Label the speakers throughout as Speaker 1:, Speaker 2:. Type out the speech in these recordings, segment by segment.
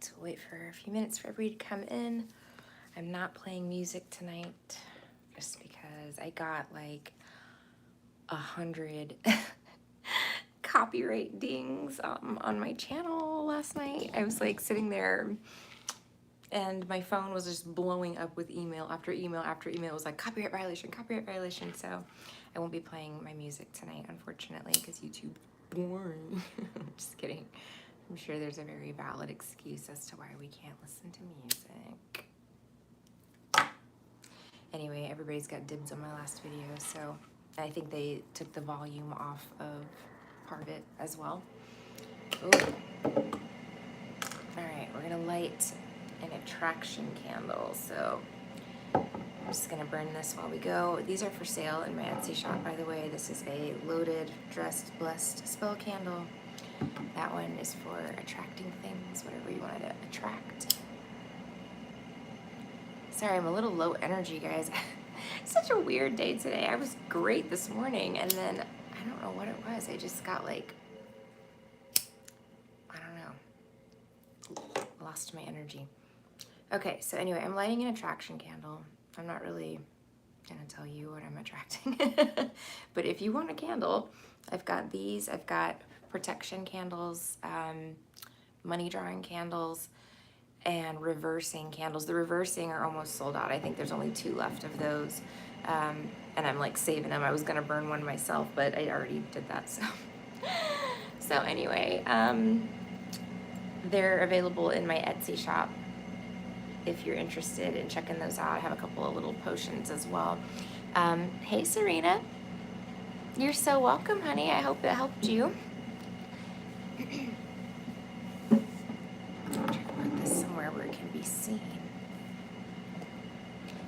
Speaker 1: right, we'll wait for a few minutes for everybody to come in. I'm not playing music tonight just because I got like 100 copyright dings on my channel last night. I was like sitting there and my phone was just blowing up with email after email after email. It was like copyright violation, copyright violation. So I won't be playing my music tonight, unfortunately, because YouTube's boring. Just kidding. I'm sure there's a very valid excuse as to why we can't listen to music. Anyway, everybody's got dibs on my last video, so I think they took the volume off of part of it as well. Ooh. All right, we're gonna light an attraction candle, so I'm just gonna burn this while we go. These are for sale in my Etsy shop, by the way. This is a loaded, dressed, blessed spell candle. That one is for attracting things, whatever you want to attract. Sorry, I'm a little low energy, guys. Such a weird day today. I was great this morning, and then I don't know what it was. I just got like, I don't know, lost my energy. Okay, so anyway, I'm lighting an attraction candle. I'm not really gonna tell you what I'm attracting, but if you want a candle, I've got these. I've got protection candles, money drawing candles, and reversing candles. The reversing are almost sold out. I think there's only 2 left of those, and I'm like saving them. I was gonna burn one myself, but I already did that, so. So anyway, they're available in my Etsy shop if you're interested in checking those out. I have a couple of little potions as well. Hey Serena, you're so welcome, honey. I hope it helped you. Try to put this somewhere where it can be seen.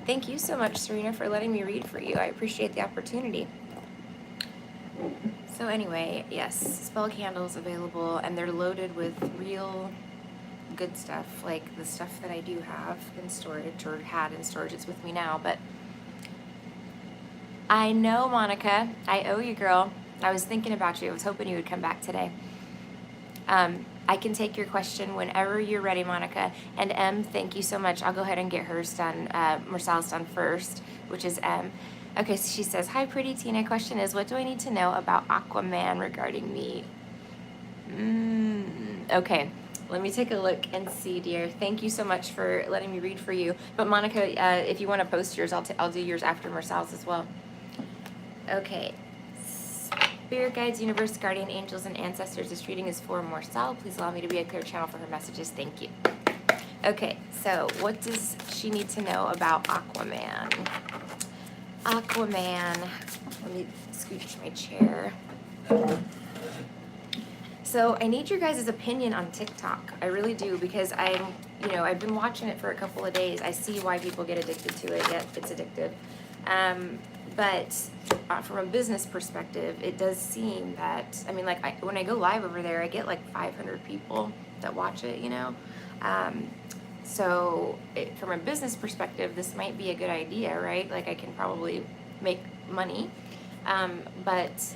Speaker 1: Thank you so much, Serena, for letting me read for you. I appreciate the opportunity. So anyway, yes, spell candles available, and they're loaded with real good stuff, like the stuff that I do have in storage, or had in storage. It's with me now, but I know, Monica, I owe you, girl. I was thinking about you. I was hoping you would come back today. I can take your question whenever you're ready, Monica. And M, thank you so much. I'll go ahead and get hers done, Marcel's done first, which is M. Okay, so she says, hi, pretty Tina. Question is, what do I need to know about Aquaman regarding me? Okay, let me take a look and see, dear. Thank you so much for letting me read for you. But Monica, if you want to post yours, I'll do yours after Marcel's as well. Okay. Spirit guides, universe, guardian angels, and ancestors. This reading is for Marcel. Please allow me to be a clear channel for her messages. Thank you. Okay, so what does she need to know about Aquaman? Aquaman. Let me scooch my chair. So I need your guys' opinion on TikTok. I really do, because I've been watching it for a couple of days. I see why people get addicted to it. Yet it's addictive. But from a business perspective, it does seem that, I mean, like when I go live over there, I get like 500 people that watch it, you know? So from a business perspective, this might be a good idea, right? Like I can probably make money, but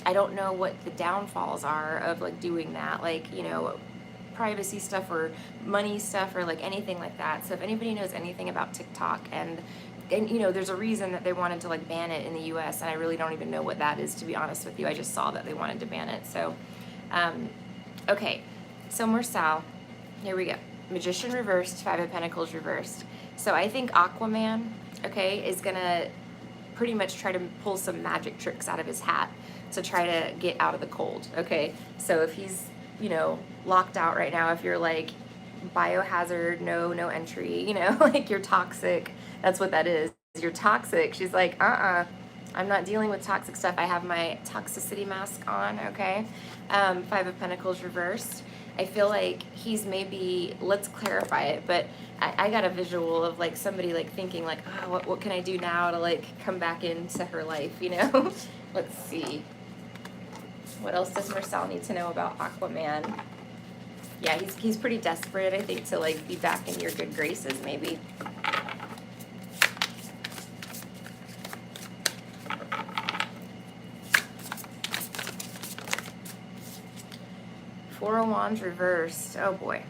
Speaker 1: I don't know what the downfalls are of like doing that, like, you know, privacy stuff or money stuff or like anything like that. So if anybody knows anything about TikTok, and you know, there's a reason that they wanted to like ban it in the US, and I really don't even know what that is, to be honest with you. I just saw that they wanted to ban it. So, okay, so Marcel, here we go. Magician reversed, 5 of Pentacles reversed. So I think Aquaman, okay, is gonna pretty much try to pull some magic tricks out of his hat to try to get out of the cold, okay? So if he's, you know, locked out right now, if you're like biohazard, no entry, you know, like you're toxic, that's what that is. You're toxic. She's like, I'm not dealing with toxic stuff. I have my toxicity mask on, okay? 5 of Pentacles reversed. I feel like he's maybe, let's clarify it, but I got a visual of like somebody like thinking like, what can I do now to like come back into her life, you know? Let's see. What else does Marcel need to know about Aquaman? Yeah, he's pretty desperate, I think, to like be back in your good graces, maybe. Four of Wands reversed. Oh boy.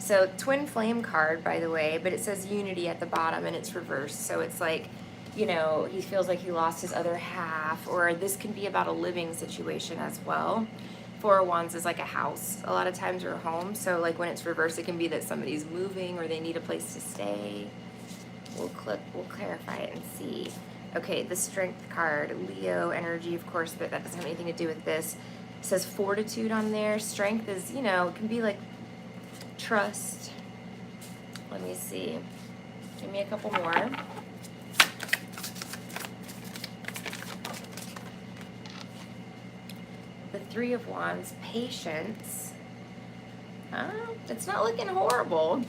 Speaker 1: So twin flame card, by the way, but it says unity at the bottom and it's reversed. So it's like, you know, he feels like he lost his other half, or this can be about a living situation as well. Four of Wands is like a house a lot of times, or a home. So like when it's reversed, it can be that somebody's moving or they need a place to stay. We'll clarify it and see. Okay, the Strength card, Leo energy, of course, but that doesn't have anything to do with this. It says fortitude on there. Strength is, you know, it can be like trust. Let me see. Give me a couple more. The Three of Wands, patience. It's not looking horrible.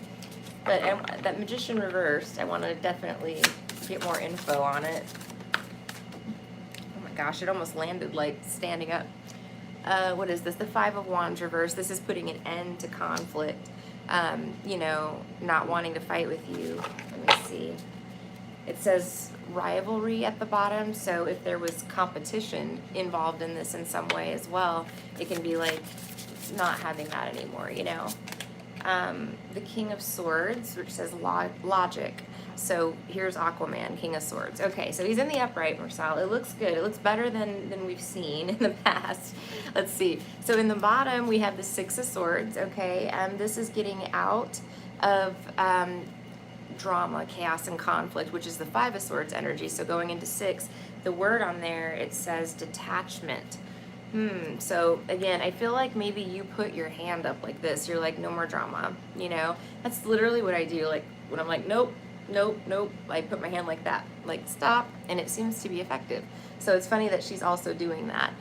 Speaker 1: But that Magician reversed, I want to definitely get more info on it. Oh my gosh, it almost landed like standing up. What is this? The Five of Wands reversed. This is putting an end to conflict. You know, not wanting to fight with you. Let me see. It says rivalry at the bottom, so if there was competition involved in this in some way as well, it can be like not having that anymore, you know. The King of Swords, which says logic. So here's Aquaman, King of Swords. Okay, so he's in the upright, Marcel. It looks good. It looks better than we've seen in the past. Let's see. So in the bottom, we have the Six of Swords, okay? This is getting out of drama, chaos, and conflict, which is the Five of Swords energy. So going into six, the word on there, it says detachment. So again, I feel like maybe you put your hand up like this. You're like, no more drama, you know? That's literally what I do. Like when I'm like, nope, nope, nope, I put my hand like that, like stop, and it seems to be effective. So it's funny that she's also doing that.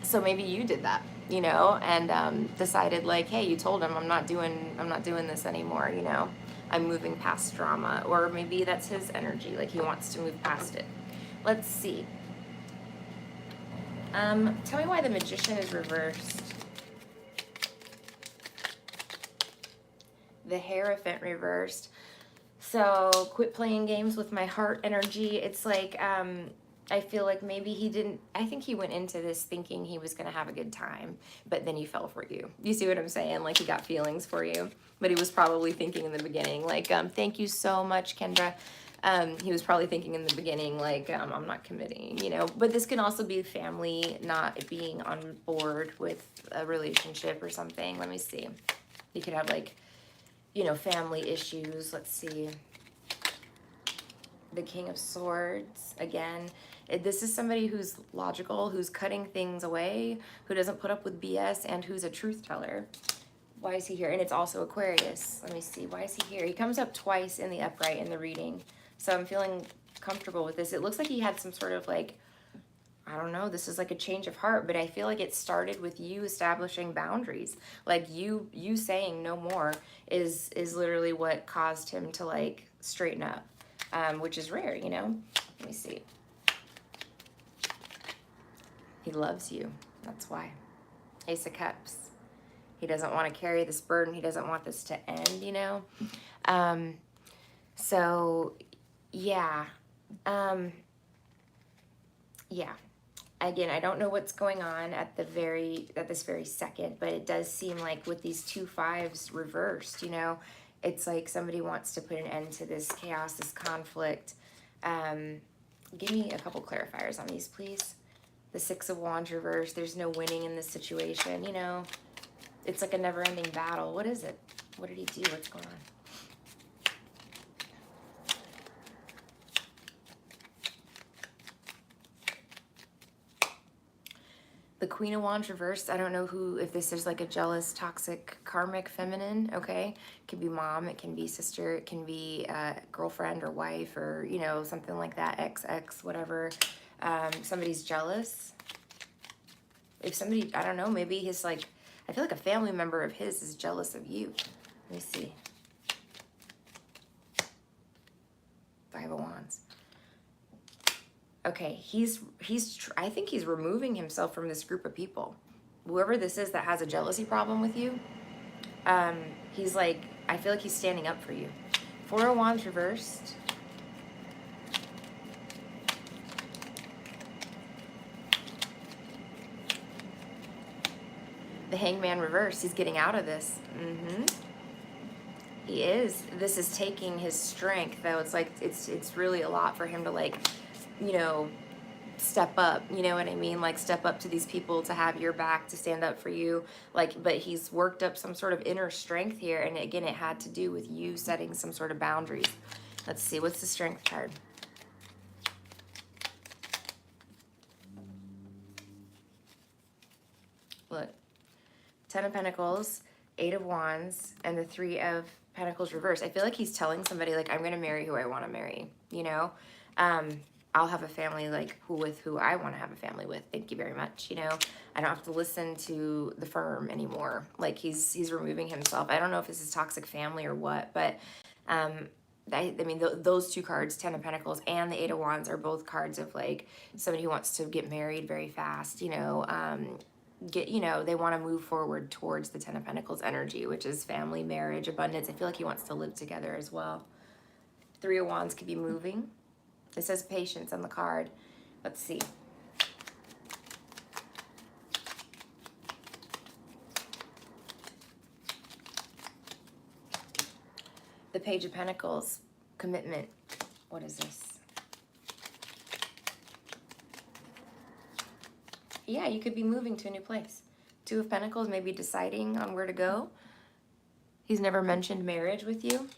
Speaker 1: So maybe you did that, you know, and decided like, hey, you told him I'm not doing this anymore, you know? I'm moving past drama. Or maybe that's his energy, like he wants to move past it. Let's see. Tell me why the Magician is reversed. The Hierophant reversed. So quit playing games with my heart energy. It's like, I feel like maybe he didn't, I think he went into this thinking he was going to have a good time, but then he fell for you. You see what I'm saying? Like he got feelings for you, but he was probably thinking in the beginning, like, thank you so much, Kendra. He was probably thinking in the beginning, like, I'm not committing, you know, but this can also be family not being on board with a relationship or something. Let me see. You could have like, you know, family issues. Let's see. The King of Swords, again, this is somebody who's logical, who's cutting things away, who doesn't put up with BS, and who's a truth teller. Why is he here? And it's also Aquarius. Let me see. Why is he here? He comes up twice in the upright in the reading. So I'm feeling comfortable with this. It looks like he had some sort of like, I don't know, this is like a change of heart, but I feel like it started with you establishing boundaries. Like you saying no more is literally what caused him to like straighten up, which is rare, you know? Let me see. He loves you. That's why. Ace of Cups. He doesn't want to carry this burden. He doesn't want this to end, you know? So, yeah. Yeah. Again, I don't know what's going on at this very second, but it does seem like with these two fives reversed, you know, it's like somebody wants to put an end to this chaos, this conflict. Give me a couple clarifiers on these, please. The Six of Wands reversed. There's no winning in this situation, you know. It's like a never-ending battle. What is it? What did he do? What's going on? The Queen of Wands reversed. I don't know if this is like a jealous, toxic, karmic feminine, okay? It can be mom, it can be sister, it can be girlfriend or wife or, you know, something like that, ex, whatever. Somebody's jealous. If somebody, I don't know, maybe he's like, I feel like a family member of his is jealous of you. Let me see. Five of Wands. Okay, I think he's removing himself from this group of people. Whoever this is that has a jealousy problem with you, he's like, I feel like he's standing up for you. Four of Wands reversed. The The Hangman reverse. He's getting out of this. He is. This is taking his strength, though. It's like it's really a lot for him to, like, you know, step up. You know what I mean? Like, step up to these people, to have your back, to stand up for you. Like, but he's worked up some sort of inner strength here, and again, it had to do with you setting some sort of boundaries. Let's see, what's the strength card? Look, 10 of Pentacles, 8 of Wands, and the 3 of Pentacles reverse. I feel like he's telling somebody, like, I'm going to marry who I want to marry, you know? I'll have a family, like, with who I want to have a family with. Thank you very much, you know? I don't have to listen to the firm anymore. Like, he's removing himself. I don't know if this is toxic family or what, but I mean, those two cards, 10 of Pentacles and the 8 of Wands, are both cards of, like, somebody who wants to get married very fast, you know, they want to move forward towards the 10 of Pentacles energy, which is family, marriage, abundance. I feel like he wants to live together as well. 3 of Wands could be moving. It says patience on the card. Let's see. The Page of Pentacles, commitment. What is this? Yeah, you could be moving to a new place. 2 of Pentacles, maybe deciding on where to go. He's never mentioned marriage with you.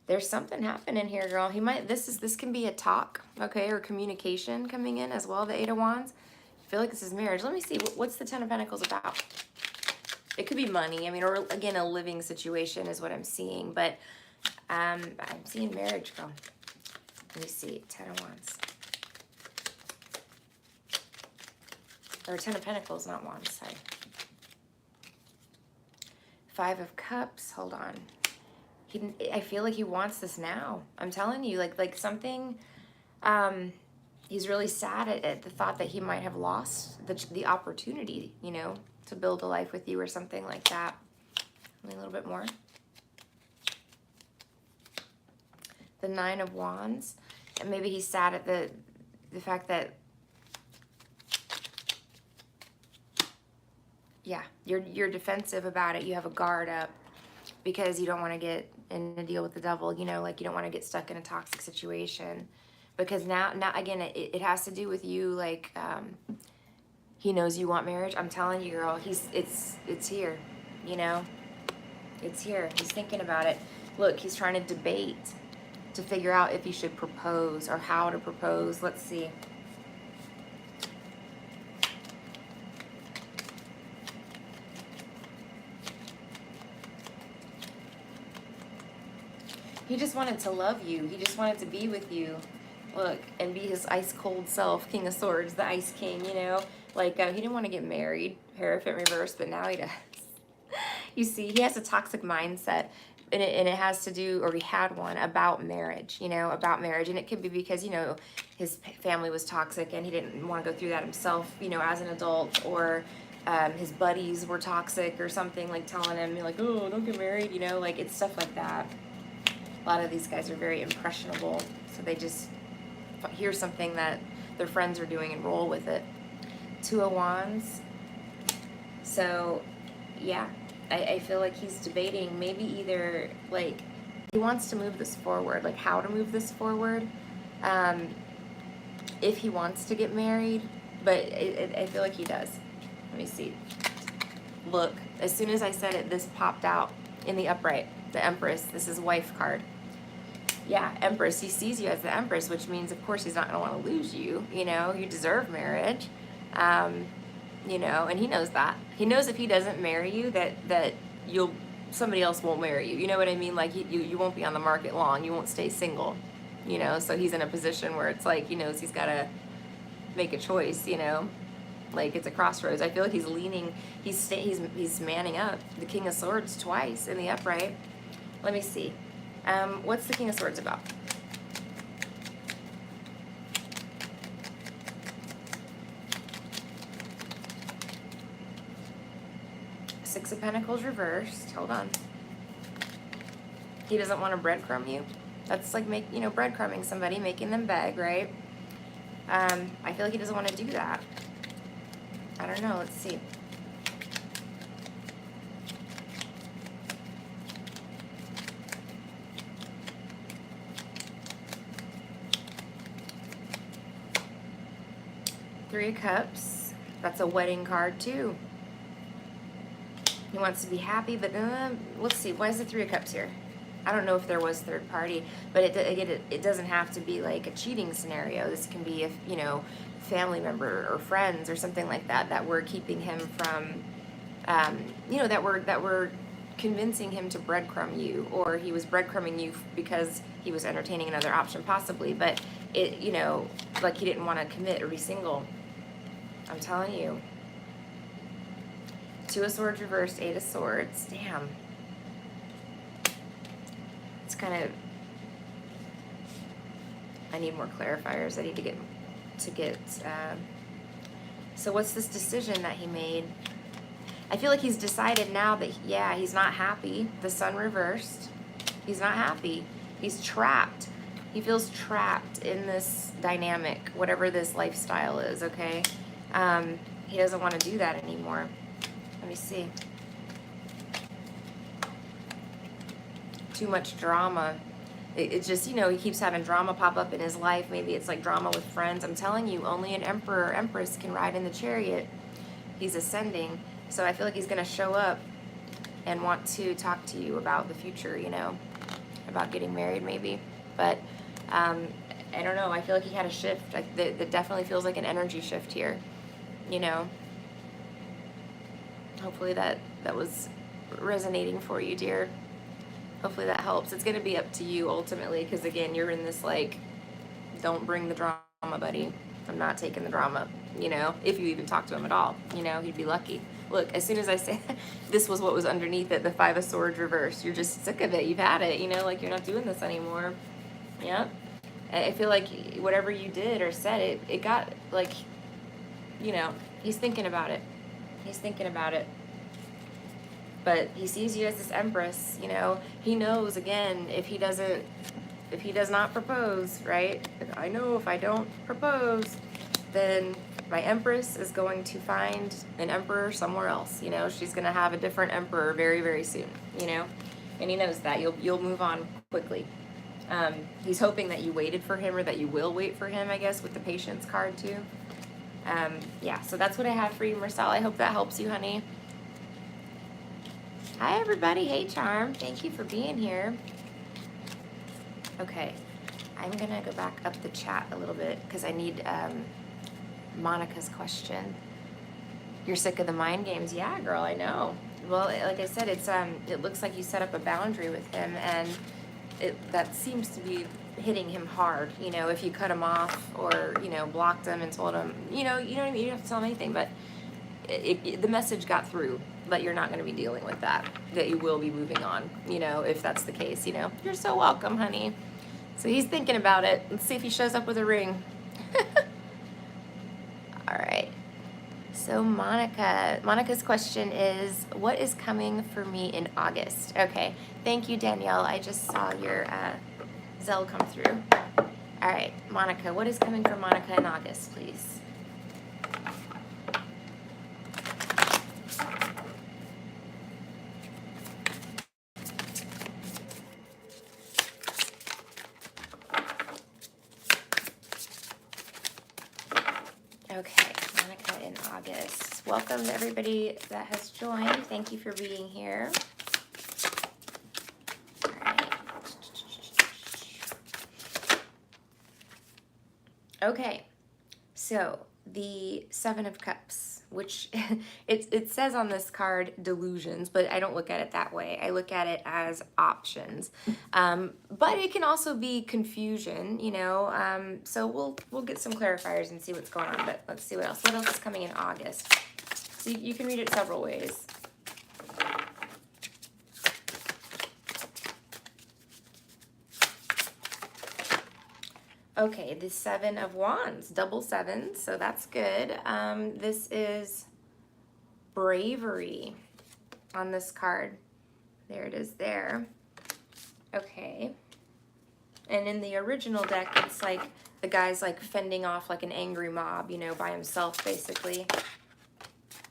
Speaker 1: There's something happening here, girl. He might, this can be a talk, okay, or communication coming in as well, the 8 of Wands. I feel like this is marriage. Let me see, what's the 10 of Pentacles about? It could be money, I mean, or again, a living situation is what I'm seeing, but I'm seeing marriage, girl. Let me see, 10 of Wands. Or 10 of Pentacles, not Wands, sorry. 5 of Cups, hold on. I feel like he wants this now. I'm telling you, like something, he's really sad at the thought that he might have lost the opportunity, you know, to build a life with you or something like that. A little bit more. The 9 of Wands, and maybe he's sad at the fact that, yeah, you're defensive about it. You have a guard up because you don't want to get in a deal with the devil, you know, like you don't want to get stuck in a toxic situation. Because now again, it has to do with you, like, he knows you want marriage. I'm telling you, girl, it's here, you know? It's here. He's thinking about it. Look, he's trying to debate to figure out if he should propose or how to propose. Let's see. He just wanted to love you. He just wanted to be with you. Look, and be his ice-cold self, King of Swords, the Ice King, you know? Like, he didn't want to get married, Hierophant reverse, but now he does. You see, he has a toxic mindset, and it has to do, or he had one, about marriage, you know, about marriage. And it could be because, you know, his family was toxic, and he didn't want to go through that himself, you know, as an adult, or his buddies were toxic or something, like telling him, like, oh, don't get married, you know? Like, it's stuff like that. A lot of these guys are very impressionable, so they just hear something that their friends are doing and roll with it. 2 of Wands. So, yeah, I feel like he's debating maybe either, like, he wants to move this forward, like how to move this forward, if he wants to get married, but I feel like he does. Let me see. Look, as soon as I said it, this popped out in the upright, the Empress. This is wife card. Yeah, Empress. He sees you as the Empress, which means, of course, he's not going to want to lose you. You know, you deserve marriage. You know, and he knows that. He knows if he doesn't marry you, that somebody else won't marry you. You know what I mean? Like, you won't be on the market long. You won't stay single. You know, so he's in a position where it's like, he knows he's got to make a choice, you know? Like, it's a crossroads. I feel like he's leaning, he's manning up. The King of Swords twice in the upright. Let me see. What's the King of Swords about? Six of Pentacles reversed. Hold on. He doesn't want to breadcrumb you. That's like breadcrumbing somebody, making them beg, right? I feel like he doesn't want to do that. I don't know. Let's see. Three of Cups. That's a wedding card too. He wants to be happy, but let's see. Why is the Three of Cups here? I don't know if there was third party, but it doesn't have to be like a cheating scenario. This can be, if you know, family member or friends or something like that that were keeping him from, you know, that were convincing him to breadcrumb you, or he was breadcrumbing you because he was entertaining another option possibly, but it, you know, like he didn't want to commit or be single. I'm telling you. Two of Swords reversed, Eight of Swords. Damn. It's kind of, I need more clarifiers. I need to get, so what's this decision that he made? I feel like he's decided now that, yeah, he's not happy. The Sun reversed. He's not happy. He's trapped. He feels trapped in this dynamic, whatever this lifestyle is, okay? He doesn't want to do that anymore. Let me see. Too much drama. It's just, you know, he keeps having drama pop up in his life. Maybe it's like drama with friends. I'm telling you, only an emperor or empress can ride in the chariot. He's ascending. So I feel like he's going to show up and want to talk to you about the future, you know, about getting married maybe. But I don't know. I feel like he had a shift. That definitely feels like an energy shift here, you know. Hopefully that was resonating for you, dear. Hopefully that helps. It's going to be up to you ultimately, because again, you're in this like, don't bring the drama, buddy. I'm not taking the drama, you know, if you even talk to him at all, you know, he'd be lucky. Look, as soon as I say this was what was underneath it, the Five of Swords reversed. You're just sick of it. You've had it, you know, like you're not doing this anymore. Yeah. I feel like whatever you did or said, it got like, you know, he's thinking about it. He's thinking about it. But he sees you as this empress, you know. He knows, again, if he does not propose, right? I know if I don't propose, then my empress is going to find an emperor somewhere else, you know. She's going to have a different emperor very, very soon, you know. And he knows that. You'll move on quickly. He's hoping that you waited for him, or that you will wait for him, I guess, with the patience card too. Yeah, so that's what I have for you, Marcel. I hope that helps you, honey. Hi, everybody. Hey, Charm. Thank you for being here. Okay, I'm going to go back up the chat a little bit because I need Monica's question. You're sick of the mind games? Yeah, girl, I know. Well, like I said, it looks like you set up a boundary with him, and that seems to be hitting him hard. You know, if you cut him off, or, you know, blocked him and told him, you know what I mean? You don't have to tell him anything, but the message got through that you're not going to be dealing with that you will be moving on, you know, if that's the case, you know. You're so welcome, honey. So he's thinking about it. Let's see if he shows up with a ring. All right. So Monica's question is, what is coming for me in August? Okay. Thank you, Danielle. I just saw your Zelle come through. All right, Monica, what is coming for Monica in August, please? Okay, Monica in August. Welcome to everybody that has joined. Thank you for being here. All right. Okay, so the Seven of Cups, which it says on this card delusions, but I don't look at it that way. I look at it as options. But it can also be confusion, you know. So we'll get some clarifiers and see what's going on. But let's see what else. What else is coming in August? So you can read it several ways. Okay, the Seven of Wands, double sevens, so that's good. This is bravery on this card. There it is there. Okay. And in the original deck, it's like the guy's like fending off like an angry mob, you know, by himself, basically.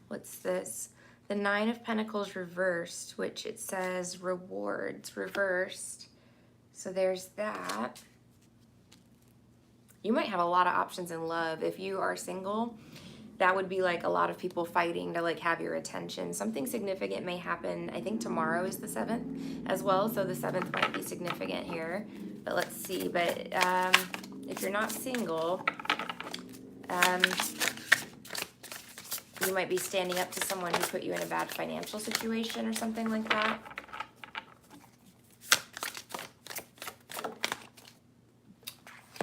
Speaker 1: What's this? The Nine of Pentacles reversed, which it says rewards reversed. So there's that. You might have a lot of options in love. If you are single, that would be like a lot of people fighting to like have your attention. Something significant may happen. I think tomorrow is the 7th as well, so the 7th might be significant here. But let's see. But if you're not single, you might be standing up to someone who put you in a bad financial situation or something like that.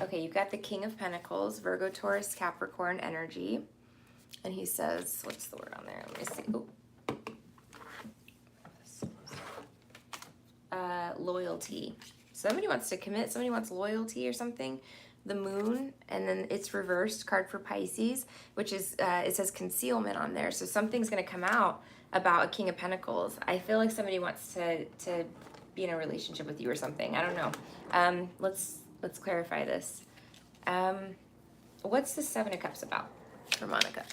Speaker 1: Okay, you've got the King of Pentacles, Virgo, Taurus, Capricorn energy. And he says, what's the word on there? Let me see. Loyalty. Somebody wants to commit. Somebody wants loyalty or something. The Moon, and then it's reversed, card for Pisces, which is, it says concealment on there. So something's going to come out about a King of Pentacles. I feel like somebody wants to be in a relationship with you or something. I don't know. Let's clarify this. What's the 7 of Cups about for Monica?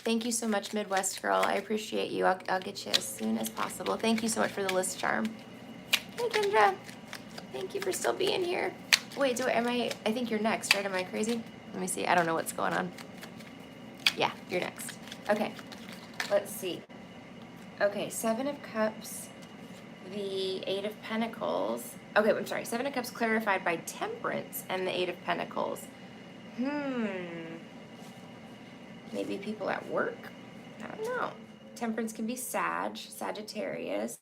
Speaker 1: Thank you so much, Midwest Girl. I appreciate you. I'll get you as soon as possible. Thank you so much for the list charm. Hey, Kendra. Thank you for still being here. Wait, I think you're next, right? Am I crazy? Let me see. I don't know what's going on. Yeah, you're next. Okay, let's see. Okay, 7 of Cups, the 8 of Pentacles. Okay, I'm sorry. 7 of Cups clarified by Temperance and the 8 of Pentacles. Maybe people at work? I don't know. Temperance can be Sagittarius.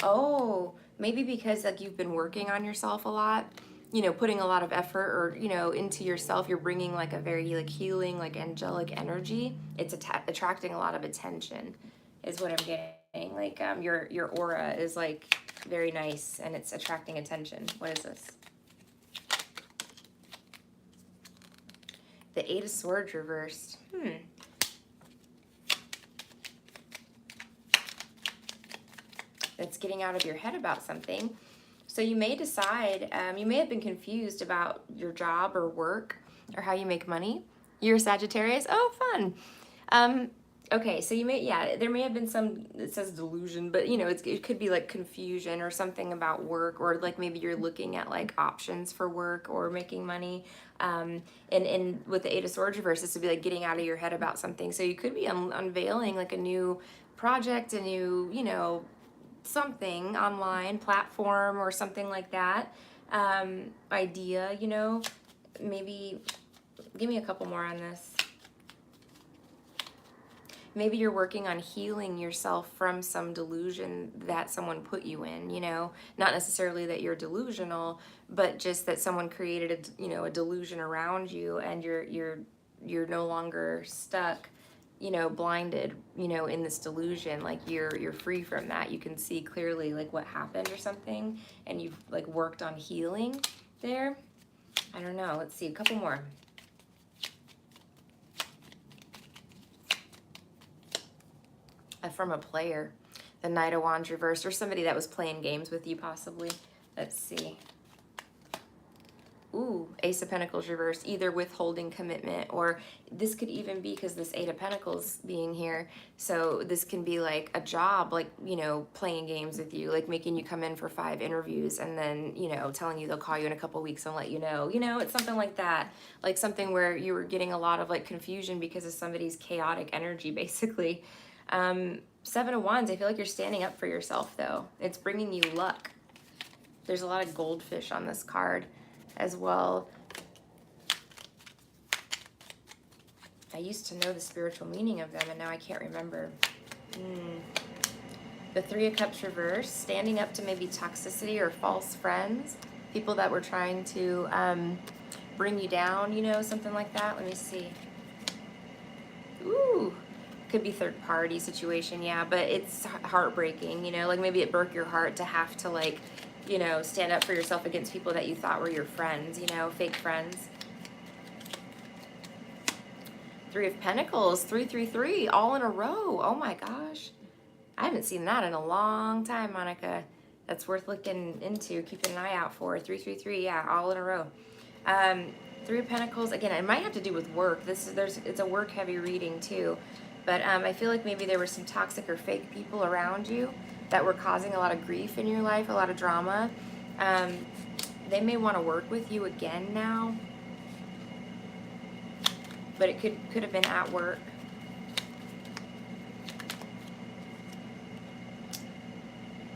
Speaker 1: Oh, maybe because like you've been working on yourself a lot, you know, putting a lot of effort or, you know, into yourself. You're bringing like a very like healing, like angelic energy. It's attracting a lot of attention is what I'm getting. Like your aura is like very nice and it's attracting attention. What is this? The 8 of Swords reversed. It's getting out of your head about something. So you may decide, you may have been confused about your job or work or how you make money. You're a Sagittarius? Oh, fun. Okay, so you may, yeah, there may have been some, it says delusion, but you know, it could be like confusion or something about work, or like maybe you're looking at like options for work or making money. And with the 8 of Swords reverse, this would be like getting out of your head about something. So you could be unveiling like a new project, a new, you know, something online platform or something like that. Idea, you know, maybe give me a couple more on this. Maybe you're working on healing yourself from some delusion that someone put you in, you know, not necessarily that you're delusional, but just that someone created a, you know, a delusion around you, and you're no longer stuck, you know, blinded, you know, in this delusion. Like you're free from that. You can see clearly like what happened or something, and you've like worked on healing there. I don't know. Let's see a couple more. From a player, the Knight of Wands reversed, or somebody that was playing games with you possibly. Let's see. Ooh, Ace of Pentacles reversed, either withholding commitment, or this could even be because this 8 of Pentacles being here. So this can be like a job, like, you know, playing games with you, like making you come in for 5 interviews and then, you know, telling you they'll call you in a couple weeks and let you know. You know, it's something like that. Like something where you were getting a lot of like confusion because of somebody's chaotic energy, basically. 7 of Wands, I feel like you're standing up for yourself though. It's bringing you luck. There's a lot of goldfish on this card as well. I used to know the spiritual meaning of them and now I can't remember. The 3 of Cups reversed, standing up to maybe toxicity or false friends, people that were trying to bring you down, you know, something like that. Let me see. Ooh. Could be third party situation, yeah, but it's heartbreaking, you know, like maybe it broke your heart to have to like, you know, stand up for yourself against people that you thought were your friends, you know, fake friends. 3 of Pentacles, 333, all in a row. Oh my gosh. I haven't seen that in a long time, Monica. That's worth looking into, keeping an eye out for. 333, yeah, all in a row. 3 of Pentacles, again, it might have to do with work. It's a work heavy reading too. But I feel like maybe there were some toxic or fake people around you that were causing a lot of grief in your life, a lot of drama. They may want to work with you again now, but it could have been at work.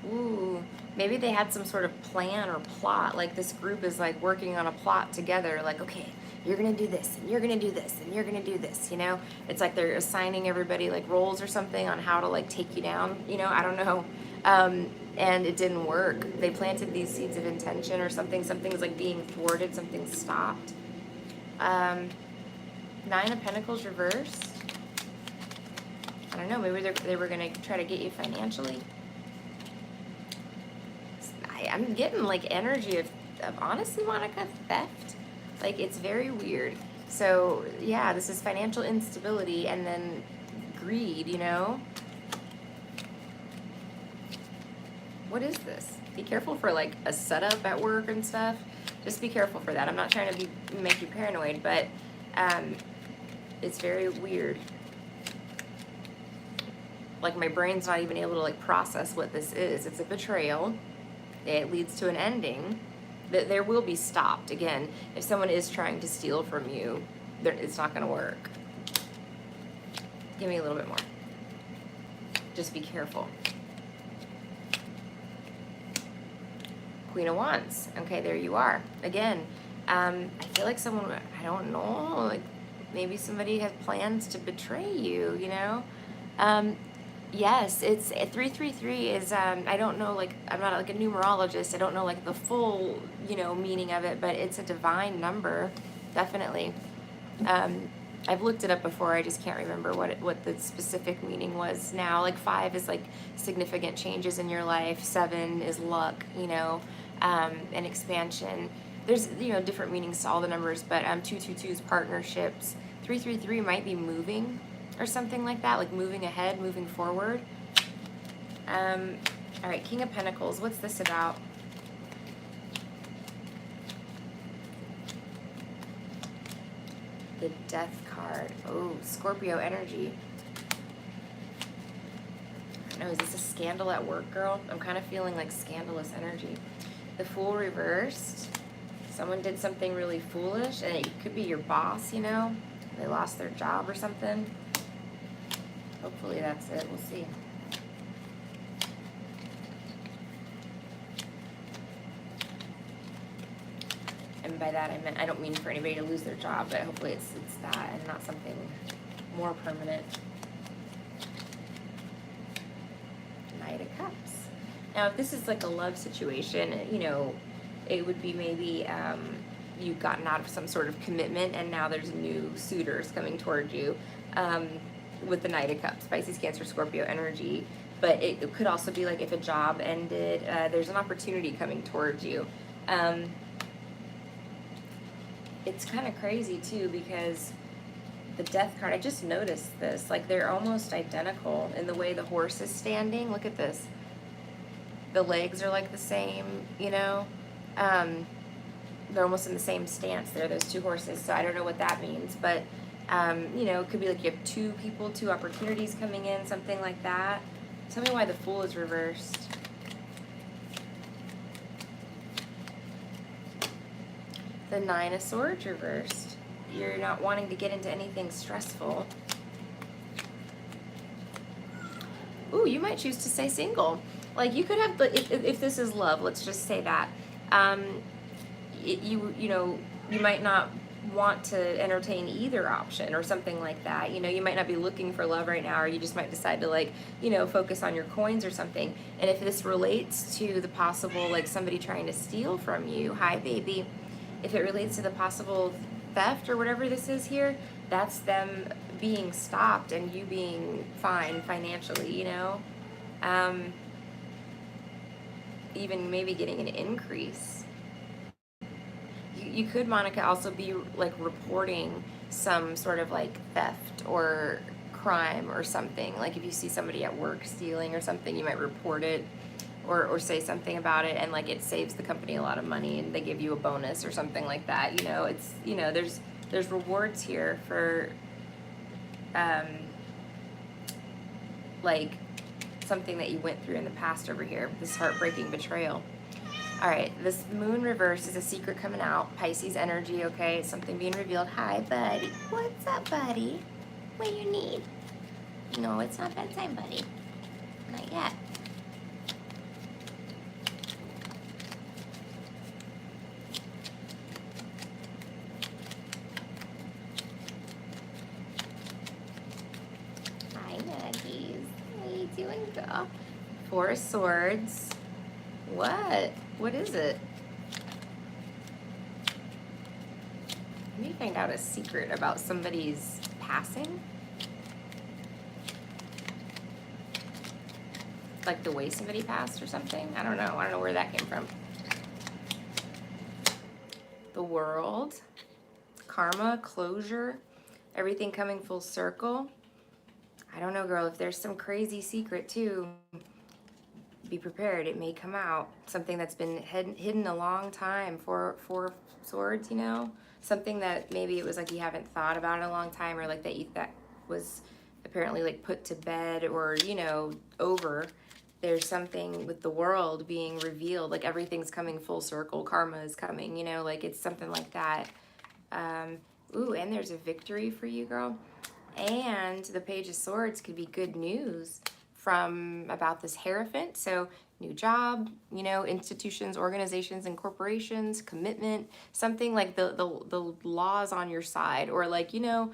Speaker 1: Ooh, maybe they had some sort of plan or plot. Like this group is like working on a plot together. Like, okay, you're gonna do this, and you're gonna do this, and you're gonna do this. You know, it's like they're assigning everybody like roles or something on how to like take you down. You know, I don't know. And it didn't work. They planted these seeds of intention or something. Something's like being thwarted. Something's stopped. 9 of Pentacles reversed. I don't know. Maybe they were gonna try to get you financially. I'm getting like energy of honestly, Monica, theft. Like it's very weird. So yeah, this is financial instability and then greed, you know? What is this? Be careful for like a setup at work and stuff. Just be careful for that. I'm not trying to make you paranoid, but it's very weird. Like my brain's not even able to like process what this is. It's a betrayal. It leads to an ending. That there will be stopped. Again, if someone is trying to steal from you, it's not going to work. Give me a little bit more. Just be careful. Queen of Wands. Okay, there you are. Again, I feel like someone, I don't know, like maybe somebody has plans to betray you, you know? Yes, it's 333 is, I don't know, like, I'm not like a numerologist. I don't know like the full, you know, meaning of it, but it's a divine number, definitely. I've looked it up before. I just can't remember what the specific meaning was now. Like 5 is like significant changes in your life. 7 is luck, you know, and expansion. There's, you know, different meanings to all the numbers, but 222 is partnerships. 333 might be moving or something like that, like moving ahead, moving forward. All right, King of Pentacles. What's this about? The Death card. Oh, Scorpio energy. I don't know, is this a scandal at work, girl? I'm kind of feeling like scandalous energy. The Fool reversed. Someone did something really foolish, and it could be your boss, you know? They lost their job or something. Hopefully that's it. We'll see. And by that I meant, I don't mean for anybody to lose their job, but hopefully it's that and not something more permanent. Knight of Cups. Now, if this is like a love situation, you know, it would be maybe you've gotten out of some sort of commitment and now there's new suitors coming toward you. With the Knight of Cups, Pisces, Cancer, Scorpio energy. But it could also be like if a job ended, there's an opportunity coming towards you. It's kind of crazy too because the Death card, I just noticed this, like they're almost identical in the way the horse is standing. Look at this. The legs are like the same, you know? They're almost in the same stance there, those two horses. So I don't know what that means, but you know, it could be like you have 2 people, 2 opportunities coming in, something like that. Tell me why the Fool is reversed. The 9 of Swords reversed. You're not wanting to get into anything stressful. Ooh, you might choose to stay single. Like you could have, if this is love, let's just say that. You know, you might not want to entertain either option or something like that. You know, you might not be looking for love right now, or you just might decide to like, you know, focus on your coins or something. And if this relates to the possible, like somebody trying to steal from you, hi baby, if it relates to the possible theft or whatever this is here, that's them being stopped and you being fine financially, you know, even maybe getting an increase. You could, Monica, also be like reporting some sort of like theft or crime or something. Like if you see somebody at work stealing or something, you might report it or say something about it, and like it saves the company a lot of money and they give you a bonus or something like that. You know, it's, you know, there's rewards here for like something that you went through in the past over here, this heartbreaking betrayal. All right, this moon reverse is a secret coming out. Pisces energy, okay? It's something being revealed. Hi, buddy. What's up, buddy? What do you need? No, it's not bedtime, buddy. Not yet. Hi, Maggies. How you doing, girl? Four of Swords. What? What is it? Let me find out a secret about somebody's passing. Like the way somebody passed or something? I don't know. I don't know where that came from. The World. Karma, closure, everything coming full circle. I don't know, girl. If there's some crazy secret too, be prepared. It may come out. Something that's been hidden a long time. Four Swords, you know? Something that maybe it was like you haven't thought about in a long time, or like that was apparently like put to bed or, you know, over. There's something with the world being revealed, like everything's coming full circle. Karma is coming, you know, like it's something like that. Ooh, and there's a victory for you, girl. And the Page of Swords could be good news from about this Hierophant. So new job, you know, institutions, organizations, and corporations, commitment, something like the laws on your side, or like, you know,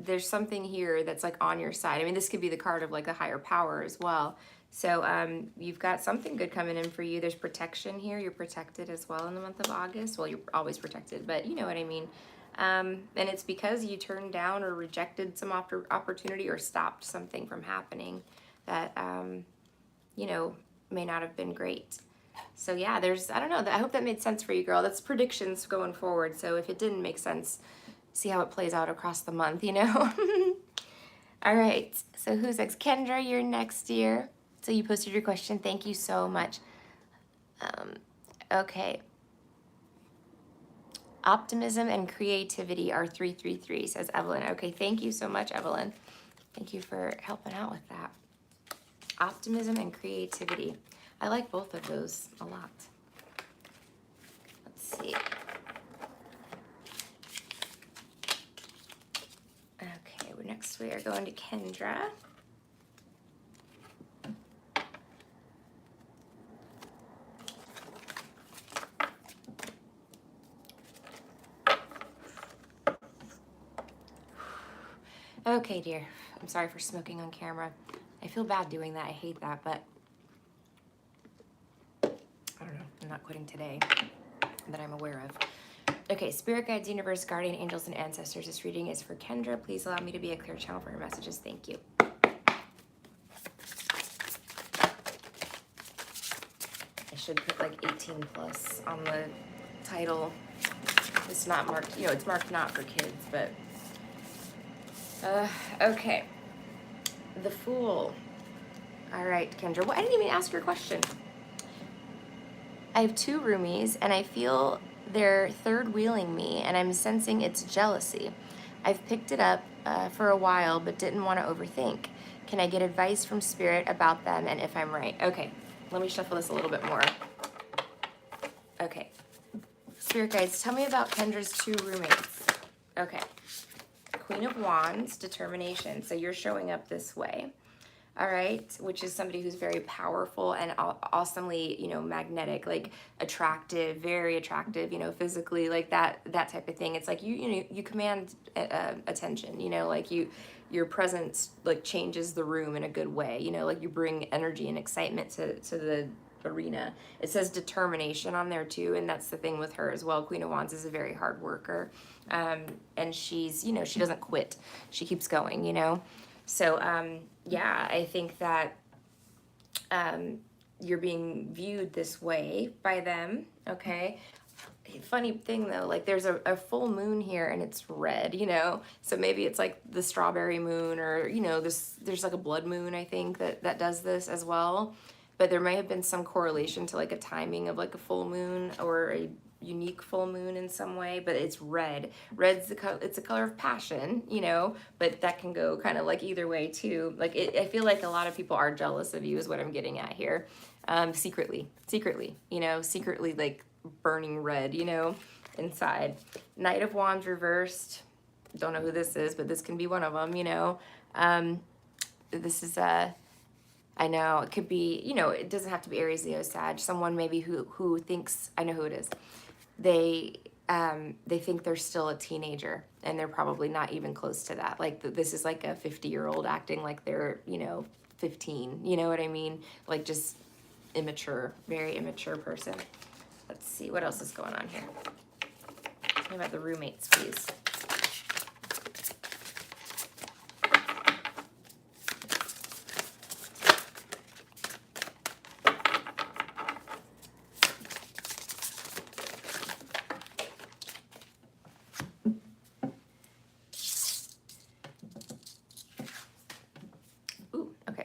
Speaker 1: there's something here that's like on your side. I mean, this could be the card of like a higher power as well. So you've got something good coming in for you. There's protection here. You're protected as well in the month of August. Well, you're always protected, but you know what I mean. And it's because you turned down or rejected some opportunity or stopped something from happening that, you know, may not have been great. So yeah, I don't know, I hope that made sense for you, girl. That's predictions going forward. So if it didn't make sense, see how it plays out across the month, you know? All right, so who's next? Kendra, you're next, dear. So you posted your question. Thank you so much. Okay. Optimism and creativity are 333, says Evelyn. Okay, thank you so much, Evelyn. Thank you for helping out with that. Optimism and creativity. I like both of those a lot. Let's see. Okay, next we are going to Kendra. Okay, dear. I'm sorry for smoking on camera. I feel bad doing that. I hate that, but I don't know. I'm not quitting today that I'm aware of. Okay, Spirit Guides, Universe, Guardian Angels, and Ancestors. This reading is for Kendra. Please allow me to be a clear channel for her messages. Thank you. I should put like 18 plus on the title. It's not marked, you know, it's marked not for kids, but okay. The Fool. All right, Kendra. Well, I didn't even ask your question. I have 2 roomies, and I feel they're third wheeling me, and I'm sensing it's jealousy. I've picked it up for a while, but didn't want to overthink. Can I get advice from Spirit about them and if I'm right? Okay, let me shuffle this a little bit more. Okay. Spirit Guides, tell me about Kendra's 2 roommates. Okay. Queen of Wands, determination. So you're showing up this way. All right, which is somebody who's very powerful and awesomely, you know, magnetic, like attractive, very attractive, you know, physically, like that type of thing. It's like you command attention, you know, like your presence like changes the room in a good way, you know, like you bring energy and excitement to the arena. It says determination on there too, and that's the thing with her as well. Queen of Wands is a very hard worker, and she's, you know, she doesn't quit. She keeps going, you know. So, yeah, I think that you're being viewed this way by them, okay? Funny thing, though, like there's a full moon here and it's red, you know? So maybe it's like the strawberry moon or, you know, there's like a blood moon, I think, that does this as well. But there may have been some correlation to like a timing of like a full moon or unique full moon in some way, but it's red. Red's the color, it's a color of passion, you know, but that can go kind of like either way too. Like I feel like a lot of people are jealous of you is what I'm getting at here. Secretly, you know, secretly like burning red, you know, inside. Knight of Wands reversed. Don't know who this is, but this can be one of them, you know. This is I know it could be, you know, it doesn't have to be Aries, Leo, Sag. Someone maybe who thinks, I know who it is. They think they're still a teenager, and they're probably not even close to that. Like this is like a 50-year-old acting like they're, you know, 15. You know what I mean? Like just immature, very immature person. Let's see what else is going on here. Tell me about the roommates, please.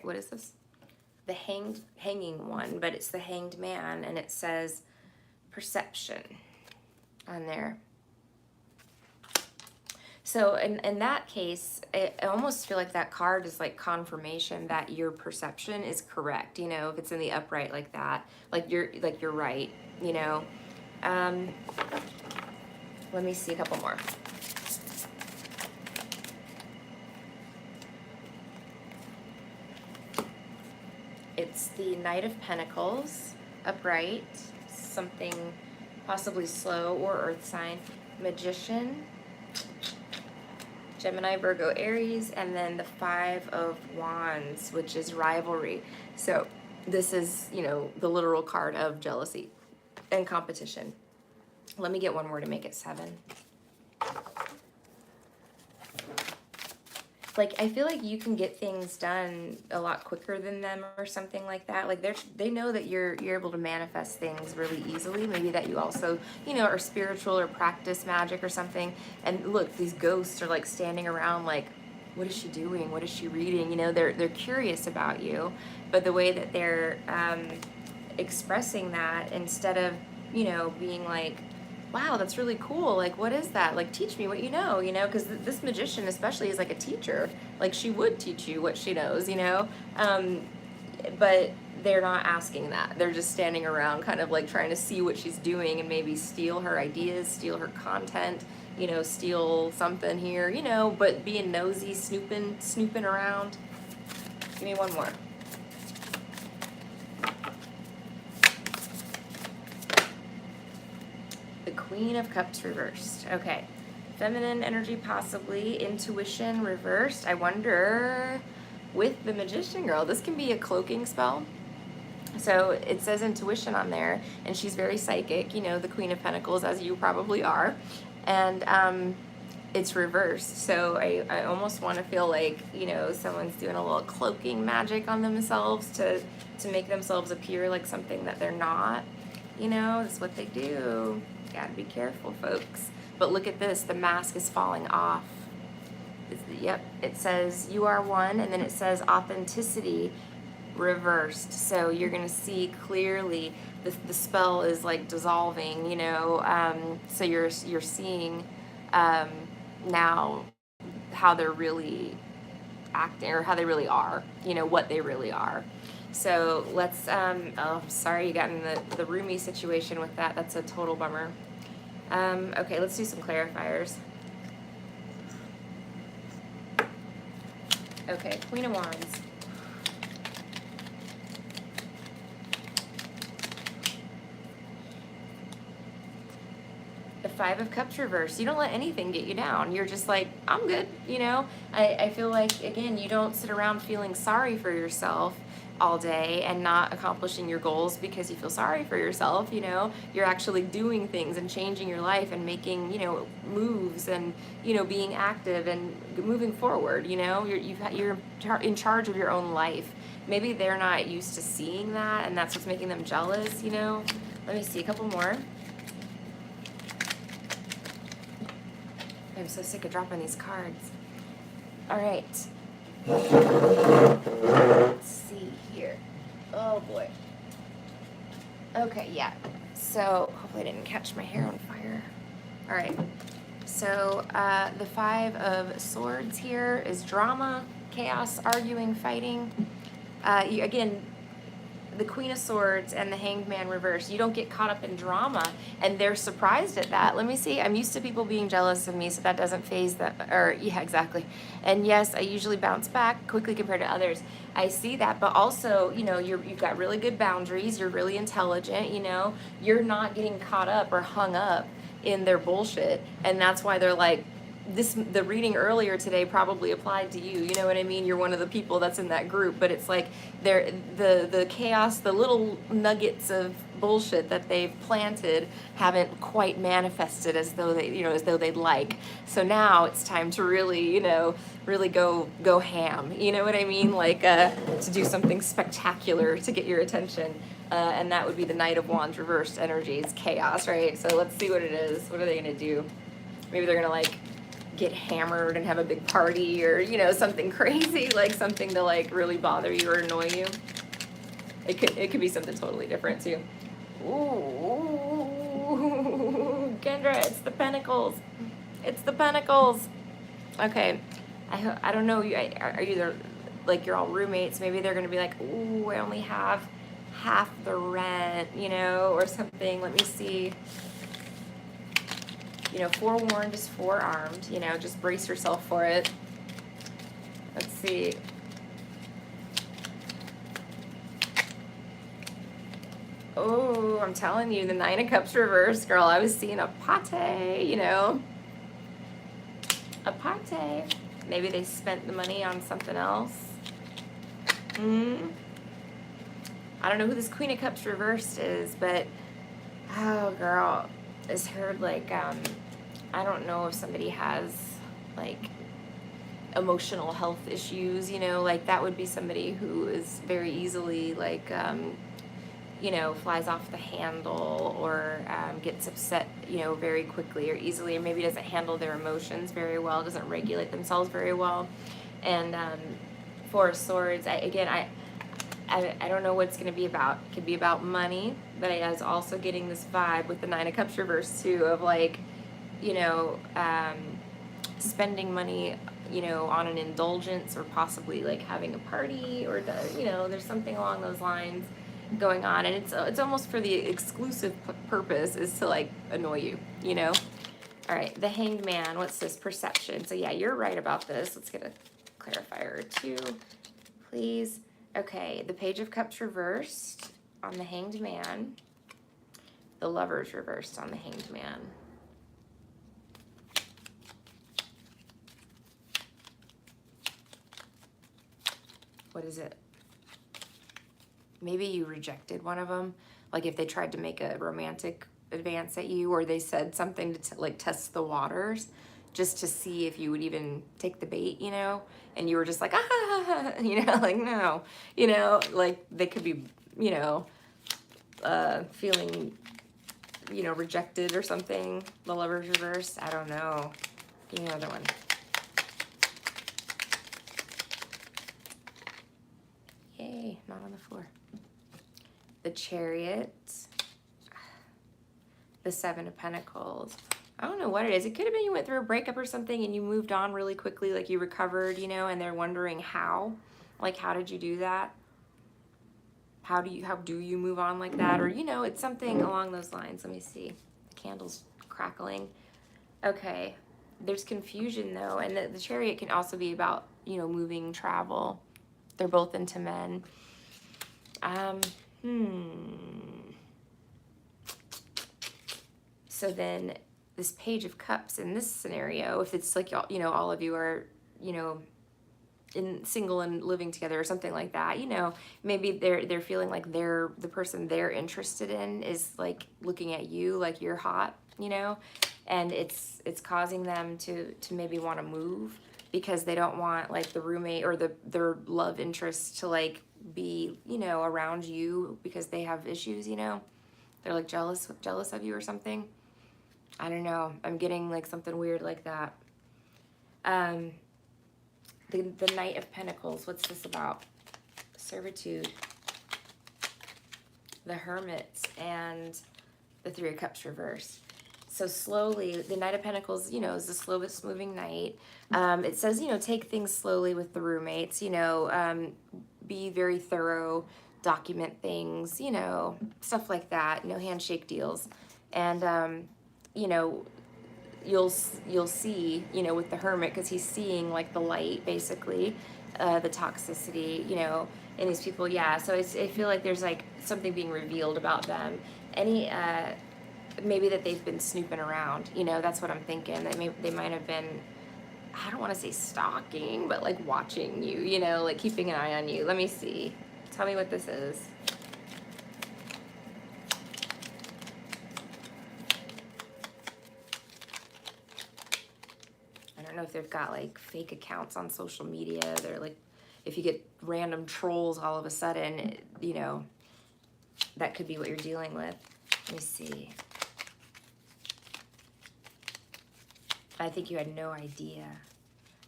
Speaker 1: What is this? The hanging one, but it's the Hanged Man, and it says perception on there. So in that case, I almost feel like that card is like confirmation that your perception is correct. You know, if it's in the upright like that, like you're right. You know. Let me see a couple more. It's the Knight of Pentacles, upright, something possibly slow or earth sign. Magician, Gemini, Virgo, Aries, and then the Five of Wands, which is rivalry. So this is, you know, the literal card of jealousy and competition. Let me get one more to make it 7. Like, I feel like you can get things done a lot quicker than them or something like that. Like, they know that you're able to manifest things really easily. Maybe that you also, you know, are spiritual or practice magic or something. And look, these ghosts are like standing around like, what is she doing? What is she reading? You know, they're curious about you. But the way that they're expressing that, instead of, you know, being like, wow, that's really cool. Like, what is that? Like, teach me what you know, because this magician especially is like a teacher. Like, she would teach you what she knows, you know? But they're not asking that. They're just standing around kind of like trying to see what she's doing and maybe steal her ideas, steal her content, you know, steal something here, you know, but being nosy, snooping around. Give me one more. Queen of Cups reversed. Okay. Feminine energy possibly. Intuition reversed. I wonder with the Magician girl, this can be a cloaking spell. So it says intuition on there, and she's very psychic, you know, the Queen of Pentacles, as you probably are. And it's reversed. So I almost want to feel like, you know, someone's doing a little cloaking magic on themselves to make themselves appear like something that they're not. You know, that's what they do. Gotta be careful, folks. But look at this, the mask is falling off. Yep, it says you are one, and then it says authenticity reversed. So you're gonna see clearly the spell is like dissolving, you know. So you're seeing now how they're really acting, or how they really are, you know, what they really are. So let's, oh, sorry you got in the roomie situation with that. That's a total bummer. Okay, let's do some clarifiers. Okay, Queen of Wands. The Five of Cups reversed. You don't let anything get you down. You're just like, I'm good, you know? I feel like, again, you don't sit around feeling sorry for yourself all day and not accomplishing your goals because you feel sorry for yourself, you know? You're actually doing things and changing your life and making, you know, moves and, you know, being active and moving forward, you know? You're in charge of your own life. Maybe they're not used to seeing that, and that's what's making them jealous, you know? Let me see a couple more. I'm so sick of dropping these cards. All right. Let's see here. Oh boy. Okay, yeah. So hopefully I didn't catch my hair on fire. All right. So the Five of Swords here is drama, chaos, arguing, fighting. Again, the Queen of Swords and the Hanged Man reverse. You don't get caught up in drama, and they're surprised at that. Let me see. I'm used to people being jealous of me, so that doesn't phase them. Or yeah, exactly. And yes, I usually bounce back quickly compared to others. I see that, but also, you know, you've got really good boundaries. You're really intelligent. You know, you're not getting caught up or hung up in their bullshit, and that's why they're like, the reading earlier today probably applied to you. You know what I mean? You're one of the people that's in that group, but it's like the chaos, the little nuggets of bullshit that they've planted haven't quite manifested as though they'd like. So now it's time to really, really go ham. You know what I mean? Like to do something spectacular to get your attention. And that would be the Knight of Wands reversed energies, chaos, right? So let's see what it is. What are they gonna do? Maybe they're gonna like get hammered and have a big party, or something crazy, like something to like really bother you or annoy you. It could be something totally different too. Ooh, Kendra, it's the Pentacles. It's the Pentacles. Okay, I don't know. Are you like you're all roommates? Maybe they're gonna be like, ooh, I only have half the rent, or something. Let me see. Forewarned is forearmed, just brace yourself for it. Let's see. Oh, I'm telling you, the Nine of Cups reverse, girl. I was seeing a pate, a pate. Maybe they spent the money on something else. I don't know who this Queen of Cups reversed is, but, oh, girl, is heard like, I don't know if somebody has like emotional health issues, like that would be somebody who is very easily like, flies off the handle, or gets upset, very quickly or easily, or maybe doesn't handle their emotions very well, doesn't regulate themselves very well. And Four of Swords, I don't know what it's going to be about. It could be about money, but I was also getting this vibe with the Nine of Cups reverse too, of like, spending money, on an indulgence, or possibly like having a party, or there's something along those lines going on, and it's almost for the exclusive purpose is to like annoy you, All right, the Hanged Man. What's this? Perception. So yeah, you're right about this. Let's get a clarifier or two, please. Okay, the Page of Cups reversed on the Hanged Man. The Lovers reversed on the Hanged Man. What is it? Maybe you rejected one of them. Like if they tried to make a romantic advance at you, or they said something to like test the waters, just to see if you would even take the bait, and you were just like, like no, like they could be, feeling, rejected or something. The Lovers reverse, I don't know. Give me another one. Yay, not on the floor. The Chariot, the Seven of Pentacles. I don't know what it is. It could have been you went through a breakup or something and you moved on really quickly, like you recovered, and they're wondering how. Like, how did you do that? How do you move on like that? Or, it's something along those lines. Let me see. The candle's crackling. Okay. There's confusion though. And the Chariot can also be about, moving, travel. They're both into men. So then this Page of Cups in this scenario, if it's like, all of you are, in single and living together or something like that, maybe they're feeling like the person they're interested in is like looking at you like you're hot, and it's causing them to maybe want to move, because they don't want like the roommate or their love interest to like be, around you, because they have issues, they're like jealous of you or something. I don't know. I'm getting like something weird like that. The Knight of Pentacles. What's this about? Servitude. The Hermit and the Three of Cups reversed. So slowly, the Knight of Pentacles, you know, is the slowest moving knight. It says, you know, take things slowly with the roommates, you know, be very thorough, document things, you know, stuff like that, no handshake deals. And, you know, you'll see, you know, with the Hermit, because he's seeing like the light, basically, the toxicity, you know, in these people. Yeah, so I feel like there's like something being revealed about them. Any maybe that they've been snooping around, you know, that's what I'm thinking. That they might have been, I don't want to say stalking, but like watching you, you know, like keeping an eye on you. Let me see. Tell me what this is. I don't know if they've got like fake accounts on social media. They're like, if you get random trolls all of a sudden, you know, that could be what you're dealing with. Let me see. I think you had no idea.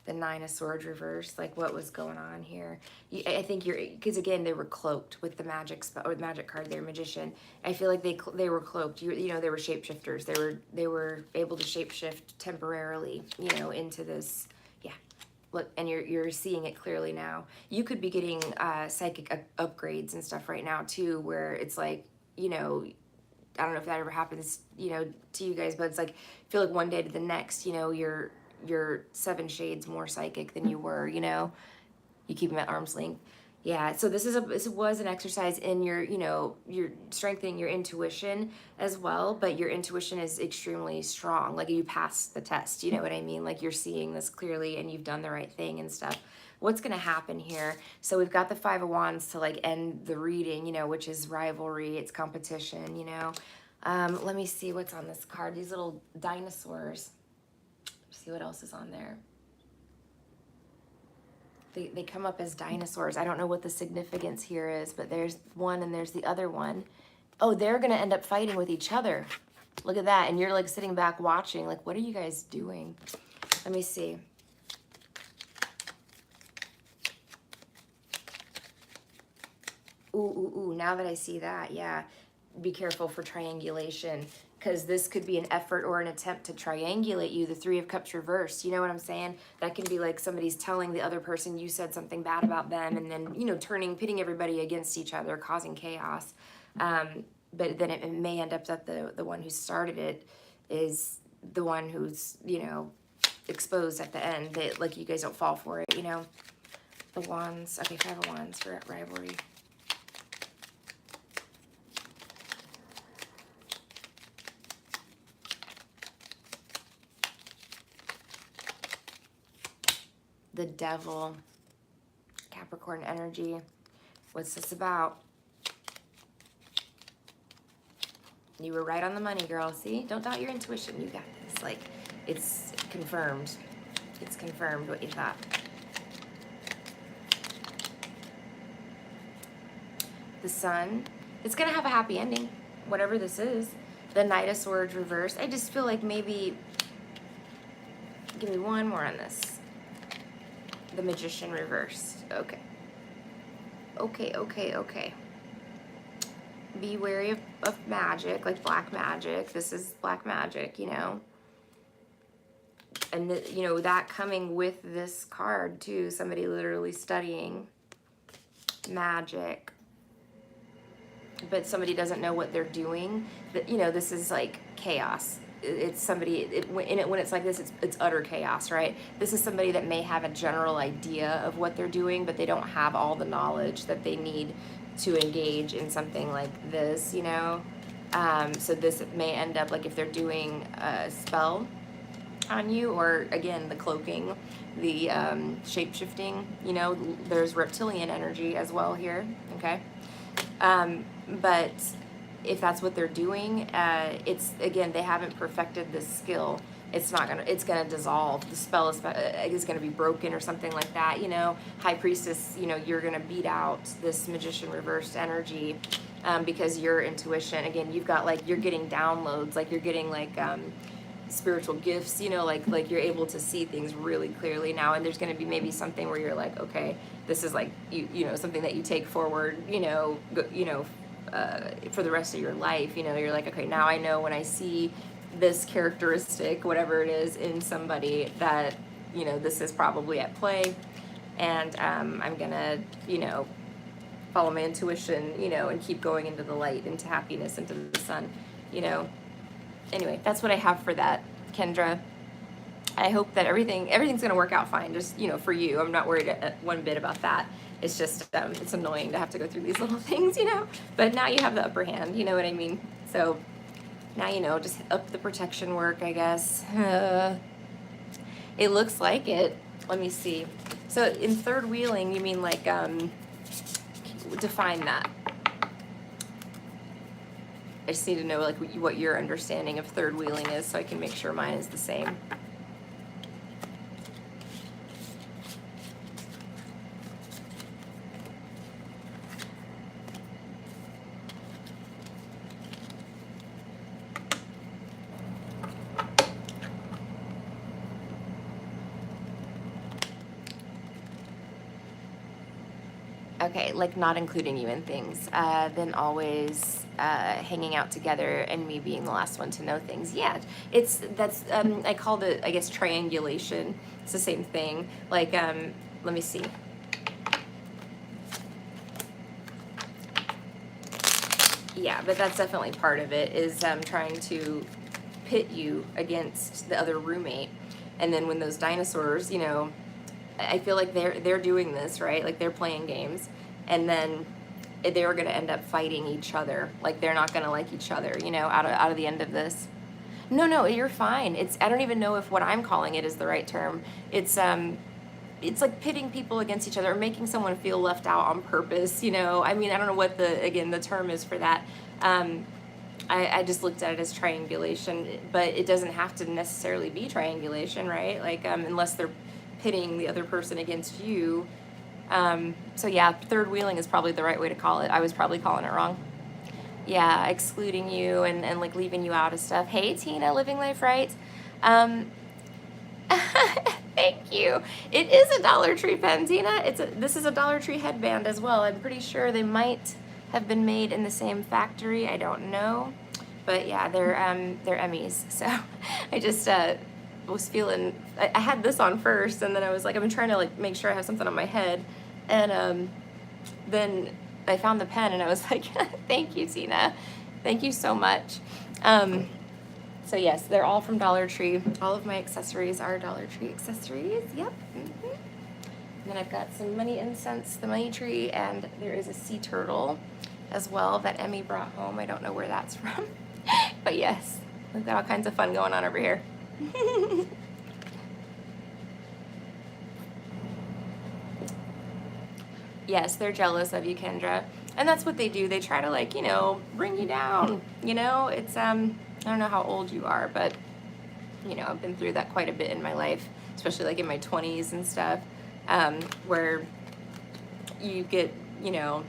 Speaker 1: The Nine of Swords reversed, like what was going on here. I think you're, because again, they were cloaked with the magic spell, or the magic card, they're magician. I feel like they were cloaked. You know, they were shapeshifters. They were able to shapeshift temporarily, you know, into this, yeah. Look, and you're seeing it clearly now. You could be getting psychic upgrades and stuff right now too, where it's like, you know, I don't know if that ever happens, you know, to you guys, but it's like, I feel like one day to the next, you know, you're 7 shades more psychic than you were, you know, you keep them at arm's length. Yeah, so this was an exercise in your, you know, you're strengthening your intuition as well, but your intuition is extremely strong. Like you passed the test, you know what I mean? Like you're seeing this clearly and you've done the right thing and stuff. What's going to happen here? So we've got the Five of Wands to like end the reading, you know, which is rivalry, it's competition, you know. Let me see what's on this card. These little dinosaurs. See what else is on there. They come up as dinosaurs. I don't know what the significance here is, but there's one and there's the other one. Oh, they're going to end up fighting with each other. Look at that. And you're like sitting back watching. Like, what are you guys doing? Let me see. Ooh, now that I see that, yeah. Be careful for triangulation, because this could be an effort or an attempt to triangulate you. The Three of Cups reversed, you know what I'm saying? That can be like somebody's telling the other person you said something bad about them, and then, you know, pitting everybody against each other, causing chaos. But then it may end up that the one who started it is the one who's, you know, exposed at the end. That, like, you guys don't fall for it, you know? The Wands. Okay, Five of Wands for rivalry. The Devil, Capricorn energy. What's this about? You were right on the money, girl. See? Don't doubt your intuition. You got this. Like, it's confirmed. It's confirmed what you thought. The Sun. It's going to have a happy ending, whatever this is. The Knight of Swords reversed. I just feel like maybe... Give me one more on this. The Magician reversed. Okay. Okay. Be wary of magic, like black magic. This is black magic, you know. And, you know, that coming with this card, too. Somebody literally studying magic. But somebody doesn't know what they're doing. That, you know, this is like chaos. It's somebody, when it's like this, it's utter chaos, right? This is somebody that may have a general idea of what they're doing, but they don't have all the knowledge that they need to engage in something like this, you know? So this may end up, like if they're doing a spell on you, or again, the cloaking, the shape-shifting, you know, there's reptilian energy as well here, okay? But if that's what they're doing, it's, again, they haven't perfected this skill. It's gonna dissolve. The spell is gonna be broken or something like that, you know. High Priestess, you know, you're gonna beat out this Magician reversed energy because your intuition, again, you've got like, you're getting downloads, like you're getting like spiritual gifts, you know, like you're able to see things really clearly now, and there's gonna be maybe something where you're like, okay, this is like, you know, something that you take forward, you know, for the rest of your life. You know, you're like, okay, now I know when I see this characteristic, whatever it is, in somebody, that, you know, this is probably at play, and I'm gonna, you know, follow my intuition, you know, and keep going into the light, into happiness, into the sun, you know. Anyway, that's what I have for that, Kendra. I hope that everything's gonna work out fine. Just, you know, for you, I'm not worried one bit about that. It's just it's annoying to have to go through these little things, you know. But now you have the upper hand. You know what I mean? So now you know. Just up the protection work, I guess. It looks like it. Let me see. So in third wheeling, you mean like define that. I just need to know like what your understanding of third wheeling is, so I can make sure mine is the same. Okay, like not including you in things, then always hanging out together, and me being the last one to know things. Yeah, that's I called it, I guess, triangulation. It's the same thing. Like let me see. Yeah, but that's definitely part of it, is trying to pit you against the other roommate, and then when those dinosaurs, you know, I feel like they're doing this, right? Like they're playing games, and then they're gonna end up fighting each other. Like they're not gonna like each other, you know, out of the end of this. No, you're fine. I don't even know if what I'm calling it is the right term. It's like pitting people against each other, or making someone feel left out on purpose, you know. I mean, I don't know what the term is for that. I just looked at it as triangulation, but it doesn't have to necessarily be triangulation, right? Like unless they're pitting the other person against you. So yeah, third wheeling is probably the right way to call it. I was probably calling it wrong. Yeah, excluding you and like leaving you out of stuff. Hey Tina, living life right. Thank you. It is a Dollar Tree pen, Tina. This is a Dollar Tree headband as well. I'm pretty sure they might have been made in the same factory. I don't know, but yeah, they're Emmys. So I just was feeling, I had this on first, and then I was like, I've been trying to like make sure I have something on my head, and then I found the pen, and I was like, thank you, Tina, thank you so much. So yes, they're all from Dollar Tree. All of my accessories are Dollar Tree accessories. Yep. Mm-hmm. And then I've got some money incense, the money tree, and there is a sea turtle as well that Emmy brought home. I don't know where that's from, but yes, we've got all kinds of fun going on over here. Yes, they're jealous of you, Kendra. And that's what they do. They try to, like, you know, bring you down. You know, it's, I don't know how old you are, but, you know, I've been through that quite a bit in my life, especially like in my 20s and stuff, where you get, you know,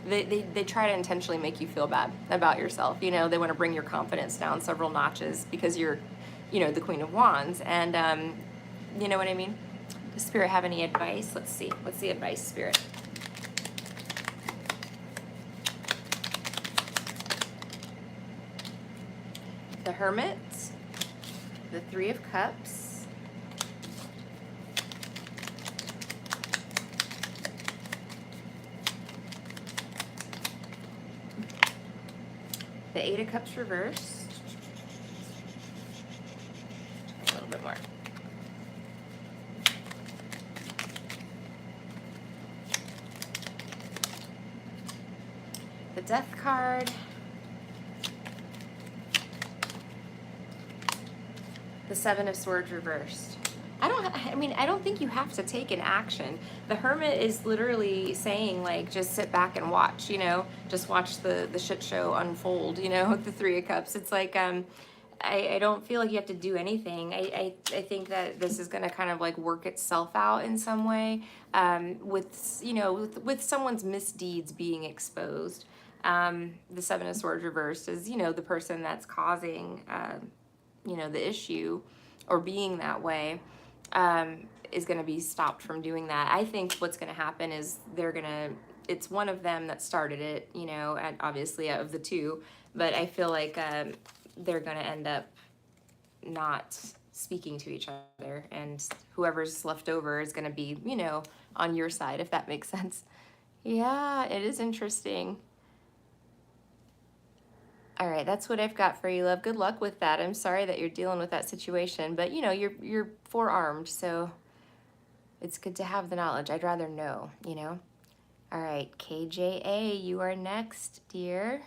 Speaker 1: they try to intentionally make you feel bad about yourself. You know, they want to bring your confidence down several notches because you're, you know, the Queen of Wands. And, you know what I mean? Does Spirit have any advice? Let's see. What's the advice, Spirit? The Hermit, the Three of Cups, the Eight of Cups reversed, a little bit more, the Death card, the Seven of Swords reversed. I don't think you have to take an action. The Hermit is literally saying, like, just sit back and watch, you know, just watch the shit show unfold, you know, the Three of Cups. It's like, I don't feel like you have to do anything. I think that this is going to kind of like work itself out in some way, with, you know, with someone's misdeeds being exposed. The Seven of Swords reversed is, you know, the person that's causing, you know, the issue or being that way, is going to be stopped from doing that. I think what's going to happen is they're going to it's one of them that started it, you know, and obviously out of the two, but I feel like they're gonna end up not speaking to each other, and whoever's left over is gonna be, you know, on your side, if that makes sense. Yeah, it is interesting. All right, that's what I've got for you, love. Good luck with that. I'm sorry that you're dealing with that situation, but you know, you're forearmed, so it's good to have the knowledge. I'd rather know, you know. All right, KJA, you are next, dear.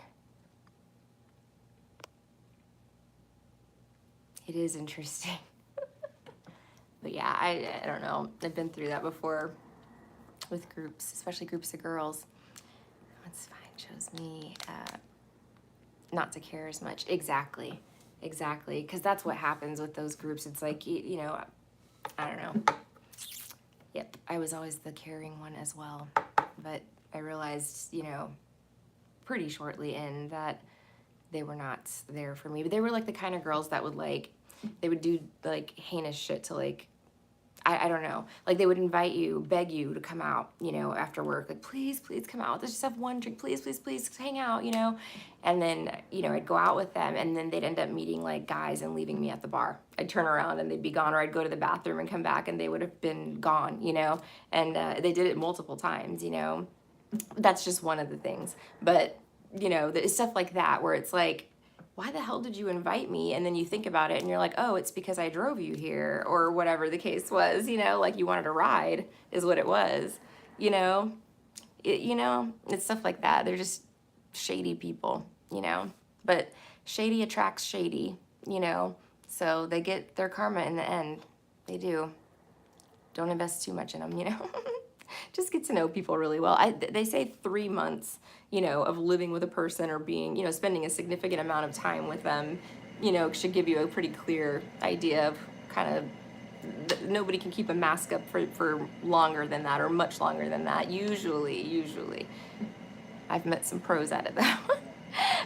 Speaker 1: It is interesting. But yeah, I don't know. I've been through that before with groups, especially groups of girls. That's fine. Shows me not to care as much. Exactly. Because that's what happens with those groups. It's like, you know, I don't know. Yep, I was always the caring one as well. But I realized, you know, pretty shortly in that they were not there for me. But they were like the kind of girls that would like, they would do like heinous shit to like, I don't know, like they would invite you, beg you to come out, you know, after work, like, please come out, let's just have one drink, please hang out, you know. And then, you know, I'd go out with them, and then they'd end up meeting like guys and leaving me at the bar. I'd turn around and they'd be gone, or I'd go to the bathroom and come back and they would have been gone, you know. And they did it multiple times, you know. That's just one of the things. But, you know, there's stuff like that where it's like, why the hell did you invite me? And then you think about it and you're like, oh, it's because I drove you here, or whatever the case was, you know, like you wanted a ride is what it was, you know. You know, it's stuff like that. They're just shady people, you know, but shady attracts shady, you know, so they get their karma in the end. They do. Don't invest too much in them, you know. Just get to know people really well. They say 3 months, you know, of living with a person or being, you know, spending a significant amount of time with them, you know, should give you a pretty clear idea of kind of, nobody can keep a mask up for longer than that, or much longer than that. Usually. I've met some pros out of that.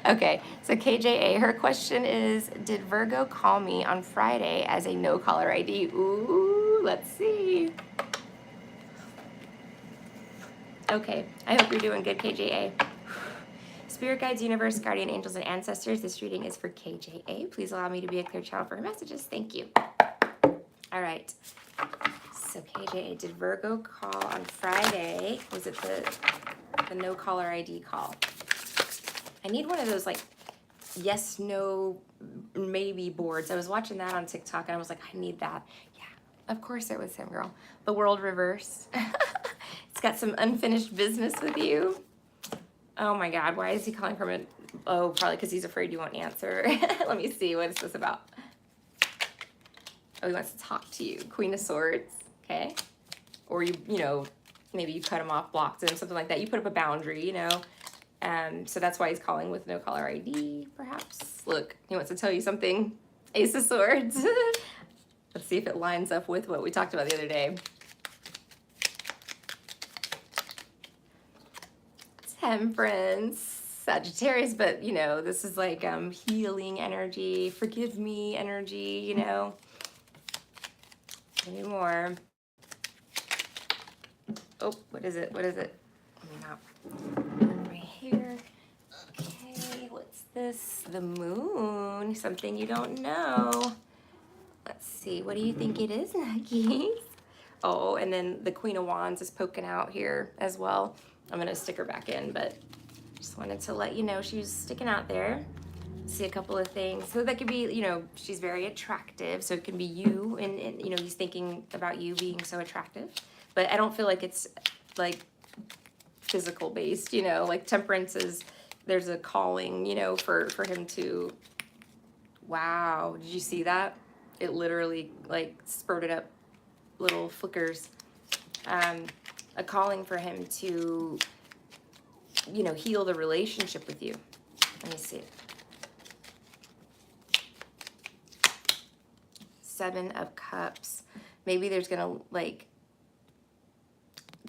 Speaker 1: Okay, so KJA, her question is, did Virgo call me on Friday as a no caller ID? Ooh, let's see. Okay, I hope you're doing good, KJA. Spirit guides, universe, guardian angels, and ancestors, this reading is for KJA. Please allow me to be a clear channel for her messages. Thank you. All right. So KJA, did Virgo call on Friday? Was it the no caller ID call? I need one of those like yes, no, maybe boards. I was watching that on TikTok and I was like, I need that. Yeah, of course it was him, girl. The world reversed. It's got some unfinished business with you. Oh my God, why is he calling from it? Oh, probably because he's afraid you won't answer. Let me see, what is this about? Oh, he wants to talk to you. Queen of Swords, okay? Or you know, maybe you cut him off, blocked him, something like that. You put up a boundary, you know? So that's why he's calling with no caller ID, perhaps. Look, he wants to tell you something. Ace of Swords. Let's see if it lines up with what we talked about the other day. Temperance, Sagittarius, but you know, this is like healing energy, forgive me energy, you know. Any more? Oh, what is it? Let me not. Right here. Okay, what's this? The moon, something you don't know. Let's see, what do you think it is, Nuggies? Oh, and then the Queen of Wands is poking out here as well. I'm gonna stick her back in, but just wanted to let you know she was sticking out there. See a couple of things. So that could be, you know, she's very attractive. So it can be you, and you know, he's thinking about you being so attractive. But I don't feel like it's like physical based, you know, like Temperance is, there's a calling, you know, for him to, wow, did you see that? It literally like spurted up little flickers. A calling for him to, you know, heal the relationship with you. Let me see. 7 of Cups. Maybe there's gonna like,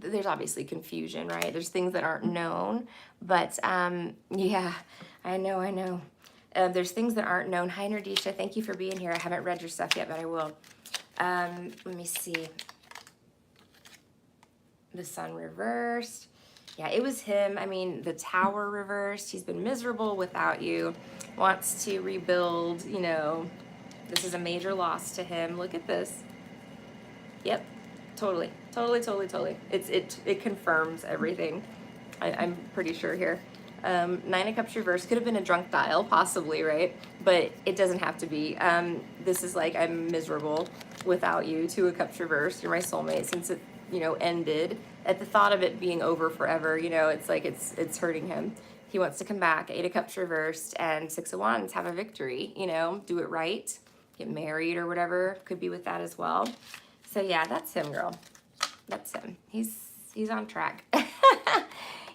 Speaker 1: there's obviously confusion, right? There's things that aren't known, but yeah, I know. There's things that aren't known. Hi, Nerdisha, thank you for being here. I haven't read your stuff yet, but I will. Let me see. The Sun reversed. Yeah, it was him. I mean, the Tower reversed. He's been miserable without you. Wants to rebuild, you know. This is a major loss to him. Look at this. Yep. Totally. Totally, totally, totally. It confirms everything. I'm pretty sure here. Nine of Cups reversed could have been a drunk dial, possibly, right? But it doesn't have to be. This is like, I'm miserable without you. Two of Cups reversed. You're my soulmate since it, you know, ended. At the thought of it being over forever, you know, it's like it's hurting him. He wants to come back. Eight of Cups reversed and Six of Wands. Have a victory, you know, do it right. Get married or whatever. Could be with that as well. So yeah, that's him, girl. That's him. He's on track.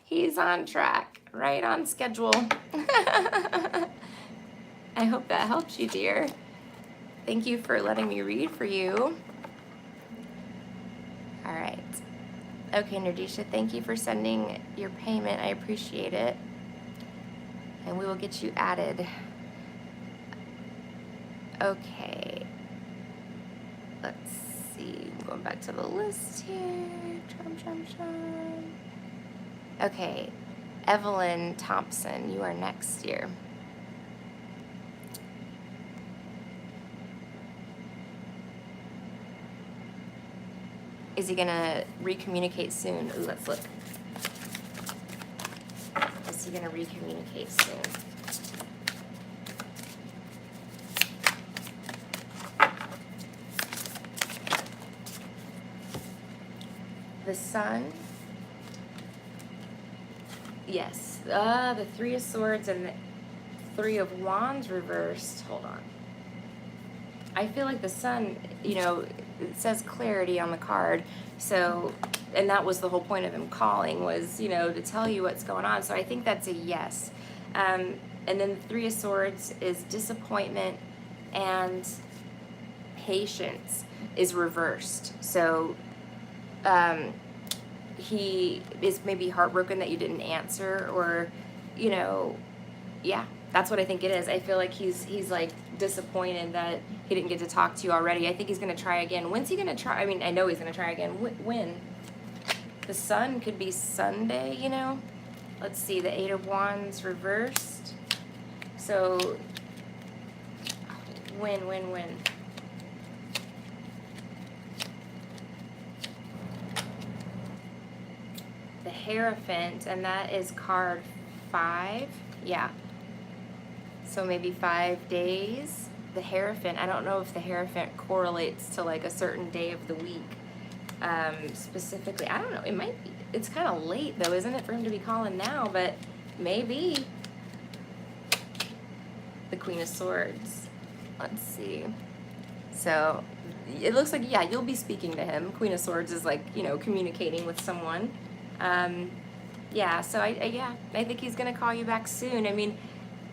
Speaker 1: He's on track. Right on schedule. I hope that helps you, dear. Thank you for letting me read for you. All right. Okay, Nerdisha, thank you for sending your payment. I appreciate it. And we will get you added. Okay. Let's see. I'm going back to the list here. Okay. Evelyn Thompson, you are next, dear. Is he gonna recommunicate soon? Ooh, let's look. Is he gonna recommunicate soon? The Sun. Yes. The Three of Swords and the Three of Wands reversed. Hold on. I feel like the Sun, you know, it says clarity on the card. So, and that was the whole point of him calling, was, you know, to tell you what's going on. So I think that's a yes. And then the Three of Swords is disappointment, and patience is reversed. So he is maybe heartbroken that you didn't answer, or, you know, yeah, that's what I think it is. I feel like he's like disappointed that he didn't get to talk to you already. I think he's going to try again. When's he going to try? I mean, I know he's going to try again. When? The Sun could be Sunday, you know? Let's see, the Eight of Wands reversed. So, when? The Hierophant, and that is card 5. Yeah. So maybe 5 days. The Hierophant, I don't know if the Hierophant correlates to like a certain day of the week. Specifically, I don't know. It might be. It's kind of late though, isn't it, for him to be calling now? But maybe. The Queen of Swords. Let's see. So it looks like, yeah, you'll be speaking to him. Queen of Swords is like, you know, communicating with someone. Yeah, so I think he's gonna call you back soon. I mean,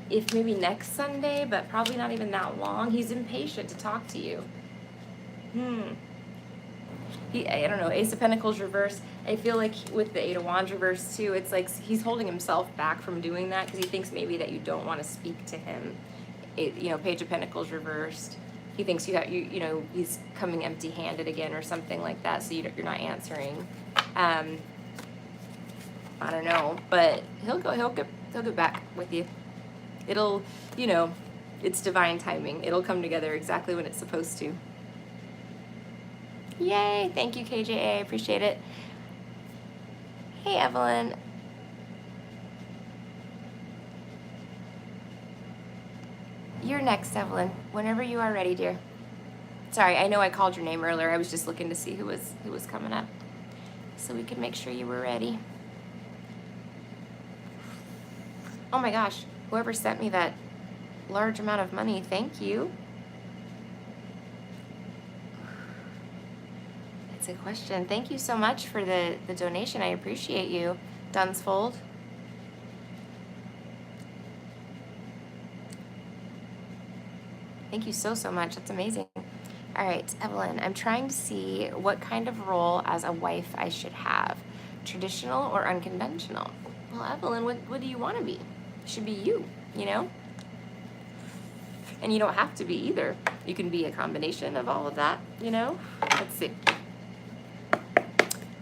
Speaker 1: if maybe next Sunday, but probably not even that long. He's impatient to talk to you. I don't know, Ace of Pentacles reverse. I feel like with the Eight of Wands reverse too, it's like he's holding himself back from doing that because he thinks maybe that you don't want to speak to him. You know, Page of Pentacles reversed. He thinks you know, he's coming empty-handed again or something like that, so you're not answering. I don't know, but he'll get back with you. It'll, you know, it's divine timing. It'll come together exactly when it's supposed to. Yay! Thank you, KJA. I appreciate it. Hey, Evelyn. You're next, Evelyn. Whenever you are ready, dear. Sorry, I know I called your name earlier. I was just looking to see who was coming up, so we could make sure you were ready. Oh my gosh, whoever sent me that large amount of money, thank you. That's a question. Thank you so much for the donation. I appreciate you, Dunsfold. Thank you so much. That's amazing. All right, Evelyn, I'm trying to see what kind of role as a wife I should have. Traditional or unconventional? Well, Evelyn, what do you want to be? It should be you, you know? And you don't have to be either. You can be a combination of all of that, you know? Let's see.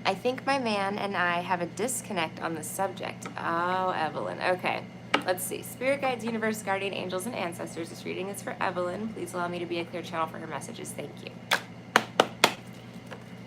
Speaker 1: I think my man and I have a disconnect on the subject. Oh, Evelyn. Okay. Let's see. Spirit guides, universe, guardian angels, and ancestors. This reading is for Evelyn. Please allow me to be a clear channel for her messages. Thank you.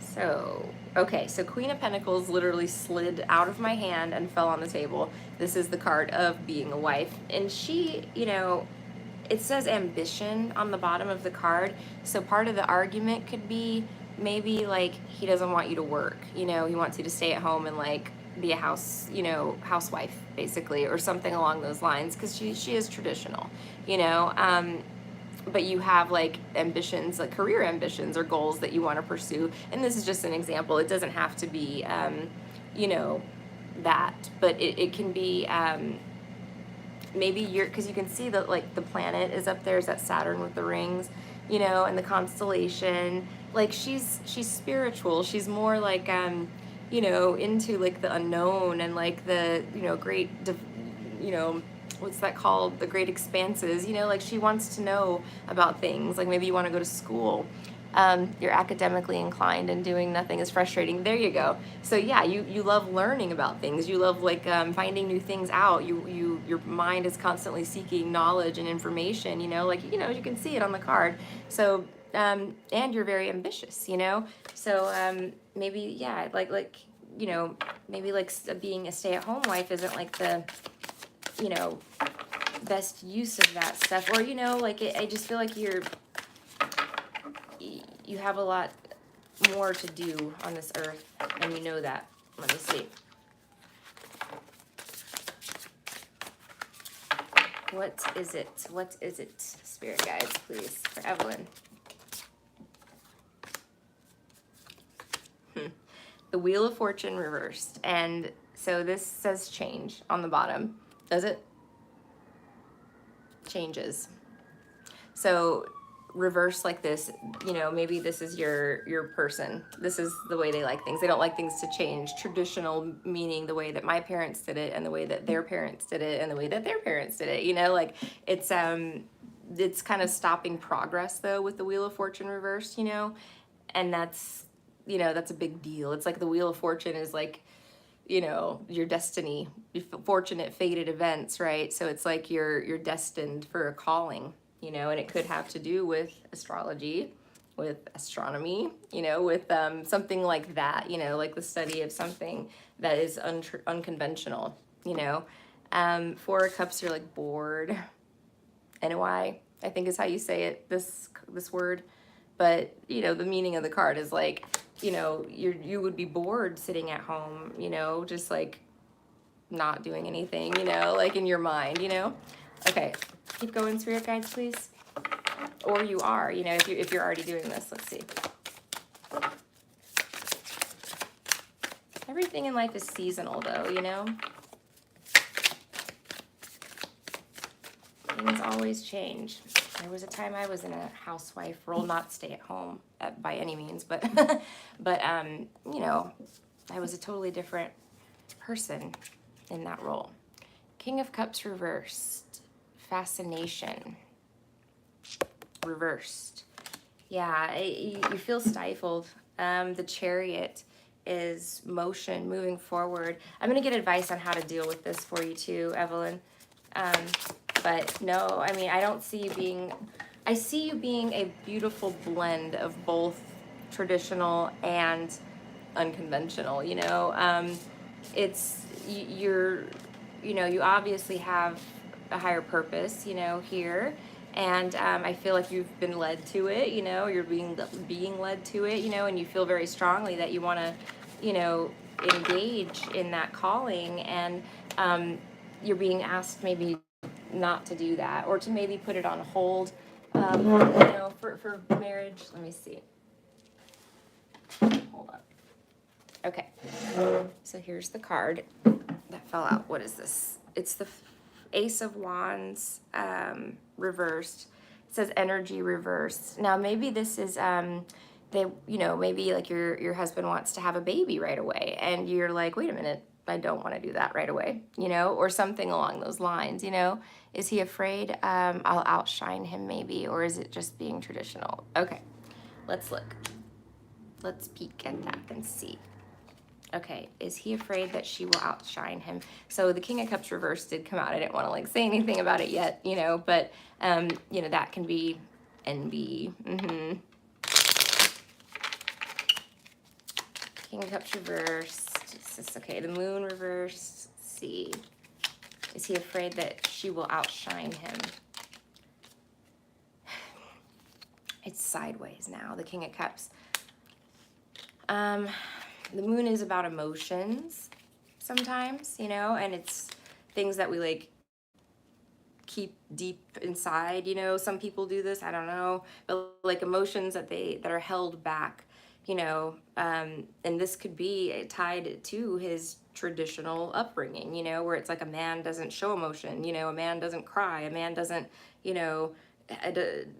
Speaker 1: So, okay. So Queen of Pentacles literally slid out of my hand and fell on the table. This is the card of being a wife. And she, it says ambition on the bottom of the card. So part of the argument could be maybe like he doesn't want you to work, he wants you to stay at home and like be a housewife basically, or something along those lines, because she is traditional, but you have like ambitions, like career ambitions or goals that you want to pursue. And this is just an example. It doesn't have to be, that, but it can be, maybe because you can see that like the planet is up there, is that Saturn with the rings, and the constellation. Like she's spiritual. She's more like into like the unknown and like the great what's that called, the great expanses. Like she wants to know about things. Like maybe you want to go to school. You're academically inclined and doing nothing is frustrating. There you go. So yeah, you love learning about things. You love like finding new things out. Your mind is constantly seeking knowledge and information. You can see it on the card. So and you're very ambitious. So maybe yeah, maybe like being a stay-at-home wife isn't like the best use of that stuff, or I just feel like you have a lot more to do on this earth, and you know that. Let me see. What is it? What is it? Spirit guides, please, for Evelyn. The Wheel of Fortune reversed. And so this says change on the bottom. Does it? Changes. So reverse like this, maybe this is your person. This is the way they like things. They don't like things to change. Traditional meaning the way that my parents did it, and the way that their parents did it, and the way that their parents did it. Like it's kind of stopping progress though with the Wheel of Fortune reversed, and that's that's a big deal. It's like the Wheel of Fortune is like your destiny, your fortunate fated events, right? So it's like you're destined for a calling, and it could have to do with astrology, with astronomy, with something like that, like the study of something that is unconventional, Four of Cups, you're like bored. NOI, I think is how you say it, this word. But, the meaning of the card is like, you would be bored sitting at home, just like not doing anything, like in your mind, Okay, keep going, spirit guides, please. Or you are, if you're already doing this. Let's see. Everything in life is seasonal though, Things always change. There was a time I was in a housewife role, not stay at home by any means, but I was a totally different person in that role. King of Cups reversed. Fascination reversed. Yeah, you feel stifled. The Chariot is motion, moving forward. I'm going to get advice on how to deal with this for you too, Evelyn. But no, I don't see you being, I see you being a beautiful blend of both traditional and unconventional, it's, you obviously have a higher purpose, here. And I feel like you've been led to it, you're being led to it, and you feel very strongly that you want to, engage in that calling. And you're being asked maybe not to do that, or to maybe put it on hold, for marriage. Let me see. Hold on. Okay. So here's the card that fell out. What is this? It's the Ace of Wands reversed. It says energy reversed. Now maybe this is maybe like your husband wants to have a baby right away, and you're like, wait a minute, I don't want to do that right away, or something along those lines, Is he afraid I'll outshine him maybe, or is it just being traditional? Okay, let's look. Let's peek at that and see. Okay, is he afraid that she will outshine him? So the King of Cups reversed did come out. I didn't want to like say anything about it yet, you know, but you know, that can be envy. King of Cups reversed. Okay, the Moon reversed. Let's see. Is he afraid that she will outshine him? It's sideways now, the King of Cups. The Moon is about emotions sometimes, you know, and it's things that we like keep deep inside, you know. Some people do this, I don't know, but like emotions that are held back, you know, and this could be tied to his traditional upbringing, you know, where it's like a man doesn't show emotion, you know, a man doesn't cry, a man doesn't, you know,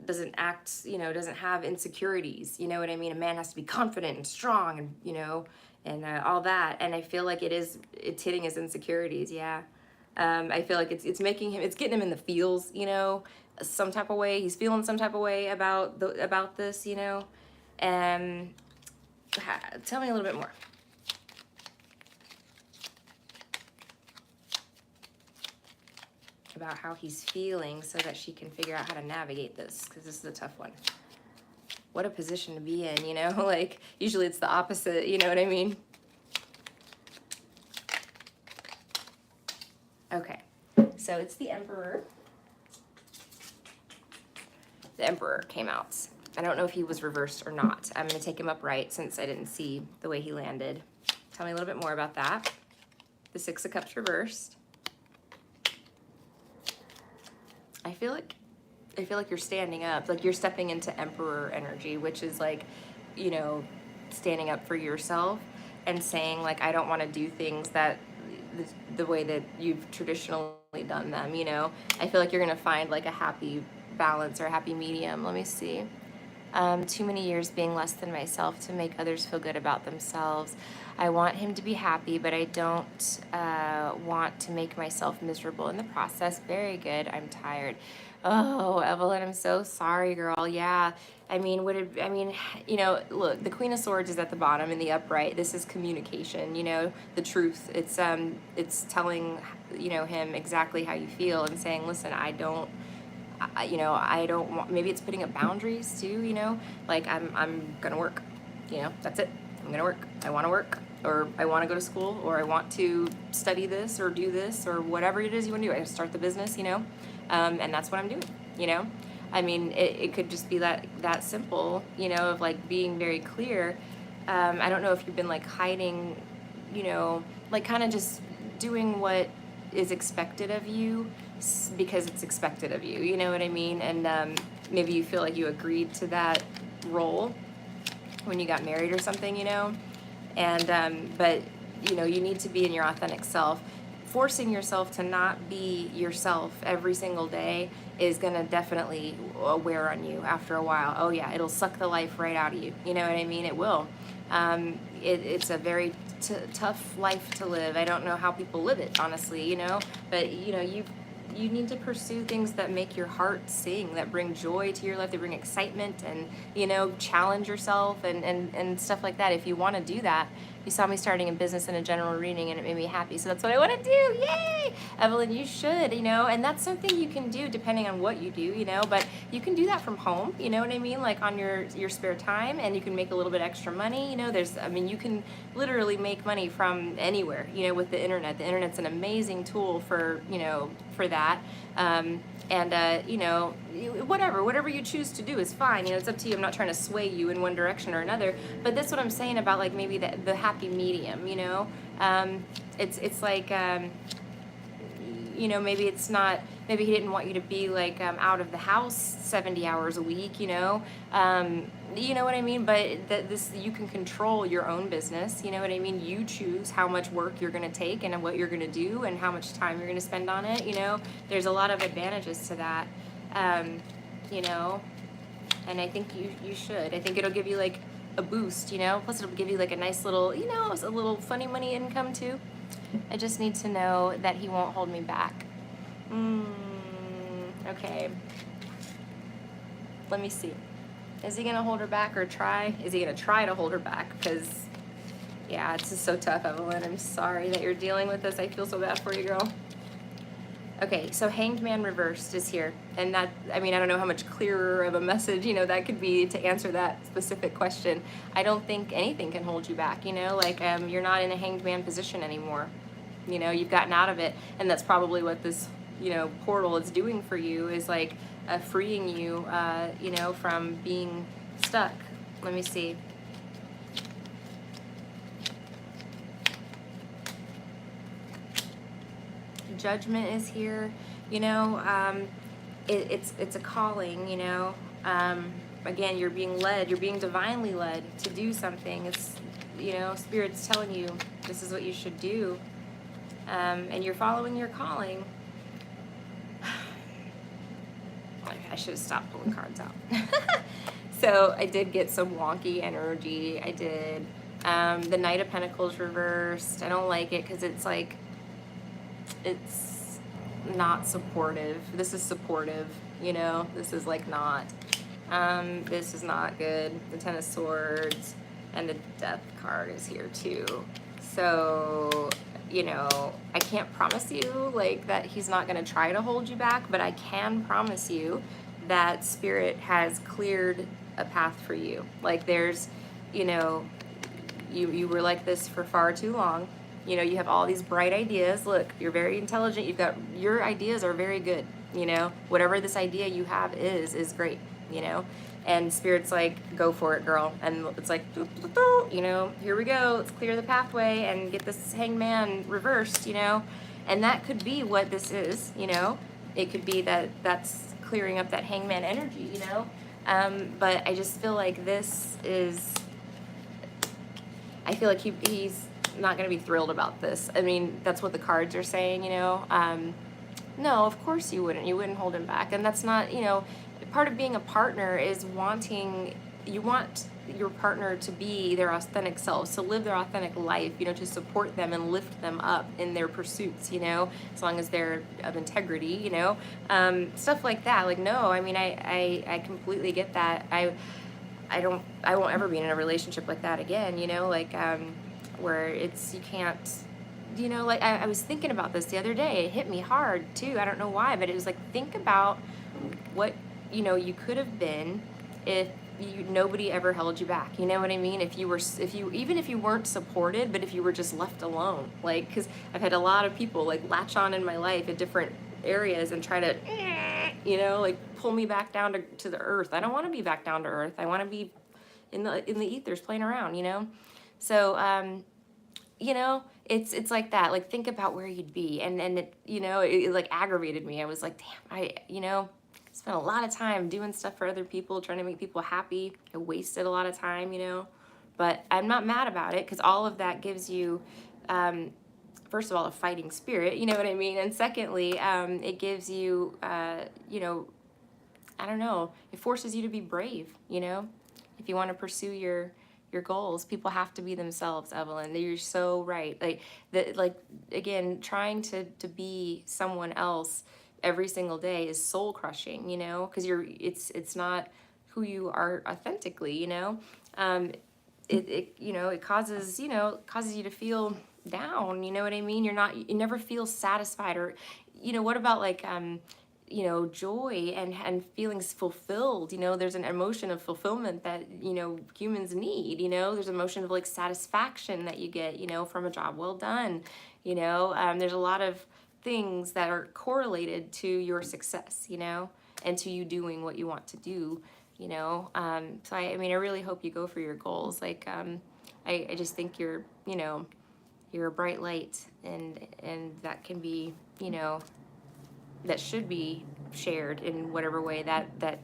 Speaker 1: doesn't act, you know, doesn't have insecurities, you know what I mean? A man has to be confident and strong and, you know, and all that. And I feel like it's hitting his insecurities, yeah. I feel like it's making him, it's getting him in the feels, you know, some type of way. He's feeling some type of way about this, you know. And tell me a little bit more. About how he's feeling so that she can figure out how to navigate this, because this is a tough one. What a position to be in, you know? Like, usually it's the opposite, you know what I mean? Okay, so it's the Emperor. The Emperor came out. I don't know if he was reversed or not. I'm going to take him upright since I didn't see the way he landed. Tell me a little bit more about that. The Six of Cups reversed. I feel like you're standing up, like you're stepping into Emperor energy, which is like, you know, standing up for yourself and saying like, I don't want to do things that the way that you've traditionally done them, you know. I feel like you're going to find like a happy balance or a happy medium. Let me see. Too many years being less than myself to make others feel good about themselves. I want him to be happy, but I don't want to make myself miserable in the process. Very good. I'm tired. Oh, Evelyn, I'm so sorry, girl. Yeah. I mean, you know, look, the Queen of Swords is at the bottom in the upright. This is communication, you know, the truth. It's telling, you know, him exactly how you feel and saying, listen, you know, I don't want, maybe it's putting up boundaries too, you know, like I'm gonna work, you know, that's it. I'm gonna work. I want to work, or I want to go to school, or I want to study this or do this or whatever it is you want to do. I start the business, you know, and that's what I'm doing, you know. I mean, it could just be that simple, you know, of like being very clear. I don't know if you've been like hiding, you know, like kind of just doing what is expected of you because it's expected of you, you know what I mean? And maybe you feel like you agreed to that role when you got married or something, you know? And but you know, you need to be in your authentic self. Forcing yourself to not be yourself every single day is gonna definitely wear on you after a while. Oh yeah, it'll suck the life right out of you, you know what I mean? It will. It's a very tough life to live. I don't know how people live it, honestly, you know, but you know, you need to pursue things that make your heart sing, that bring joy to your life, that bring excitement, and, you know, challenge yourself and stuff like that. If you want to do that, you saw me starting a business and a general reading, and it made me happy. So that's what I want to do. Yay! Evelyn, you should, you know, and that's something you can do depending on what you do, you know, but you can do that from home, you know what I mean? Like on your spare time, and you can make a little bit extra money, you know, you can literally make money from anywhere, you know, with the internet. The internet's an amazing tool for, you know, for that. You know, whatever you choose to do is fine. You know, it's up to you. I'm not trying to sway you in one direction or another, but that's what I'm saying about like maybe the happy medium, you know. It's like, you know, maybe it's not, maybe he didn't want you to be like out of the house 70 hours a week, you know. You know what I mean? But you can control your own business, you know what I mean? You choose how much work you're going to take and what you're going to do and how much time you're going to spend on it, you know. There's a lot of advantages to that, you know, and I think you should. I think it'll give you like a boost, you know. Plus it'll give you like a nice little, you know, a little funny money income too. I just need to know that he won't hold me back. Okay. Let me see. Is he going to hold her back or try? Is he going to try to hold her back? Because Yeah, it's just so tough, Evelyn. I'm sorry that you're dealing with this. I feel so bad for you, girl. Okay, so Hanged Man reversed is here. And that, I mean, I don't know how much clearer of a message, you know, that could be to answer that specific question. I don't think anything can hold you back, you know, like you're not in a Hanged Man position anymore. You know, you've gotten out of it. And that's probably what this, you know, portal is doing for you, is like freeing you, you know, from being stuck. Let me see. Judgment is here, you know. It's a calling, you know. Again, you're being led, you're being divinely led to do something. It's, you know, Spirit's telling you this is what you should do, and you're following your calling. I should have stopped pulling cards out. So I did get some wonky energy. I did. The Knight of Pentacles reversed. I don't like it because it's like, it's not supportive. This is supportive, you know. This is like not. This is not good. The Ten of Swords and the Death card is here too. So, you know, I can't promise you like that he's not going to try to hold you back, but I can promise you that Spirit has cleared a path for you. Like there's, you know, you were like this for far too long. You know, you have all these bright ideas. Look, you're very intelligent. You've got, your ideas are very good. You know, whatever this idea you have is great, you know. And Spirit's like, go for it, girl. And it's like, you know, here we go. Let's clear the pathway and get this Hanged Man reversed, you know. And that could be what this is, you know. It could be that that's clearing up that Hanged Man energy, you know. But I just feel like this is, I feel like he's not going to be thrilled about this. I mean, that's what the cards are saying, you know. No, of course you wouldn't. You wouldn't hold him back. And that's not, you know, part of being a partner is wanting, you want your partner to be their authentic selves, to live their authentic life, you know, to support them and lift them up in their pursuits, you know, as long as they're of integrity, you know, stuff like that. Like, no, I mean, I completely get that. I won't ever be in a relationship like that again, you know, like, where it's, you can't, you know, like I was thinking about this the other day. It hit me hard too. I don't know why, but it was like, think about what, you know, you could have been if nobody ever held you back. You know what I mean? Even if you weren't supported, but if you were just left alone, like, because I've had a lot of people like latch on in my life in different areas and try to, you know, like pull me back down to the earth. I don't want to be back down to earth. I want to be in the ethers playing around, you know? So, you know, it's like that. Like, think about where you'd be. And it, you know, it like aggravated me. I was like, damn, you know, spent a lot of time doing stuff for other people, trying to make people happy. I wasted a lot of time, you know, but I'm not mad about it, because all of that gives you, first of all, a fighting spirit, you know what I mean? And secondly, it gives you, you know, I don't know, it forces you to be brave, you know, if you want to pursue your goals. People have to be themselves, Evelyn. You're so right. Like again, trying to be someone else every single day is soul crushing, you know, because it's not who you are authentically, you know. It you know, it causes you to feel down, you know what I mean? You never feel satisfied, or, you know, what about like you know, joy and feelings fulfilled. You know, there's an emotion of fulfillment that, you know, humans need. You know, there's an emotion of like satisfaction that you get, you know, from a job well done. You know, there's a lot of things that are correlated to your success, you know, and to you doing what you want to do, you know. So I mean, I really hope you go for your goals. Like, I just think you're, you know, you're a bright light, and that can be, you know, that should be shared in whatever way that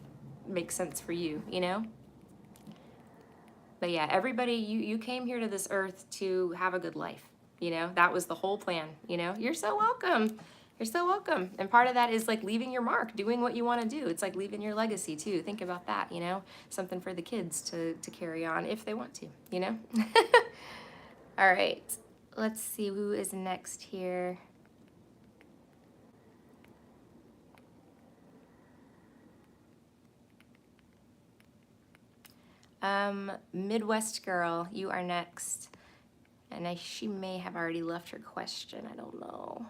Speaker 1: makes sense for you, you know? But yeah, everybody, you came here to this earth to have a good life, you know? That was the whole plan, you know? You're so welcome. You're so welcome. And part of that is like leaving your mark, doing what you want to do. It's like leaving your legacy too. Think about that, you know? Something for the kids to carry on if they want to, you know? All right. Let's see who is next here. Midwest girl, you are next. And she may have already left her question. I don't know.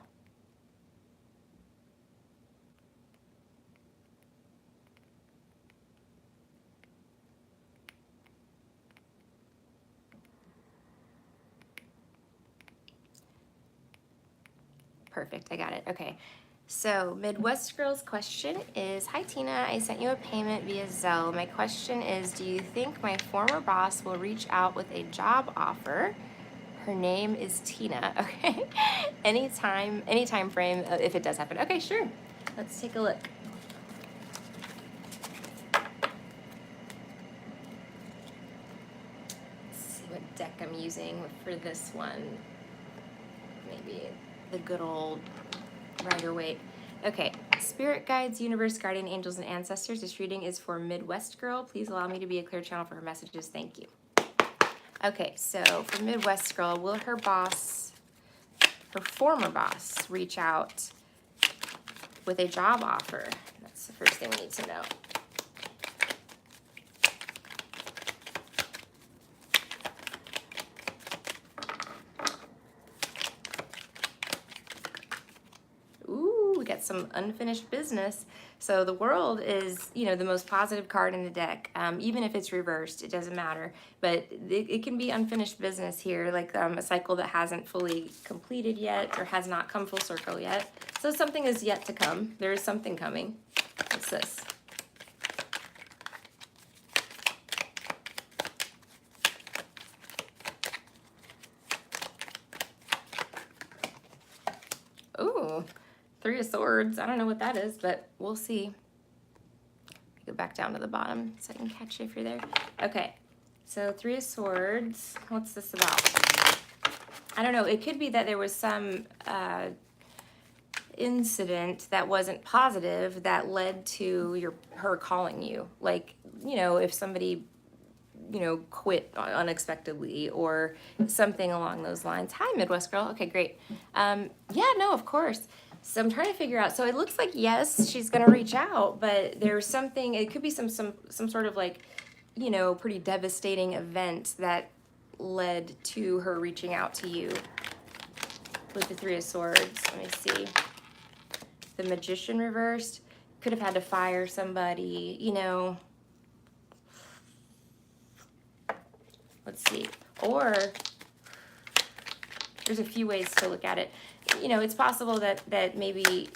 Speaker 1: Perfect, I got it. Okay. So Midwest Girl's question is, hi Tina, I sent you a payment via Zelle. My question is, do you think my former boss will reach out with a job offer? Her name is Tina. Okay. Any time frame if it does happen. Okay, sure. Let's take a look. Let's see what deck I'm using for this one. Maybe the good old Rider-Waite. Okay, Spirit Guides, Universe, Guardian Angels, and Ancestors. This reading is for Midwest Girl. Please allow me to be a clear channel for her messages. Thank you. Okay, so for Midwest Girl, will her boss, her former boss, reach out with a job offer? That's the first thing we need to know. Ooh, we got some unfinished business. So the World is, you know, the most positive card in the deck. Even if it's reversed, it doesn't matter. But it can be unfinished business here, like a cycle that hasn't fully completed yet or has not come full circle yet. So something is yet to come. There is something coming. What's this? Ooh, Three of Swords. I don't know what that is, but we'll see. Go back down to the bottom so I can catch you if you're there. Okay, so Three of Swords. What's this about? I don't know. It could be that there was some incident that wasn't positive that led to her calling you. Like, you know, if somebody, you know, quit unexpectedly or something along those lines. Hi, Midwest Girl. Okay, great. Yeah, no, of course. So I'm trying to figure out. So it looks like, yes, she's going to reach out, but there's something, it could be some sort of like, you know, pretty devastating event that led to her reaching out to you with the Three of Swords. Let me see. The Magician reversed. Could have had to fire somebody, you know. Let's see. Or there's a few ways to look at it. You know, it's possible that maybe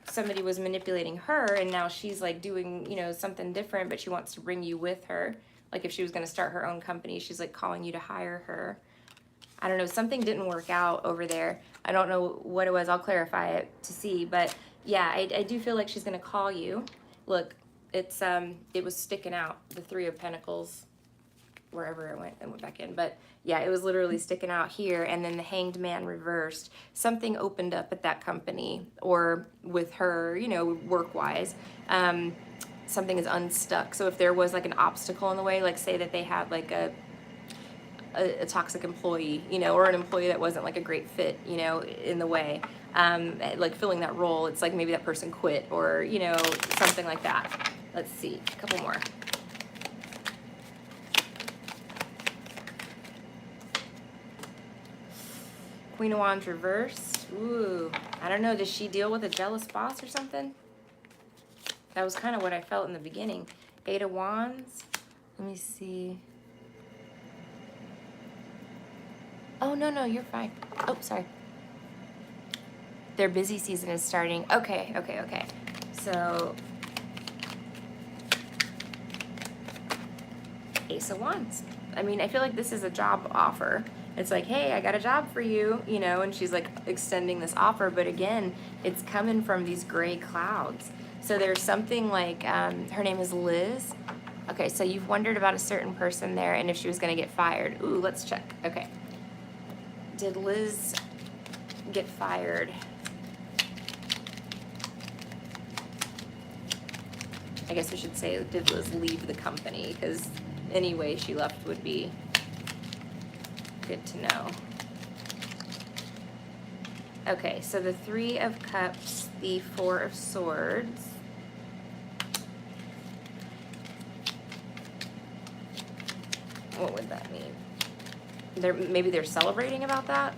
Speaker 1: somebody was manipulating her and now she's like doing, you know, something different, but she wants to bring you with her. Like if she was going to start her own company, she's like calling you to hire her. I don't know, something didn't work out over there. I don't know what it was. I'll clarify it to see, but yeah, I do feel like she's going to call you. Look, it was sticking out, the Three of Pentacles, wherever it went back in, but yeah, it was literally sticking out here, and then the Hanged Man reversed. Something opened up at that company or with her, you know, work-wise. Something is unstuck. So if there was like an obstacle in the way, like say that they had like a toxic employee, you know, or an employee that wasn't like a great fit, you know, in the way, like filling that role, it's like maybe that person quit or, you know, something like that. Let's see, a couple more. Queen of Wands reversed. Ooh, I don't know. Does she deal with a jealous boss or something? That was kind of what I felt in the beginning. Eight of Wands. Let me see. Oh, no, you're fine. Oh, sorry. Their busy season is starting. Okay. So, Ace of Wands. I mean, I feel like this is a job offer. It's like, hey, I got a job for you, you know, and she's like extending this offer. But again, it's coming from these gray clouds. So there's something like, her name is Liz. Okay, so you've wondered about a certain person there and if she was going to get fired. Ooh, let's check. Okay. Did Liz get fired? I guess we should say, did Liz leave the company? Because any way she left would be good to know. Okay, so the Three of Cups, the Four of Swords. What would that mean? maybe they're celebrating about that.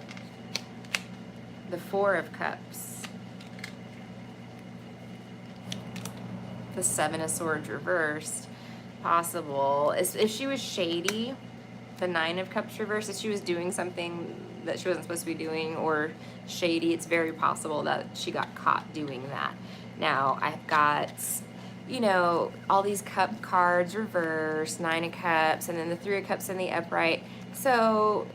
Speaker 1: The Four of Cups. The Seven of Swords reversed. Possible. If she was shady, the Nine of Cups reversed, if she was doing something that she wasn't supposed to be doing or shady, it's very possible that she got caught doing that. Now, I've got, all these cup cards reversed, Nine of Cups, and then the Three of Cups in the upright. So,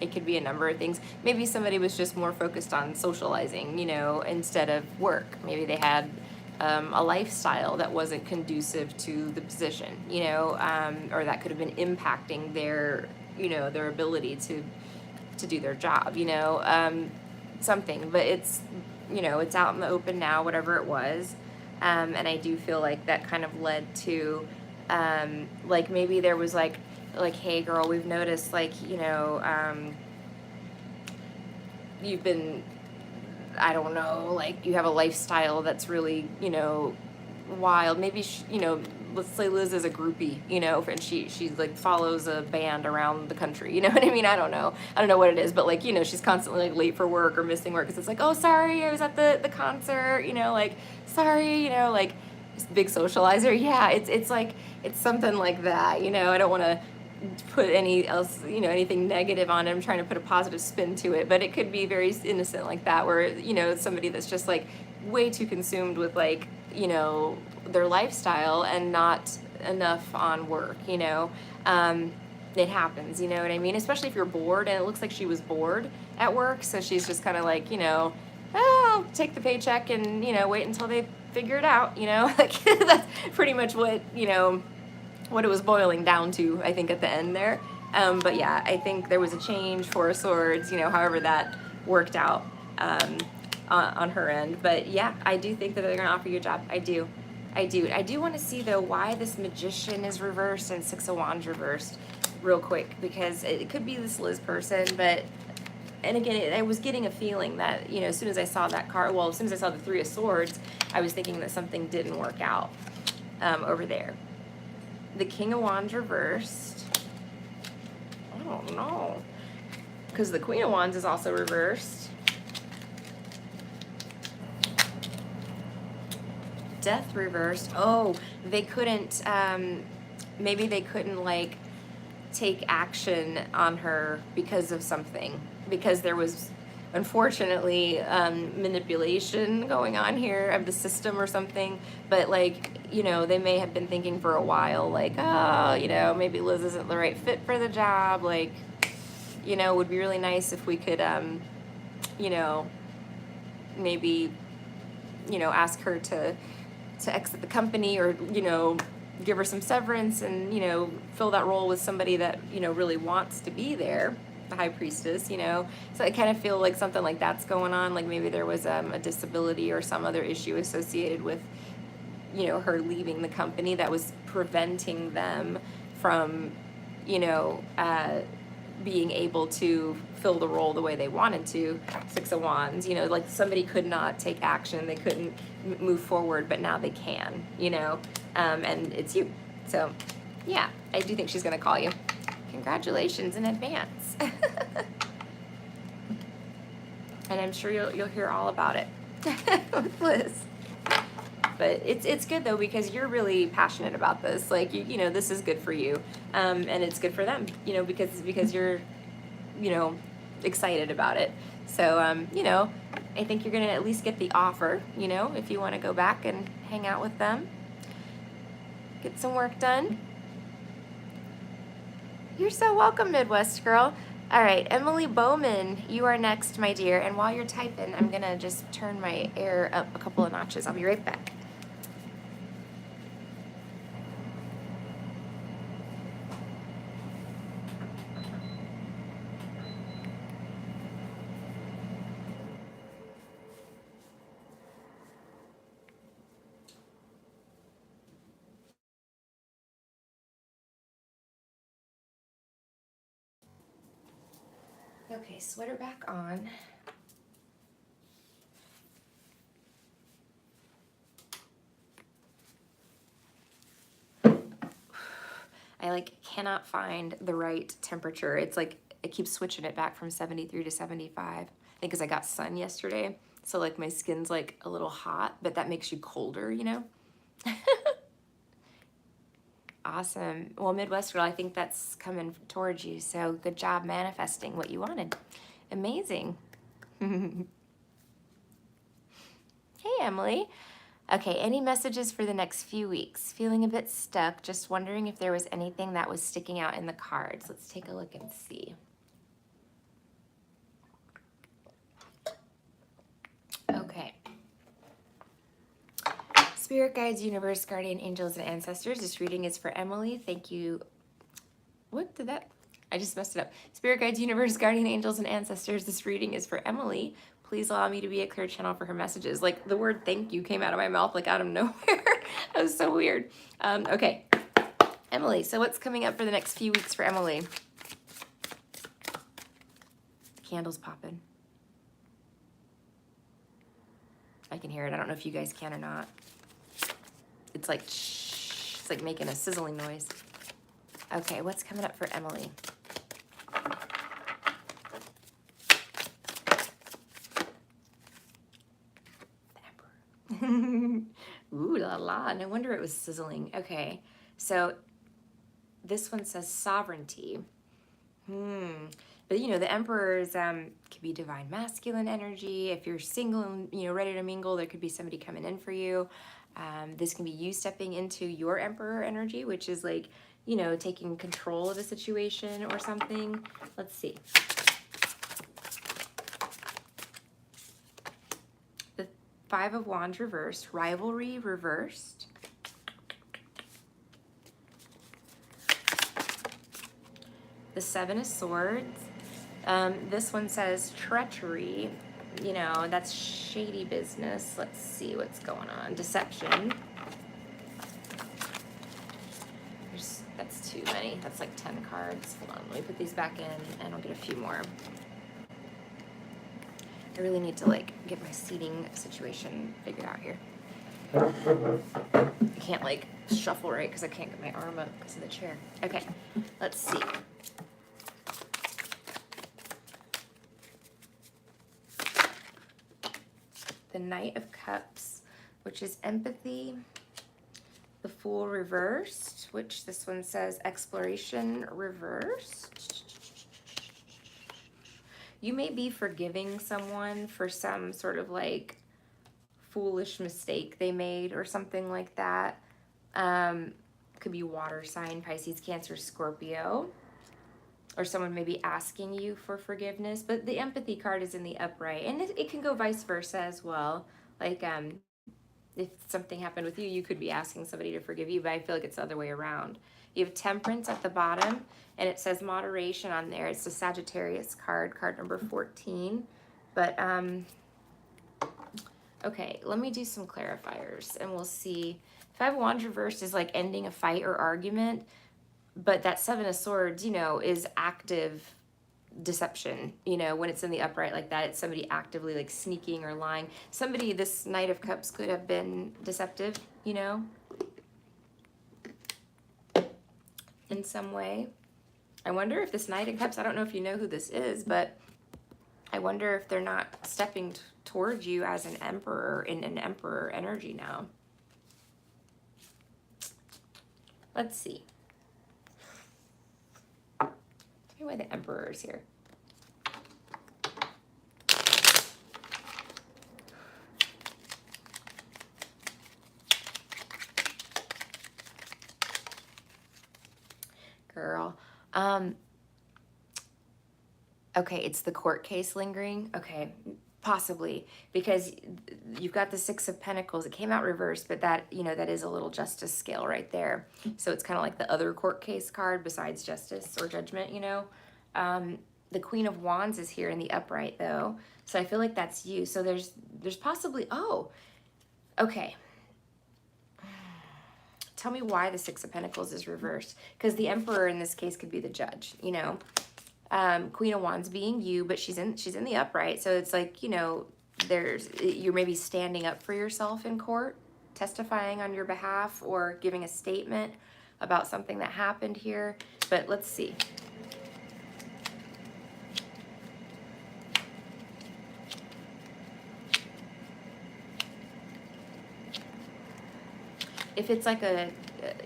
Speaker 1: it could be a number of things. Maybe somebody was just more focused on socializing, instead of work. Maybe they had a lifestyle that wasn't conducive to the position, or that could have been impacting their, their ability to do their job, something. But it's, it's out in the open now, whatever it was. And I do feel like that kind of led to, like maybe there was like, hey girl, we've noticed you've been, I don't know, like you have a lifestyle that's really, wild. Maybe, let's say Liz is a groupie, and she like follows a band around the country, you know what I mean? I don't know what it is, but like, she's constantly like late for work or missing work because it's like, oh, sorry, I was at the concert, like, sorry, like big socializer. Yeah, it's like, it's something like that, I don't want to put anything negative on it. I'm trying to put a positive spin to it, but it could be very innocent like that, where it's somebody that's just like way too consumed with like their lifestyle and not enough on work. It happens, you know what I mean? Especially if you're bored, and it looks like she was bored at work, so she's just kind of like, I'll take the paycheck and wait until they figure it out. Like that's pretty much what what it was boiling down to, I think, at the end there. But yeah, I think there was a change, Four of Swords, however that worked out on her end. But yeah, I do think that they're going to offer you a job. I do want to see, though, why this Magician is reversed and Six of Wands reversed real quick, because it could be this Liz person, but, and again, I was getting a feeling that, as soon as I saw that card, well, as soon as I saw the Three of Swords, I was thinking that something didn't work out over there. The King of Wands reversed. I don't know. Because the Queen of Wands is also reversed. Death reversed. Oh, they couldn't, maybe they couldn't, like, take action on her because of something. Because there was, unfortunately, manipulation going on here of the system or something. But, like, they may have been thinking for a while, like, oh, maybe Liz isn't the right fit for the job. Like, it would be really nice if we could, maybe, ask her to exit the company, or, give her some severance and, fill that role with somebody that, really wants to be there. The High Priestess, so I kind of feel like something like that's going on. Like maybe there was a disability or some other issue associated with, her leaving the company that was preventing them from, being able to fill the role the way they wanted to. Six of Wands, like somebody could not take action, they couldn't move forward, but now they can, and it's you. So yeah, I do think she's gonna call you. Congratulations in advance. And I'm sure you'll hear all about it with Liz. But it's good, though, because you're really passionate about this. Like, this is good for you, and it's good for them, because you're, excited about it. So, I think you're going to at least get the offer, if you want to go back and hang out with them, get some work done. You're so welcome, Midwest girl. All right, Emily Bowman, you are next, my dear. And while you're typing, I'm going to just turn my air up a couple of notches. I'll be right back. Okay, sweater back on. I like cannot find the right temperature. It's like, it keeps switching it back from 73 to 75. I think because I got sun yesterday. So like my skin's like a little hot, but that makes you colder, you know? Awesome. Well, Midwest Girl, I think that's coming towards you. So good job manifesting what you wanted. Amazing. Hey, Emily. Okay, any messages for the next few weeks? Feeling a bit stuck, just wondering if there was anything that was sticking out in the cards. Let's take a look and see. Okay. Spirit guides, universe, guardian angels, and ancestors. This reading is for Emily. Thank you. What did that? I just messed it up. Spirit guides, universe, guardian angels, and ancestors. This reading is for Emily. Please allow me to be a clear channel for her messages. Like the word thank you came out of my mouth like out of nowhere. That was so weird. Okay. Emily, so what's coming up for the next few weeks for Emily? Candles popping. I can hear it. I don't know if you guys can or not. It's like shh, it's like making a sizzling noise. Okay, what's coming up for Emily? The Emperor. Ooh la la, no wonder it was sizzling. Okay, so this one says sovereignty. But you know, the Emperors could be divine masculine energy. If you're single and you know ready to mingle, there could be somebody coming in for you. This can be you stepping into your Emperor energy, which is like, you know, taking control of the situation or something. Let's see. The Five of Wands reversed, rivalry reversed. The Seven of Swords. This one says treachery. You know, that's shady business. Let's see what's going on. Deception. That's too many. That's like 10 cards. Hold on, let me put these back in and I'll get a few more. I really need to like get my seating situation figured out here. I can't like shuffle right because I can't get my arm up because of the chair. Okay, let's see. The Knight of Cups, which is empathy. The Fool reversed, which this one says exploration reversed. You may be forgiving someone for some sort of like foolish mistake they made or something like that. Could be water sign, Pisces, Cancer, Scorpio. Or someone may be asking you for forgiveness, but the empathy card is in the upright, and it can go vice versa as well. Like, if something happened with you, you could be asking somebody to forgive you, but I feel like it's the other way around. You have Temperance at the bottom, and it says moderation on there. It's the Sagittarius card, card number 14. But, okay, let me do some clarifiers, and we'll see. Five of Wands reversed is like ending a fight or argument. But that Seven of Swords, you know, is active deception. You know, when it's in the upright like that, it's somebody actively like sneaking or lying. Somebody, this Knight of Cups could have been deceptive, you know, in some way. I wonder if this Knight of Cups, I don't know if you know who this is, but I wonder if they're not stepping towards you as an emperor in an emperor energy now. Let's see. Tell me why the Emperor is here. Girl. Okay, it's the court case lingering. Okay, possibly, because you've got the Six of Pentacles. It came out reversed, but that, you know, that is a little justice scale right there. So it's kind of like the other court case card besides justice or judgment, you know. The Queen of Wands is here in the upright though. So I feel like that's you. So there's possibly, oh, okay. Tell me why the Six of Pentacles is reversed. Because the Emperor in this case could be the judge, you know. Queen of Wands being you, but she's in the upright. So it's like, you know, you're maybe standing up for yourself in court, testifying on your behalf or giving a statement. about something that happened here. But let's see. If it's like a,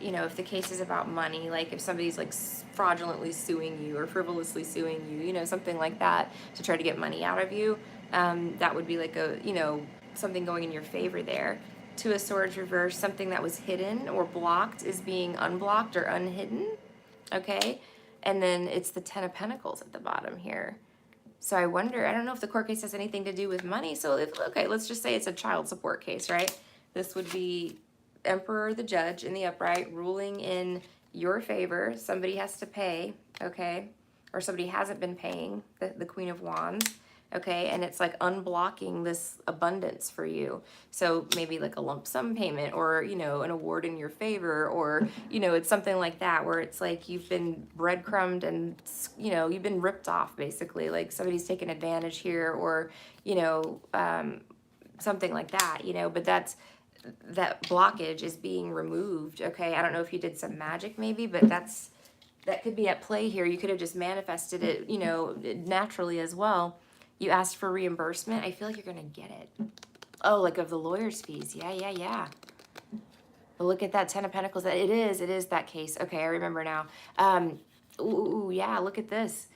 Speaker 1: you know, if the case is about money, like if somebody's like fraudulently suing you or frivolously suing you, you know, something like that to try to get money out of you, that would be like a, you know, something going in your favor there. Two of Swords reversed, something that was hidden or blocked is being unblocked or unhidden, okay? And then it's the Ten of Pentacles at the bottom here. So I wonder, I don't know if the court case has anything to do with money. So if, okay, let's just say it's a child support case, right? This would be Emperor, the judge in the upright, ruling in your favor. Somebody has to pay, okay? Or somebody hasn't been paying, the Queen of Wands, okay? And it's like unblocking this abundance for you. So maybe like a lump sum payment or, you know, an award in your favor, or, you know, it's something like that where it's like you've been breadcrumbed and, you know, you've been ripped off basically. Like somebody's taken advantage here, or, you know, something like that, you know, but that blockage is being removed, okay? I don't know if you did some magic maybe, but that could be at play here. You could have just manifested it, you know, naturally as well. You asked for reimbursement. I feel like you're going to get it. Oh, like of the lawyer's fees. Yeah. But look at that Ten of Pentacles. It is that case. Okay, I remember now. Ooh, yeah, look at this.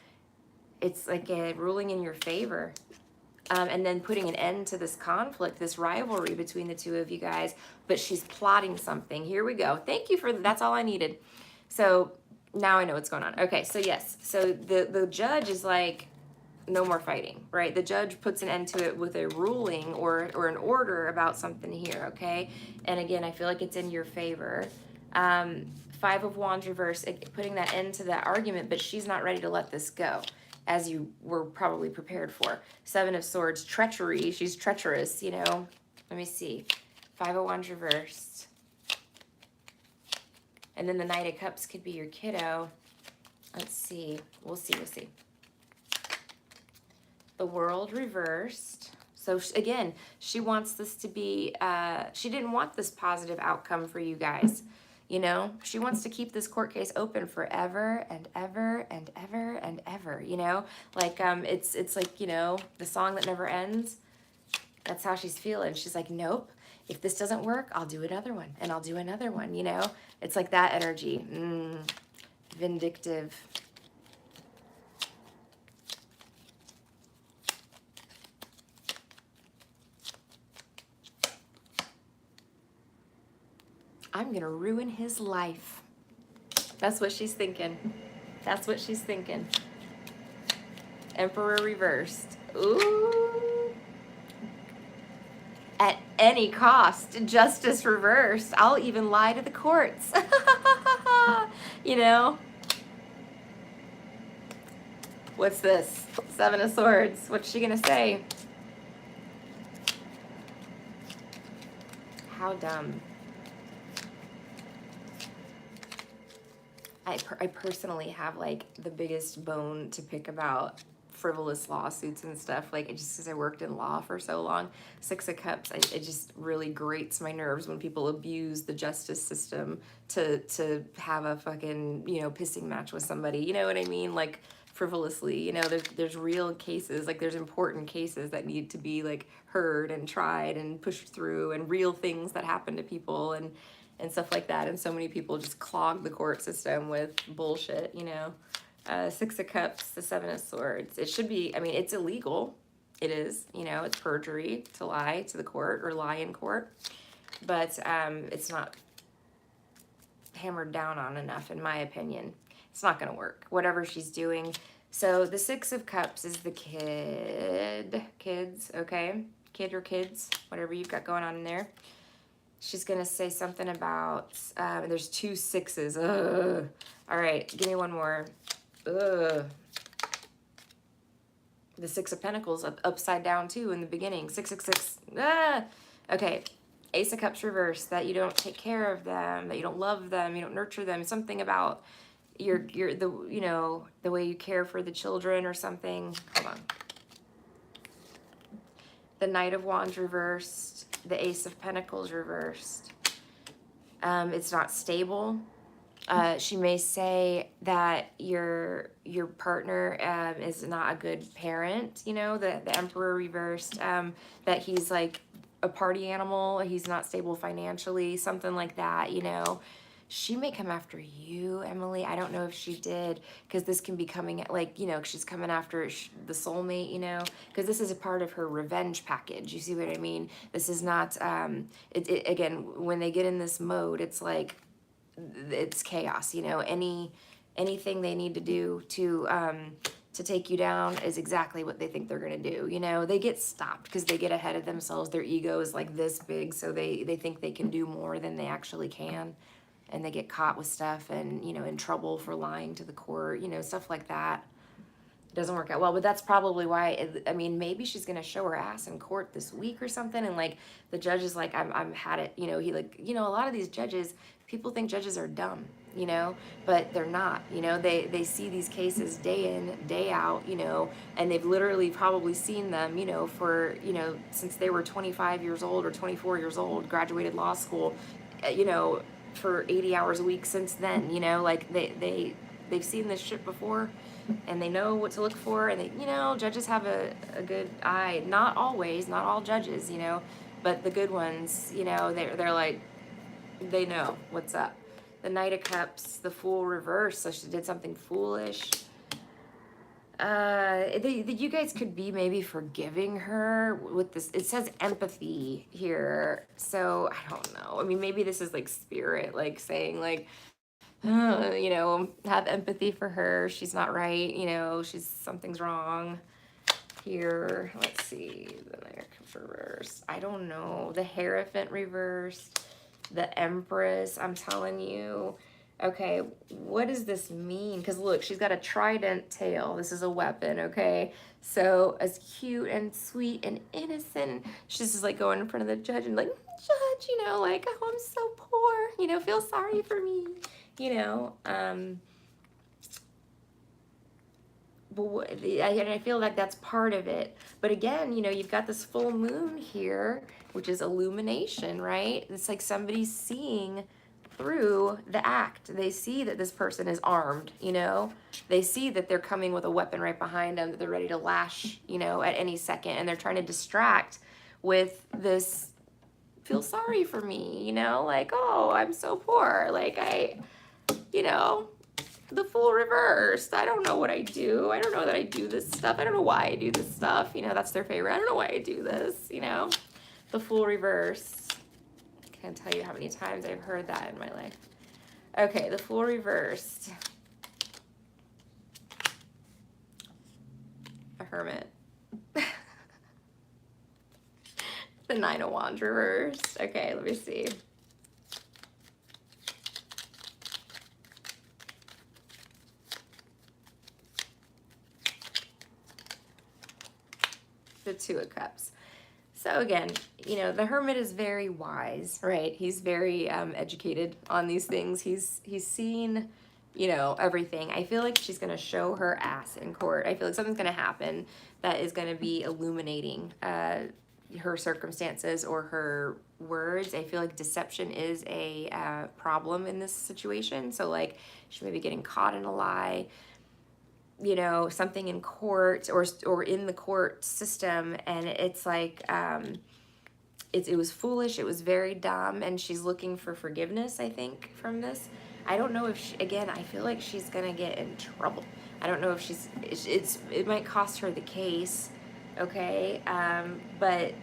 Speaker 1: It's like a ruling in your favor. And then putting an end to this conflict, this rivalry between the two of you guys. But she's plotting something. Here we go. Thank you for that's all I needed. So now I know what's going on. Okay, so yes. So the judge is like, no more fighting, right? The judge puts an end to it with a ruling or an order about something here, okay? And again, I feel like it's in your favor. Five of Wands reverse, putting that end to that argument, but she's not ready to let this go, as you were probably prepared for. Seven of Swords, treachery. She's treacherous, you know. Let me see. Five of Wands reversed. And then the Knight of Cups could be your kiddo. Let's see. We'll see. The World reversed. So again, she wants this to be, she didn't want this positive outcome for you guys. You know, she wants to keep this court case open forever and ever and ever and ever, you know, like, it's like, you know, the song that never ends. That's how she's feeling. She's like, nope, if this doesn't work, I'll do another one and I'll do another one, you know, it's like that energy. Vindictive. I'm going to ruin his life. That's what she's thinking. That's what she's thinking. Emperor reversed. Ooh. At any cost. Justice reversed. I'll even lie to the courts. You know? What's this? Seven of Swords. What's she going to say? How dumb. I personally have like the biggest bone to pick about frivolous lawsuits and stuff, like just because I worked in law for so long. Six of Cups, it just really grates my nerves when people abuse the justice system to have a fucking, you know, pissing match with somebody, you know what I mean, like frivolously, you know, there's real cases, like there's important cases that need to be like heard and tried and pushed through, and real things that happen to people and stuff like that. And so many people just clog the court system with bullshit, you know. Six of Cups, the Seven of Swords. It should be, I mean, it's illegal. It is, you know, it's perjury to lie to the court or lie in court. But it's not hammered down on enough, in my opinion. It's not going to work, whatever she's doing. So the Six of Cups is the kids, okay? Kid or kids, whatever you've got going on in there. She's going to say something about, there's two sixes. Ugh. All right, give me one more. Ugh. The Six of Pentacles upside down too in the beginning. 666. Ah. Okay. Ace of Cups reversed. That you don't take care of them, that you don't love them, you don't nurture them. Something about the way you care for the children or something. Hold on. The Knight of Wands reversed. The Ace of Pentacles reversed. It's not stable. She may say that your partner is not a good parent, the Emperor reversed, that he's like a party animal, he's not stable financially, something like that. She may come after you, Emily. I don't know if she did, because this can be coming at she's coming after the soulmate, because this is a part of her revenge package. You see what I mean? This is not, again, when they get in this mode, it's like, it's chaos, anything they need to do to take you down is exactly what they think they're going to do. They get stopped because they get ahead of themselves. Their ego is like this big, so they think they can do more than they actually can, and they get caught with stuff and in trouble for lying to the court, stuff like that. It doesn't work out well, but that's probably why. Maybe she's gonna show her ass in court this week or something, and like the judge is like, I'm had it, he a lot of these judges, people think judges are dumb, but they're not, they see these cases day in, day out, and they've literally probably seen them, for, since they were 25 years old or 24 years old, graduated law school, for 80 hours a week since then, like they've seen this shit before, and they know what to look for, and they, judges have a good eye. Not always, not all judges, but the good ones, they're like, they know what's up. The Knight of Cups, the Fool reverse, so she did something foolish. You guys could be maybe forgiving her with this. It says empathy here, so I don't know. Maybe this is like spirit, like saying like, have empathy for her. She's not right. Something's wrong here. Let's see. The Knight of Cups reversed. I don't know. The Hierophant reversed. The Empress. I'm telling you. Okay, what does this mean? Because look, she's got a trident tail. This is a weapon, okay? So as cute and sweet and innocent, she's just like going in front of the judge and like, judge, like, oh, I'm so poor, feel sorry for me, but I feel like that's part of it. But again, you've got this full moon here, which is illumination, right? It's like somebody's seeing through the act. They see that this person is armed, they see that they're coming with a weapon right behind them, that they're ready to lash, at any second, and they're trying to distract with this, feel sorry for me, like, oh, I'm so poor, like the Fool reversed. I don't know what I do. I don't know that I do this stuff. I don't know why I do this stuff. That's their favorite. I don't know why I do this, the Fool reversed. Can't tell you how many times I've heard that in my life. Okay, the Fool reversed. A Hermit. The Nine of Wands reversed. Okay, let me see. The Two of Cups. So again, the Hermit is very wise, right? He's very educated on these things. He's seen, everything. I feel like she's going to show her ass in court. I feel like something's going to happen that is going to be illuminating her circumstances or her words. I feel like deception is a problem in this situation. So like she may be getting caught in a lie, something in court or in the court system, and it's like it was foolish, it was very dumb, and she's looking for forgiveness, I think, from this. I don't know if she, again, I feel like she's gonna get in trouble. I don't know if it might cost her the case, okay, but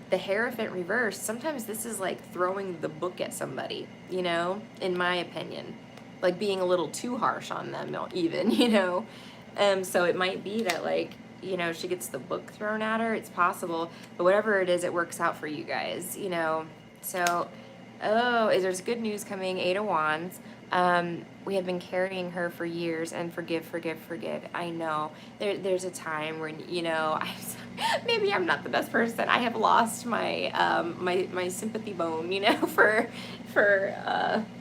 Speaker 1: the Hierophant reverse, sometimes this is like throwing the book at somebody, in my opinion. Like being a little too harsh on them even, so it might be that like, she gets the book thrown at her. It's possible, but whatever it is, it works out for you guys, so, there's good news coming. 8 of Wands. We have been carrying her for years, and forgive. I know there's a time when, maybe I'm not the best person. I have lost my, my sympathy bone, for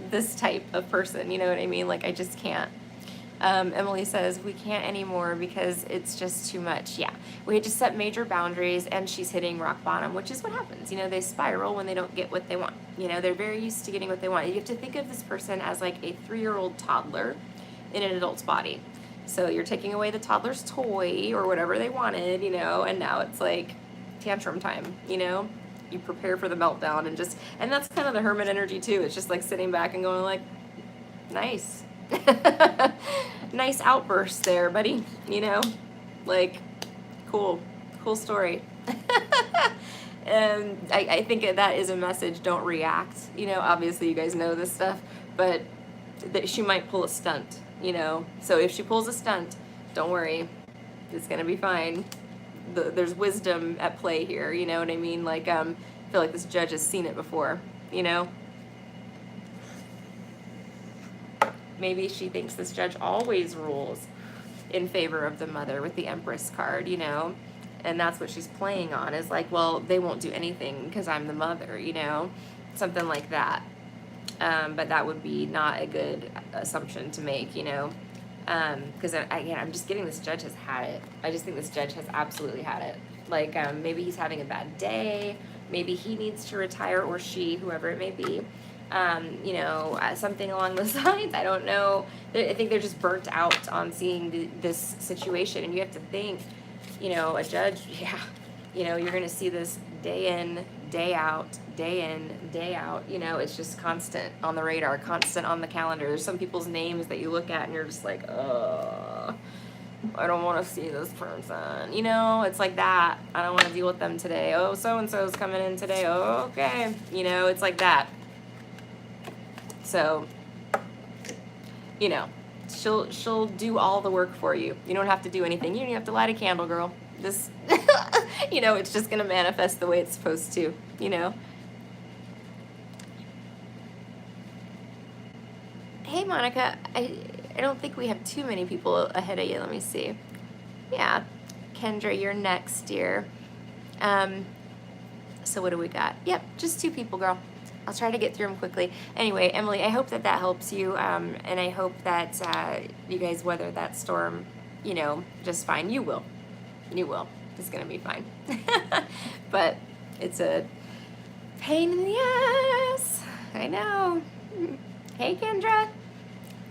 Speaker 1: this type of person, you know what I mean? Like I just can't, Emily says, we can't anymore because it's just too much. Yeah, we had to set major boundaries, and she's hitting rock bottom, which is what happens. They spiral when they don't get what they want. They're very used to getting what they want. You have to think of this person as like a 3-year-old toddler in an adult's body. So you're taking away the toddler's toy or whatever they wanted, and now it's like tantrum time, You prepare for the meltdown and that's kind of the hermit energy too. It's just like sitting back and going like, nice. Nice outburst there, buddy, Like, cool story. And I think that is a message, don't react. Obviously you guys know this stuff, but that she might pull a stunt, So if she pulls a stunt, don't worry, it's gonna be fine. There's wisdom at play here, you know what I mean? Like, I feel like this judge has seen it before, Maybe she thinks this judge always rules in favor of the mother with the Empress card, And that's what she's playing on, is like, well, they won't do anything because I'm the mother, Something like that. But that would be not a good assumption to make, because I'm just getting this judge has had it. I just think this judge has absolutely had it. Like, maybe he's having a bad day. Maybe he needs to retire, or she, whoever it may be. Something along those lines. I don't know. I think they're just burnt out on seeing this situation. And you have to think, a judge, you're going to see this day in, day out, day in, day out. It's just constant on the radar, constant on the calendar. There's some people's names that you look at and you're just like, I don't want to see this person. It's like that. I don't want to deal with them today. Oh, so-and-so's coming in today. Oh, okay. It's like that. So, she'll do all the work for you. You don't have to do anything. You don't even have to light a candle, girl. This, it's just going to manifest the way it's supposed to, Hey, Monica, I don't think we have too many people ahead of you. Let me see. Yeah, Kendra, you're next, dear. So what do we got? Yep, just 2 people, girl. I'll try to get through them quickly. Anyway, Emily, I hope that helps you, and I hope that you guys weather that storm, just fine. You will. It's going to be fine. But it's a pain in the ass. I know. Hey, Kendra.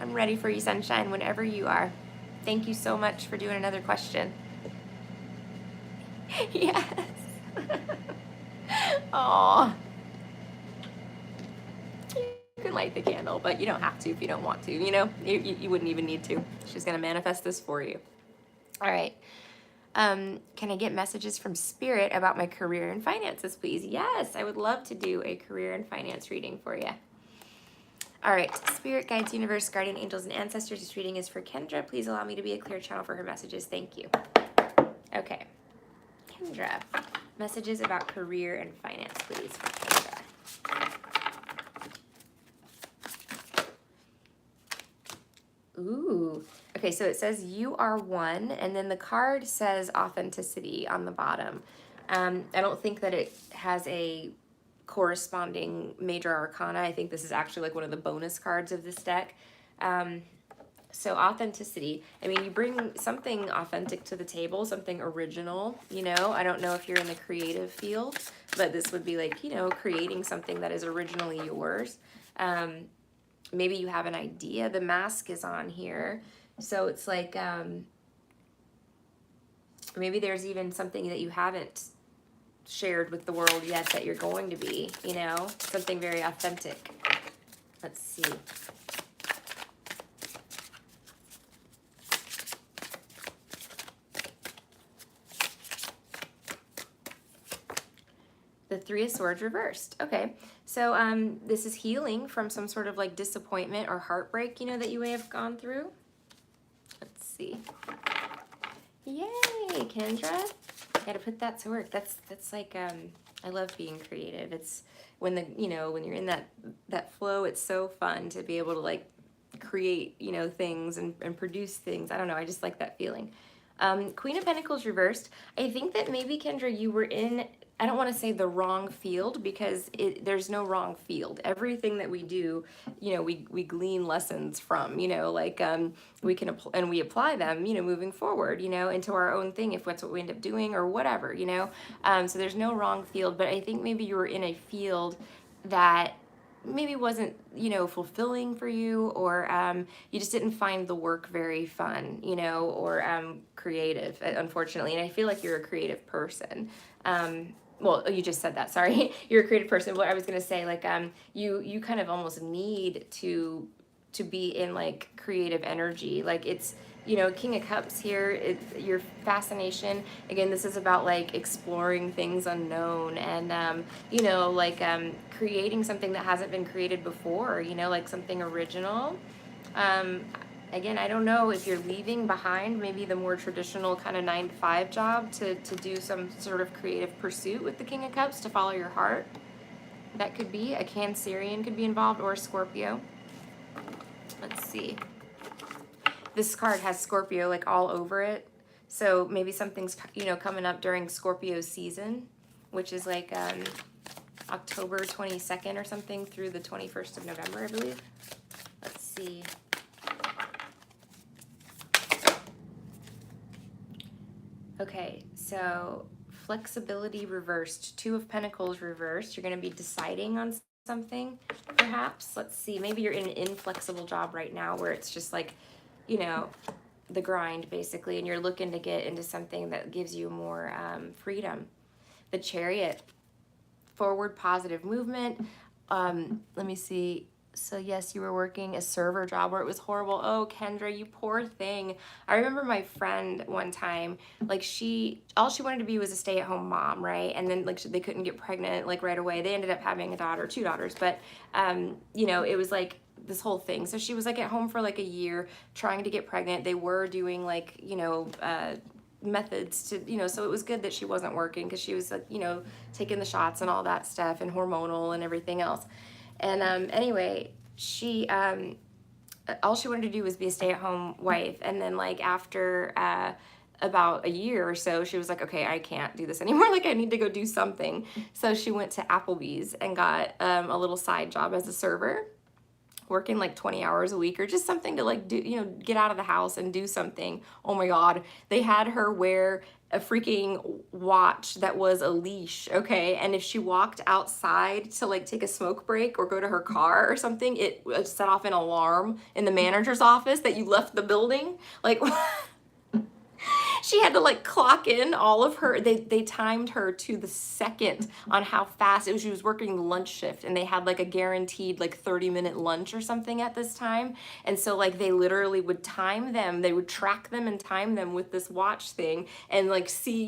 Speaker 1: I'm ready for you, sunshine, whenever you are. Thank you so much for doing another question. Yes. Aw. You can light the candle, but you don't have to if you don't want to, You wouldn't even need to. She's going to manifest this for you. All right. Can I get messages from Spirit about my career and finances, please? Yes, I would love to do a career and finance reading for you. All right. Spirit, guides, universe, guardian angels, and ancestors. This reading is for Kendra. Please allow me to be a clear channel for her messages. Thank you. Okay. Kendra, messages about career and finance, please, for Kendra. Ooh. Okay, so it says you are one, and then the card says authenticity on the bottom. I don't think that it has a corresponding major arcana. I think this is actually like one of the bonus cards of this deck. So authenticity, I mean, you bring something authentic to the table, something original, I don't know if you're in the creative field, but this would be like, creating something that is originally yours. Maybe you have an idea. The mask is on here. So it's like, maybe there's even something that you haven't shared with the world yet that you're going to be, something very authentic. Let's see. The 3 of Swords reversed. Okay. So this is healing from some sort of like disappointment or heartbreak, that you may have gone through. Let's see. Yay, Kendra. Gotta put that to work. That's like, I love being creative. It's when when you're in that flow, it's so fun to be able to like create, things and produce things. I don't know. I just like that feeling. Queen of Pentacles reversed. I think that maybe, Kendra, you were in I don't want to say the wrong field, because there's no wrong field. Everything that we do, we glean lessons from, like we can and we apply them, moving forward, into our own thing, if that's what we end up doing or whatever, so there's no wrong field. But I think maybe you were in a field that maybe wasn't, fulfilling for you, or you just didn't find the work very fun, or creative, unfortunately. And I feel like you're a creative person. Well, you just said that, sorry. You're a creative person. What I was going to say, like, you kind of almost need to be in like creative energy. Like, it's, King of Cups here, your fascination. Again, this is about like exploring things unknown, and, like creating something that hasn't been created before, like something original. Um, Again, I don't know if you're leaving behind maybe the more traditional kind of 9 to 5 job to do some sort of creative pursuit with the King of Cups, to follow your heart. That could be a Cancerian could be involved, or a Scorpio. Let's see. This card has Scorpio like all over it. So maybe something's, coming up during Scorpio season, which is like October 22nd or something through the 21st of November, I believe. Let's see. Okay, so flexibility reversed, 2 of Pentacles reversed. You're going to be deciding on something, perhaps. Let's see, maybe you're in an inflexible job right now where it's just like, the grind, basically, and you're looking to get into something that gives you more freedom. The Chariot, forward positive movement. Let me see. So yes, you were working a server job where it was horrible. Oh, Kendra, you poor thing. I remember my friend one time, like all she wanted to be was a stay-at-home mom, right? And then like they couldn't get pregnant like right away. They ended up having a daughter, 2 daughters, but it was like this whole thing. So she was like at home for like a year trying to get pregnant. They were doing like, methods to, so it was good that she wasn't working, because she was like, taking the shots and all that stuff, and hormonal and everything else. And anyway, she all she wanted to do was be a stay-at-home wife. And then like after about a year or so, she was like, okay, I can't do this anymore. Like, I need to go do something. So she went to Applebee's and got a little side job as a server, working like 20 hours a week, or just something to like do, get out of the house and do something. Oh my God. They had her wear a freaking watch that was a leash, okay? And if she walked outside to like take a smoke break or go to her car or something, it set off an alarm in the manager's office that you left the building. Like, she had to like clock in all of her, they timed her to the second on how fast it was. She was working lunch shift, and they had like a guaranteed like 30-minute lunch or something at this time. And so like they literally would time them, they would track them and time them with this watch thing, and like see,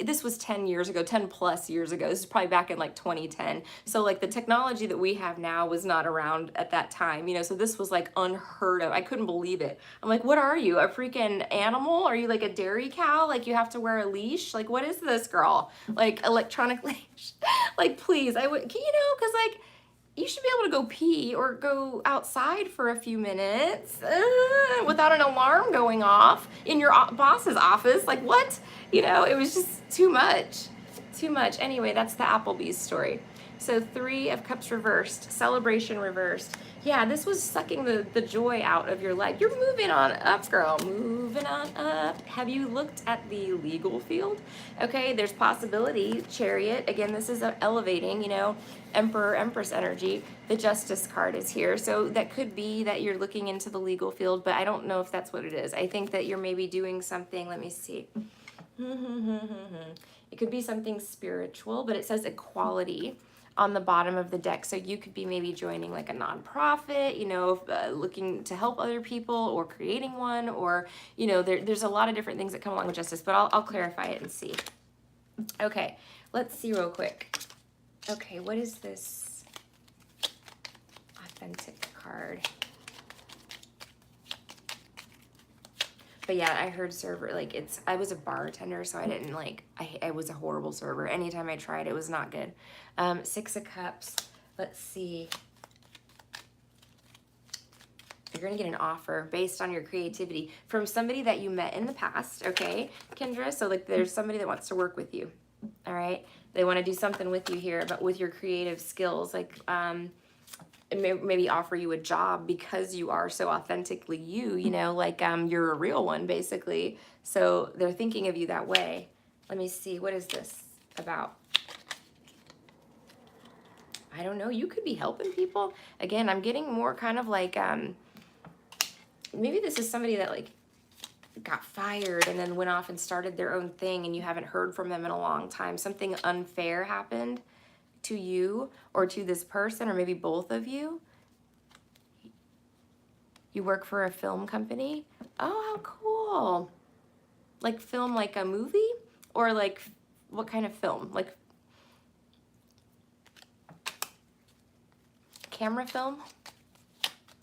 Speaker 1: this was 10 years ago, 10 plus years ago. This is probably back in like 2010. So like the technology that we have now was not around at that time, so this was like unheard of. I couldn't believe it. I'm like, what are you, a freaking animal? Are you like a dairy cow? Like you have to wear a leash? Like, what is this, girl? Like electronic leash? Like, please, I would, because like you should be able to go pee or go outside for a few minutes without an alarm going off in your boss's office. Like, what? It was just too much. Anyway, that's the Applebee's story. So 3 of Cups reversed, celebration reversed. Yeah, this was sucking the joy out of your life. You're moving on up, girl. Moving on up. Have you looked at the legal field? Okay, there's possibility. Chariot. Again, this is elevating, Emperor, Empress energy. The Justice card is here. So that could be that you're looking into the legal field, but I don't know if that's what it is. I think that you're maybe doing something, let me see. It could be something spiritual, but it says equality on the bottom of the deck. So you could be maybe joining like a nonprofit, looking to help other people, or creating one, or, there's a lot of different things that come along with justice, but I'll clarify it and see. Okay, let's see real quick. Okay, what is this authentic card? But yeah, I heard server, like I was a bartender, so I didn't like, I was a horrible server. Anytime I tried, it was not good. 6 of Cups, let's see. You're gonna get an offer based on your creativity from somebody that you met in the past, okay, Kendra? So like there's somebody that wants to work with you. All right. They want to do something with you here, but with your creative skills, like maybe offer you a job because you are so authentically you, you know, like you're a real one basically. So they're thinking of you that way. Let me see, what is this about? I don't know. You could be helping people. Again, I'm getting more kind of like maybe this is somebody that like got fired and then went off and started their own thing and you haven't heard from them in a long time. Something unfair happened to you or to this person, or maybe both of you. You work for a film company. Oh, how cool. Like film, like a movie, or like what kind of film? Like camera film?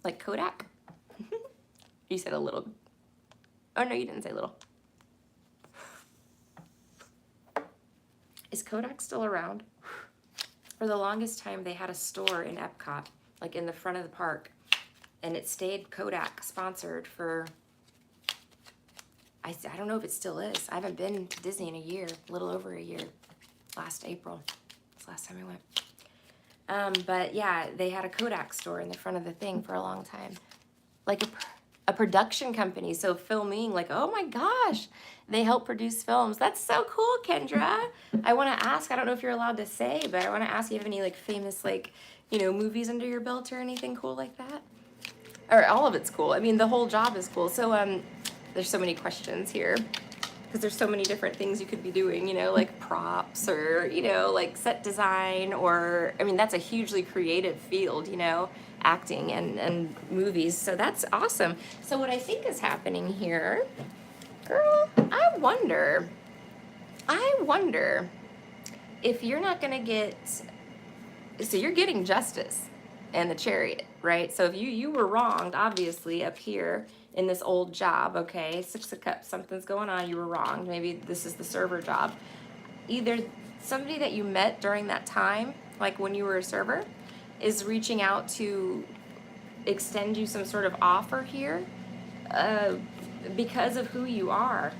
Speaker 1: Like Kodak? You said a little. Oh no, you didn't say little. Is Kodak still around? For the longest time, they had a store in Epcot, like in the front of the park, and it stayed Kodak sponsored for, I don't know if it still is. I haven't been to Disney in a year, a little over a year. Last April. That's the last time I went. But yeah, they had a Kodak store in the front of the thing for a long time. Like a production company, so filming, like, oh my gosh, they help produce films. That's so cool, Kendra. I want to ask, I don't know if you're allowed to say, but I want to ask, you have any like famous, like, you know, movies under your belt or anything cool like that? Or all of it's cool. I mean, the whole job is cool. So there's so many questions here because there's so many different things you could be doing, you know, like props or, you know, like set design, or, I mean, that's a hugely creative field, you know, acting and movies. So that's awesome. So what I think is happening here, girl, I wonder if you're not going to get, so you're getting justice and the Chariot, right? So if you were wronged, obviously, up here in this old job, okay, Six of Cups, something's going on, you were wronged. Maybe this is the server job. Either somebody that you met during that time, like when you were a server, is reaching out to extend you some sort of offer here because of who you are.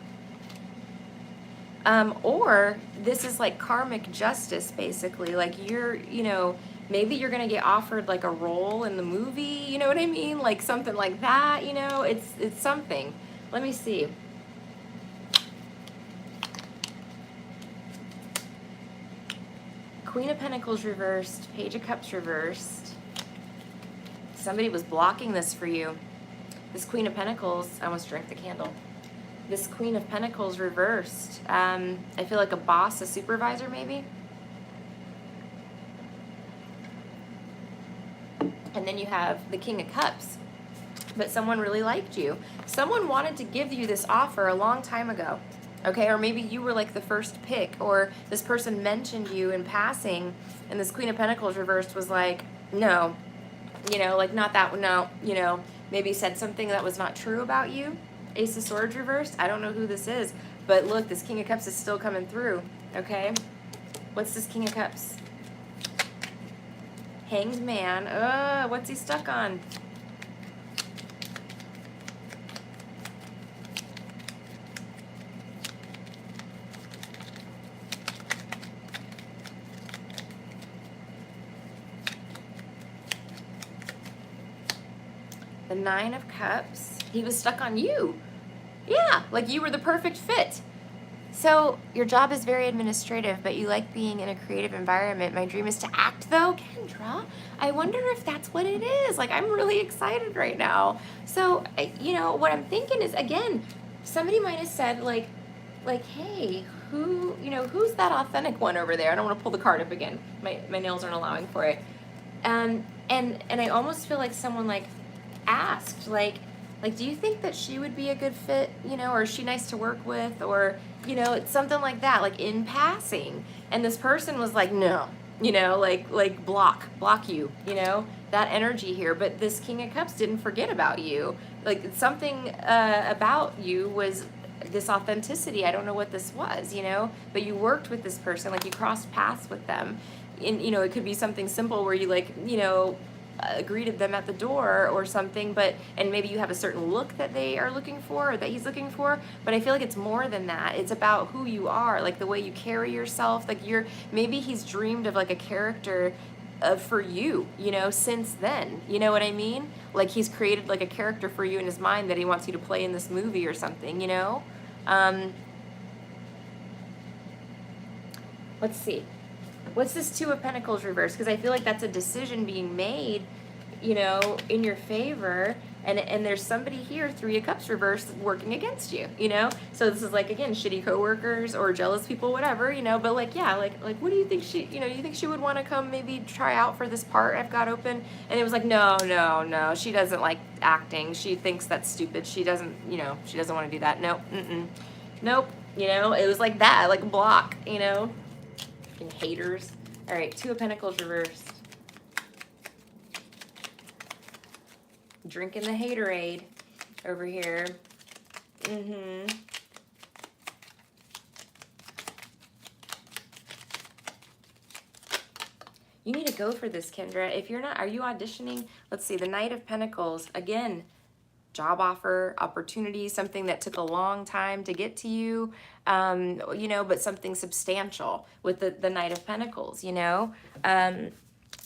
Speaker 1: Or this is like karmic justice, basically. Like you're, you know, maybe you're going to get offered like a role in the movie, you know what I mean? Like something like that, you know, it's something. Let me see. Queen of Pentacles reversed, Page of Cups reversed. Somebody was blocking this for you. This Queen of Pentacles, I almost drank the candle. This Queen of Pentacles reversed. I feel like a boss, a supervisor maybe. And then you have the King of Cups. But someone really liked you. Someone wanted to give you this offer a long time ago. Okay, or maybe you were like the first pick, or this person mentioned you in passing, and this Queen of Pentacles reversed was like, no, you know, like not that, no, you know, maybe said something that was not true about you. Ace of Swords reversed. I don't know who this is, but look, this King of Cups is still coming through, okay? What's this King of Cups? Hanged Man. What's he stuck on? The Nine of Cups. He was stuck on you. Yeah, like you were the perfect fit. So your job is very administrative, but you like being in a creative environment. My dream is to act, though, Kendra. I wonder if that's what it is. Like, I'm really excited right now. So, you know, what I'm thinking is, again, somebody might have said, like, hey, who, you know, who's that authentic one over there? I don't want to pull the card up again. My nails aren't allowing for it. And I almost feel like someone, like, asked, like, do you think that she would be a good fit, you know, or is she nice to work with, or, you know, it's something like that, like in passing. And this person was like, no, you know, like block you, you know, that energy here. But this King of Cups didn't forget about you. Like something about you was this authenticity. I don't know what this was, you know, but you worked with this person, like you crossed paths with them. And, you know, it could be something simple where you like, you know, greeted them at the door or something, and maybe you have a certain look that they are looking for or that he's looking for, but I feel like it's more than that. It's about who you are, like the way you carry yourself, like maybe he's dreamed of like a character for you, since then, you know what I mean? Like he's created like a character for you in his mind that he wants you to play in this movie or something, let's see. What's this Two of Pentacles reverse? Because I feel like that's a decision being made, in your favor. And there's somebody here, Three of Cups reverse, working against you, So this is like, again, shitty coworkers or jealous people, whatever, But like, yeah, like what do you think you think she would want to come maybe try out for this part I've got open? And it was like, no. She doesn't like acting. She thinks that's stupid. She doesn't, she doesn't want to do that. Nope. Nope. It was like that, like a block, And haters. All right, Two of Pentacles reversed. Drinking the haterade over here. You need to go for this, Kendra. If you're not, are you auditioning? Let's see, the Knight of Pentacles. Again, job offer, opportunity, something that took a long time to get to you, but something substantial with the Knight of Pentacles,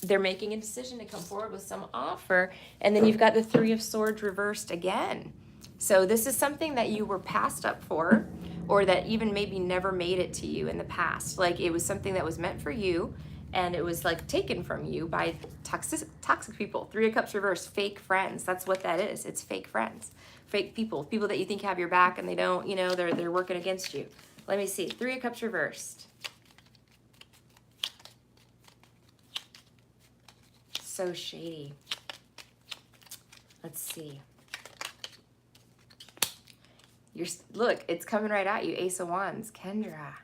Speaker 1: They're making a decision to come forward with some offer. And then you've got the Three of Swords reversed again. So this is something that you were passed up for, or that even maybe never made it to you in the past. Like it was something that was meant for you, and it was like taken from you by toxic people. Three of Cups reversed, fake friends. That's what that is. It's fake friends, fake people that you think have your back and they don't, they're working against you. Let me see, Three of Cups reversed. So shady. Let's see. Look, it's coming right at you. Ace of Wands, Kendra.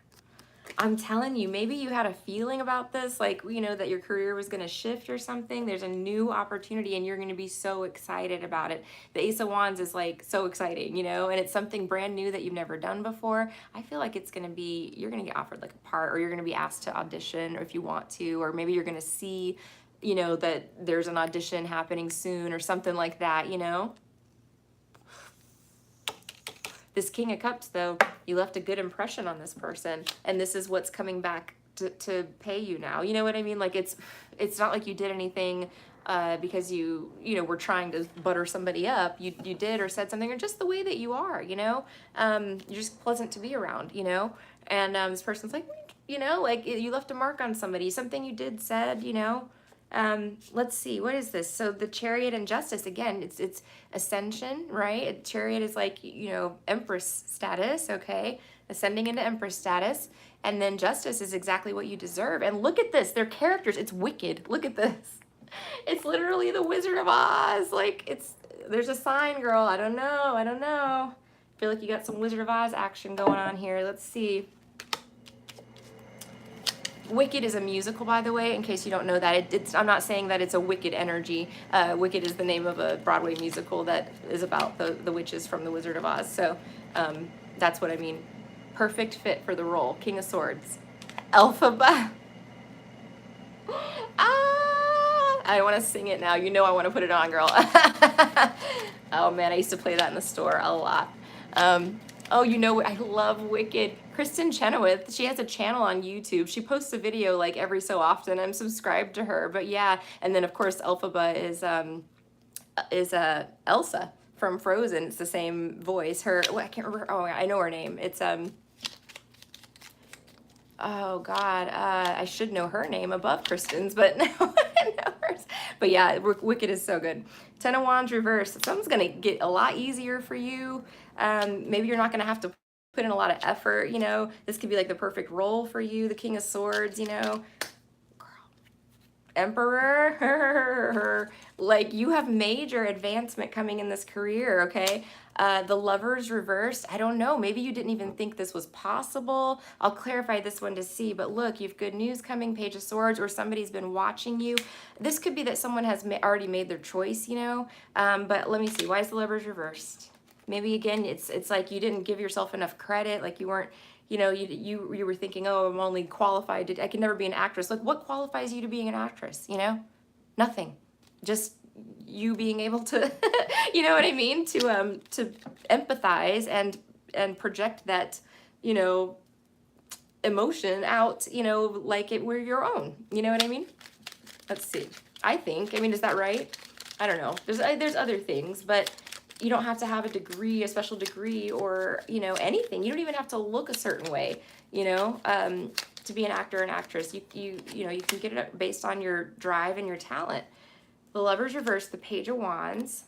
Speaker 1: I'm telling you, maybe you had a feeling about this, like, that your career was going to shift or something. There's a new opportunity and you're going to be so excited about it. The Ace of Wands is like so exciting, and it's something brand new that you've never done before. I feel like it's going to be, you're going to get offered like a part, or you're going to be asked to audition, or if you want to, or maybe you're going to see that there's an audition happening soon or something like that, This King of Cups, though, you left a good impression on this person, and this is what's coming back to pay you now. You know what I mean? Like it's not like you did anything because you were trying to butter somebody up. You did or said something, or just the way that you are, you're just pleasant to be around, and this person's like, like you left a mark on somebody, something you did, said, let's see, what is this? So the Chariot and Justice, again, it's ascension, right? A Chariot is like, Empress status, okay? Ascending into Empress status. And then Justice is exactly what you deserve. And look at this, their characters, it's wicked. Look at this. It's literally the Wizard of Oz. Like, there's a sign, girl. I don't know. I feel like you got some Wizard of Oz action going on here. Let's see. Wicked is a musical, by the way, in case you don't know that. I'm not saying that it's a wicked energy. Wicked is the name of a Broadway musical that is about the witches from the Wizard of Oz. So that's what I mean. Perfect fit for the role. King of Swords. Elphaba. I want to sing it now. I want to put it on, girl. Oh, man, I used to play that in the store a lot. Oh, I love Wicked. Kristen Chenoweth, she has a channel on YouTube. She posts a video like every so often. I'm subscribed to her, but yeah. And then of course Elphaba is Elsa from Frozen. It's the same voice. I can't remember. Oh, I know her name. It's oh God, I should know her name above Kristen's, but no, I know hers. But yeah, Wicked is so good. Ten of Wands reversed. Something's gonna get a lot easier for you. Maybe you're not gonna have to put in a lot of effort, This could be like the perfect role for you. The King of Swords, Girl. Emperor. Like, you have major advancement coming in this career, okay? The Lovers reversed. I don't know. Maybe you didn't even think this was possible. I'll clarify this one to see. But look, you've good news coming, Page of Swords, or somebody's been watching you. This could be that someone has already made their choice, But let me see. Why is the Lovers reversed? Maybe, again, it's like you didn't give yourself enough credit. Like you weren't, you were thinking, oh, I'm only qualified. I can never be an actress. Like, what qualifies you to being an actress, Nothing. just you being able to, you know what I mean, to empathize and project that, you know, emotion out, you know, like it were your own. You know what I mean? Let's see. I mean, is that right? I don't know. There's other things, but you don't have to have a degree, a special degree, or, you know, anything. You don't even have to look a certain way, you know, to be an actor or an actress. You know, you can get it based on your drive and your talent. The Lovers reversed, the Page of Wands.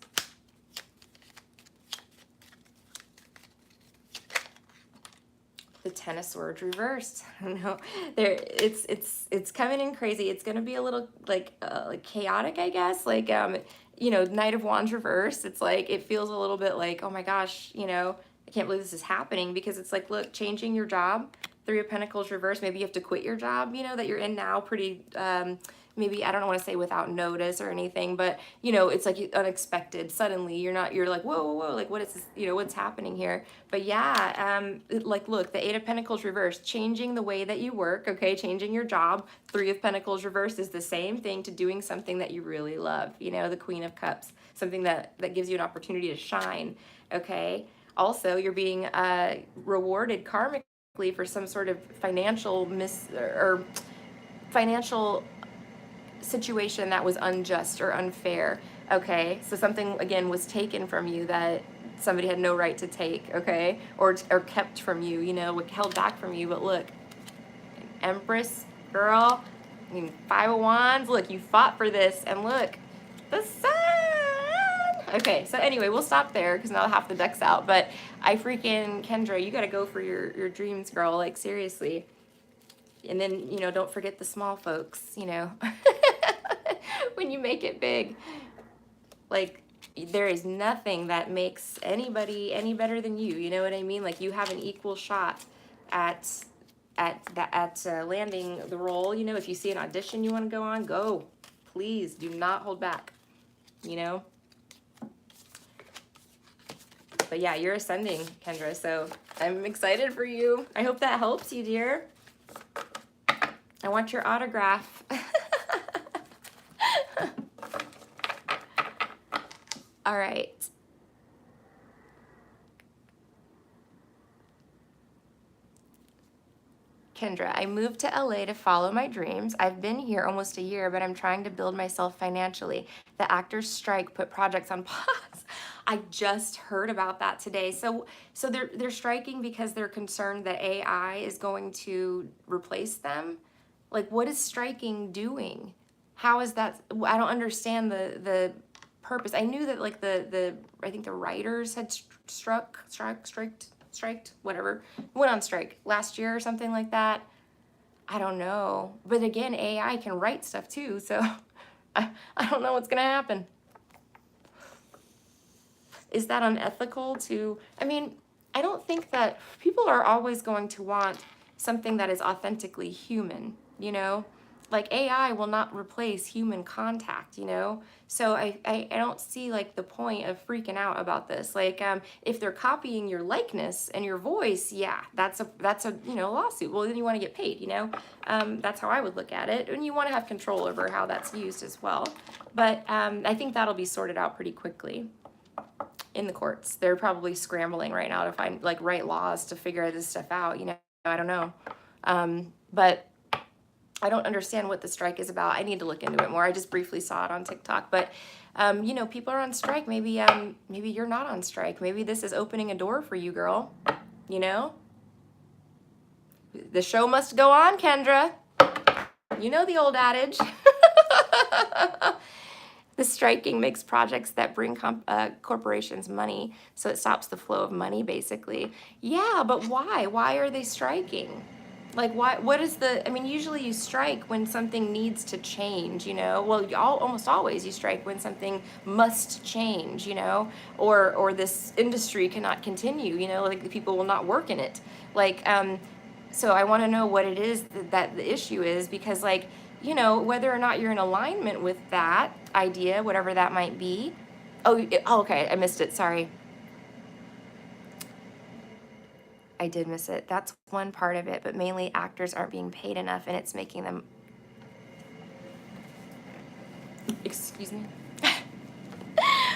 Speaker 1: The Ten of Swords reversed. I don't know. It's coming in crazy. It's gonna be a little like chaotic, I guess. Like you know, Knight of Wands reversed. It's like it feels a little bit like, oh my gosh, you know, I can't believe this is happening, because it's like, look, changing your job. Three of Pentacles reversed. Maybe you have to quit your job, you know, that you're in now, pretty maybe, I don't want to say without notice or anything, but, you know, it's like unexpected. Suddenly you're like, whoa, whoa, whoa, like what is this, you know, what's happening here? But yeah, like, look, the Eight of Pentacles reversed, changing the way that you work, okay, changing your job. Three of Pentacles reversed is the same thing to doing something that you really love, you know, the Queen of Cups, something that gives you an opportunity to shine, okay? Also, you're being rewarded karmically for some sort of financial or financial situation that was unjust or unfair, okay? So something, again, was taken from you that somebody had no right to take, okay? Or kept from you, you know, held back from you. But look, Empress, girl, I mean, Five of Wands, look, you fought for this, and look, the Sun! Okay, so anyway, we'll stop there, because now half the deck's out, but Kendra, you gotta go for your dreams, girl, like, seriously. And then, you know, don't forget the small folks, you know. When you make it big, like, there is nothing that makes anybody any better than you. You know what I mean? Like, you have an equal shot at landing the role. You know, if you see an audition you want to go on, go. Please do not hold back. You know. But yeah, you're ascending, Kendra. So I'm excited for you. I hope that helps you, dear. I want your autograph. All right. Kendra, I moved to LA to follow my dreams. I've been here almost a year, but I'm trying to build myself financially. The actors' strike put projects on pause. I just heard about that today. So they're striking because they're concerned that AI is going to replace them. Like, what is striking doing? How is that? I don't understand the purpose. I knew that, like, I think the writers had striked, whatever, went on strike last year or something like that. I don't know. But again, AI can write stuff too, so I don't know what's gonna happen. Is that unethical to, I mean, I don't think that people are always going to want something that is authentically human, you know? Like, AI will not replace human contact, you know? So I don't see, like, the point of freaking out about this. Like, if they're copying your likeness and your voice, yeah, that's a you know, lawsuit. Well, then you want to get paid, you know? That's how I would look at it. And you want to have control over how that's used as well. But I think that'll be sorted out pretty quickly in the courts. They're probably scrambling right now to find, like, write laws to figure this stuff out, you know? I don't know. But I don't understand what the strike is about. I need to look into it more. I just briefly saw it on TikTok, but you know, people are on strike. Maybe you're not on strike. Maybe this is opening a door for you, girl. You know, the show must go on, Kendra. You know the old adage. The striking makes projects that bring corporations money, so it stops the flow of money, basically. Yeah, but why? Why are they striking? Like, why? What is the? I mean, usually you strike when something needs to change, you know. Well, almost always you strike when something must change, you know, or this industry cannot continue, you know, like the people will not work in it. Like, so I want to know what it is that the issue is, because, like, you know, whether or not you're in alignment with that idea, whatever that might be. Oh, okay, I missed it. Sorry. I did miss it. That's one part of it, but mainly actors aren't being paid enough, and it's making them. Excuse me.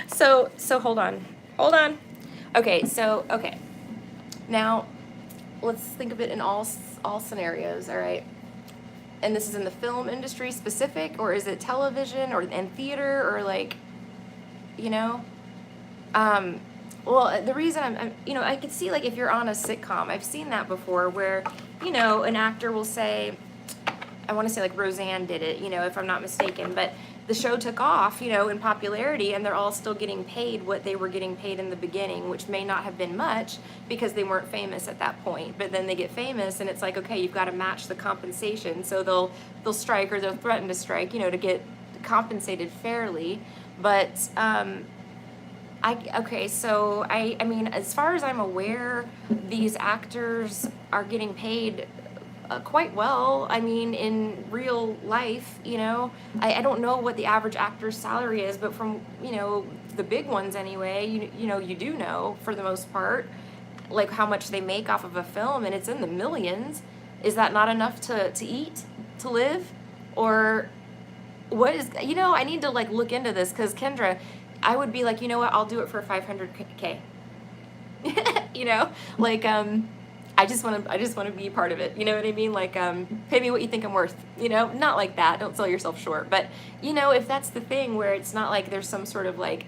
Speaker 1: So hold on. Okay. Now, let's think of it in all scenarios, all right? And this is in the film industry specific, or is it television or and theater, or like, you know? Well, the reason I'm I could see, like, if you're on a sitcom, I've seen that before where, an actor will say, I want to say like Roseanne did it, if I'm not mistaken, but the show took off, in popularity, and they're all still getting paid what they were getting paid in the beginning, which may not have been much because they weren't famous at that point. But then they get famous, and it's like, okay, you've got to match the compensation, so they'll strike, or they'll threaten to strike, to get compensated fairly. But I mean, as far as I'm aware, these actors are getting paid quite well. I mean, in real life, I don't know what the average actor's salary is, but from, the big ones anyway, you do know for the most part, like, how much they make off of a film, and it's in the millions. Is that not enough to eat, to live? Or what is, I need to, like, look into this, because Kendra, I would be like, you know what, I'll do it for 500K. Like, I just want to be part of it. You know what I mean? Like, pay me what you think I'm worth. Not like that. Don't sell yourself short. But, if that's the thing where it's not like there's some sort of, like,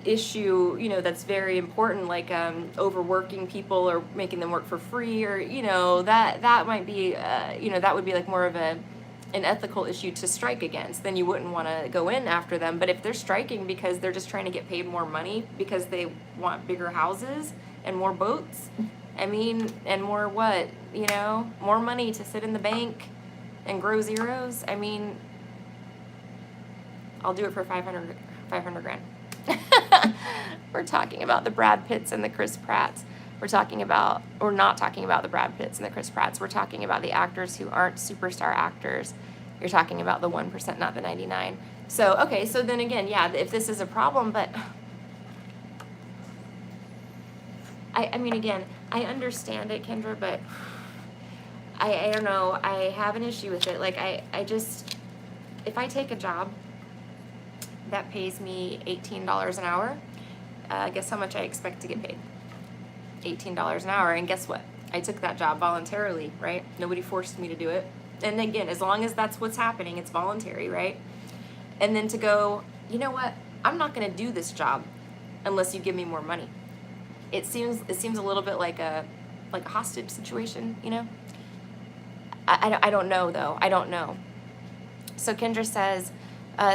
Speaker 1: issue, that's very important, like, overworking people or making them work for free, or, that might be, that would be like more of an ethical issue to strike against. Then you wouldn't want to go in after them. But if they're striking because they're just trying to get paid more money because they want bigger houses and more boats, I mean, and more what, more money to sit in the bank and grow zeros. I mean, I'll do it for 500 grand. We're talking about the Brad Pitts and the Chris Pratts. We're not talking about the Brad Pitts and the Chris Pratts. We're talking about the actors who aren't superstar actors. You're talking about the 1%, not the 99. So, okay, so then again, yeah, if this is a problem, but I mean, again, I understand it, Kendra, but I don't know. I have an issue with it. Like, I just, if I take a job that pays me $18 an hour, guess how much I expect to get paid? $18 an hour. And guess what? I took that job voluntarily, right? Nobody forced me to do it. And again, as long as that's what's happening, it's voluntary, right? And then to go, you know what? I'm not going to do this job unless you give me more money. It seems a little bit like a hostage situation, I don't know, though. I don't know. So Kendra says,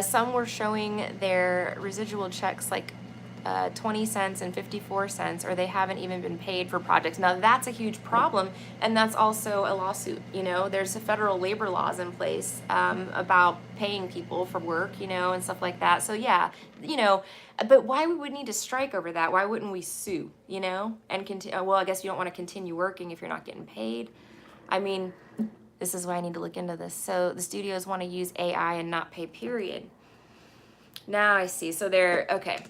Speaker 1: some were showing their residual checks like 20 cents and 54 cents, or they haven't even been paid for projects. Now, that's a huge problem, and that's also a lawsuit. There's federal labor laws in place about paying people for work, and stuff like that. So, yeah, but why we would need to strike over that? Why wouldn't we sue, and continue? Well, I guess you don't want to continue working if you're not getting paid. I mean, this is why I need to look into this. So the studios want to use AI and not pay, period. Now I see. So they're, okay.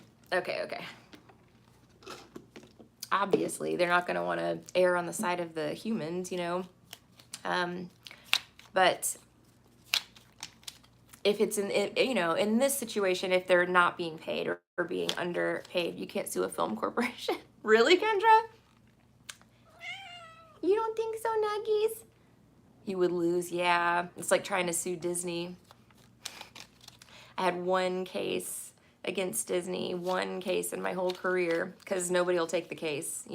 Speaker 1: Obviously, they're not going to want to err on the side of the humans, but if it's in this situation, if they're not being paid or being underpaid, you can't sue a film corporation. Really, Kendra? You don't think so, Nuggies? You would lose, yeah. It's like trying to sue Disney. I had one case against Disney, one case in my whole career, because nobody will take the case,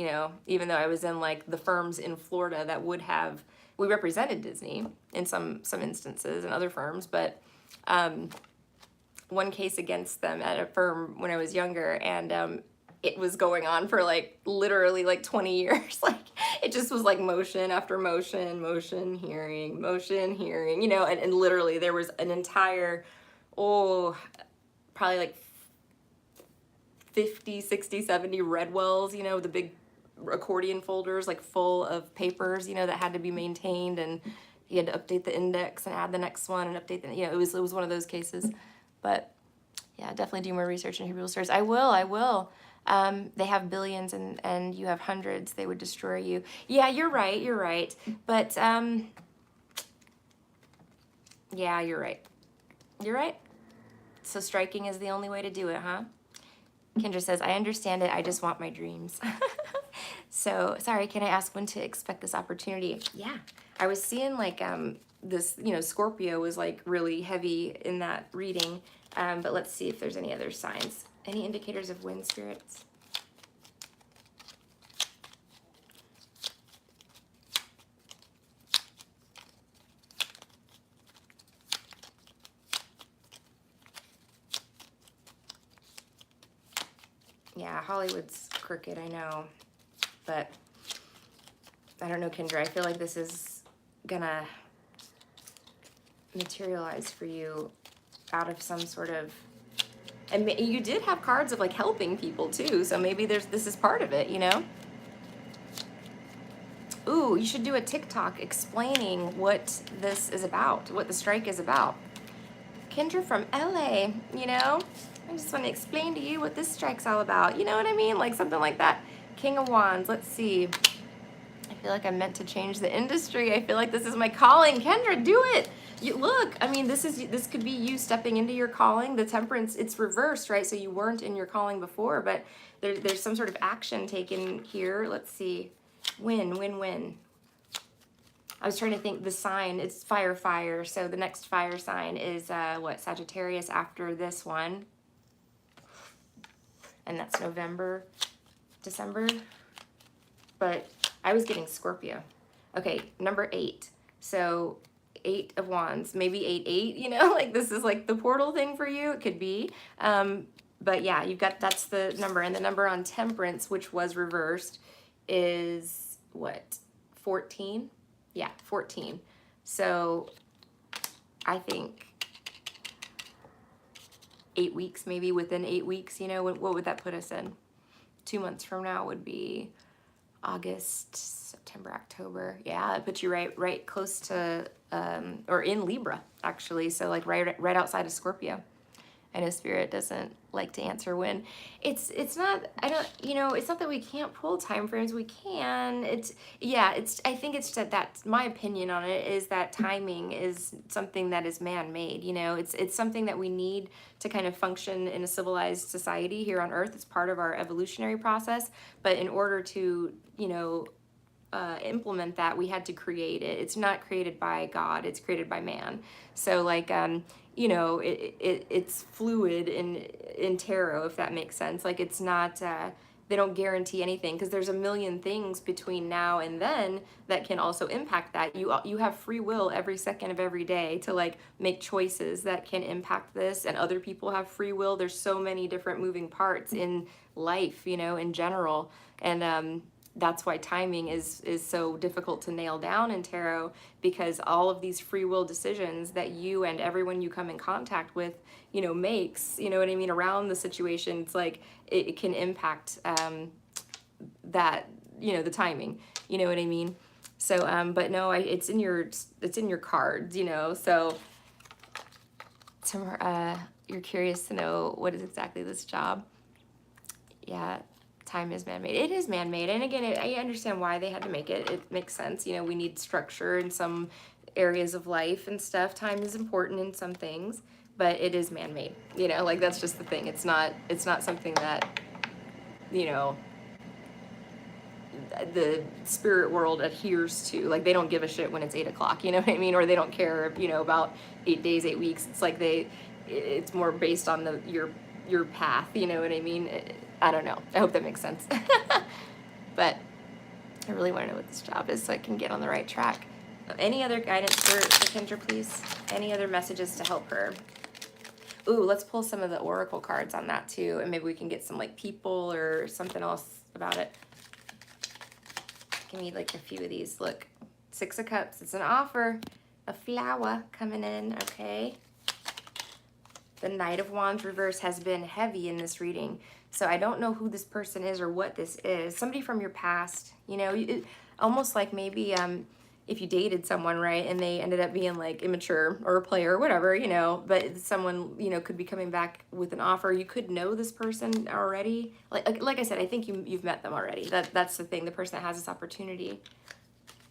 Speaker 1: even though I was in, like, the firms in Florida that would have, we represented Disney in some instances and other firms, but one case against them at a firm when I was younger, and it was going on for, like, literally, like, 20 years. Like, it just was, like, motion after motion, hearing, and literally there was an entire, probably, like, 50, 60, 70 Redwells, the big accordion folders, like, full of papers, that had to be maintained, and you had to update the index and add the next one and update the, it was one of those cases. But yeah, definitely do more research into real stars. I will. They have billions and you have hundreds. They would destroy you. Yeah, you're right. But, yeah, you're right. So striking is the only way to do it, huh? Kendra says, I understand it. I just want my dreams. So, sorry, can I ask when to expect this opportunity? Yeah, I was seeing like this, Scorpio was like really heavy in that reading. But let's see if there's any other signs. Any indicators of wind spirits? Yeah, Hollywood's crooked, I know. But I don't know, Kendra. I feel like this is gonna materialize for you out of some sort of, and you did have cards of like helping people too, so maybe this is part of it, Ooh, you should do a TikTok explaining what this is about, what the strike is about. Kendra from LA, I just want to explain to you what this strike's all about. You know what I mean? Like something like that. King of Wands, let's see. I feel like I'm meant to change the industry. I feel like this is my calling. Kendra, do it. Look, I mean, this could be you stepping into your calling. The Temperance, it's reversed, right? So you weren't in your calling before, but there's some sort of action taken here. Let's see. Win. I was trying to think the sign. It's fire. So the next fire sign is what? Sagittarius after this one. And that's November, December. But I was getting Scorpio. Okay, number 8. So 8 of Wands, maybe 8, like this is like the portal thing for you. It could be. But yeah, that's the number. And the number on Temperance, which was reversed, is what? 14? Yeah, 14. So I think 8 weeks, maybe within 8 weeks, what would that put us in? 2 months from now would be August, September, October. Yeah, it puts you right close to, or in Libra, actually. So like right outside of Scorpio. I know Spirit doesn't like to answer when. It's not, it's not that we can't pull time frames. We can. I think it's that's my opinion on it is that timing is something that is man-made. It's something that we need to kind of function in a civilized society here on Earth. It's part of our evolutionary process. But in order to, implement that, we had to create it. It's not created by God, it's created by man. So like it's fluid in tarot, if that makes sense. Like it's not they don't guarantee anything because there's a million things between now and then that can also impact that. You have free will every second of every day to like make choices that can impact this, and other people have free will. There's so many different moving parts in life, in general. And that's why timing is so difficult to nail down in tarot, because all of these free will decisions that you and everyone you come in contact with, makes, around the situation. It's like it can impact that, the timing, you know what I mean? So, but no, it's in your cards, so you're curious to know what is exactly this job. Yeah. Time is man-made. It is man-made. And again, I understand why they had to make it. It makes sense. We need structure in some areas of life and stuff. Time is important in some things, but it is man-made. Like that's just the thing. It's not something that, the spirit world adheres to. Like they don't give a shit when it's 8 o'clock, you know what I mean? Or they don't care, about 8 days, 8 weeks. It's like it's more based on your path, you know what I mean? I don't know. I hope that makes sense. But I really want to know what this job is so I can get on the right track. Any other guidance for Kendra, please? Any other messages to help her? Ooh, let's pull some of the oracle cards on that too, and maybe we can get some like people or something else about it. Give me like a few of these. Look, 6 of Cups. It's an offer. A flower coming in, okay? The Knight of Wands reverse has been heavy in this reading. So I don't know who this person is or what this is. Somebody from your past, almost like maybe if you dated someone, right, and they ended up being like immature or a player or whatever, but someone, could be coming back with an offer. You could know this person already. Like I said, I think you've met them already. That's the thing, the person that has this opportunity.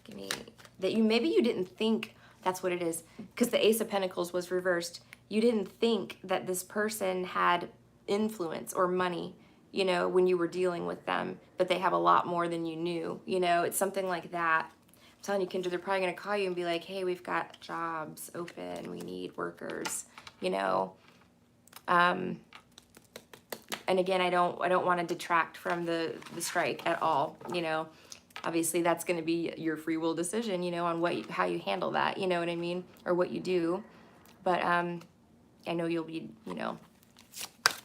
Speaker 1: Give me that maybe you didn't think that's what it is, because the Ace of Pentacles was reversed. You didn't think that this person had influence or money, you know, when you were dealing with them, but they have a lot more than you knew. You know, it's something like that. I'm telling you, Kendra, they're probably going to call you and be like, hey, we've got jobs open. We need workers, you know. And again, I don't want to detract from the strike at all, you know. Obviously, that's going to be your free will decision, you know, on how you handle that, you know what I mean, or what you do. But I know you'll be, you know,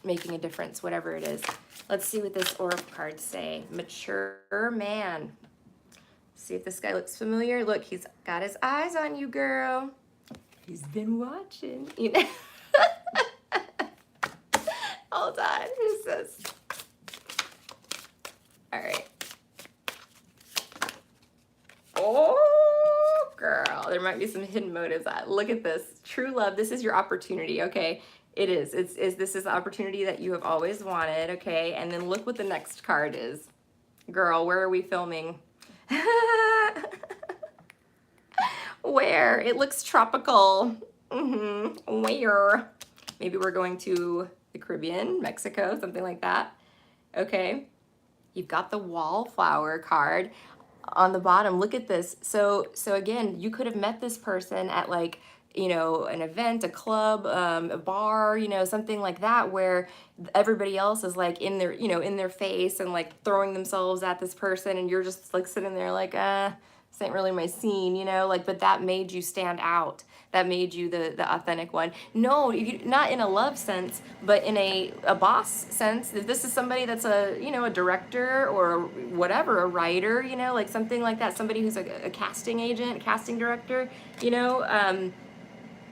Speaker 1: making a difference, whatever it is. Let's see what this oracle cards say. Mature man. See if this guy looks familiar. Look, he's got his eyes on you, girl. He's been watching, you know. Hold on, who's this? All right. Oh, girl, there might be some hidden motives. Look at this. True love, this is your opportunity, okay? It is. This is the opportunity that you have always wanted, okay? And then look what the next card is. Girl, where are we filming? Where? It looks tropical. Where? Maybe we're going to the Caribbean, Mexico, something like that. Okay. You've got the wallflower card on the bottom. Look at this. So again, you could have met this person at, like, you know, an event, a club, a bar, you know, something like that, where everybody else is like in their, you know, in their face and like throwing themselves at this person, and you're just like sitting there like, this ain't really my scene, you know, like, but that made you stand out. That made you the authentic one. No, not in a love sense, but in a boss sense. If this is somebody that's a, you know, a director or whatever, a writer, you know, like something like that, somebody who's a casting agent, casting director, you know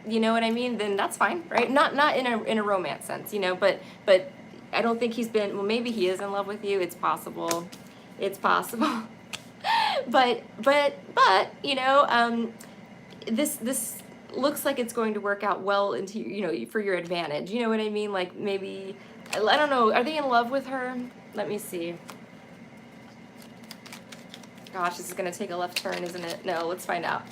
Speaker 1: what I mean? Then that's fine, right? Not in a romance sense, you know, but I don't think he's been, well, maybe he is in love with you. It's possible. It's possible. but you know, this looks like it's going to work out well into, you know, for your advantage. You know what I mean? Like, maybe, I don't know, are they in love with her? Let me see. Gosh, this is going to take a left turn, isn't it? No, let's find out.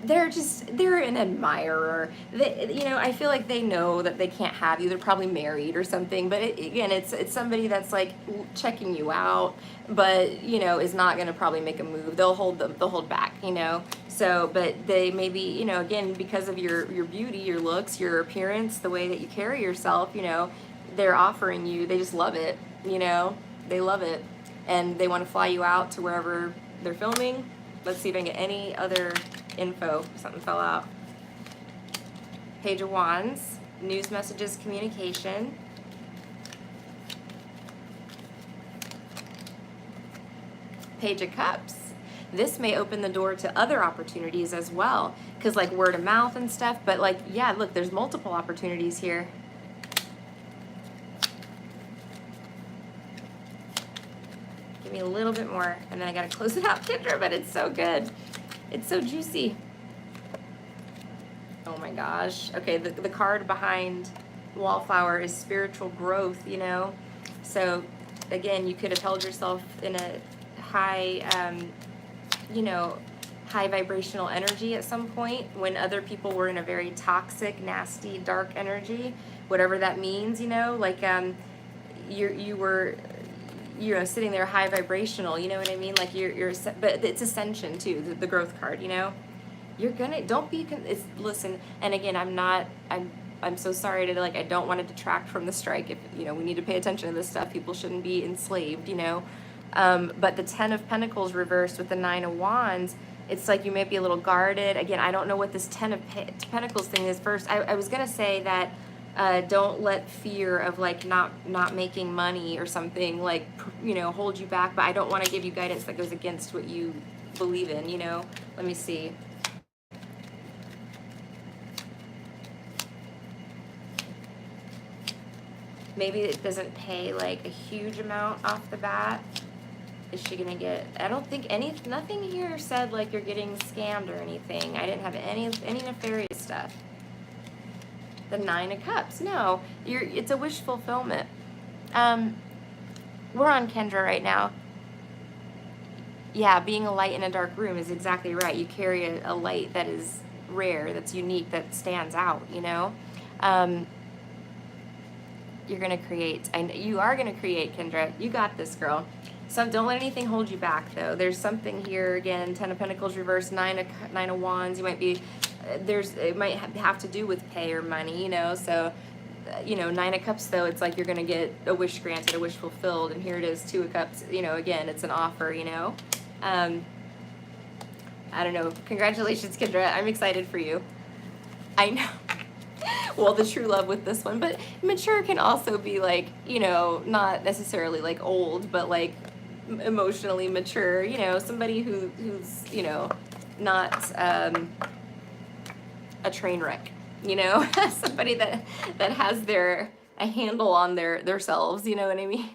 Speaker 1: They're an admirer. You know, I feel like they know that they can't have you. They're probably married or something. But again, it's somebody that's like checking you out, but, you know, is not going to probably make a move. They'll hold back, you know. So, but they maybe, you know, again, because of your beauty, your looks, your appearance, the way that you carry yourself, you know, they're offering you. They just love it, you know. They love it, and they want to fly you out to wherever they're filming. Let's see if I can get any other info. Something fell out. Page of Wands, news, messages, communication. Page of Cups. This may open the door to other opportunities as well, because like word of mouth and stuff, but like, yeah, look, there's multiple opportunities here. Give me a little bit more, and then I gotta close it out, Kendra, but it's so good. It's so juicy. Oh my gosh. Okay, the card behind Wallflower is spiritual growth, you know? So, again, you could have held yourself in a high, you know, high vibrational energy at some point when other people were in a very toxic, nasty, dark energy, whatever that means, you know? Like, you were, you know, sitting there high vibrational, you know what I mean? Like but it's ascension too, the growth card, you know? You're gonna, don't be, listen, and again, I'm so sorry to, like, I don't want to detract from the strike. If, you know, we need to pay attention to this stuff. People shouldn't be enslaved, you know? But the 10 of Pentacles reversed with the 9 of Wands, it's like you may be a little guarded. Again, I don't know what this 10 of Pentacles thing is. First, I was gonna say that don't let fear of like not making money or something, like, you know, hold you back, but I don't want to give you guidance that goes against what you believe in, you know? Let me see. Maybe it doesn't pay like a huge amount off the bat. Is she gonna get, I don't think nothing here said like you're getting scammed or anything. I didn't have any nefarious stuff. The 9 of Cups, no, it's a wish fulfillment. We're on Kendra right now. Yeah, being a light in a dark room is exactly right. You carry a light that is rare, that's unique, that stands out, you know? Um, you're going to create, and you are going to create, Kendra. You got this, girl. So don't let anything hold you back, though. There's something here, again, Ten of Pentacles reversed, Nine of Wands. You might be, it might have to do with pay or money, you know? So, you know, Nine of Cups, though, it's like you're going to get a wish granted, a wish fulfilled. And here it is, Two of Cups, you know, again, it's an offer, you know? I don't know. Congratulations, Kendra. I'm excited for you. I know. Well, the true love with this one, but mature can also be like, you know, not necessarily like old, but like emotionally mature, you know, somebody who's, you know, not a train wreck, you know, somebody that has a handle on their selves, you know what I mean?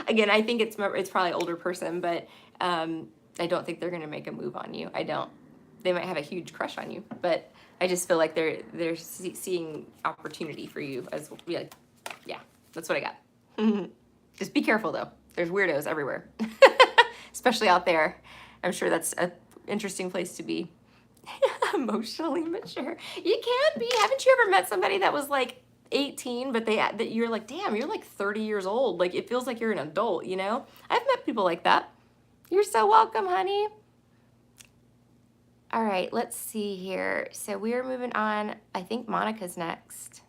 Speaker 1: Again, I think it's probably an older person, but I don't think they're gonna make a move on you. I don't. They might have a huge crush on you, but I just feel like they're seeing opportunity for you as like, yeah, that's what I got. Just be careful though. There's weirdos everywhere, especially out there. I'm sure that's an interesting place to be. Emotionally mature. You can be. Haven't you ever met somebody that was like 18, but that you're like, damn, you're like 30 years old. Like it feels like you're an adult, you know? I've met people like that. You're so welcome, honey. All right, let's see here. So we are moving on. I think Monica's next.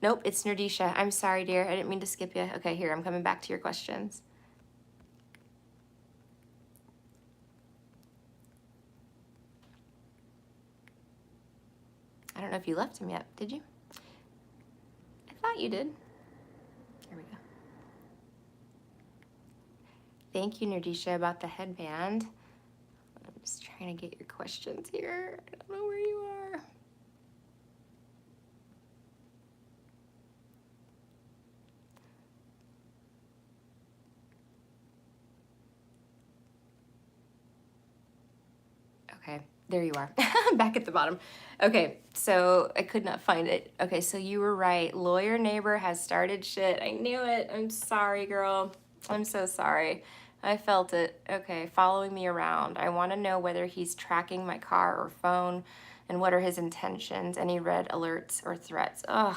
Speaker 1: Nope, it's Nerdisha. I'm sorry, dear. I didn't mean to skip you. Okay, here, I'm coming back to your questions. I don't know if you left him yet, did you? I thought you did. There we go. Thank you, Nerdisha, about the headband. I'm just trying to get your questions here. I don't know where you are. Okay, there you are. Back at the bottom. Okay, so I could not find it. Okay, so you were right. Lawyer neighbor has started shit. I knew it. I'm sorry, girl. I'm so sorry. I felt it. Okay, following me around. I want to know whether he's tracking my car or phone and what are his intentions, any red alerts or threats. Ugh.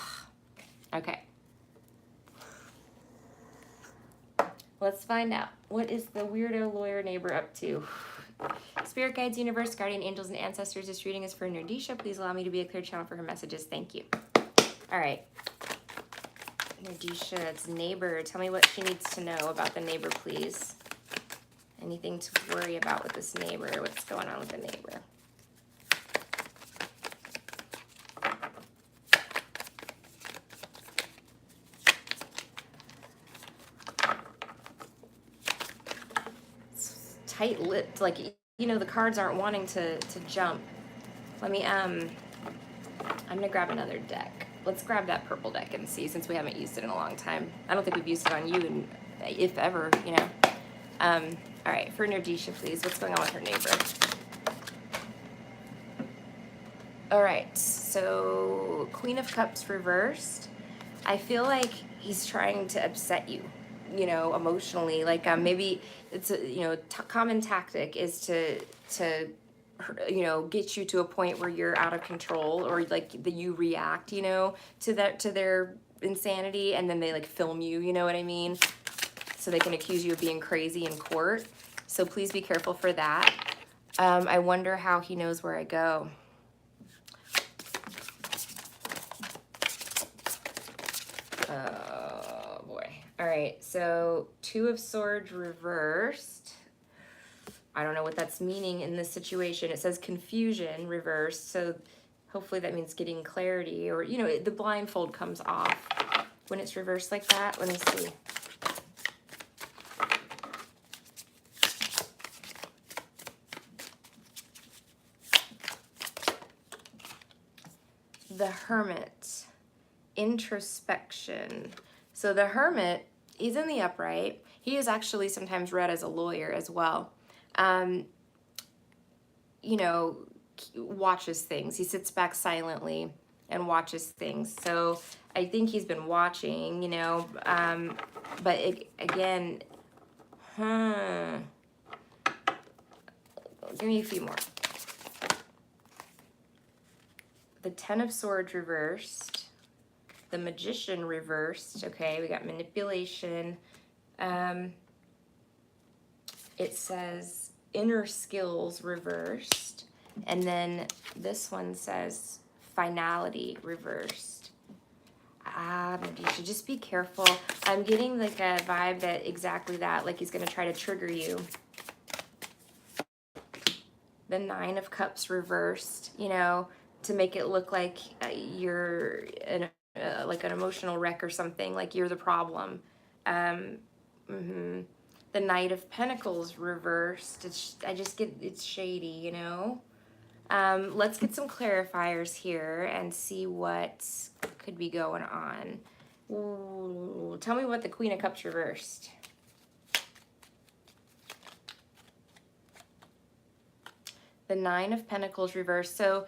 Speaker 1: Okay. Let's find out. What is the weirdo lawyer neighbor up to? Spirit guides, universe, guardian angels, and ancestors. This reading is for Nerdisha. Please allow me to be a clear channel for her messages. Thank you. All right. Nerdisha, it's neighbor. Tell me what she needs to know about the neighbor, please. Anything to worry about with this neighbor? What's going on with the neighbor? It's tight-lipped, like, you know, the cards aren't wanting to jump. Let me, I'm gonna grab another deck. Let's grab that purple deck and see, since we haven't used it in a long time. I don't think we've used it on you, if ever, you know. All right, for Nerdisha, please. What's going on with her neighbor? All right, so Queen of Cups reversed. I feel like he's trying to upset you, you know, emotionally. Like maybe it's a, you know, common tactic is to you know, get you to a point where you're out of control, or like you react, you know, to their insanity, and then they like film you, you know what I mean? So they can accuse you of being crazy in court. So please be careful for that. I wonder how he knows where I go. Oh boy. All right, so Two of Swords reversed. I don't know what that's meaning in this situation. It says confusion reversed, so hopefully that means getting clarity, or, you know, the blindfold comes off when it's reversed like that. Let me see. The Hermit, introspection. So the Hermit, he's in the upright. He is actually sometimes read as a lawyer as well. You know, watches things. He sits back silently and watches things. So I think he's been watching, you know, but again, give me a few more. The Ten of Swords reversed, the Magician reversed. Okay, we got manipulation. It says inner skills reversed, and then this one says finality reversed. You should just be careful. I'm getting like a vibe that exactly that, like he's gonna try to trigger you. The Nine of Cups reversed, you know, to make it look like you're like an emotional wreck or something, like you're the problem. The Knight of Pentacles reversed. I just get, it's shady, you know. Let's get some clarifiers here and see what could be going on. Ooh, tell me what the Queen of Cups reversed. The Nine of Pentacles reversed. So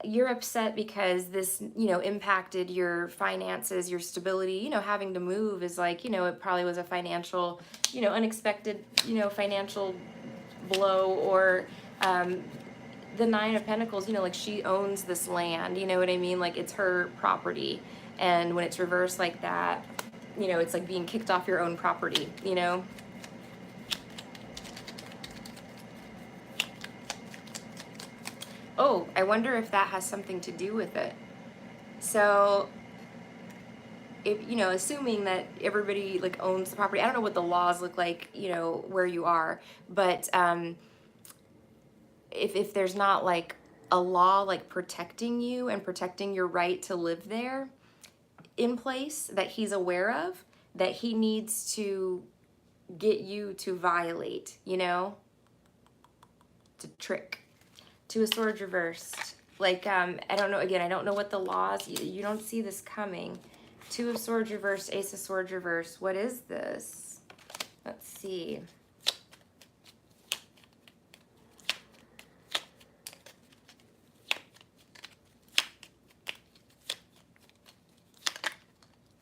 Speaker 1: you're upset because this, you know, impacted your finances, your stability. You know, having to move is like, you know, it probably was a financial, you know, unexpected, you know, financial blow. Or the Nine of Pentacles, you know, like she owns this land, you know what I mean? Like it's her property. And when it's reversed like that, you know, it's like being kicked off your own property, you know? Oh, I wonder if that has something to do with it. So, if, you know, assuming that everybody like owns the property, I don't know what the laws look like, you know, where you are, but if there's not like a law like protecting you and protecting your right to live there in place that he's aware of, that he needs to get you to violate, you know, to trick. Two of Swords reversed. Like, I don't know, again, I don't know what the laws, you don't see this coming. Two of Swords reversed, Ace of Swords reversed. What is this? Let's see.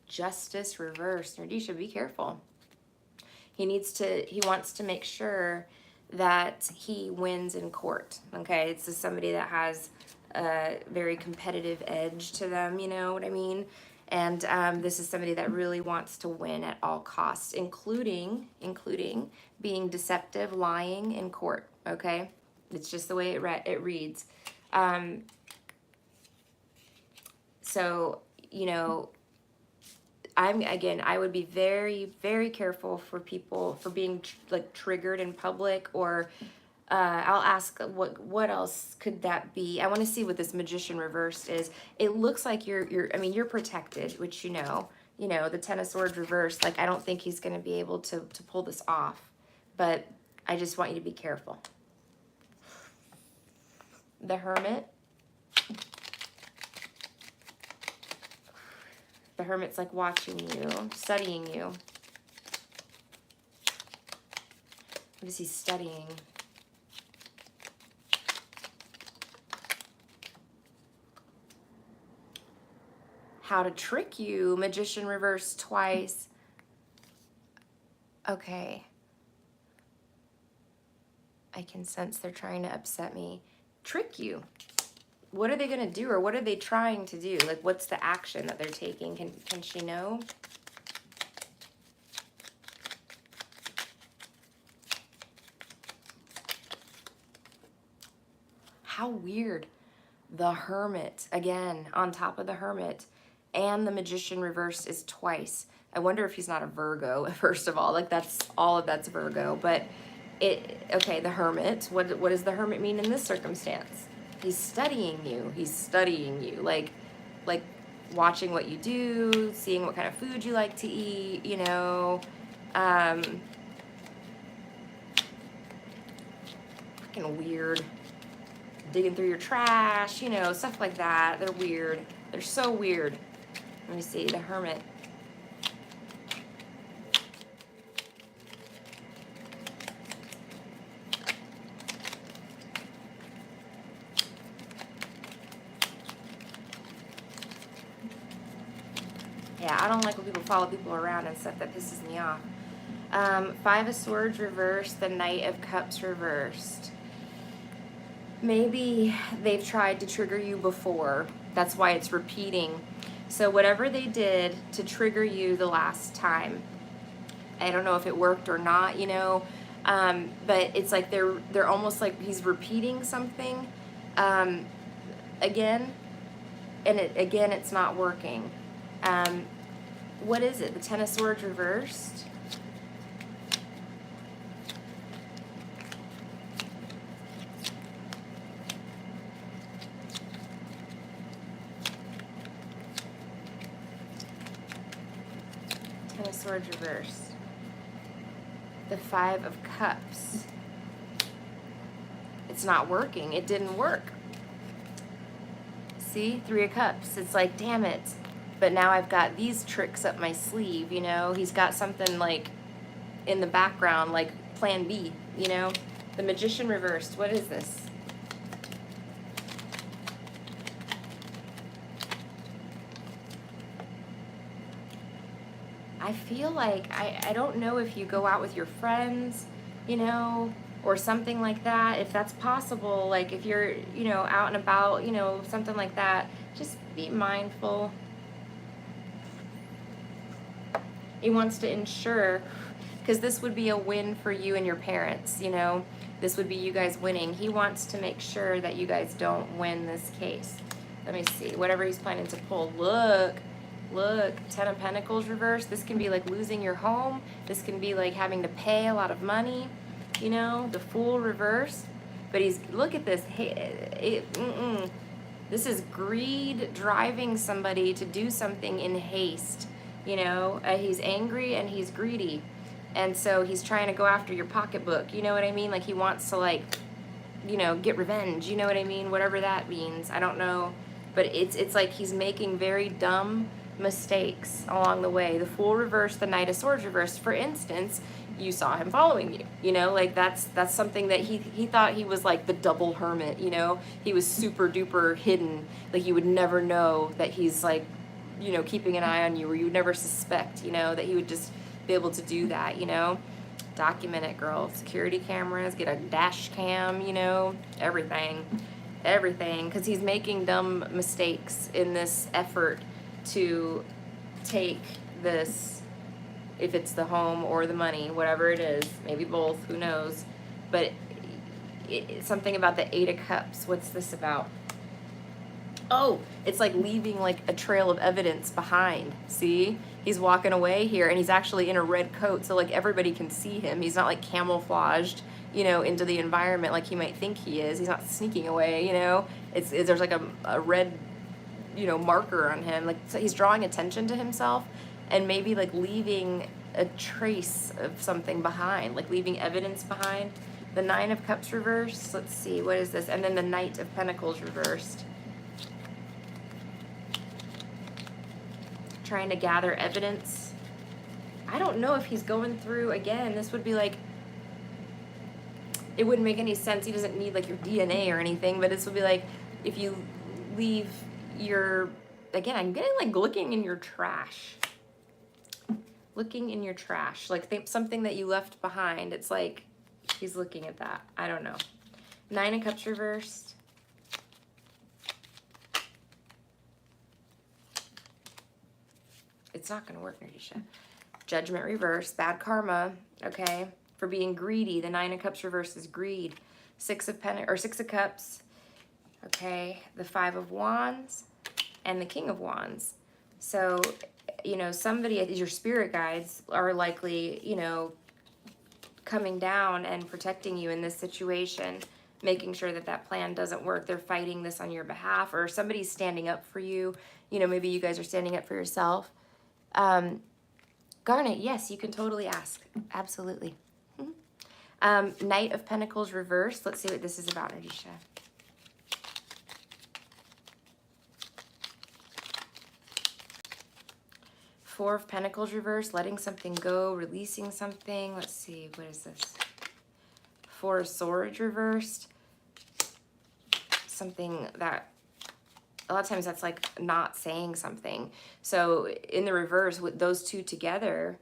Speaker 1: Justice reversed. Nardisha, be careful. He wants to make sure that he wins in court. Okay, it's just somebody that has a very competitive edge to them, you know what I mean? And this is somebody that really wants to win at all costs, including being deceptive, lying in court. Okay, it's just the way it reads. So you know, I would be very, very careful for people for being like triggered in public, or I'll ask what else could that be? I want to see what this Magician reversed is. It looks like you're protected, which you know, the Ten of Swords reversed. Like I don't think he's going to be able to pull this off, but I just want you to be careful. The Hermit. The Hermit's like watching you, studying you. What is he studying? How to trick you. Magician reversed twice. Okay. I can sense they're trying to upset me. Trick you. What are they going to do, or what are they trying to do? Like, what's the action that they're taking? Can she know? How weird. The Hermit, again, on top of the Hermit. And the Magician reversed is twice. I wonder if he's not a Virgo, first of all. Like, all of that's Virgo. But, okay, the Hermit. What does the Hermit mean in this circumstance? He's studying you. He's studying you. Like watching what you do, seeing what kind of food you like to eat, you know. Freaking weird. Digging through your trash, you know, stuff like that. They're weird. They're so weird. Let me see, the Hermit. Yeah, I don't like when people follow people around and stuff. That pisses me off. Five of Swords reversed, the Knight of Cups reversed. Maybe they've tried to trigger you before. That's why it's repeating. So whatever they did to trigger you the last time, I don't know if it worked or not, you know, but it's like they're almost like he's repeating something again, and it's not working. What is it? The Ten of Swords reversed. Ten of Swords reversed. The Five of Cups. It's not working. It didn't work. See? Three of Cups. It's like, damn it. But now I've got these tricks up my sleeve, you know? He's got something like in the background, like plan B, you know? The Magician reversed. What is this? I feel like, I don't know if you go out with your friends, you know, or something like that, if that's possible, like if you're, you know, out and about, you know, something like that, just be mindful. He wants to ensure, because this would be a win for you and your parents, you know, this would be you guys winning. He wants to make sure that you guys don't win this case. Let me see, whatever he's planning to pull, look, Ten of Pentacles reversed. This can be like losing your home. This can be like having to pay a lot of money, you know, the Fool reversed. But he's, look at this, this is greed driving somebody to do something in haste, you know. He's angry and he's greedy. And so he's trying to go after your pocketbook, you know what I mean? Like he wants to like, you know, get revenge, you know what I mean? Whatever that means, I don't know. But it's like he's making very dumb mistakes along the way. The Fool reversed, the Knight of Swords reversed. For instance, you saw him following you, you know, like that's something that he thought he was like the double hermit, you know, he was super duper hidden, like you would never know that he's like, you know, keeping an eye on you, or you would never suspect, you know, that he would just be able to do that, you know. Document it, girl. Security cameras, get a dash cam, you know, everything, because he's making dumb mistakes in this effort to take this, if it's the home or the money, whatever it is, maybe both, who knows. But it's something about the Eight of Cups. What's this about? Oh, it's like leaving like a trail of evidence behind. See? He's walking away here, and he's actually in a red coat, so like everybody can see him. He's not like camouflaged, you know, into the environment like you might think he is. He's not sneaking away, you know. There's like a red, you know, marker on him, like so he's drawing attention to himself, and maybe like leaving a trace of something behind, like leaving evidence behind. The Nine of Cups reversed. Let's see, what is this? And then the Knight of Pentacles reversed. Trying to gather evidence. I don't know if he's going through, again, this would be like, it wouldn't make any sense. He doesn't need like your DNA or anything, but this would be like if you leave your, again, I'm getting like looking in your trash. Looking in your trash, like something that you left behind. It's like he's looking at that. I don't know. Nine of Cups reversed. It's not going to work, Nadisha. Judgment reversed. Bad karma, okay, for being greedy. The Nine of Cups reversed is greed. Six of Cups, okay, the Five of Wands, and the King of Wands. So, you know, somebody, your spirit guides are likely, you know, coming down and protecting you in this situation, making sure that that plan doesn't work. They're fighting this on your behalf, or somebody's standing up for you. You know, maybe you guys are standing up for yourself. Garnet, yes, you can totally ask. Absolutely. Knight of Pentacles reversed. Let's see what this is about, Nadisha. Four of Pentacles reversed, letting something go, releasing something. Let's see, what is this? Four of Swords reversed. Something that a lot of times that's like not saying something. So in the reverse, with those two together,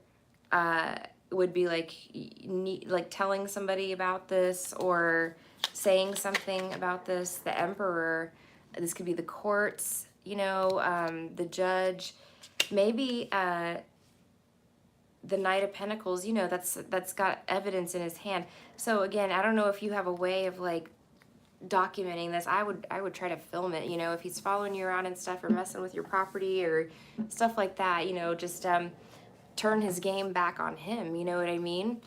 Speaker 1: would be like like telling somebody about this or saying something about this. The Emperor, this could be the courts, you know, the judge, maybe the Knight of Pentacles, you know, that's got evidence in his hand. So again, I don't know if you have a way of like documenting this. I would try to film it, you know, if he's following you around and stuff or messing with your property or stuff like that, you know, just turn his game back on him, you know what I mean?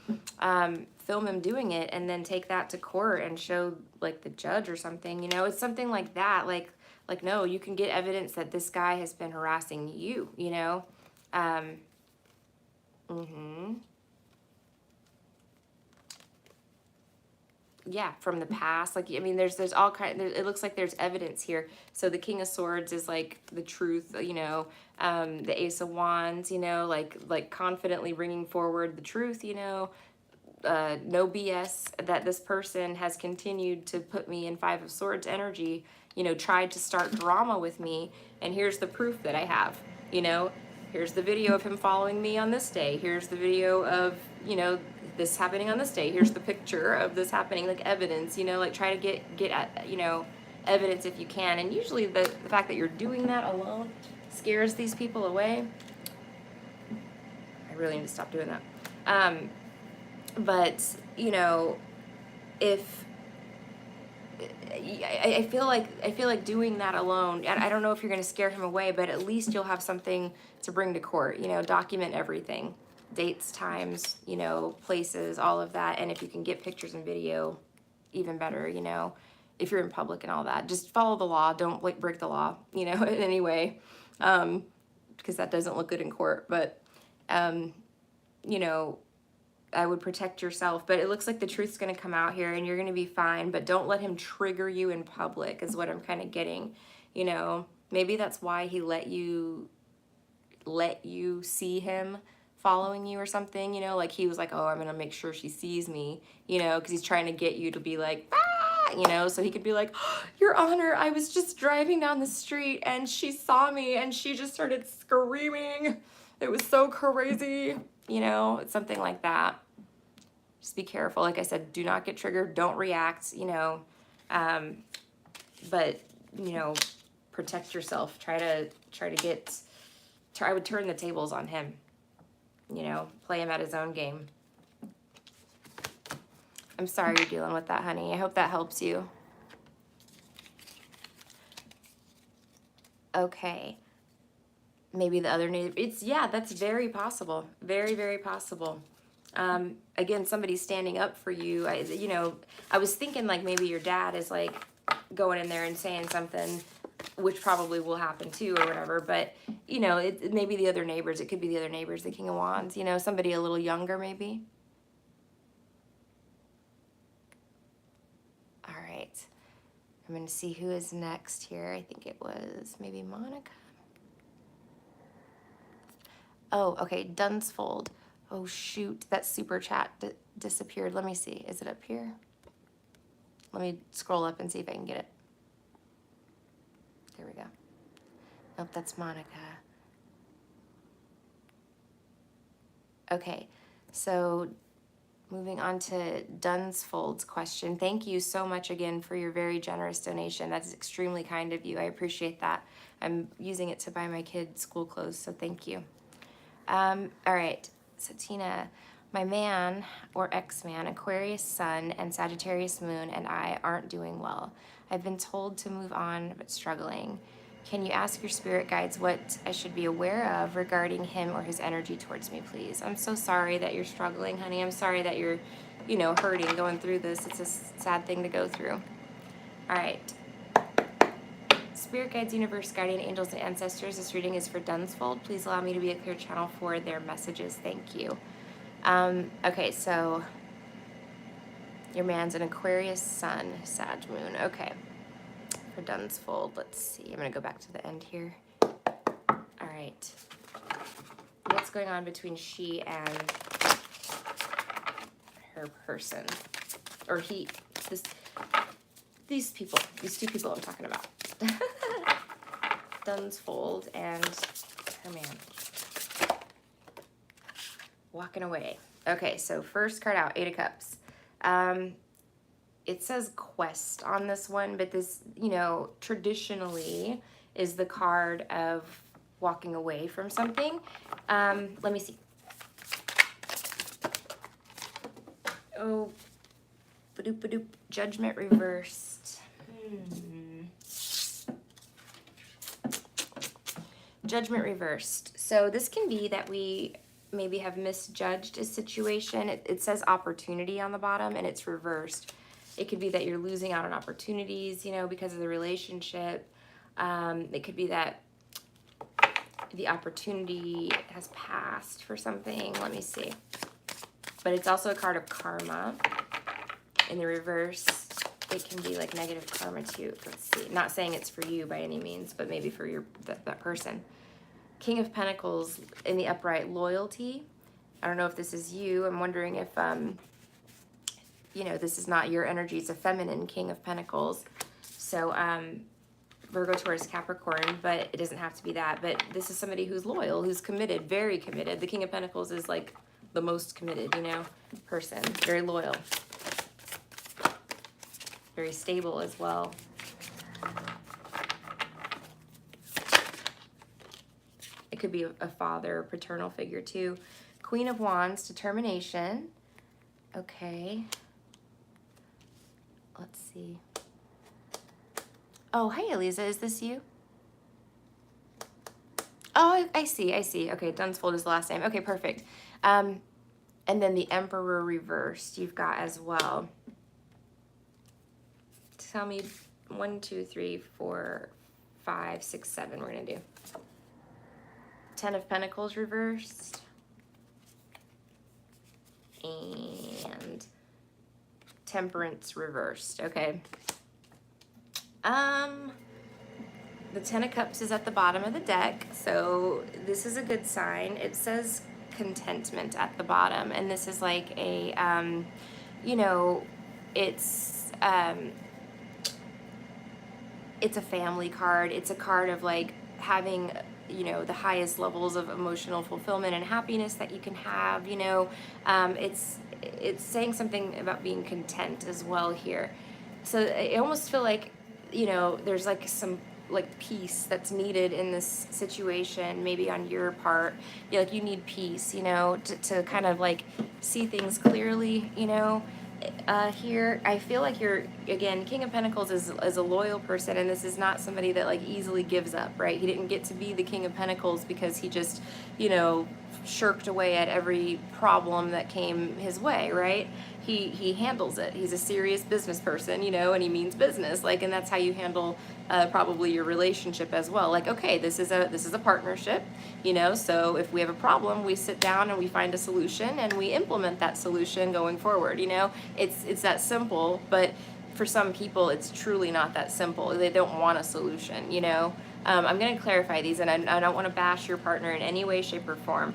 Speaker 1: Film him doing it and then take that to court and show like the judge or something, you know, it's something like that. Like no, you can get evidence that this guy has been harassing you, you know? Yeah, from the past. Like, I mean, there's all kind. It looks like there's evidence here. So the King of Swords is like the truth, you know. The Ace of Wands, you know, like confidently bringing forward the truth, you know. No BS, that this person has continued to put me in Five of Swords energy, you know, tried to start drama with me, and here's the proof that I have, you know. Here's the video of him following me on this day. Here's the video of, you know, this happening on this day. Here's the picture of this happening, like evidence, you know, like try to get at, you know, evidence if you can. And usually the fact that you're doing that alone scares these people away. I really need to stop doing that. But, you know, if I feel like doing that alone, and I don't know if you're going to scare him away, but at least you'll have something to bring to court, you know, document everything, dates, times, you know, places, all of that. And if you can get pictures and video, even better, you know, if you're in public and all that, just follow the law. Don't like break the law, you know, in any way, because that doesn't look good in court. But, you know, I would protect yourself, but it looks like the truth's going to come out here and you're going to be fine, but don't let him trigger you in public is what I'm kind of getting, you know. Maybe that's why he let you see him following you or something, you know, like he was like, oh, I'm going to make sure she sees me, you know, because he's trying to get you to be like, ah, you know, so he could be like, oh, Your Honor, I was just driving down the street and she saw me and she just started screaming. It was so crazy, you know, it's something like that. Just be careful. Like I said, do not get triggered. Don't react, you know, but, you know, protect yourself. I would turn the tables on him, you know, play him at his own game. I'm sorry you're dealing with that, honey. I hope that helps you. Okay. Maybe the other neighbor. Yeah, that's very possible. Very, very possible. Again, somebody's standing up for you. You know, I was thinking like maybe your dad is like going in there and saying something, which probably will happen too or whatever. But, you know, it maybe the other neighbors. It could be the other neighbors, the King of Wands, you know, somebody a little younger maybe. All right. I'm going to see who is next here. I think it was maybe Monica. Oh, okay, Dunsfold. Oh, shoot, that super chat disappeared. Let me see. Is it up here? Let me scroll up and see if I can get it. There we go. Nope, that's Monica. Okay, so moving on to Dunsfold's question. Thank you so much again for your very generous donation. That's extremely kind of you. I appreciate that. I'm using it to buy my kids school clothes, so thank you. All right. So Tina, my man or ex-man, Aquarius sun and Sagittarius moon and I aren't doing well. I've been told to move on, but struggling. Can you ask your spirit guides what I should be aware of regarding him or his energy towards me, please? I'm so sorry that you're struggling, honey. I'm sorry that you're, you know, hurting, going through this. It's a sad thing to go through. All right. Spirit guides, universe, guardian angels, and ancestors. This reading is for Dunsfold. Please allow me to be a clear channel for their messages. Thank you. Okay, so your man's an Aquarius sun, Sag moon. Okay, for Dunsfold, let's see. I'm going to go back to the end here. All right. What's going on between she and her person? Or he, these two people I'm talking about. Duns Fold and Herman. Walking away. Okay, so first card out, 8 of Cups. It says quest on this one, but this, you know, traditionally is the card of walking away from something. Let me see. Oh, badoop badoop. Judgment reversed. Judgment reversed. So this can be that we maybe have misjudged a situation. It says opportunity on the bottom and it's reversed. It could be that you're losing out on opportunities, you know, because of the relationship. It could be that the opportunity has passed for something. Let me see. But it's also a card of karma. In the reverse, it can be like negative karma too. Let's see. Not saying it's for you by any means, but maybe for that person. King of Pentacles in the upright, loyalty. I don't know if this is you. I'm wondering if, you know, this is not your energy. It's a feminine King of Pentacles. So Virgo, Taurus, Capricorn, but it doesn't have to be that. But this is somebody who's loyal, who's committed, very committed. The King of Pentacles is like the most committed, you know, person. Very loyal. Very stable as well. It could be a father or paternal figure too. Queen of Wands, determination. Okay. Let's see. Oh, hey, Eliza, is this you? Oh, I see. Okay, Dunsfold is the last name. Okay, perfect. And then the Emperor reversed you've got as well. Tell me 1, 2, 3, 4, 5, 6, 7 we're going to do. 10 of Pentacles reversed. And Temperance reversed. Okay. The 10 of Cups is at the bottom of the deck, so this is a good sign. It says contentment at the bottom, and this is like a, you know, it's a family card. It's a card of like having, you know, the highest levels of emotional fulfillment and happiness that you can have, you know. It's saying something about being content as well here. So I almost feel like, you know, there's like some like peace that's needed in this situation, maybe on your part. Like you need peace, you know, to kind of like see things clearly, you know. Here I feel like you're, again, King of Pentacles is a loyal person, and this is not somebody that like easily gives up, right? He didn't get to be the King of Pentacles because he just, you know, shirked away at every problem that came his way, right? He handles it. He's a serious business person, you know, and he means business, like, and that's how you handle probably your relationship as well. Like, okay, this is a partnership, you know, so if we have a problem, we sit down and we find a solution and we implement that solution going forward, you know. It's that simple, but for some people it's truly not that simple. They don't want a solution, you know. I'm going to clarify these, and I don't want to bash your partner in any way, shape, or form.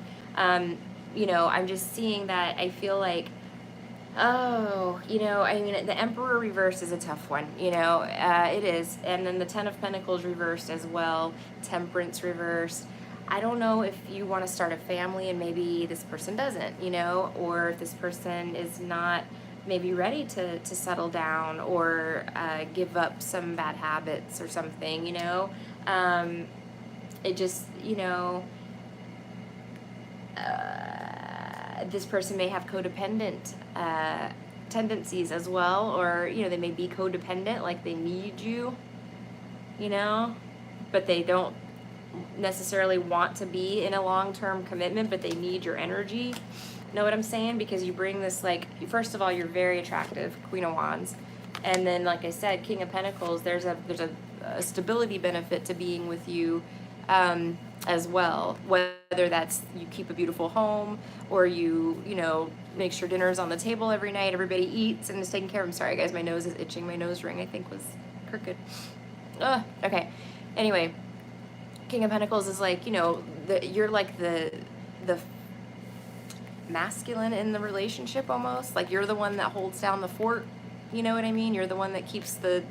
Speaker 1: You know, I'm just seeing that I feel like, oh, you know, I mean, the Emperor reverse is a tough one, you know, it is. And then the 10 of Pentacles reversed as well, Temperance reversed. I don't know if you want to start a family and maybe this person doesn't, you know, or if this person is not maybe ready to settle down or give up some bad habits or something, you know. It just, you know, this person may have codependent tendencies as well, or, you know, they may be codependent, like they need you, you know, but they don't necessarily want to be in a long-term commitment, but they need your energy. Know what I'm saying? Because you bring this, like, first of all, you're very attractive, Queen of Wands, and then, like I said, King of Pentacles, there's a stability benefit to being with you as well, whether that's you keep a beautiful home or you know, make sure dinner's on the table every night, everybody eats and is taken care of. I'm sorry guys, my nose is itching. My nose ring I think was crooked. Okay, anyway, King of Pentacles is like, you know, you're like the masculine in the relationship almost, like you're the one that holds down the fort, you know what I mean? You're the one that keeps the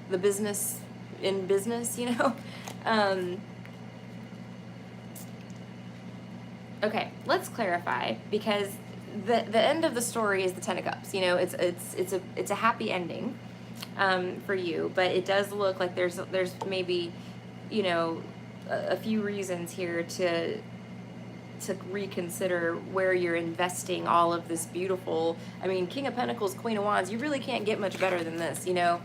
Speaker 1: business in business, you know? Um, okay, let's clarify, because the end of the story is the Ten of Cups. You know, it's a happy ending for you, but it does look like there's maybe, you know, a few reasons here to reconsider where you're investing all of this beautiful. I mean, King of Pentacles, Queen of Wands, you really can't get much better than this, you know.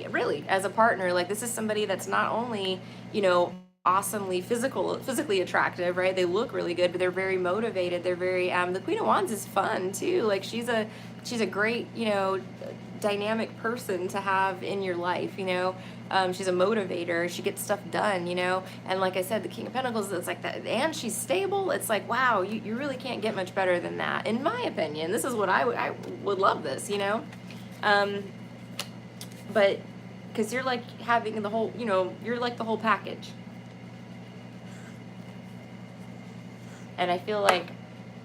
Speaker 1: Really, as a partner, like, this is somebody that's not only, you know, awesomely physically attractive, right? They look really good, but they're very motivated. They're very the Queen of Wands is fun too. Like, she's a great, you know, dynamic person to have in your life, you know. She's a motivator. She gets stuff done, you know. And like I said, the King of Pentacles, it's like that, and she's stable. It's like, wow, you really can't get much better than that, in my opinion. This is what I would love this, you know. But because you're like having the whole, you know, you're like the whole package. And I feel like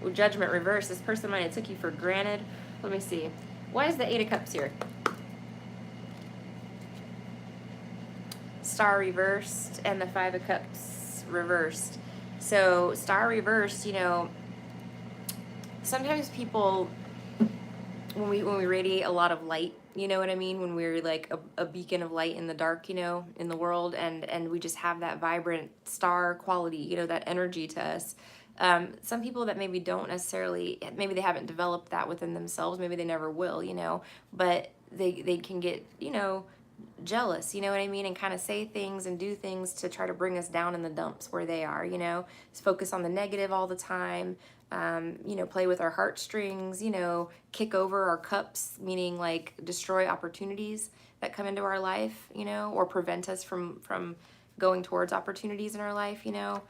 Speaker 1: with Judgment reversed, this person might have took you for granted. Let me see. Why is the Eight of Cups here? Star reversed and the Five of Cups reversed. So Star reversed, you know, sometimes people, when we radiate a lot of light, you know what I mean? When we're like a beacon of light in the dark, you know, in the world, and we just have that vibrant star quality, you know, that energy to us. Some people that maybe don't necessarily, maybe they haven't developed that within themselves, maybe they never will, you know, but they can get, you know, jealous, you know what I mean, and kind of say things and do things to try to bring us down in the dumps where they are, you know. Just focus on the negative all the time, you know, play with our heartstrings, you know, kick over our cups, meaning like destroy opportunities that come into our life, you know, or prevent us from going towards opportunities in our life, you know.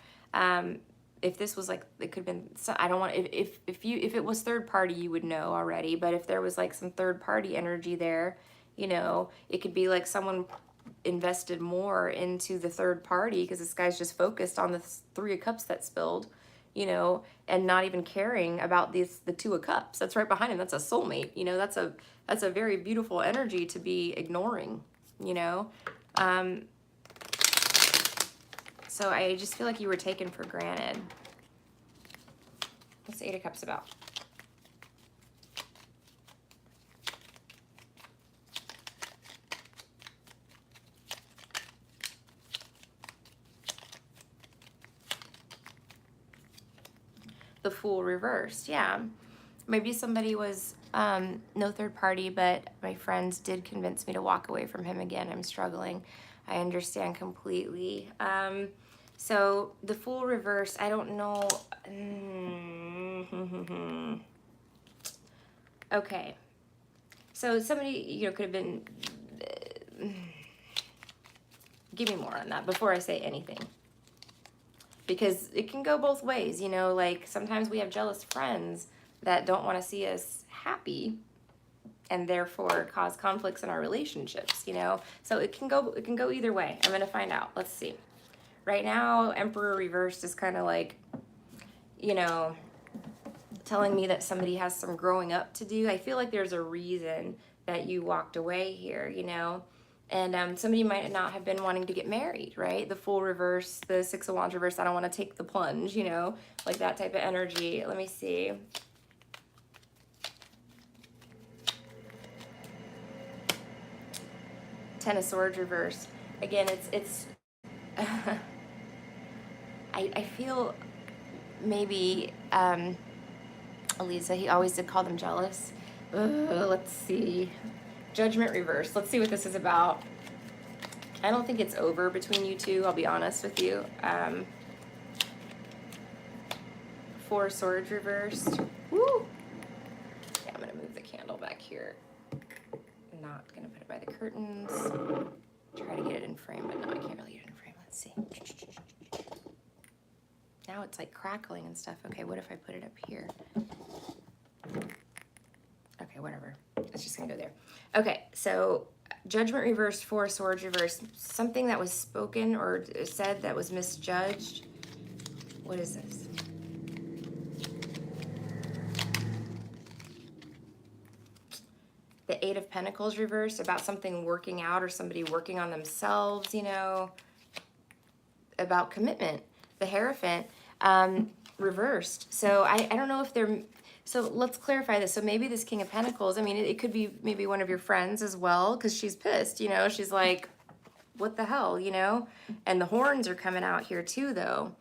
Speaker 1: If this was like, it could have been, I don't want, if it was third party, you would know already, but if there was like some third party energy there, you know, it could be like someone invested more into the third party because this guy's just focused on the Three of Cups that spilled, you know, and not even caring about the Two of Cups that's right behind him. That's a soulmate, you know. That's a very beautiful energy to be ignoring, you know. So I just feel like you were taken for granted. What's the Eight of Cups about? The Fool reversed, yeah. Maybe somebody was, no third party, but my friends did convince me to walk away from him again. I'm struggling. I understand completely. So the Fool reverse, I don't know. Okay. So somebody, you know, could have been, give me more on that before I say anything. Because it can go both ways, you know, like sometimes we have jealous friends that don't want to see us happy and therefore cause conflicts in our relationships, you know. So it can go either way. I'm going to find out. Let's see. Right now, Emperor reversed is kind of like, you know, telling me that somebody has some growing up to do. I feel like there's a reason that you walked away here, you know. And somebody might not have been wanting to get married, right? The Fool reverse, the Six of Wands reverse, I don't want to take the plunge, you know, like that type of energy. Let me see. Ten of Swords reverse. Again, it's I feel maybe Elisa, he always did call them jealous. Let's see. Judgment reverse. Let's see what this is about. I don't think it's over between you two, I'll be honest with you. Four Swords reversed. Woo! Yeah, I'm going to move the candle back here. Not going to put it by the curtains. Try to get it in frame, but no, I can't really get it in frame. Let's see. Now it's like crackling and stuff. Okay, what if I put it up here? Okay, whatever. It's just gonna go there. Okay, so Judgment reversed, Four Swords reversed. Something that was spoken or said that was misjudged. What is this? The the Eight of Pentacles reversed, about something working out or somebody working on themselves, you know, about commitment. The Hierophant reversed. So I don't know if they're, so let's clarify this. So maybe this King of Pentacles, I mean, it could be maybe one of your friends as well, because she's pissed, you know, she's like, what the hell, you know? And the horns are coming out here too, though.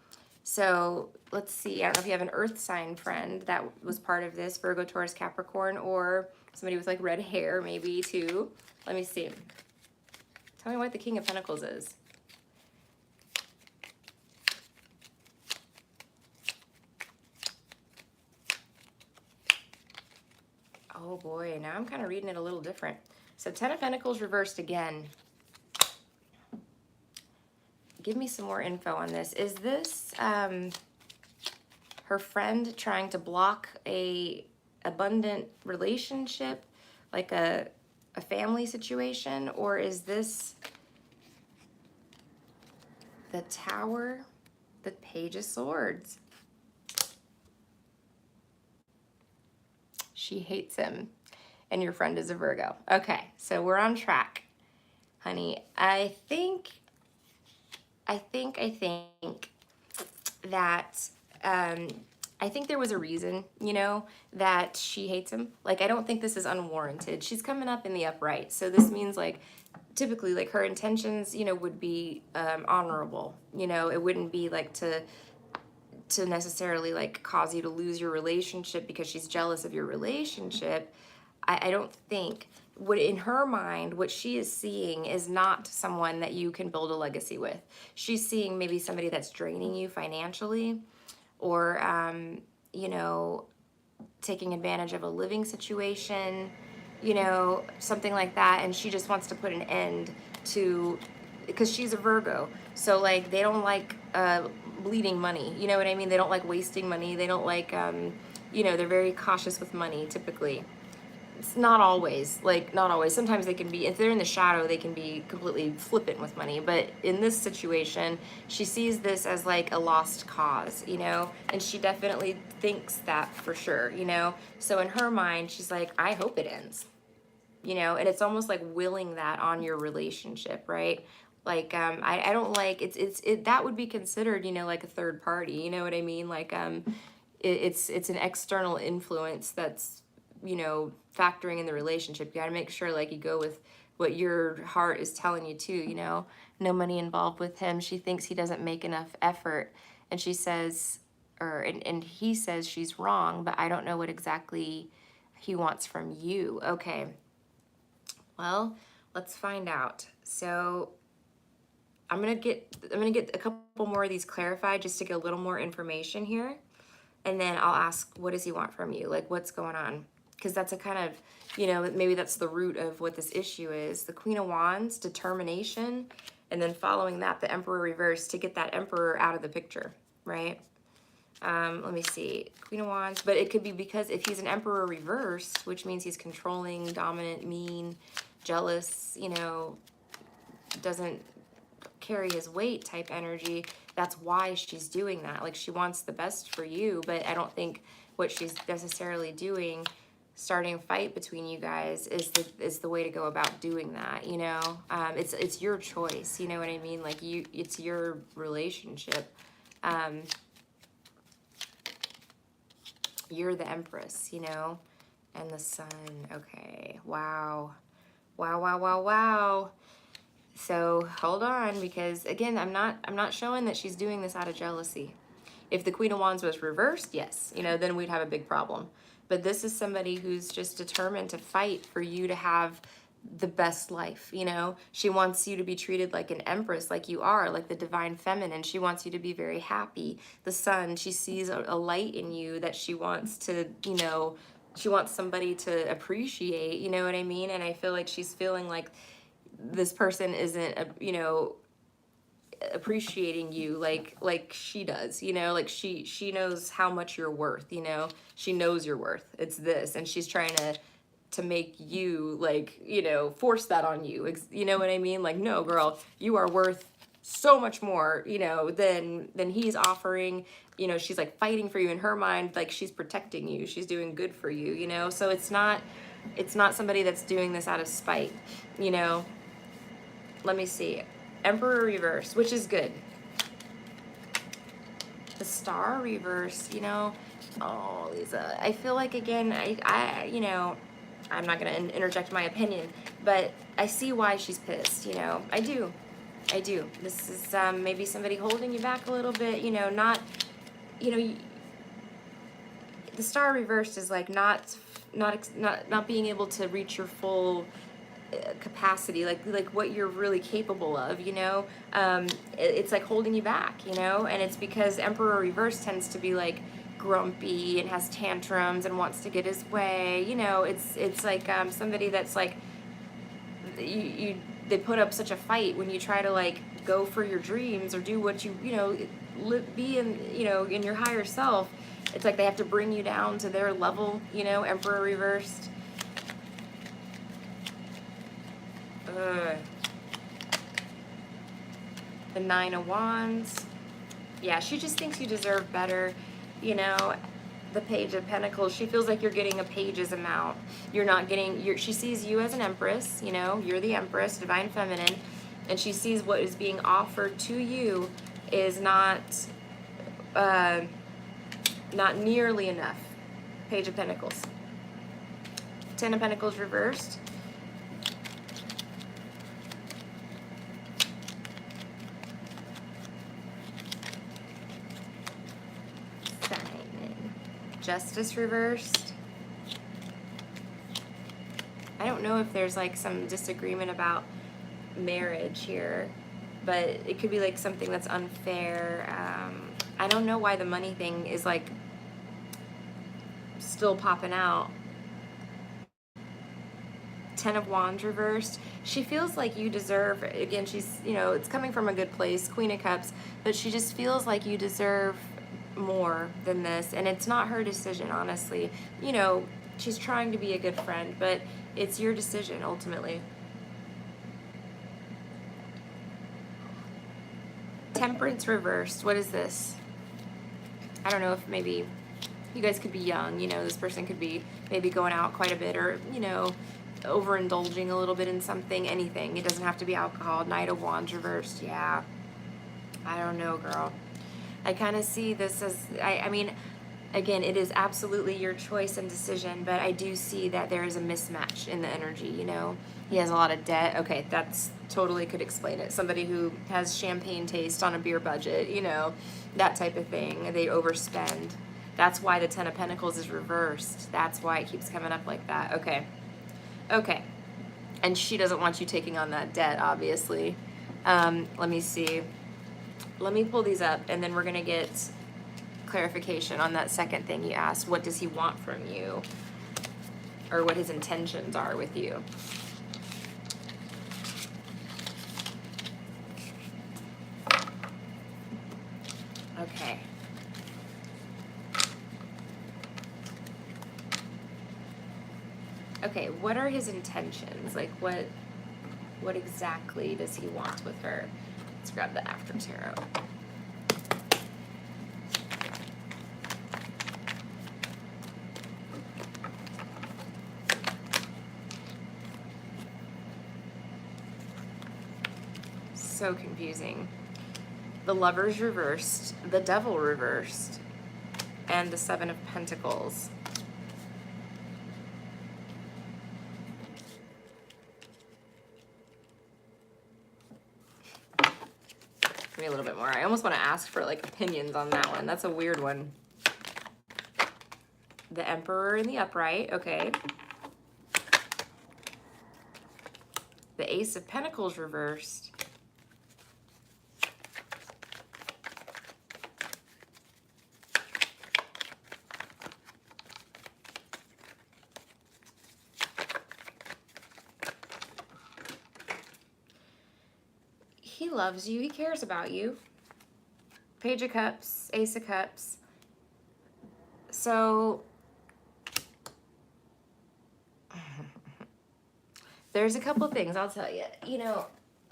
Speaker 1: So let's see. I don't know if you have an earth sign friend that was part of this, Virgo, Taurus, Capricorn, or somebody with like red hair maybe too. Let me see. Tell me what the King of Pentacles is. Oh boy, now I'm kind of reading it a little different. So 10 of Pentacles reversed again. Give me some more info on this. Is this her friend trying to block a abundant relationship, like a family situation, or is this the Tower, the Page of Swords? She hates him, and your friend is a Virgo. Okay, so we're on track, honey. I think that I think there was a reason, you know, that she hates him. Like, I don't think this is unwarranted. She's coming up in the upright, so this means like typically like her intentions, you know, would be honorable. You know, it wouldn't be like to necessarily like cause you to lose your relationship because she's jealous of your relationship. I don't think, what in her mind, what she is seeing is not someone that you can build a legacy with. She's seeing maybe somebody that's draining you financially, or you know, taking advantage of a living situation, you know, something like that. And she just wants to put an end to, because she's a Virgo, so like they don't like bleeding money, you know what I mean? They don't like wasting money. They don't like you know, they're very cautious with money typically. It's not always, like, not always. Sometimes they can be, if they're in the shadow, they can be completely flippant with money. But in this situation, she sees this as like a lost cause, you know, and she definitely thinks that for sure, you know. So in her mind, she's like, I hope it ends, you know, and it's almost like willing that on your relationship, right? Like, I don't like, that would be considered, you know, like a third party, you know what I mean? Like, it's an external influence that's, you know, factoring in the relationship. You got to make sure like you go with what your heart is telling you too, you know. No money involved with him. She thinks he doesn't make enough effort, and she says, and he says she's wrong, but I don't know what exactly he wants from you. Okay, well, let's find out. So I'm gonna get a couple more of these clarified just to get a little more information here, and then I'll ask, what does he want from you? Like, what's going on? Because that's a kind of, you know, maybe that's the root of what this issue is. The Queen of Wands, determination, and then following that, the Emperor reverse, to get that Emperor out of the picture, right? Let me see, Queen of Wands, but it could be because if he's an Emperor reversed, which means he's controlling, dominant, mean, jealous, you know, doesn't carry his weight type energy, that's why she's doing that. Like, she wants the best for you, but I don't think what she's necessarily doing, starting a fight between you guys, is the way to go about doing that, you know. It's your choice, you know what I mean? Like, it's your relationship. You're the Empress, you know, and the Sun. Okay, wow. So hold on, because again, I'm not showing that she's doing this out of jealousy. If the Queen of Wands was reversed, yes, you know, then we'd have a big problem. But this is somebody who's just determined to fight for you to have the best life, you know. She wants you to be treated like an empress, like you are, like the divine feminine. She wants you to be very happy. The Sun, she sees a light in you that she wants to, you know, she wants somebody to appreciate, you know what I mean? And I feel like she's feeling like this person isn't, you know, appreciating you like she does, you know, like she knows how much you're worth, you know, she knows your worth. It's this, and she's trying to make you, like, you know, force that on you, you know what I mean? Like, no, girl, you are worth so much more, you know, than he's offering. You know, she's like fighting for you in her mind, like she's protecting you, she's doing good for you, you know. So it's not, It's not somebody that's doing this out of spite, you know. Let me see. Emperor reverse, which is good. The Star reverse, you know. Oh, Lisa, I feel like, again, you know, I'm not going to interject my opinion, but I see why she's pissed, you know. I do. This is maybe somebody holding you back a little bit, you know, not, you know, the Star reversed is like not being able to reach your full capacity, like what you're really capable of, you know. It's like holding you back, you know, and it's because Emperor reverse tends to be like grumpy and has tantrums and wants to get his way, you know. It's like somebody that's like they put up such a fight when you try to like go for your dreams or do what you know, be in, you know, in your higher self. It's like they have to bring you down to their level, you know. Emperor reversed. The Nine of Wands. Yeah, she just thinks you deserve better, you know. The Page of Pentacles, she feels like you're getting a page's amount. You're not getting, she sees you as an empress, you know, you're the empress, divine feminine, and she sees what is being offered to you is not nearly enough. Page of Pentacles. Ten of Pentacles reversed. Justice reversed. I don't know if there's like some disagreement about marriage here, but it could be like something that's unfair. I don't know why the money thing is like still popping out. Ten of Wands reversed. She feels like you deserve, again, she's, you know, it's coming from a good place, Queen of Cups, but she just feels like you deserve more than this, and it's not her decision, honestly. You know, she's trying to be a good friend, but it's your decision ultimately. Temperance reversed. What is this? I don't know if maybe you guys could be young, you know, this person could be maybe going out quite a bit, or, you know, overindulging a little bit in something, anything. It doesn't have to be alcohol. Knight of Wands reversed. Yeah, I don't know, girl. I kind of see this as, I mean, again, it is absolutely your choice and decision, but I do see that there is a mismatch in the energy, you know. He has a lot of debt. Okay, that's totally could explain it. Somebody who has champagne taste on a beer budget, you know, that type of thing. They overspend. That's why the Ten of Pentacles is reversed. That's why it keeps coming up like that. Okay. And she doesn't want you taking on that debt, obviously. Let me see. Let me pull these up, and then we're going to get clarification on that second thing you asked. What does he want from you? Or what his intentions are with you. Okay. Okay, what are his intentions? Like, what exactly does he want with her? Let's grab the After Tarot. So confusing. The Lovers reversed, the Devil reversed, and the Seven of Pentacles. Give me a little bit more. I almost want to ask for like opinions on that one. That's a weird one. The Emperor in the upright. Okay. The Ace of Pentacles reversed. He loves you. He cares about you. Page of Cups, Ace of Cups. So there's a couple things I'll tell you. You know,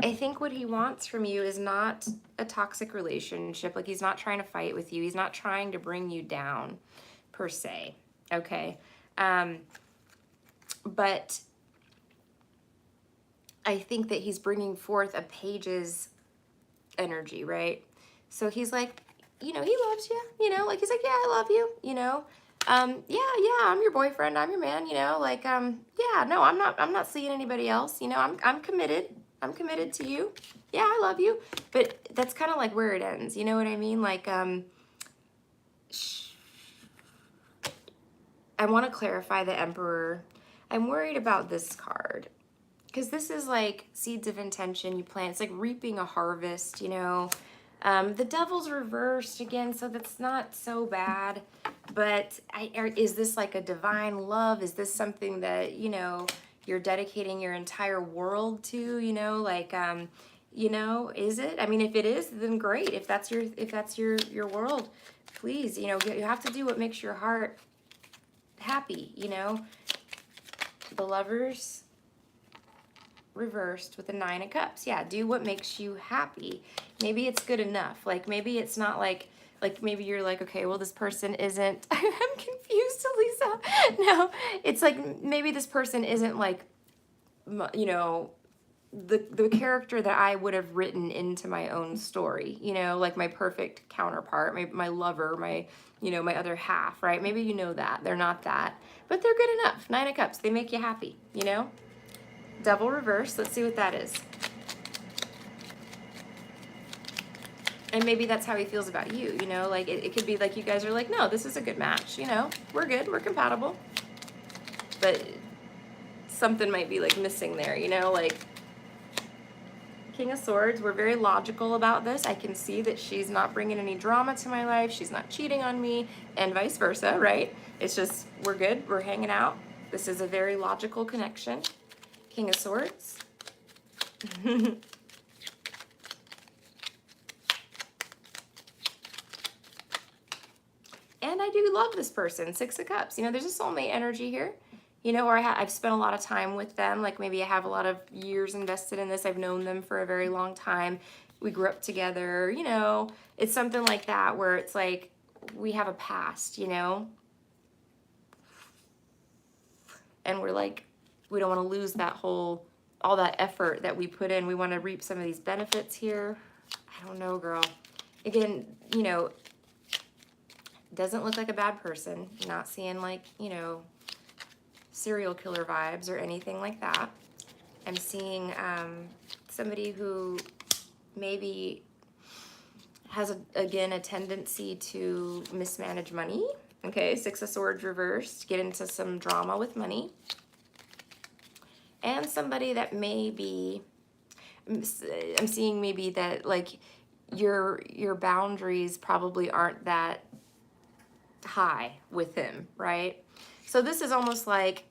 Speaker 1: I think what he wants from you is not a toxic relationship. Like, he's not trying to fight with you. He's not trying to bring you down, per se. Okay? But I think that he's bringing forth a page's energy, right? So he's like, he loves you, like he's like, yeah, I love you, yeah, I'm your boyfriend, I'm your man, yeah, no, I'm not seeing anybody else, I'm committed. I'm committed to you. Yeah, I love you. But that's kind of like where it ends. You know what I mean? Like, I want to clarify the Emperor. I'm worried about this card. Because this is like seeds of intention you plant. It's like reaping a harvest, The Devil's reversed again, so that's not so bad. But is this like a divine love? Is this something that, you're dedicating your entire world to, is it? I mean, if it is, then great. If that's your world, please, you have to do what makes your heart happy, The Lovers reversed with the 9 of Cups. Yeah, do what makes you happy. Maybe it's good enough. Like, maybe it's not like maybe you're like, okay, well, this person isn't, I'm confused, Lisa. No, it's like, maybe this person isn't like, the character that I would have written into my own story, like my perfect counterpart, my lover, my other half, right? Maybe that. They're not that, but they're good enough. 9 of Cups, they make you happy, Devil reverse, let's see what that is. And maybe that's how he feels about you, like it could be like you guys are like, no, this is a good match, we're good, we're compatible. But something might be like missing there, like King of Swords, we're very logical about this. I can see that she's not bringing any drama to my life. She's not cheating on me, and vice versa, right? It's just, we're good, we're hanging out. This is a very logical connection. King of Swords. And I do love this person, 6 of Cups. There's a soulmate energy here. Or I've spent a lot of time with them. Like maybe I have a lot of years invested in this. I've known them for a very long time. We grew up together, It's something like that where it's like we have a past, And we're like, we don't want to lose that all that effort that we put in. We want to reap some of these benefits here. I don't know, girl. Again, doesn't look like a bad person. Not seeing like, serial killer vibes or anything like that. I'm seeing somebody who maybe has, again, a tendency to mismanage money. Okay, 6 of Swords reversed, get into some drama with money. And somebody that maybe, I'm seeing maybe that like your boundaries probably aren't that high with him, right? So this is almost like,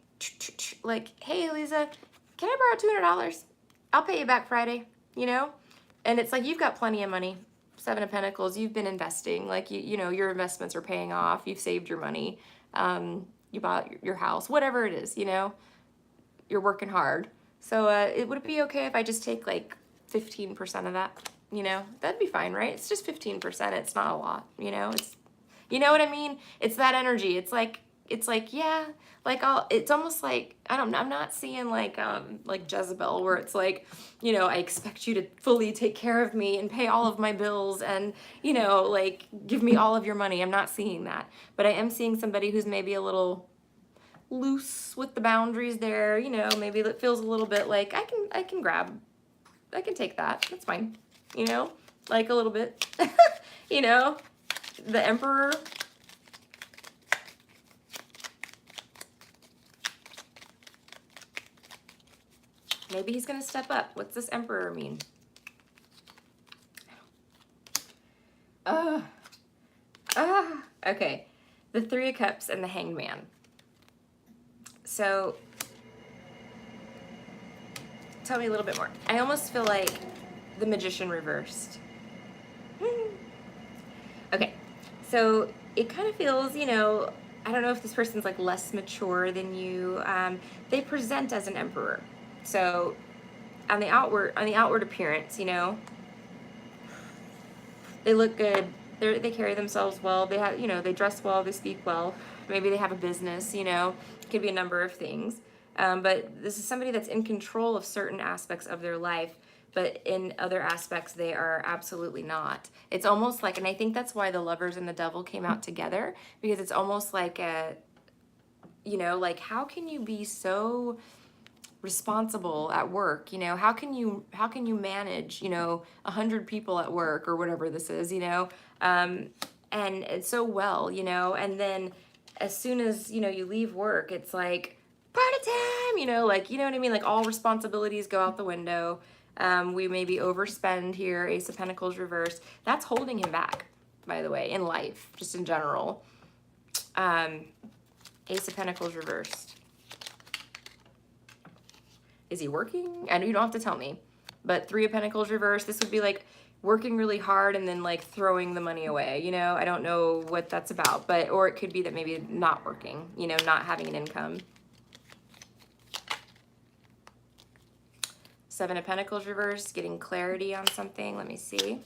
Speaker 1: hey, Lisa, can I borrow $200? I'll pay you back Friday, And it's like, you've got plenty of money. 7 of Pentacles, you've been investing. Like, your investments are paying off. You've saved your money. You bought your house, whatever it is, You're working hard. So would it be okay if I just take like 15% of that? That'd be fine, right? It's just 15%. It's not a lot, It's, you know what I mean? It's that energy. It's like, yeah, like it's almost like, I'm not seeing like Jezebel where it's like, I expect you to fully take care of me and pay all of my bills and, like give me all of your money. I'm not seeing that, but I am seeing somebody who's maybe a little loose with the boundaries there, maybe it feels a little bit like I can take that. That's fine. Like a little bit, the Emperor. Maybe he's going to step up. What's this Emperor mean? Okay. The 3 of Cups and the Hanged Man. So, tell me a little bit more. I almost feel like the Magician reversed. Okay. So, it kind of feels, I don't know if this person's like less mature than you. They present as an emperor. So on the outward appearance, they look good. They carry themselves well. They have, they dress well. They speak well. Maybe they have a business. Could be a number of things. But this is somebody that's in control of certain aspects of their life, but in other aspects, they are absolutely not. It's almost like, and I think that's why the Lovers and the Devil came out together, because it's almost like a, like, how can you be so responsible at work? How can you manage 100 people at work or whatever this is, and it's so well, and then as soon as you leave work, it's like party time, like, you know what I mean, like all responsibilities go out the window. We maybe overspend here. Ace of Pentacles reversed. That's holding him back, by the way, in life, just in general. Ace of Pentacles reversed. Is he working? I know you don't have to tell me, but Three of Pentacles reversed. This would be like working really hard and then like throwing the money away, I don't know what that's about, or it could be that maybe not working, not having an income. Seven of Pentacles reversed, getting clarity on something. Let me see.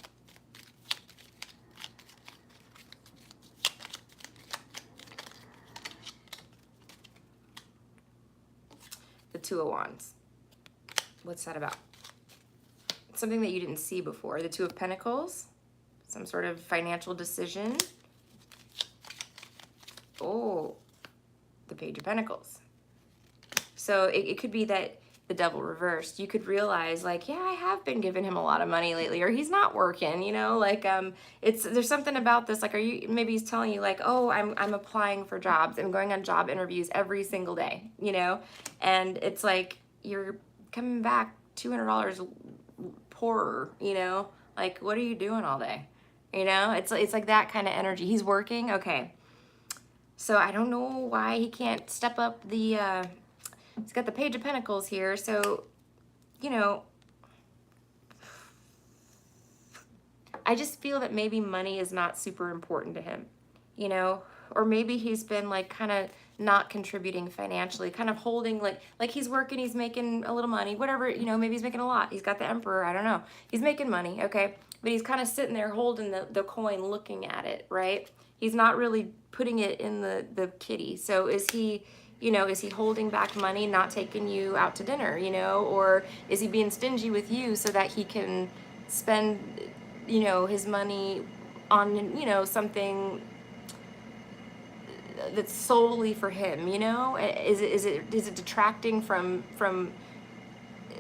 Speaker 1: The Two of Wands. What's that about? Something that you didn't see before. The Two of Pentacles, some sort of financial decision. Oh, the Page of Pentacles. So it could be that the Devil reversed. You could realize, like, yeah, I have been giving him a lot of money lately, or he's not working, like, there's something about this, like, maybe he's telling you, like, oh, I'm applying for jobs, I'm going on job interviews every single day, and it's like, you're coming back $200 poorer, like, what are you doing all day? It's like that kind of energy. He's working. Okay. So I don't know why he can't step up the, he's got the Page of Pentacles here. So, I just feel that maybe money is not super important to him, or maybe he's been like kind of not contributing financially, kind of holding like he's working, he's making a little money, whatever, maybe he's making a lot. He's got the Emperor, I don't know. He's making money, okay? But he's kind of sitting there holding the coin, looking at it, right? He's not really putting it in the kitty. So is he, is he holding back money, not taking you out to dinner, or is he being stingy with you so that he can spend, his money on, something that's solely for him, Is it detracting from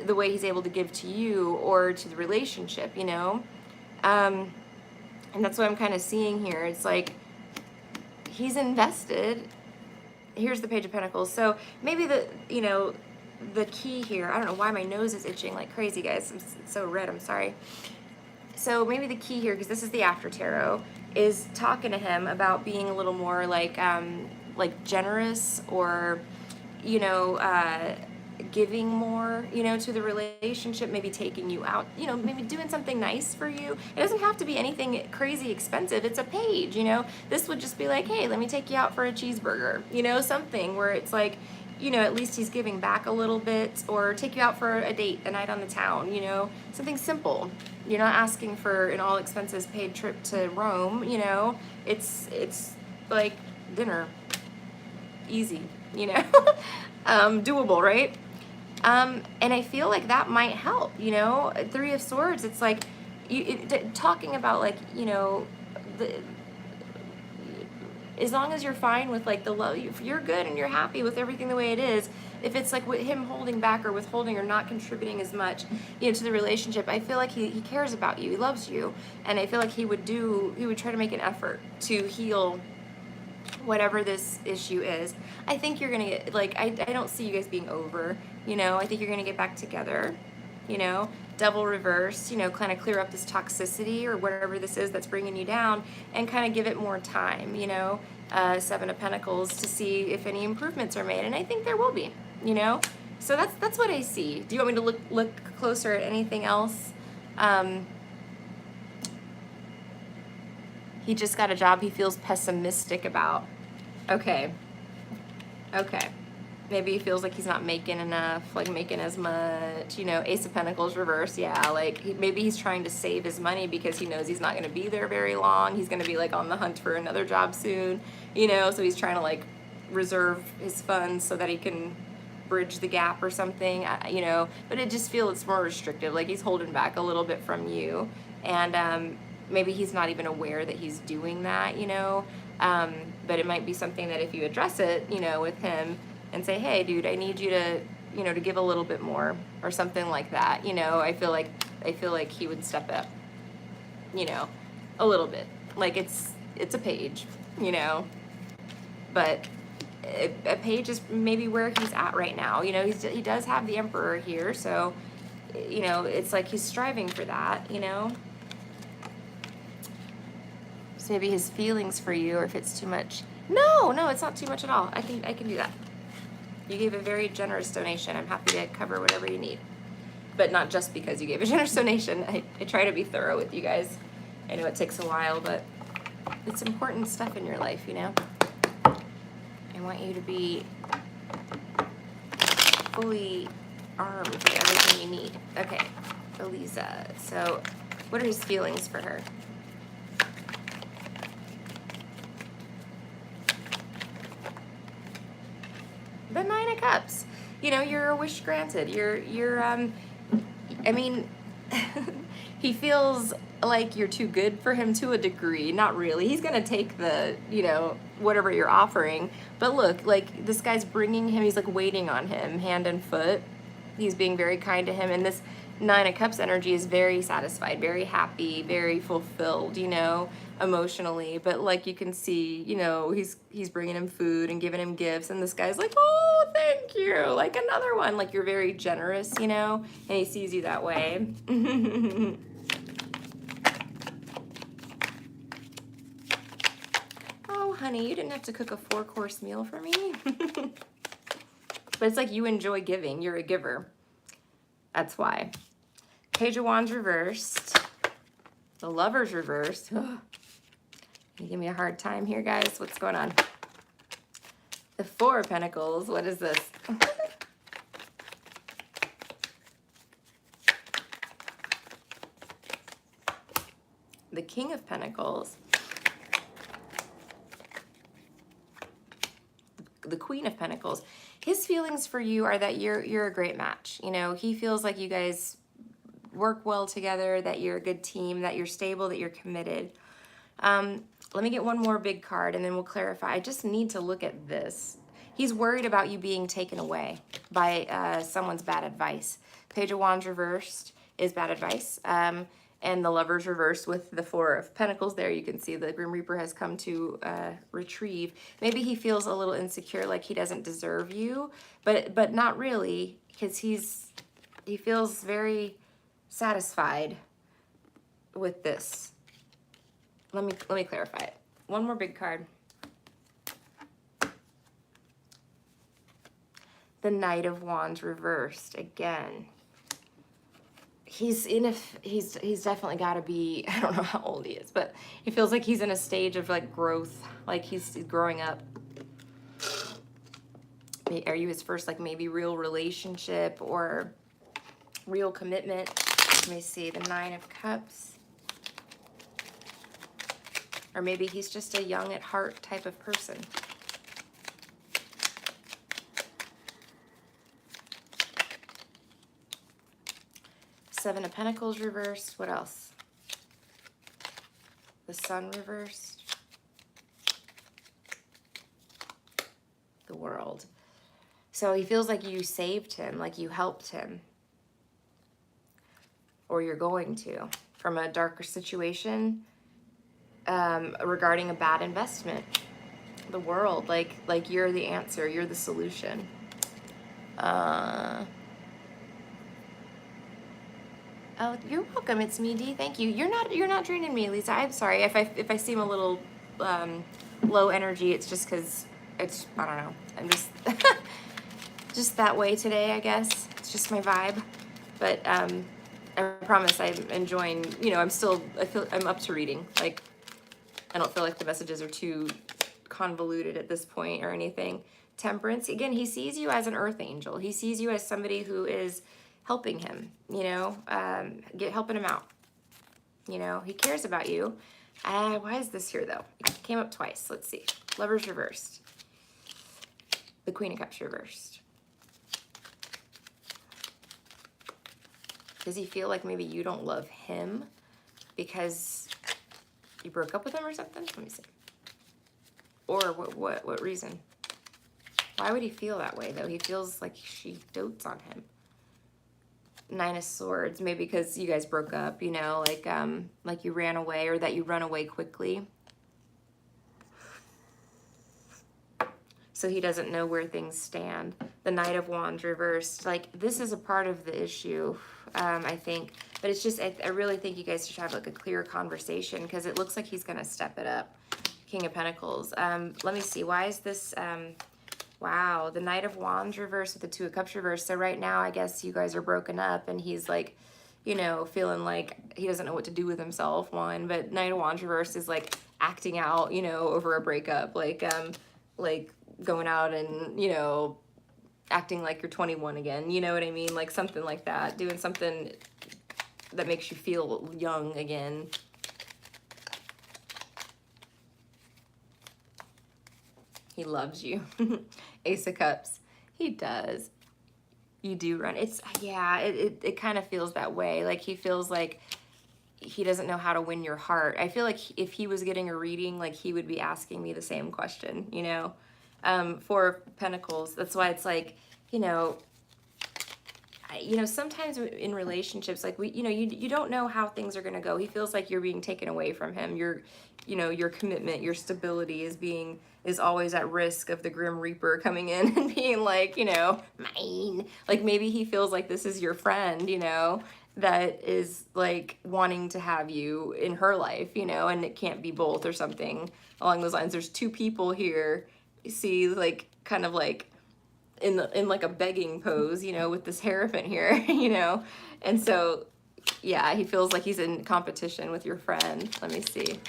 Speaker 1: the way he's able to give to you or to the relationship, And that's what I'm kind of seeing here. It's like he's invested. Here's the Page of Pentacles. So maybe the key here, I don't know why my nose is itching like crazy, guys. It's so red, I'm sorry. So maybe the key here, because this is the After Tarot, is talking to him about being a little more like generous, or, giving more, to the relationship, maybe taking you out, maybe doing something nice for you. It doesn't have to be anything crazy expensive. It's a page, This would just be like, hey, let me take you out for a cheeseburger, something where it's like, at least he's giving back a little bit, or take you out for a date, a night on the town, something simple. You're not asking for an all expenses paid trip to Rome, it's like dinner, easy, doable, right? And I feel like that might help, Three of Swords, it's like, talking about like, as long as you're fine with like the love, if you're good and you're happy with everything the way it is, if it's like with him holding back or withholding or not contributing as much, to the relationship, I feel like he cares about you, he loves you, and I feel like he would try to make an effort to heal whatever this issue is. I think you're gonna get, like, I don't see you guys being over, I think you're gonna get back together, Devil reverse, kind of clear up this toxicity or whatever this is that's bringing you down, and kind of give it more time, Seven of Pentacles, to see if any improvements are made, and I think there will be, so that's what I see. Do you want me to look closer at anything else? He just got a job he feels pessimistic about. Okay. Maybe he feels like he's not making enough, like making as much, Ace of Pentacles reverse. Yeah, like maybe he's trying to save his money because he knows he's not going to be there very long. He's going to be like on the hunt for another job soon, so he's trying to like reserve his funds so that he can bridge the gap or something, you know, but it just feels it's more restrictive, like he's holding back a little bit from you. And maybe he's not even aware that he's doing that, you know, but it might be something that if you address it, you know, with him and say, hey, dude, I need you to, you know, to give a little bit more or something like that, you know, I feel like he would step up, you know, a little bit. Like it's a page, you know, but a page is maybe where he's at right now. You know, he does have the Emperor here, so, you know, it's like he's striving for that, you know. So maybe his feelings for you, or if it's too much. No, it's not too much at all. I can do that. You gave a very generous donation. I'm happy to cover whatever you need. But not just because you gave a generous donation. I try to be thorough with you guys. I know it takes a while, but it's important stuff in your life, you know. I want you to be fully armed with everything you need. Okay, Eliza. So, what are his feelings for her? The Nine of Cups. You know, you're a wish granted. You're I mean, he feels like you're too good for him to a degree. Not really. He's gonna take the, you know, whatever you're offering. But look, like this guy's bringing him, he's like waiting on him hand and foot. He's being very kind to him. And this Nine of Cups energy is very satisfied, very happy, very fulfilled, you know, emotionally. But like you can see, you know, he's bringing him food and giving him gifts. And this guy's like, oh, thank you. Like another one. Like you're very generous, you know, and he sees you that way. Oh, honey, you didn't have to cook a 4-course meal for me. But it's like you enjoy giving. You're a giver. That's why. Page of Wands reversed. The Lovers reversed. You give me a hard time here, guys. What's going on? The Four of Pentacles. What is this? The King of Pentacles. The Queen of Pentacles. His feelings for you are that you're a great match. You know, he feels like you guys work well together, that you're a good team, that you're stable, that you're committed. Let me get one more big card and then we'll clarify. I just need to look at this. He's worried about you being taken away by someone's bad advice. Page of Wands reversed is bad advice. And the Lovers reversed with the Four of Pentacles there. You can see the Grim Reaper has come to retrieve. Maybe he feels a little insecure, like he doesn't deserve you, but not really, because he feels very satisfied with this. Let me clarify it. One more big card. The Knight of Wands reversed again. He's definitely got to be, I don't know how old he is, but he feels like he's in a stage of like growth, like he's growing up. Are you his first like maybe real relationship or real commitment? Let me see, the Nine of Cups. Or maybe he's just a young at heart type of person. Seven of Pentacles reversed. What else? The Sun reversed. The World. So he feels like you saved him, like you helped him. Or you're going to. From a darker situation regarding a bad investment. The World. Like you're the answer. You're the solution. Oh, you're welcome. It's me, Dee. Thank you. You're not draining me, Lisa. I'm sorry if I seem a little low energy. It's just because it's, I don't know. I'm just just that way today, I guess. It's just my vibe. But I promise I'm enjoying. You know, I'm up to reading. Like I don't feel like the messages are too convoluted at this point or anything. Temperance. Again, he sees you as an earth angel. He sees you as somebody who is helping him, you know, helping him out. You know, he cares about you. Why is this here, though? It came up twice. Let's see. Lovers reversed. The Queen of Cups reversed. Does he feel like maybe you don't love him because you broke up with him or something? Let me see. Or what reason? Why would he feel that way, though? He feels like she dotes on him. 9 of Swords, maybe because you guys broke up, you know, like you ran away, or that you run away quickly. So he doesn't know where things stand. The Knight of Wands reversed. Like, this is a part of the issue, I think. But it's just, I really think you guys should have like a clear conversation, because it looks like he's going to step it up. King of Pentacles. Let me see. Why is this... wow, the Knight of Wands reversed with the Two of Cups reversed. So right now, I guess you guys are broken up, and he's like, you know, feeling like he doesn't know what to do with himself, one. But Knight of Wands reversed is like acting out, you know, over a breakup. Like going out and, you know, acting like you're 21 again. You know what I mean? Like something like that. Doing something that makes you feel young again. He loves you. Ace of Cups. He does. You do run. It's, yeah, it kind of feels that way. Like he feels like he doesn't know how to win your heart. I feel like if he was getting a reading, like he would be asking me the same question, you know? 4 of Pentacles. That's why it's like, you know, sometimes in relationships, like you don't know how things are going to go. He feels like you're being taken away from him. Your commitment, your stability is always at risk of the Grim Reaper coming in and being like, mine. Like maybe he feels like this is your friend, that is like wanting to have you in her life, and it can't be both or something along those lines. There's 2 people here, you see, like kind of like in like a begging pose, with this Hierophant here, and so yeah, he feels like he's in competition with your friend. Let me see.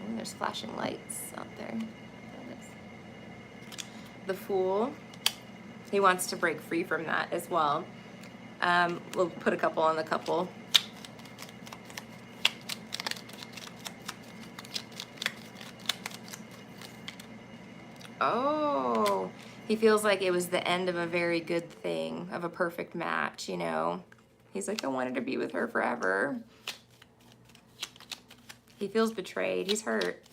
Speaker 1: Oh, there's flashing lights out there. The Fool, he wants to break free from that as well. We'll put a couple on the couple. Oh, he feels like it was the end of a very good thing, of a perfect match, He's like, I wanted to be with her forever. He feels betrayed. He's hurt.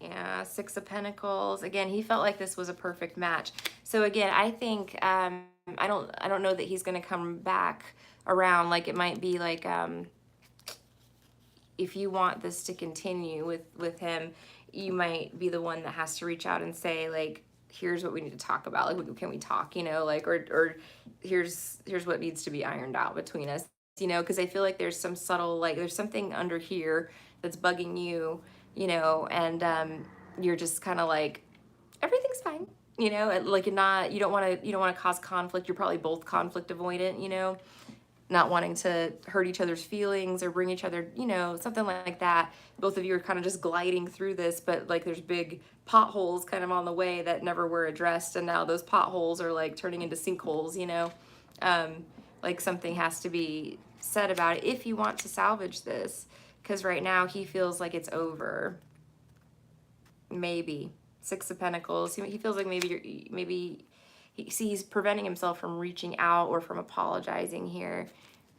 Speaker 1: Yeah, 6 of Pentacles. Again, he felt like this was a perfect match. So again, I think, I don't know that he's going to come back around. Like it might be like, if you want this to continue with him, you might be the one that has to reach out and say, like, here's what we need to talk about. Like, can we talk, like, or here's what needs to be ironed out between us, because I feel like there's some subtle, like, there's something under here that's bugging you, and you're just kind of like, everything's fine, like you don't want to cause conflict. You're probably both conflict avoidant, not wanting to hurt each other's feelings or bring each other, something like that. Both of you are kind of just gliding through this, but like there's big potholes kind of on the way that never were addressed, and now those potholes are like turning into sinkholes, like something has to be said about it if you want to salvage this, because right now he feels like it's over. Maybe 6 of Pentacles. He feels like maybe he's preventing himself from reaching out or from apologizing here.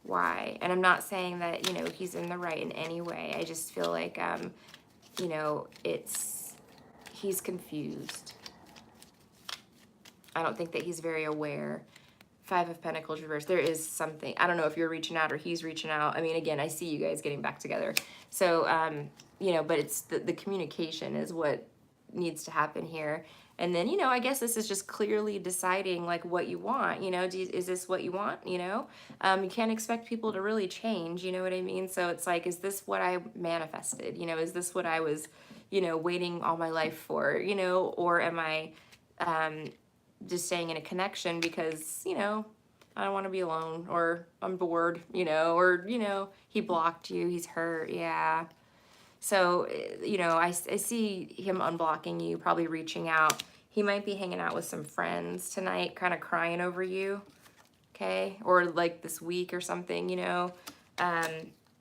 Speaker 1: Why? And I'm not saying that, he's in the right in any way. I just feel like, he's confused. I don't think that he's very aware. 5 of Pentacles reversed. There is something. I don't know if you're reaching out or he's reaching out. I mean, again, I see you guys getting back together. So, but it's the communication is what needs to happen here. And then, I guess this is just clearly deciding like what you want, is this what you want? You can't expect people to really change, you know what I mean? So it's like, is this what I manifested? Is this what I was, waiting all my life for, or am I, just staying in a connection because, I don't want to be alone, or I'm bored, or, he blocked you, he's hurt. Yeah. So, I see him unblocking you, probably reaching out. He might be hanging out with some friends tonight, kind of crying over you, okay? Or like this week or something,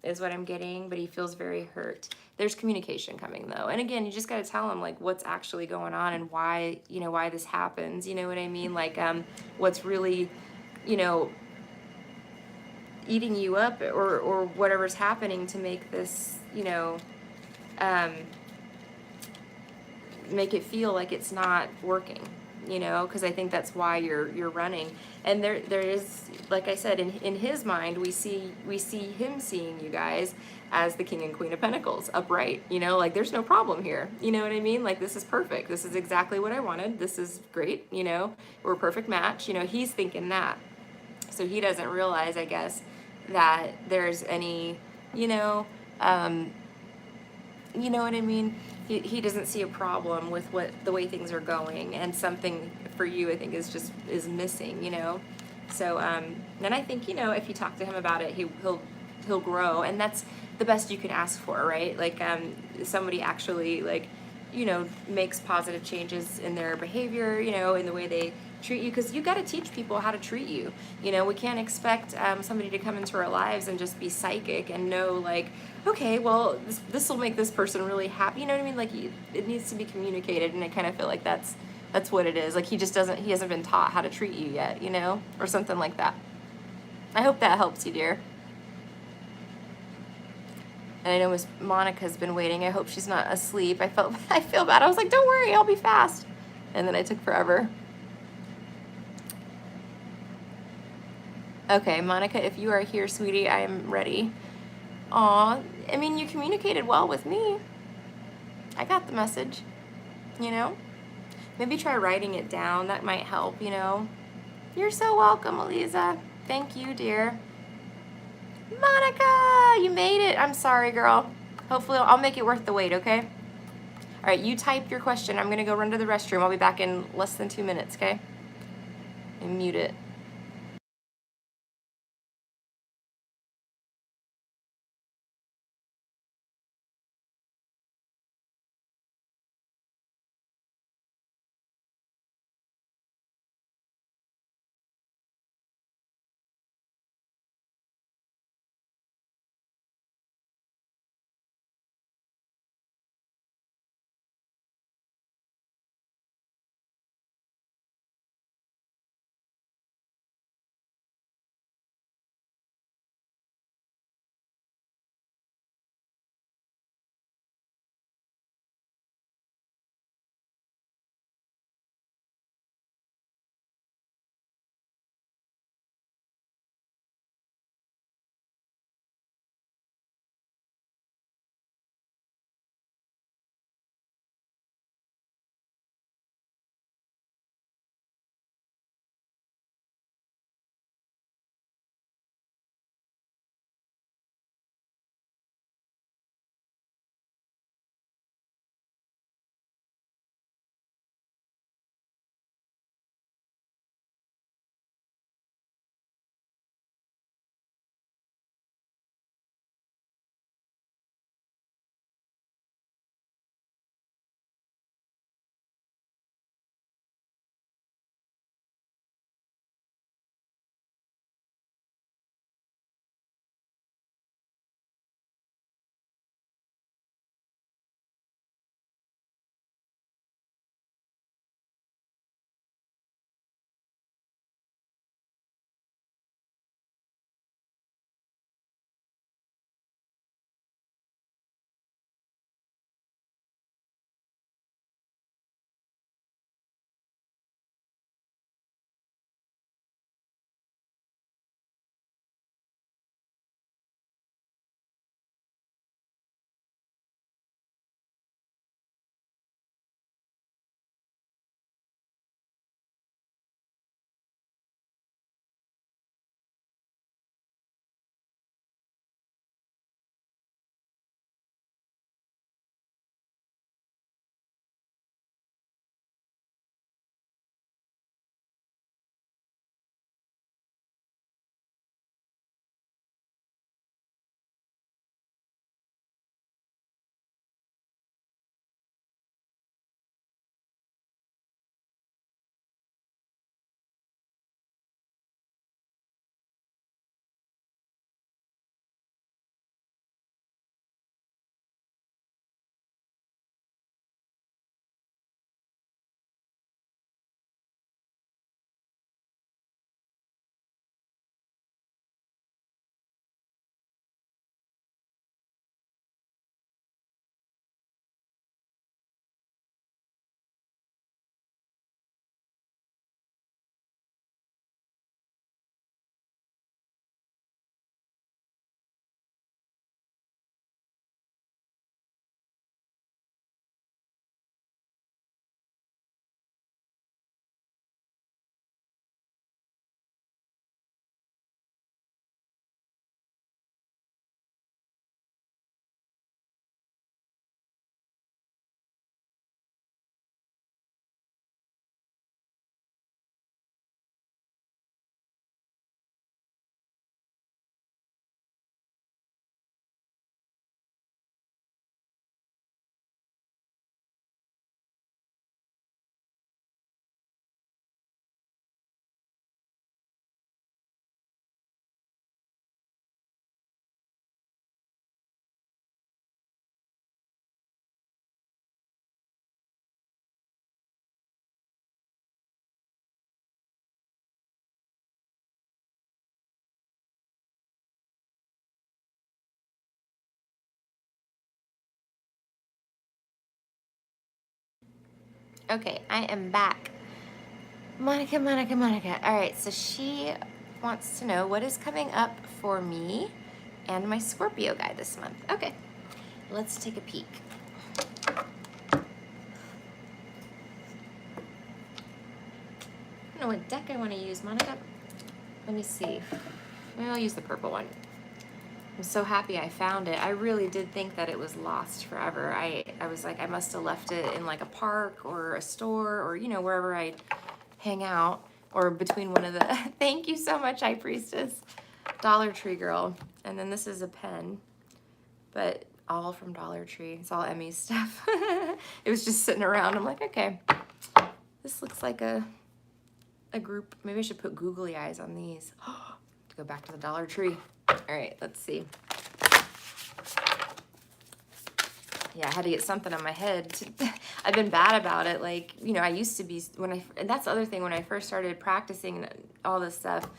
Speaker 1: is what I'm getting, but he feels very hurt. There's communication coming though. And again, you just got to tell him like what's actually going on and why, why this happens. You know what I mean? Like, what's really, you know, eating you up, or whatever's happening to make this, um, make it feel like it's not working, because I think that's why you're running. And there is, like I said, in his mind, we see him seeing you guys as the King and Queen of Pentacles upright, like there's no problem here, you know what I mean? Like, this is perfect, this is exactly what I wanted, this is great, we're a perfect match, he's thinking that. So he doesn't realize, I guess, that there's any, um, you know what I mean? He doesn't see a problem with the way things are going, and something for you, I think, is missing, So, and I think, if you talk to him about it, he'll grow, and that's the best you can ask for, right? Like, somebody actually, like, makes positive changes in their behavior, in the way they treat you, because you got to teach people how to treat you. We can't expect somebody to come into our lives and just be psychic and know, like, okay, well, this will make this person really happy. You know what I mean? Like, it needs to be communicated, and I kind of feel like that's what it is. Like, he hasn't been taught how to treat you yet, or something like that. I hope that helps you, dear. And I know Miss Monica's been waiting. I hope she's not asleep. I feel bad. I was like, don't worry, I'll be fast. And then I took forever. Okay, Monica, if you are here, sweetie, I am ready. Aw, I mean, you communicated well with me. I got the message, Maybe try writing it down. That might help, You're so welcome, Eliza. Thank you, dear. Monica, you made it. I'm sorry, girl. Hopefully, I'll make it worth the wait, okay? All right, you type your question. I'm going to go run to the restroom. I'll be back in less than 2 minutes, okay? And mute it. Okay, I am back. Monica, Monica, Monica. All right, so she wants to know what is coming up for me and my Scorpio guy this month. Okay, let's take a peek. I don't know what deck I want to use, Monica. Let me see. Maybe I'll use the purple one. I'm so happy I found it. I really did think that it was lost forever. I was like, I must have left it in like a park or a store or, you know, wherever I hang out, or between one of the, thank you so much, High Priestess. Dollar Tree girl. And then this is a pen, but all from Dollar Tree. It's all Emmy's stuff. It was just sitting around. I'm like, okay, this looks like a group. Maybe I should put googly eyes on these. To go back to the Dollar Tree. All right, let's see. Yeah, I had to get something on my head. I've been bad about it. Like, you know, I used to be, and that's the other thing, when I first started practicing all this stuff,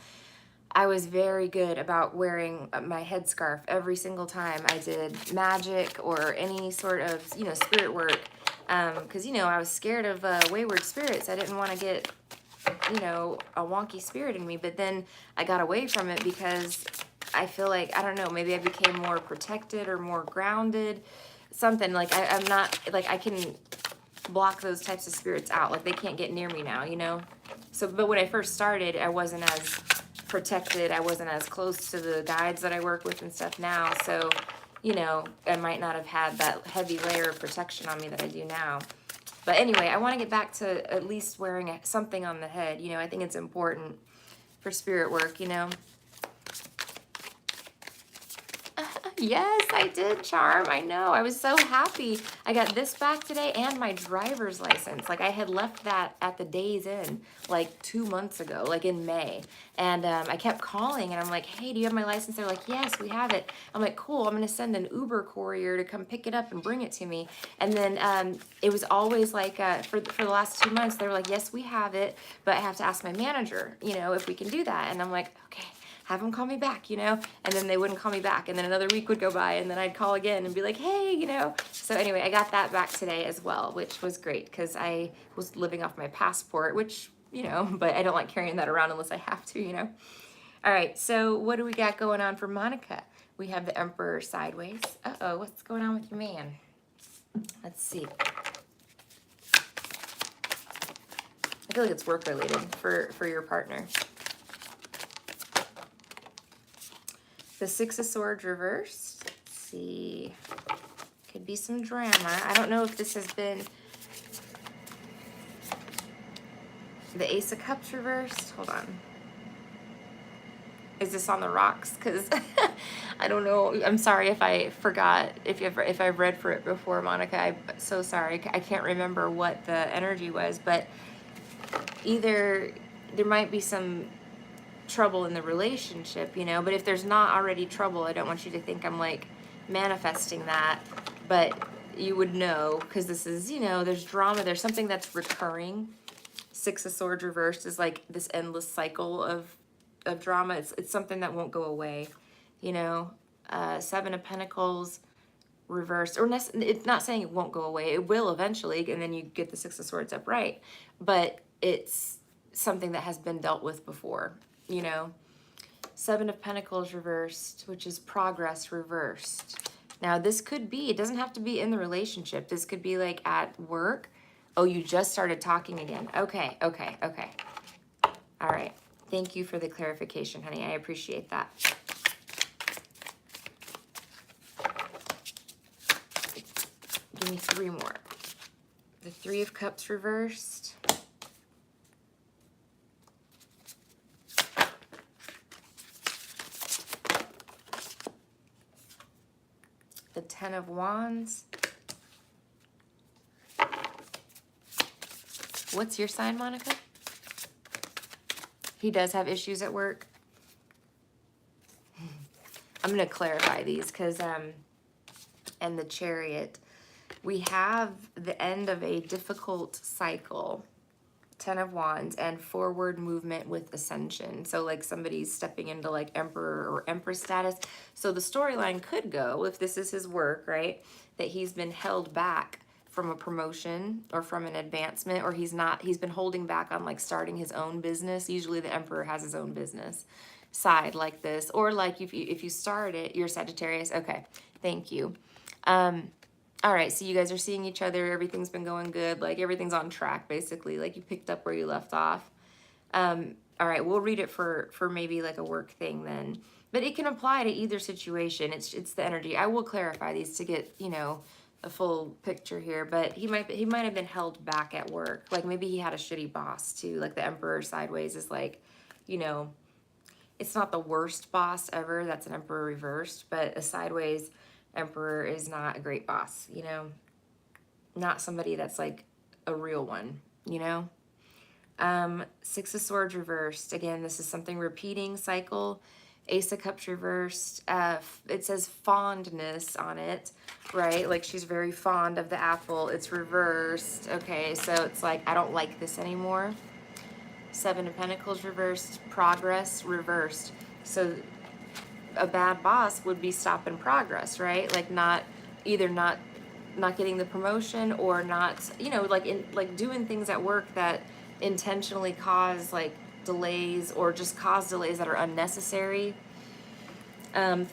Speaker 1: I was very good about wearing my headscarf every single time I did magic or any sort of, you know, spirit work. Because, you know, I was scared of wayward spirits. I didn't want to get, you know, a wonky spirit in me. But then I got away from it because I feel like, I don't know, maybe I became more protected or more grounded. Something like I'm not, like, I can block those types of spirits out. Like, they can't get near me now, you know? So, but when I first started, I wasn't as protected. I wasn't as close to the guides that I work with and stuff now. So, you know, I might not have had that heavy layer of protection on me that I do now. But anyway, I want to get back to at least wearing something on the head. You know, I think it's important for spirit work, you know? Yes, I did, Charm. I know. I was so happy. I got this back today and my driver's license. Like, I had left that at the Days Inn like 2 months ago, like in May. And I kept calling and I'm like, hey, do you have my license? They're like, yes, we have it. I'm like, cool. I'm going to send an Uber courier to come pick it up and bring it to me. And then it was always like, for the last 2 months, they were like, yes, we have it, but I have to ask my manager, you know, if we can do that. And I'm like, okay. Have them call me back, you know? And then they wouldn't call me back. And then another week would go by and then I'd call again and be like, hey, you know? So anyway, I got that back today as well, which was great because I was living off my passport, which, you know, but I don't like carrying that around unless I have to, you know? All right, so what do we got going on for Monica? We have the Emperor sideways. Uh-oh, what's going on with your man? Let's see. I feel like it's work related for your partner. The Six of Swords reversed. Let's see. Could be some drama. I don't know if this has been the Ace of Cups reversed. Hold on. Is this on the rocks? Because I don't know. I'm sorry if I forgot. If I've read for it before, Monica. I'm so sorry. I can't remember what the energy was. But either there might be some trouble in the relationship, you know, but if there's not already trouble, I don't want you to think I'm like manifesting that, but you would know because this is, you know, there's drama, there's something that's recurring. Six of Swords reversed is like this endless cycle of drama. It's something that won't go away, you know. Seven of Pentacles reversed, or it's not saying it won't go away, it will eventually, and then you get the Six of Swords upright, but it's something that has been dealt with before. You know, Seven of Pentacles reversed, which is progress reversed. Now, this could be, it doesn't have to be in the relationship. This could be like at work. Oh, you just started talking again. Okay, okay, okay. All right. Thank you for the clarification, honey. I appreciate that. Give me 3 more. The Three of Cups reversed. The Ten of Wands. What's your sign, Monica? He does have issues at work. I'm going to clarify these because, and the Chariot. We have the end of a difficult cycle. Ten of Wands and forward movement with ascension. So like somebody's stepping into like emperor or empress status. So the storyline could go, if this is his work, right, that he's been held back from a promotion or from an advancement, or he's been holding back on like starting his own business. Usually the Emperor has his own business side like this, or like if you start it, you're Sagittarius. Okay, thank you. All right, so you guys are seeing each other. Everything's been going good. Like everything's on track, basically. Like you picked up where you left off. All right, we'll read it for maybe like a work thing then. But it can apply to either situation. It's the energy. I will clarify these to get, you know, a full picture here. But he might have been held back at work. Like maybe he had a shitty boss too. Like the Emperor sideways is like, you know, it's not the worst boss ever. That's an Emperor reversed. But a sideways Emperor is not a great boss, you know? Not somebody that's like a real one, you know? Six of Swords reversed. Again, this is something repeating cycle. Ace of Cups reversed. It says fondness on it, right? Like she's very fond of the apple. It's reversed. Okay, so it's like, I don't like this anymore. Seven of Pentacles reversed. Progress reversed. So a bad boss would be stopping progress, right? Like not getting the promotion, or not, you know, like doing things at work that intentionally cause like delays, or just cause delays that are unnecessary.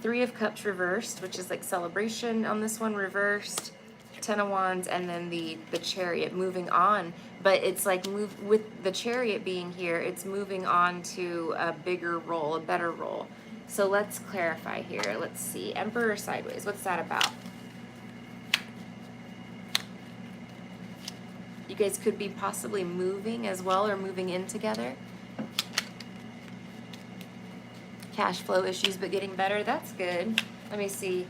Speaker 1: Three of Cups reversed, which is like celebration on this one, reversed. Ten of Wands, and then the Chariot moving on. But it's like with the Chariot being here, it's moving on to a bigger role, a better role. So let's clarify here. Let's see. Emperor sideways. What's that about? You guys could be possibly moving as well, or moving in together. Cash flow issues, but getting better. That's good. Let me see.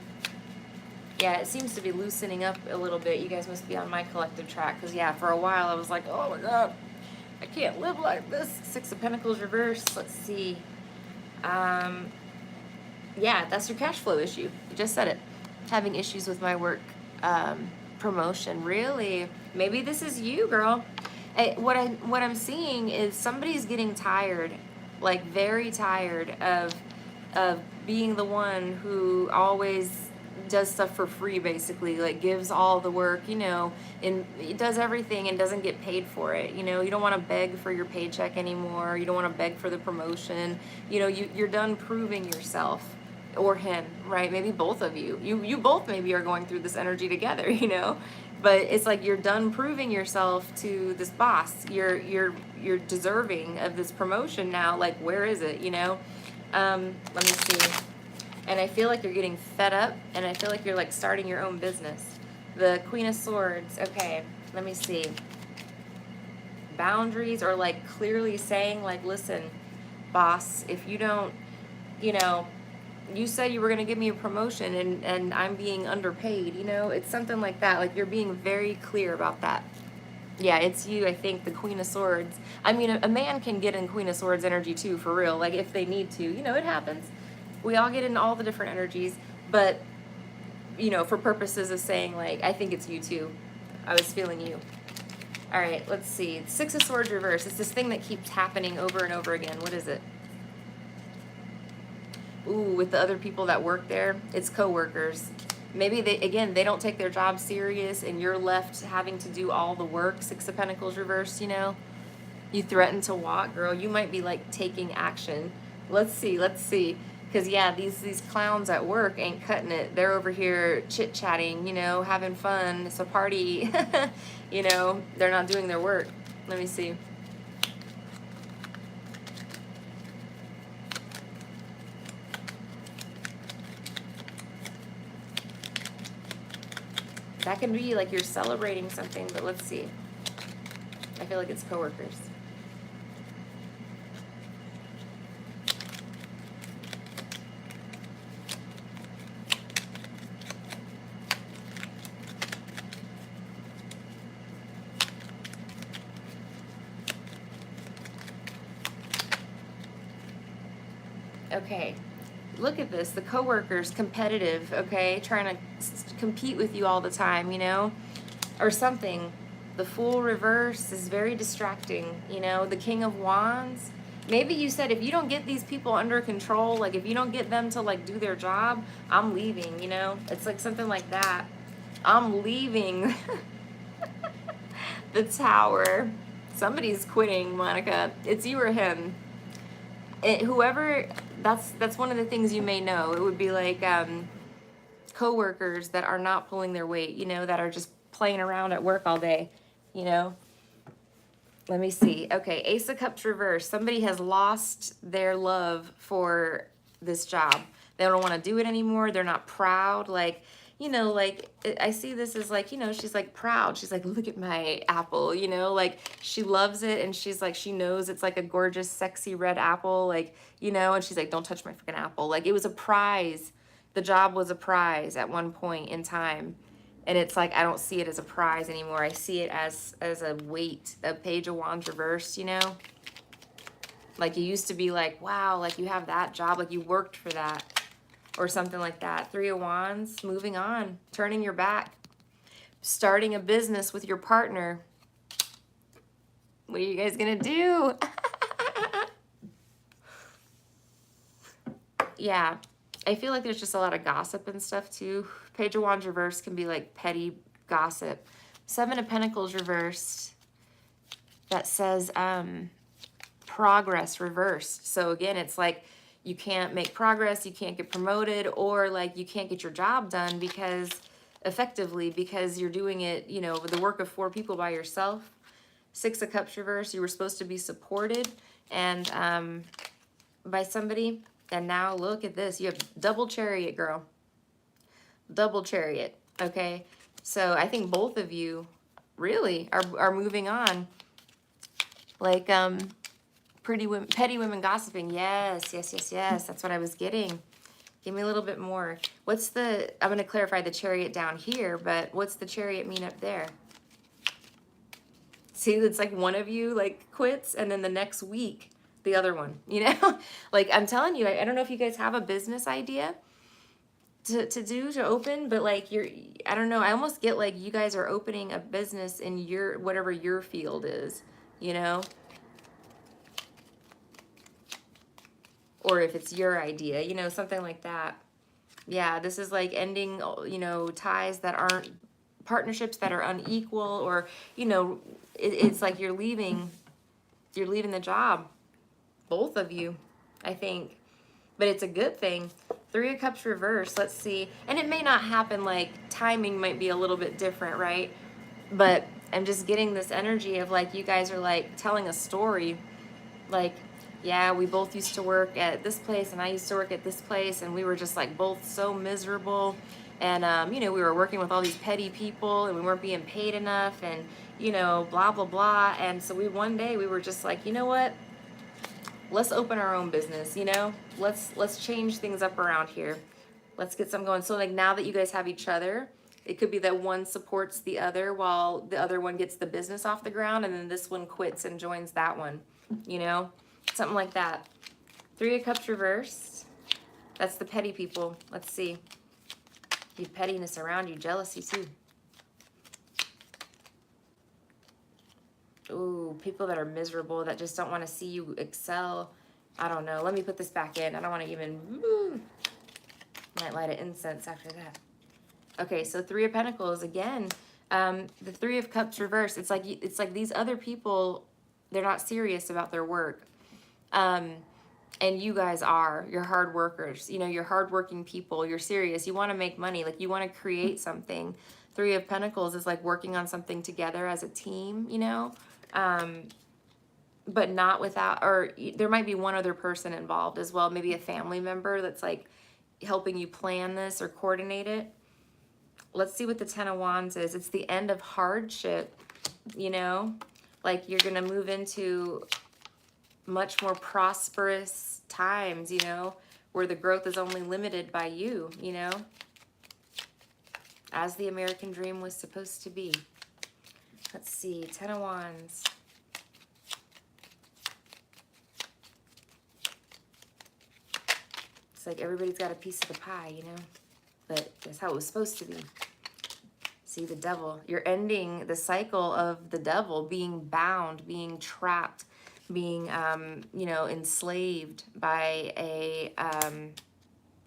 Speaker 1: Yeah, it seems to be loosening up a little bit. You guys must be on my collective track. Because, yeah, for a while I was like, oh, my God. I can't live like this. Six of Pentacles reversed. Let's see. Yeah, that's your cash flow issue. You just said it. Having issues with my work promotion. Really? Maybe this is you, girl. What I'm seeing is somebody's getting tired, like very tired of being the one who always does stuff for free, basically, like gives all the work, you know, and it does everything and doesn't get paid for it. You know, you don't want to beg for your paycheck anymore. You don't want to beg for the promotion. You know, you're done proving yourself, or him, right? Maybe both of you. You both maybe are going through this energy together, you know, but it's like you're done proving yourself to this boss. You're deserving of this promotion now. Like, where is it, you know? Let me see. And I feel like you're getting fed up, and I feel like you're like starting your own business. The Queen of Swords. Okay, let me see. Boundaries, or like clearly saying like, listen, boss, if you don't, you know, you said you were going to give me a promotion, and I'm being underpaid, you know, it's something like that. Like you're being very clear about that. Yeah, it's you, I think, the Queen of Swords. I mean, a man can get in Queen of Swords energy too, for real, like if they need to, you know, it happens. We all get in all the different energies, but, you know, for purposes of saying, like, I think it's you too. I was feeling you. All right, let's see. Six of Swords reverse. It's this thing that keeps happening over and over again. What is it? Ooh, with the other people that work there, it's coworkers. Maybe they don't take their job serious, and you're left having to do all the work. Six of Pentacles reversed, you know. You threaten to walk, girl. You might be like taking action. Let's see. Because, yeah, these clowns at work ain't cutting it. They're over here chit-chatting, you know, having fun. It's a party. You know, they're not doing their work. Let me see. That can be like you're celebrating something, but let's see. I feel like it's coworkers. Okay, look at this. The coworkers, competitive, okay, trying to compete with you all the time, you know, or something. The Fool reverse is very distracting, you know. The King of Wands. Maybe you said, if you don't get these people under control, like if you don't get them to like do their job, I'm leaving, you know. It's like something like that. I'm leaving. The Tower. Somebody's quitting, Monica. It's you or him. Whoever, that's one of the things you may know. It would be like coworkers that are not pulling their weight, you know, that are just playing around at work all day, you know. Let me see. Okay, Ace of Cups reverse. Somebody has lost their love for this job. They don't want to do it anymore. They're not proud. Like, you know, like, I see this as like, you know, she's like proud. She's like, look at my apple, you know, like she loves it. And she's like, she knows it's like a gorgeous, sexy red apple, like, you know, and she's like, don't touch my freaking apple. Like, it was a prize. The job was a prize at one point in time. And it's like, I don't see it as a prize anymore. I see it as a weight, a Page of Wands reversed, you know? Like, you used to be like, wow, like you have that job, like you worked for that or something like that. Three of Wands, moving on, turning your back, starting a business with your partner. What are you guys gonna do? Yeah, I feel like there's just a lot of gossip and stuff too. Page of Wands reversed can be like petty gossip. Seven of Pentacles reversed. That says progress reversed. So again, it's like you can't make progress, you can't get promoted, or like you can't get your job done because effectively because you're doing it, you know, the work of 4 people by yourself. Six of Cups reversed. You were supposed to be supported and by somebody. And now look at this. You have double Chariot, girl. Double Chariot. Okay. So I think both of you really are moving on. Like petty women gossiping. Yes, yes, yes, yes. That's what I was getting. Give me a little bit more. What's the, I'm going to clarify the Chariot down here, but what's the Chariot mean up there? See, it's like one of you like quits and then the next week the other one, you know? Like I'm telling you, I don't know if you guys have a business idea to open, but like I don't know, I almost get like you guys are opening a business in your, whatever your field is, you know? Or if it's your idea, you know, something like that. Yeah, this is like ending, you know, ties that aren't, partnerships that are unequal, or, you know, it's like you're leaving the job. Both of you, I think. But it's a good thing. Three of Cups reversed. Let's see. And it may not happen, like timing might be a little bit different, right? But I'm just getting this energy of like you guys are like telling a story. Like, yeah, we both used to work at this place and I used to work at this place and we were just like both so miserable. And, you know, we were working with all these petty people and we weren't being paid enough and, you know, blah, blah, blah. And so one day we were just like, you know what? Let's open our own business, you know? Let's change things up around here. Let's get some going. So like now that you guys have each other, it could be that one supports the other while the other one gets the business off the ground and then this one quits and joins that one, you know? Something like that. Three of Cups reversed. That's the petty people. Let's see. You pettiness around you, jealousy too. Ooh, people that are miserable, that just don't want to see you excel. I don't know. Let me put this back in. I don't want to even... Might light an incense after that. Okay, so Three of Pentacles again. The Three of Cups reversed. It's like these other people, they're not serious about their work. And you guys are. You're hard workers. You know, you're hardworking people. You're serious. You want to make money. Like, you want to create something. Three of Pentacles is like working on something together as a team, you know? But not without, or there might be one other person involved as well. Maybe a family member that's like helping you plan this or coordinate it. Let's see what the Ten of Wands is. It's the end of hardship, you know? Like, you're going to move into much more prosperous times, you know, where the growth is only limited by you, you know, as the American dream was supposed to be. Let's see, Ten of Wands. It's like everybody's got a piece of the pie, you know, but that's how it was supposed to be. See, the Devil. You're ending the cycle of the devil being bound, being trapped, being, you know, enslaved by a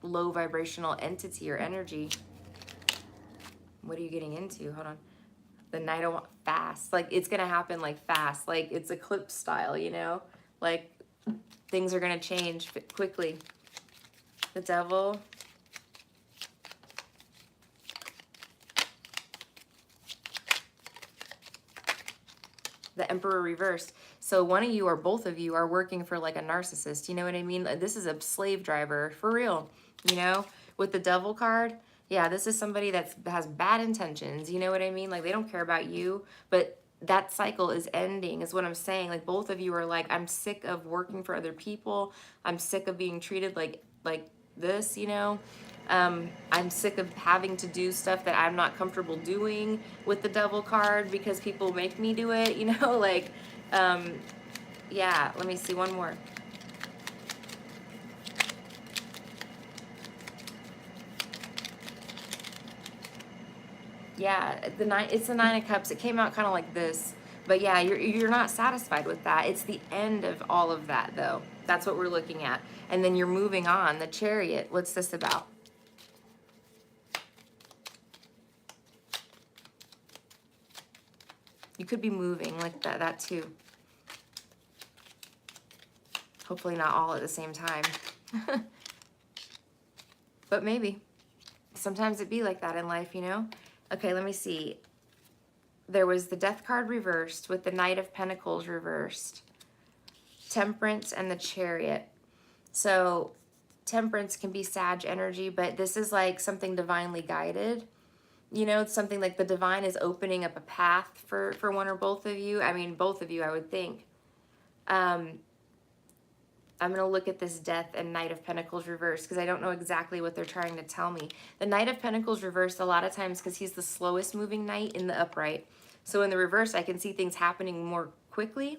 Speaker 1: low vibrational entity or energy. What are you getting into? Hold on. The Knight of fast. Like, it's going to happen, like, fast. Like, it's eclipse style, you know? Like, things are going to change quickly. The Devil. The Emperor reversed. So one of you or both of you are working for like a narcissist. You know what I mean? This is a slave driver for real. You know, with the Devil card. Yeah, this is somebody that has bad intentions. You know what I mean? Like, they don't care about you, but that cycle is ending is what I'm saying. Like, both of you are like, I'm sick of working for other people. I'm sick of being treated like this, you know? I'm sick of having to do stuff that I'm not comfortable doing with the Devil card because people make me do it, you know? Like, yeah, let me see one more. Yeah, it's the Nine of Cups. It came out kind of like this. But yeah, you're not satisfied with that. It's the end of all of that, though. That's what we're looking at. And then you're moving on. The Chariot, what's this about? You could be moving like that too. Hopefully not all at the same time. But maybe. Sometimes it be like that in life, you know? Okay, let me see. There was the Death card reversed with the Knight of Pentacles reversed. Temperance and the Chariot. So Temperance can be Sag energy, but this is like something divinely guided. You know, it's something like the divine is opening up a path for one or both of you. I mean, both of you, I would think. I'm going to look at this Death and Knight of Pentacles reversed because I don't know exactly what they're trying to tell me. The Knight of Pentacles reversed a lot of times because he's the slowest moving knight in the upright. So in the reverse, I can see things happening more quickly.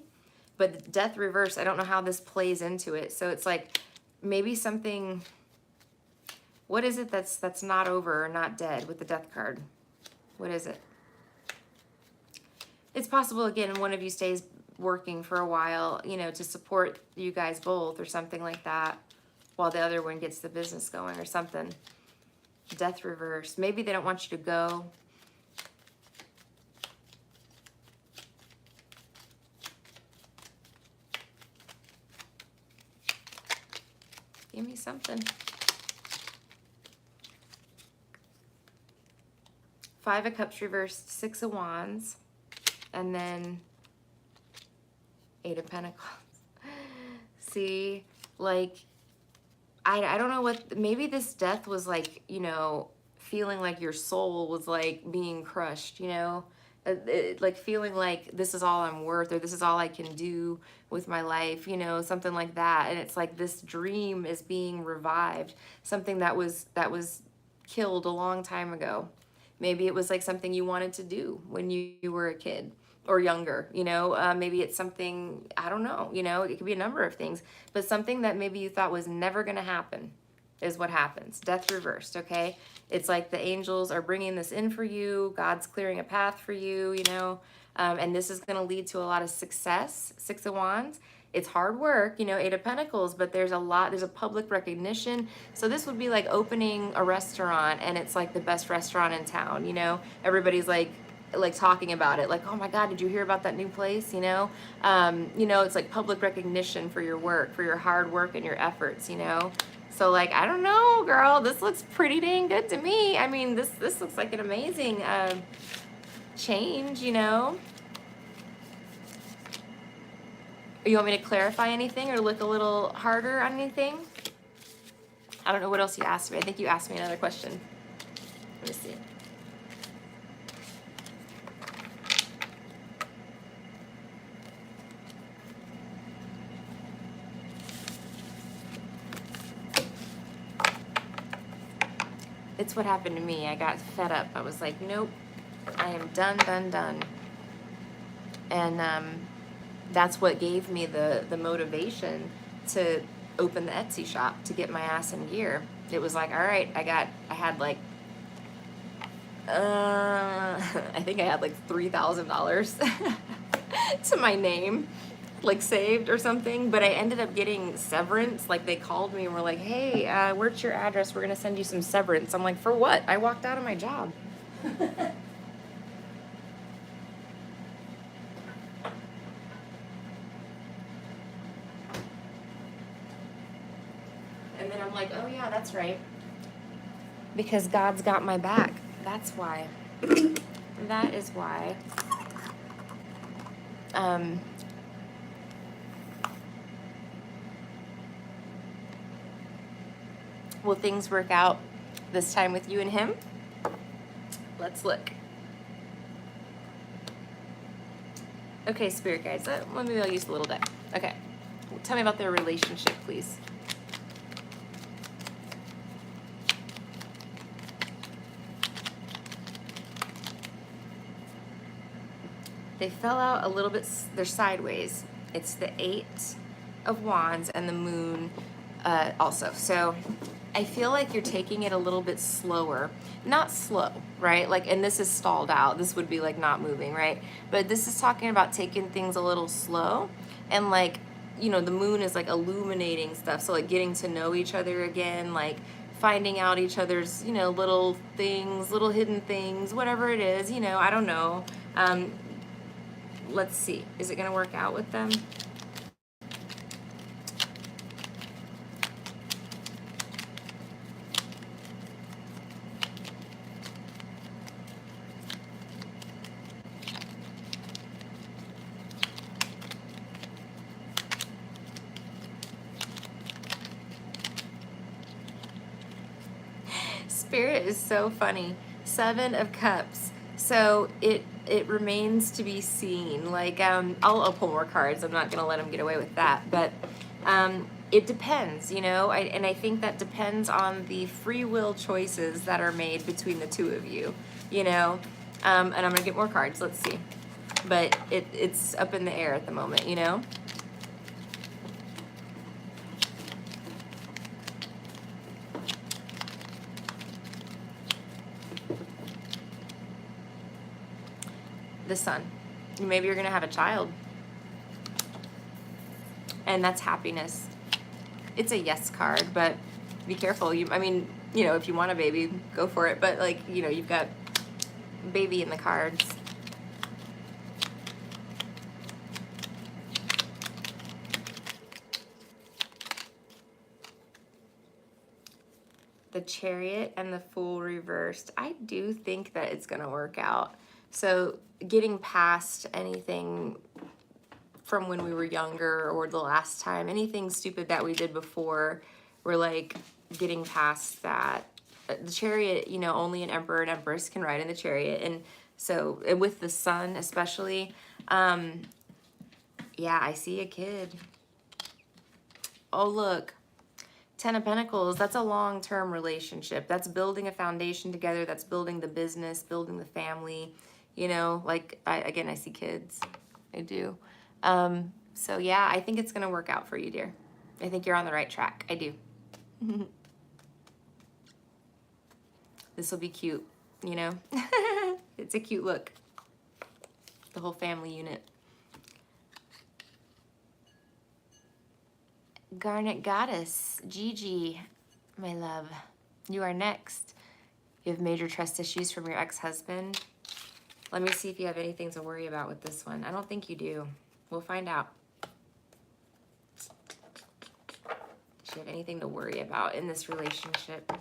Speaker 1: But the Death reverse, I don't know how this plays into it. So it's like maybe something... What is it that's not over or not dead with the Death card? What is it? It's possible, again, one of you stays working for a while, you know, to support you guys both or something like that while the other one gets the business going or something. Death reverse. Maybe they don't want you to go. Give me something. Five of Cups reversed, Six of Wands, and then Eight of Pentacles. See, like, I don't know what, maybe this death was like, you know, feeling like your soul was like being crushed, you know, like feeling like this is all I'm worth or this is all I can do with my life, you know, something like that. And it's like this dream is being revived, something that was killed a long time ago. Maybe it was like something you wanted to do when you were a kid or younger, you know, maybe it's something, I don't know, you know, it could be a number of things, but something that maybe you thought was never going to happen is what happens. Death reversed, okay? It's like the angels are bringing this in for you. God's clearing a path for you, you know, and this is going to lead to a lot of success. Six of Wands. It's hard work, you know, Eight of Pentacles, but there's a public recognition. So this would be like opening a restaurant and it's like the best restaurant in town, you know? Everybody's like talking about it, like, oh my God, did you hear about that new place, you know? You know, it's like public recognition for your work, for your hard work and your efforts, you know? So like, I don't know, girl, this looks pretty dang good to me. I mean, this looks like an amazing change, you know? You want me to clarify anything or look a little harder on anything? I don't know what else you asked me. I think you asked me another question. Let me see. It's what happened to me. I got fed up. I was like, nope, I am done. And that's what gave me the motivation to open the Etsy shop, to get my ass in gear. It was like, all right, I had like, I think I had like $3,000 to my name, like saved or something, but I ended up getting severance. Like they called me and were like, hey, where's your address? We're gonna send you some severance. I'm like, for what? I walked out of my job. right? Because God's got my back. That's why. That is why. Will things work out this time with you and him? Let's look. Okay, spirit guides. Maybe I'll use the little deck. Okay. Tell me about their relationship, please. They fell out a little bit. They're sideways. It's the 8 of Wands and the Moon also. So I feel like you're taking it a little bit slower. Not slow, right? Like, and this is stalled out. This would be like not moving, right? But this is talking about taking things a little slow. And like, you know, the moon is like illuminating stuff. So like getting to know each other again, like finding out each other's, you know, little things, little hidden things, whatever it is, you know, I don't know. Let's see. Is it going to work out with them? Spirit is so funny. 7 of Cups. So it remains to be seen. Like, I'll pull more cards. I'm not going to let him get away with that. But it depends, you know. And I think that depends on the free will choices that are made between the two of you, you know. And I'm going to get more cards. Let's see. But it's up in the air at the moment, you know. The Sun. Maybe you're going to have a child. And that's happiness. It's a yes card, but be careful. I mean, you know, if you want a baby, go for it. But, like, you know, you've got baby in the cards. The Chariot and the Fool reversed. I do think that it's going to work out. So getting past anything from when we were younger or the last time, anything stupid that we did before, we're like getting past that. The Chariot, you know, only an emperor and empress can ride in the Chariot. And so with the Sun especially, yeah, I see a kid. Oh, look. 10 of Pentacles, that's a long-term relationship. That's building a foundation together. That's building the business, building the family. You know, like, I see kids. I do. So, yeah, I think it's going to work out for you, dear. I think you're on the right track. I do. This will be cute, you know? It's a cute look. The whole family unit. Garnet Goddess, Gigi, my love. You are next. You have major trust issues from your ex-husband. Let me see if you have anything to worry about with this one. I don't think you do. We'll find out. Do you have anything to worry about in this relationship?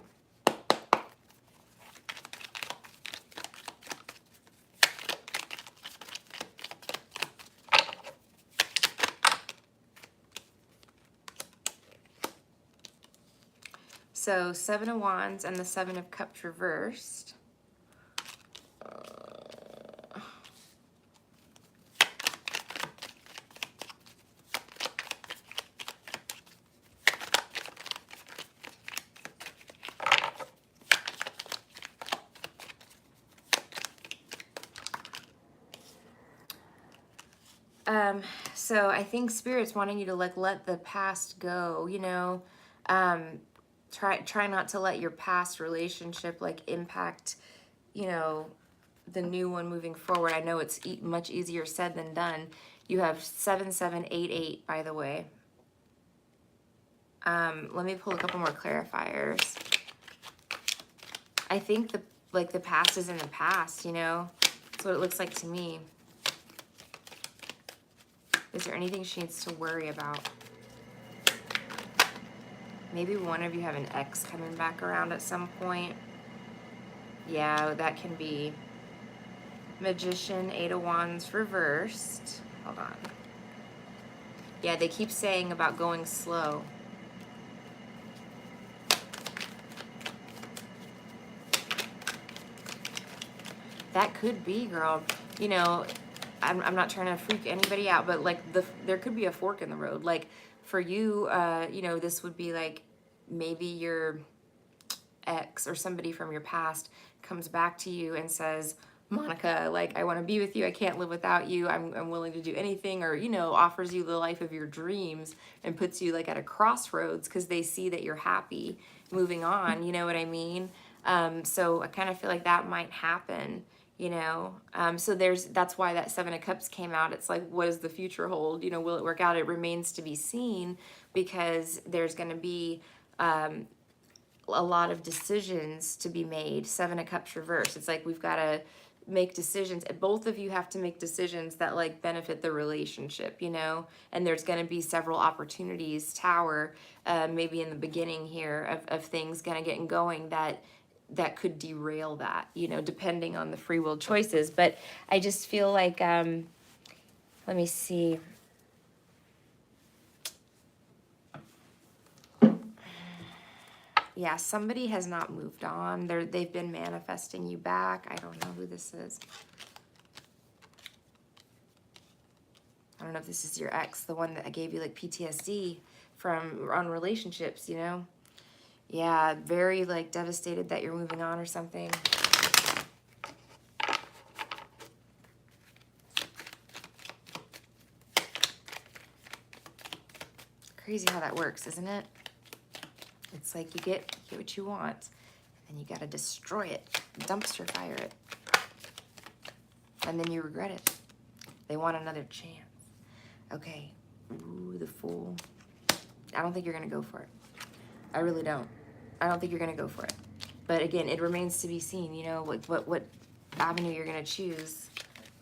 Speaker 1: So 7 of Wands and the 7 of Cups reversed. So I think Spirit's wanting you to like let the past go, you know. Try not to let your past relationship like impact, you know, the new one moving forward. I know it's much easier said than done. You have 7788, by the way. Let me pull a couple more clarifiers. I think the past is in the past, you know. That's what it looks like to me. Is there anything she needs to worry about? Maybe one of you have an ex coming back around at some point. Yeah, that can be. Magician, 8 of Wands reversed. Hold on. Yeah, they keep saying about going slow. That could be, girl. You know, I'm not trying to freak anybody out, but like there could be a fork in the road. Like for you, you know, this would be like maybe your ex or somebody from your past comes back to you and says, Monica, like, I want to be with you. I can't live without you. I'm willing to do anything, or, you know, offers you the life of your dreams and puts you like at a crossroads because they see that you're happy moving on. You know what I mean? So I kind of feel like that might happen, you know? So that's why that 7 of Cups came out. It's like, what does the future hold? You know, will it work out? It remains to be seen, because there's going to be, a lot of decisions to be made. 7 of Cups reverse. It's like we've got to make decisions. Both of you have to make decisions that like benefit the relationship, you know? And there's going to be several opportunities, Tower, maybe in the beginning here of things going to get going that could derail that, you know, depending on the free will choices. But I just feel like, let me see. Yeah, somebody has not moved on. They've been manifesting you back. I don't know who this is. I don't know if this is your ex, the one that I gave you like PTSD from on relationships, you know? Yeah, very like devastated that you're moving on or something. Crazy how that works, isn't it? It's like you get what you want, and you gotta destroy it, dumpster fire it, and then you regret it. They want another chance. Okay, ooh, the Fool. I don't think you're gonna go for it. I really don't. I don't think you're gonna go for it. But again, it remains to be seen, you know, what avenue you're gonna choose.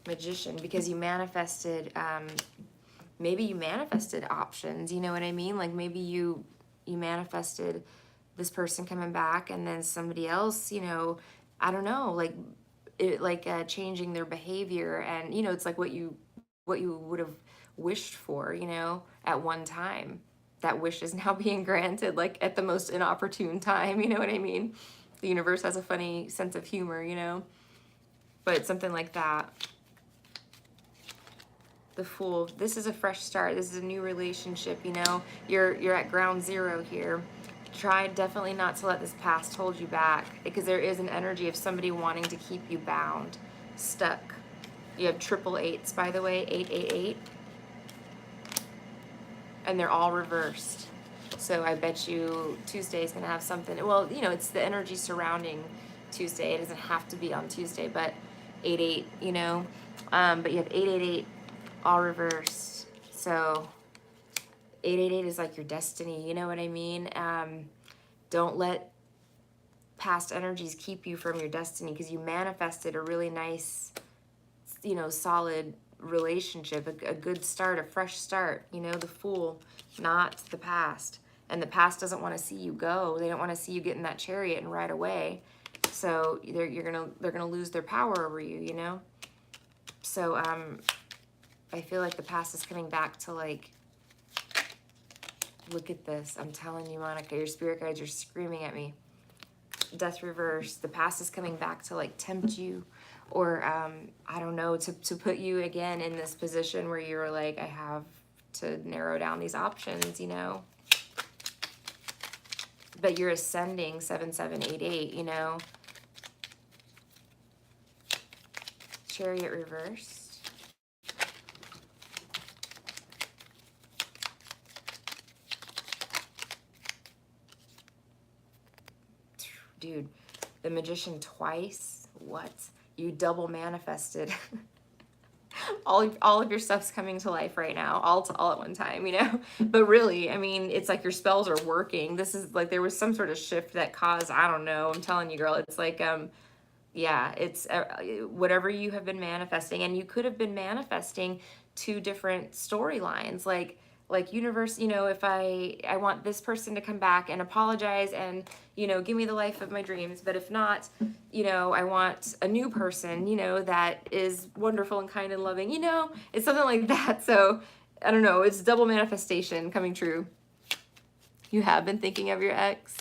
Speaker 1: Magician, because you manifested, maybe you manifested options, you know what I mean? Like maybe you manifested this person coming back, and then somebody else, you know, I don't know, like changing their behavior, and you know, it's like what you would have wished for, you know, at one time. That wish is now being granted, like at the most inopportune time, you know what I mean? The universe has a funny sense of humor, you know, but something like that. The Fool. This is a fresh start. This is a new relationship, you know. You're at ground zero here. Try definitely not to let this past hold you back, because there is an energy of somebody wanting to keep you bound, stuck. You have triple eights, by the way, 888. And they're all reversed. So I bet you Tuesday is going to have something. Well, you know, it's the energy surrounding Tuesday. It doesn't have to be on Tuesday, but 8-8, you know. But you have 888 all reversed. So 888 is like your destiny, you know what I mean? Don't let past energies keep you from your destiny, because you manifested a really nice, you know, solid relationship, a good start, a fresh start, you know, the Fool, not the past. And the past doesn't want to see you go. They don't want to see you get in that chariot and ride away. So they're gonna lose their power over you, you know? So I feel like the past is coming back to like, look at this. I'm telling you, Monica, your spirit guides are screaming at me. Death reverse. The past is coming back to like tempt you, or I don't know, to put you again in this position where you're like, I have to narrow down these options, you know? But you're ascending 7788, you know? Chariot reversed. Dude, the Magician twice. What? You double manifested. all of your stuff's coming to life right now, all at one time, you know? But really, I mean, it's like your spells are working. This is like, there was some sort of shift that caused, I don't know, I'm telling you, girl, it's like, yeah, it's whatever you have been manifesting, and you could have been manifesting 2 different storylines, like like, universe, if I want this person to come back and apologize and, give me the life of my dreams. But if not, I want a new person, that is wonderful and kind and loving, it's something like that. So I don't know, it's double manifestation coming true. You have been thinking of your ex?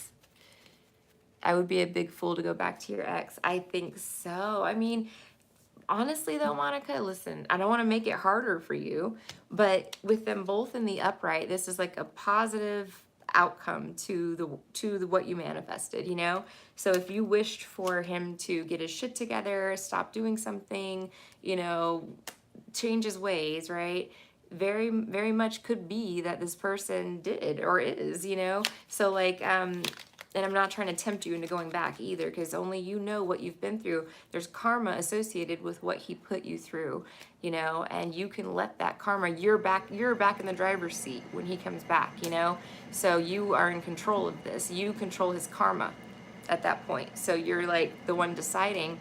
Speaker 1: I would be a big fool to go back to your ex. I think so. I mean, honestly though, Monica, listen, I don't want to make it harder for you, but with them both in the upright, this is like a positive outcome to the what you manifested, So if you wished for him to get his shit together, stop doing something, change his ways, right? Very, very much could be that this person did or is, So like, and I'm not trying to tempt you into going back either, because only you know what you've been through. There's karma associated with what he put you through, and you can let that karma, you're back in the driver's seat when he comes back, So you are in control of this. You control his karma at that point. So you're like the one deciding,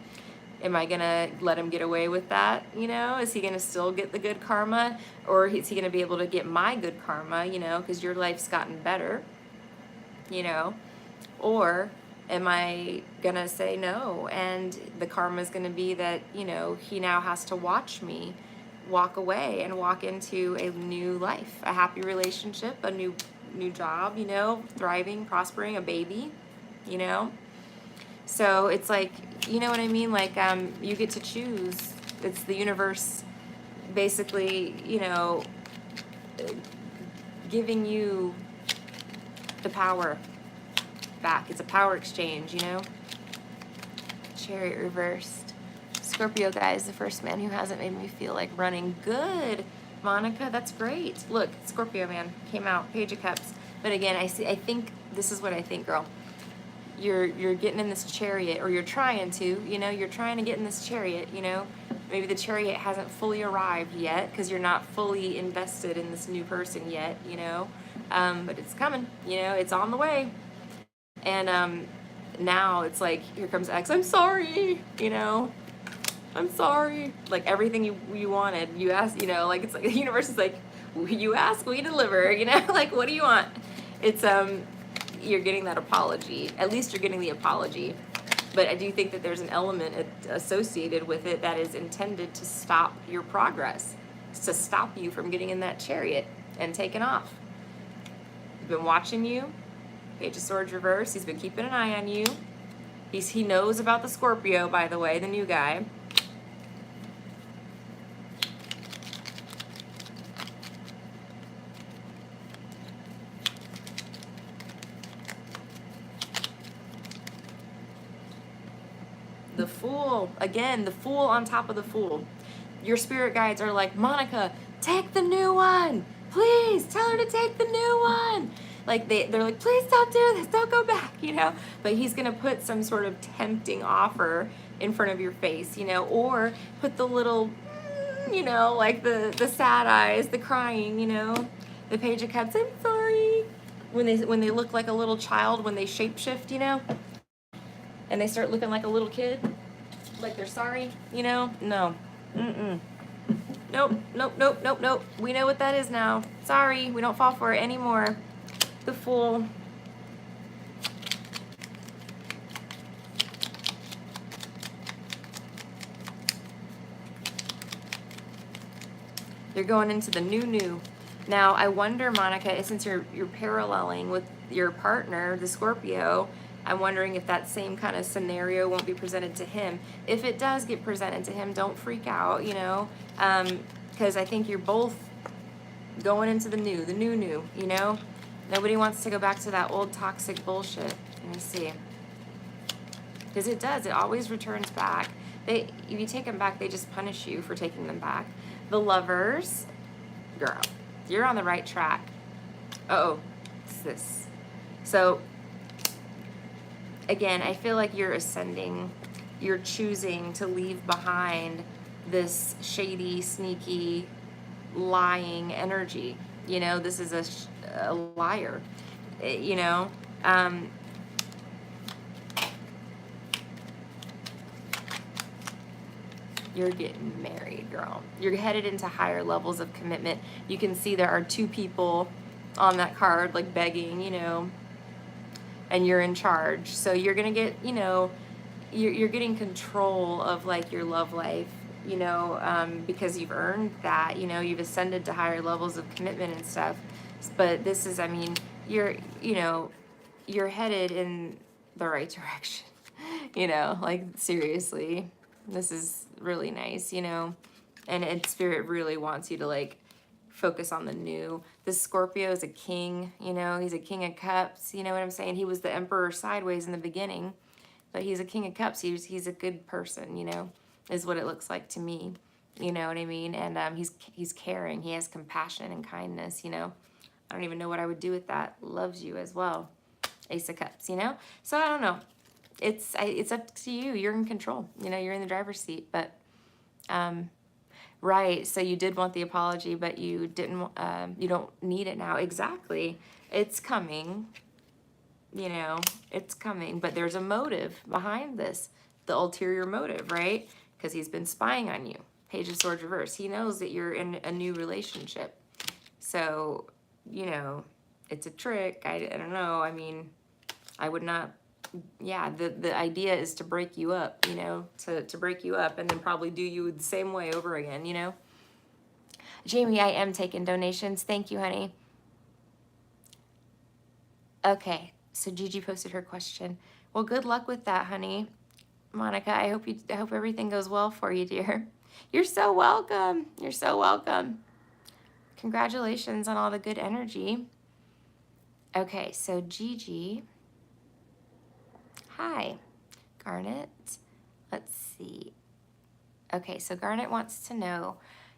Speaker 1: am I gonna let him get away with that? Is he gonna still get the good karma, or is he gonna be able to get my good karma, because your life's gotten better, Or am I gonna say no, and the karma is gonna be that, he now has to watch me walk away and walk into a new life, a happy relationship, a new job, thriving, prospering, a baby, So it's like, you know what I mean? Like, you get to choose. It's the universe basically, giving you the power back. It's a power exchange, Chariot reversed. Scorpio guy is the first man who hasn't made me feel like running. Good, Monica, that's great. Look, Scorpio man came out, Page of Cups. But again, I think this is what I think, girl. You're getting in this chariot, or you're trying to, you're trying to get in this chariot, Maybe the chariot hasn't fully arrived yet because you're not fully invested in this new person yet, But it's coming, it's on the way. And now it's like, here comes X. I'm sorry, I'm sorry. Like everything you wanted, you asked, like it's like the universe is like, you ask, we deliver, like what do you want? It's you're getting that apology. At least you're getting the apology. But I do think that there's an element associated with it that is intended to stop your progress, to stop you from getting in that chariot and taking off. He's been watching you. Page of Swords reverse. He's been keeping an eye on you. He knows about the Scorpio, by the way, the new guy. The Fool. Again, the Fool on top of the Fool. Your spirit guides are like, Monica, take the new one. Please, tell her to take the new one. Like they're like, please don't do this, don't go back, But he's gonna put some sort of tempting offer in front of your face, or put the little, like the sad eyes, the crying, the Page of Cups. I'm sorry. When they look like a little child, when they shapeshift, and they start looking like a little kid, like they're sorry, No. Nope. We know what that is now. Sorry, we don't fall for it anymore. The Fool. They're going into the new. Now, I wonder, Monica, since you're paralleling with your partner, the Scorpio, I'm wondering if that same kind of scenario won't be presented to him. If it does get presented to him, don't freak out, because I think you're both going into the new, Nobody wants to go back to that old toxic bullshit. Let me see. Because it does. It always returns back. If you take them back, they just punish you for taking them back. The Lovers. Girl, you're on the right track. Uh-oh. What's this? So, again, I feel like you're ascending. You're choosing to leave behind this shady, sneaky, lying energy. This is a liar, You're getting married, girl. You're headed into higher levels of commitment. You can see there are two people on that card, like begging, and you're in charge. So you're going to get, you're getting control of like your love life, because you've earned that, you've ascended to higher levels of commitment and stuff. But this is, I mean, you're headed in the right direction, like seriously, this is really nice, and spirit really wants you to like focus on the new. This Scorpio is a king, he's a king of cups, you know what I'm saying? He was the emperor sideways in the beginning, but he's a king of cups. He's a good person, is what it looks like to me. You know what I mean? And he's caring. He has compassion and kindness, I don't even know what I would do with that. Loves you as well. Ace of Cups, So I don't know. It's up to you. You're in control. You're in the driver's seat. But right. So you did want the apology, but you didn't. You don't need it now. Exactly. It's coming. It's coming. But there's a motive behind this. The ulterior motive, right? Because he's been spying on you. Page of Swords reverse. He knows that you're in a new relationship. So, it's a trick. I don't know. I mean, I would not. Yeah, the idea is to break you up, to break you up and then probably do you the same way over again, Jamie, I am taking donations. Thank you, honey. Okay, so Gigi posted her question. Well, good luck with that, honey. Monica, I hope everything goes well for you, dear. You're so welcome. You're so welcome. Congratulations on all the good energy. Okay, so Gigi. Hi, Garnet. Let's see. Okay, so Garnet wants to know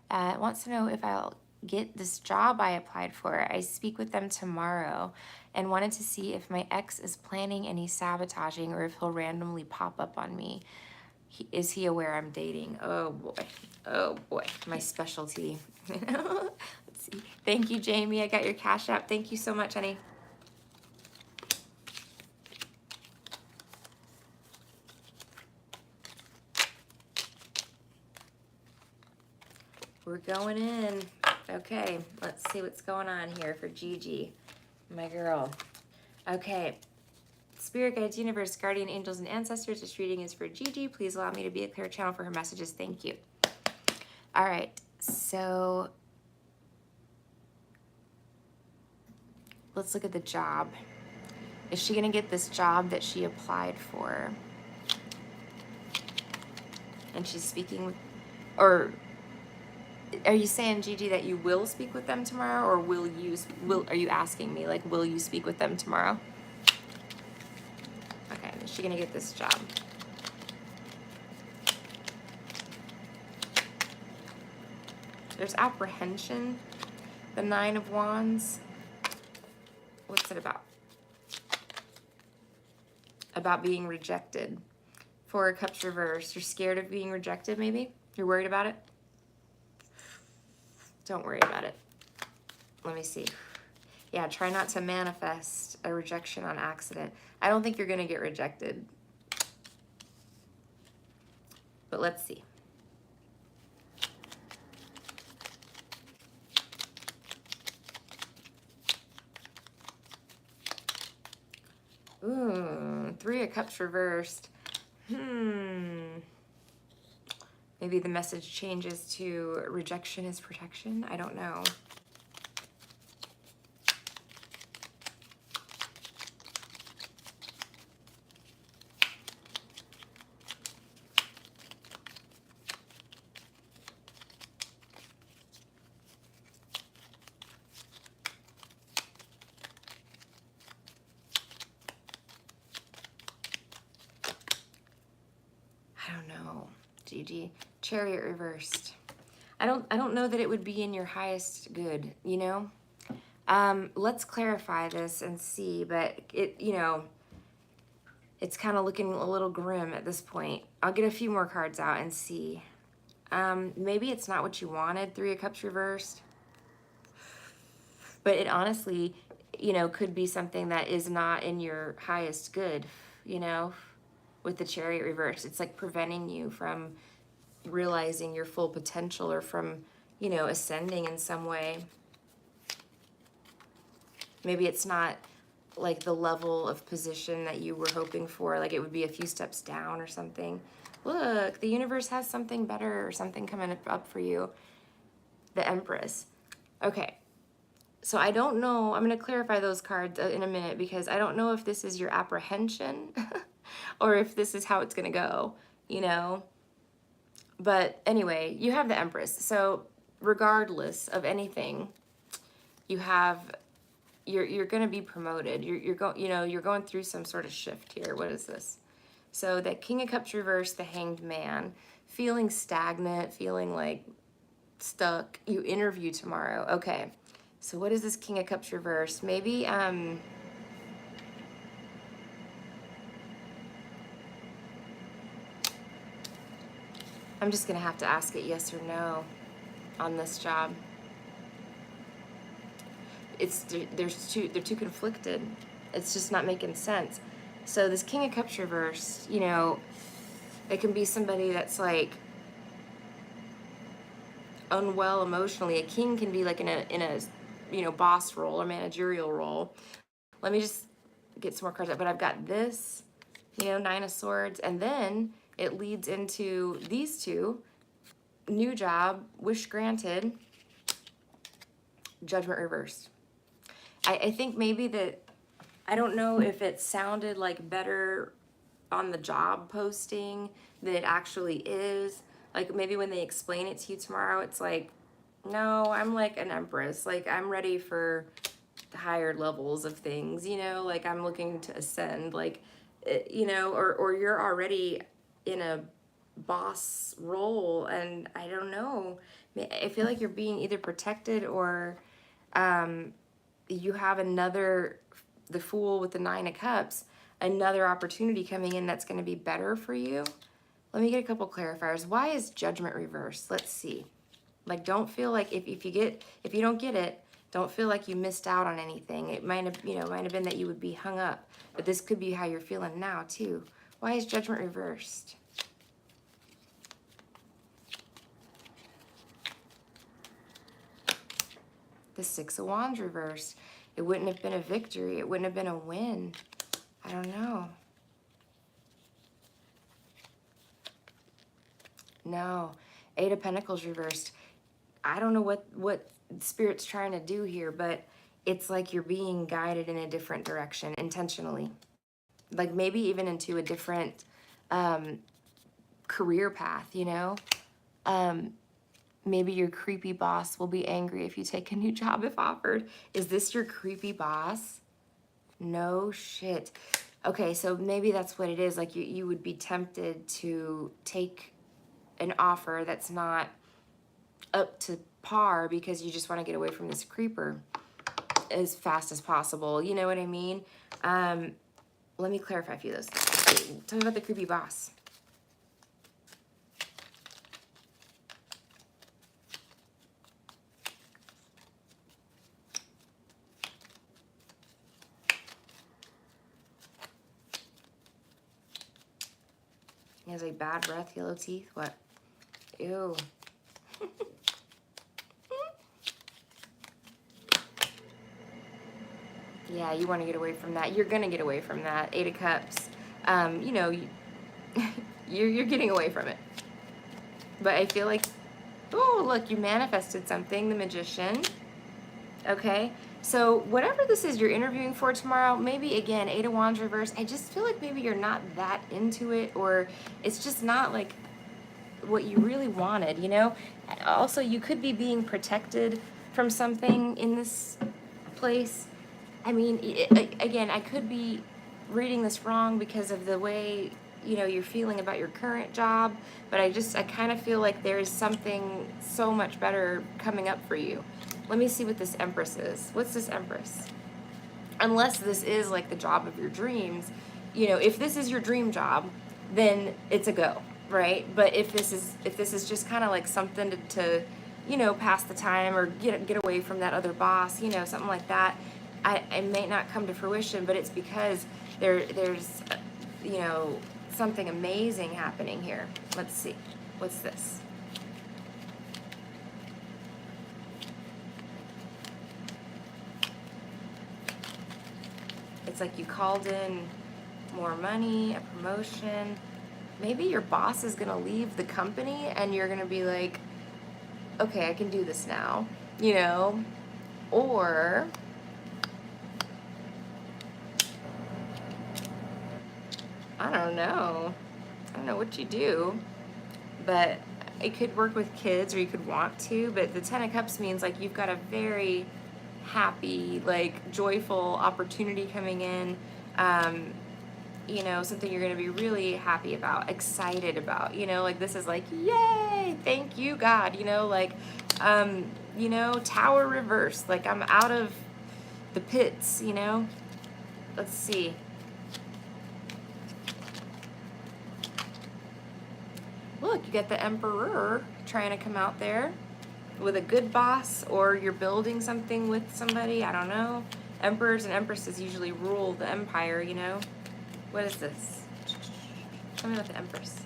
Speaker 1: if I'll get this job I applied for. I speak with them tomorrow and wanted to see if my ex is planning any sabotaging or if he'll randomly pop up on me. Is he aware I'm dating? Oh boy, my specialty. Let's see. Thank you, Jamie. I got your Cash App. Thank you so much, honey. We're going in. Okay, let's see what's going on here for Gigi, my girl. Okay, Spirit Guides, Universe, Guardian Angels, and Ancestors, this reading is for Gigi. Please allow me to be a clear channel for her messages. Thank you. All right, so let's look at the job. Is she going to get this job that she applied for? And she's speaking with, or are you saying, Gigi, that you will speak with them tomorrow, or are you asking me, like, will you speak with them tomorrow? Okay, is she gonna get this job? There's apprehension, the 9 of Wands. What's it about? About being rejected. 4 of Cups reversed. You're scared of being rejected, maybe? You're worried about it? Don't worry about it. Let me see. Yeah, try not to manifest a rejection on accident. I don't think you're going to get rejected. But let's see. Ooh, 3 of Cups reversed. Maybe the message changes to rejection is protection. I don't know. I don't know, Gigi. Chariot reversed. I don't know that it would be in your highest good, Let's clarify this and see, but it's kind of looking a little grim at this point. I'll get a few more cards out and see. Maybe it's not what you wanted, 3 of Cups reversed. But it honestly, could be something that is not in your highest good, with the Chariot reversed. It's like preventing you from realizing your full potential or from, you know, ascending in some way. Maybe it's not like the level of position that you were hoping for, like it would be a few steps down or something. Look, the universe has something better or something coming up for you. The Empress. Okay, so I don't know, I'm going to clarify those cards in a minute, because I don't know if this is your apprehension or if this is how it's going to go, you know? But anyway, you have the Empress. So regardless of anything, you have, you're going to be promoted. You're going, you know, you're going through some sort of shift here. What is this? So that King of Cups reversed, the Hanged Man, feeling stagnant, feeling like stuck. You interview tomorrow. Okay. So what is this King of Cups reversed? Maybe, I'm just going to have to ask it yes or no on this job. They're too conflicted. It's just not making sense. So this King of Cups reversed, you know, it can be somebody that's like unwell emotionally. A king can be like in a you know, boss role or managerial role. Let me just get some more cards up. But I've got this, you know, Nine of Swords, and then it leads into these two. New job, wish granted, Judgment reversed. I think maybe that, I don't know if it sounded like better on the job posting than it actually is. Like maybe when they explain it to you tomorrow, it's like, no, I'm like an Empress. Like I'm ready for higher levels of things, you know, like I'm looking to ascend, like, you know, or you're already in a boss role, and I don't know. I feel like you're being either protected or you have another, the Fool with the Nine of Cups, another opportunity coming in that's going to be better for you. Let me get a couple clarifiers. Why is Judgment reversed? Let's see. Like, don't feel like if you don't get it, don't feel like you missed out on anything. It might have, you know, might have been that you would be hung up, but this could be how you're feeling now too. Why is Judgment reversed? The Six of Wands reversed. It wouldn't have been a victory. It wouldn't have been a win. I don't know. No. Eight of Pentacles reversed. I don't know what Spirit's trying to do here, but it's like you're being guided in a different direction intentionally. Like maybe even into a different career path, you know? Maybe your creepy boss will be angry if you take a new job if offered. Is this your creepy boss? No shit. Okay, so maybe that's what it is. Like you would be tempted to take an offer that's not up to par because you just want to get away from this creeper as fast as possible. You know what I mean? Let me clarify a few of those things. Tell me about the creepy boss. He has like bad breath, yellow teeth. What? Ew. Yeah, you want to get away from that. You're going to get away from that. Eight of Cups. You know, you're getting away from it. But I feel like, oh, look, you manifested something, the Magician. Okay, so whatever this is you're interviewing for tomorrow, maybe, again, Eight of Wands reverse, I just feel like maybe you're not that into it, or it's just not like what you really wanted, you know? Also, you could be being protected from something in this place. I mean, again, I could be reading this wrong because of the way, you know, you're feeling about your current job, but I kind of feel like there is something so much better coming up for you. Let me see what this Empress is. What's this Empress? Unless this is like the job of your dreams, you know, if this is your dream job, then it's a go, right? But if this is just kind of like something to, you know, pass the time or get away from that other boss, you know, something like that, it may not come to fruition, but it's because there's, you know, something amazing happening here. Let's see. What's this? It's like you called in more money, a promotion. Maybe your boss is gonna leave the company and you're gonna be like, okay, I can do this now, you know? Or I don't know. I don't know what you do, but it could work with kids or you could want to, but the Ten of Cups means like you've got a very happy, like joyful opportunity coming in. You know, something you're going to be really happy about, excited about, you know, like this is like, yay, thank you, God, you know, like, you know, tower reverse, like I'm out of the pits, you know. Let's see. Look, you got the Emperor trying to come out there with a good boss, or you're building something with somebody, I don't know. Emperors and empresses usually rule the empire, you know. What is this? Tell me about the Empress.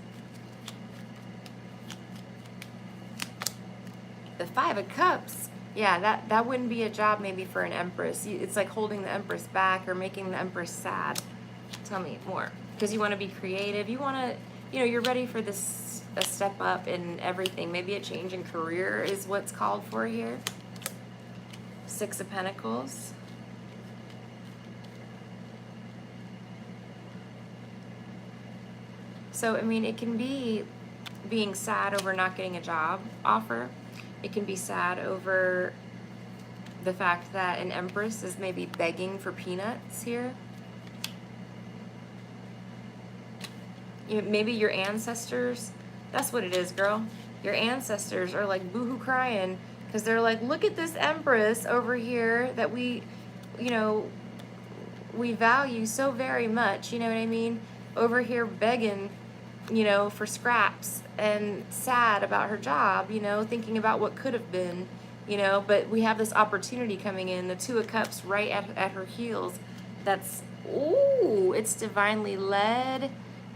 Speaker 1: The Five of Cups. Yeah, that wouldn't be a job maybe for an Empress. It's like holding the Empress back or making the Empress sad. Tell me more. Because you want to be creative. You want to, you know, you're ready for this, a step up in everything. Maybe a change in career is what's called for here. Six of Pentacles. So, I mean, it can be being sad over not getting a job offer. It can be sad over the fact that an Empress is maybe begging for peanuts here. You know, maybe your ancestors, that's what it is, girl. Your ancestors are like boohoo crying because they're like, look at this Empress over here that we, you know, we value so very much, you know what I mean? Over here begging, you know, for scraps and sad about her job, you know, thinking about what could have been, you know, but we have this opportunity coming in, the Two of Cups right at her heels. That's, ooh, it's divinely led.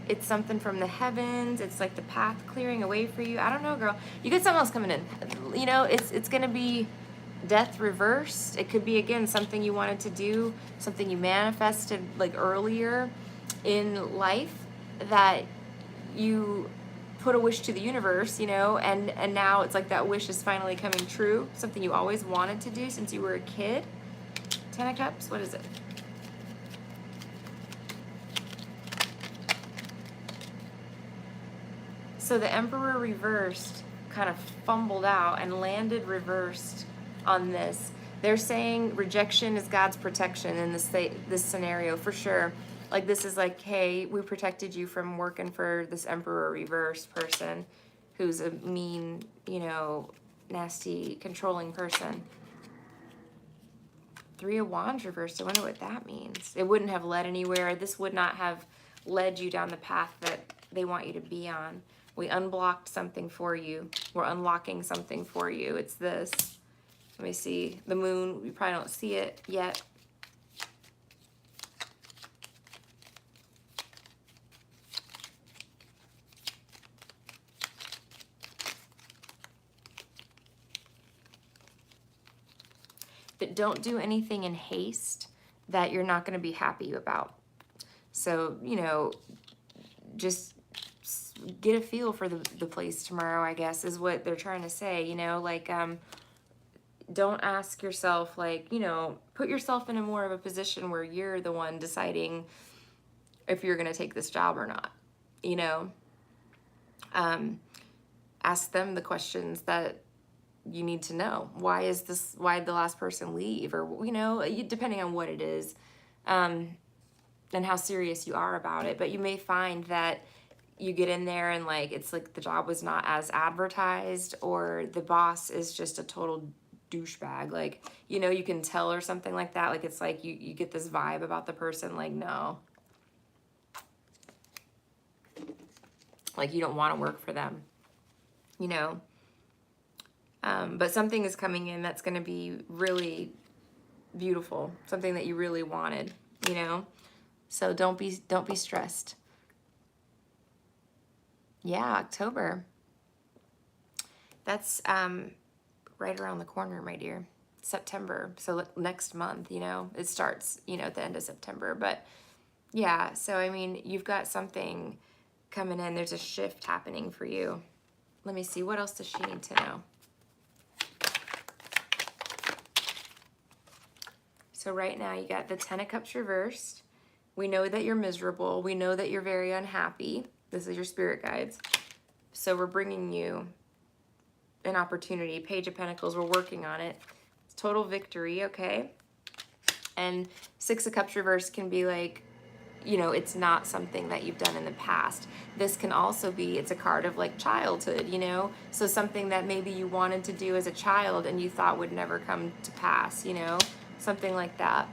Speaker 1: It's something from the heavens. It's like the path clearing away for you. I don't know, girl. You get something else coming in. You know, it's going to be death reversed. It could be, again, something you wanted to do, something you manifested like earlier in life that you put a wish to the universe, you know, and now it's like that wish is finally coming true. Something you always wanted to do since you were a kid. Ten of Cups, what is it? So the Emperor reversed kind of fumbled out and landed reversed on this. They're saying rejection is God's protection in this scenario for sure. Like this is like, hey, we protected you from working for this Emperor reversed person who's a mean, you know, nasty, controlling person. Three of Wands reversed. I wonder what that means. It wouldn't have led anywhere. This would not have led you down the path that they want you to be on. We unblocked something for you. We're unlocking something for you. It's this. Let me see. The moon, you probably don't see it yet. But don't do anything in haste that you're not going to be happy about. So, you know, just get a feel for the place tomorrow, I guess, is what they're trying to say, you know, like, don't ask yourself, like, you know, put yourself in a more of a position where you're the one deciding if you're going to take this job or not, you know. Ask them the questions that you need to know. Why did the last person leave? Or, you know, depending on what it is, and how serious you are about it. But you may find that you get in there and like, it's like the job was not as advertised, or the boss is just a total douchebag. Like, you know, you can tell or something like that. Like, it's like you get this vibe about the person, like, no. Like, you don't want to work for them, you know. But something is coming in that's going to be really beautiful, something that you really wanted, you know. So don't be stressed. Yeah, October. That's right around the corner, my dear. September. So next month, you know, it starts, you know, at the end of September. But yeah, so I mean, you've got something coming in. There's a shift happening for you. Let me see. What else does she need to know? So right now you got the Ten of Cups reversed. We know that you're miserable. We know that you're very unhappy. This is your spirit guides. So we're bringing you an opportunity. Page of Pentacles, we're working on it. It's total victory, okay? And Six of Cups reversed can be like, you know, it's not something that you've done in the past. This can also be, it's a card of like childhood, you know? So something that maybe you wanted to do as a child and you thought would never come to pass, you know? Something like that.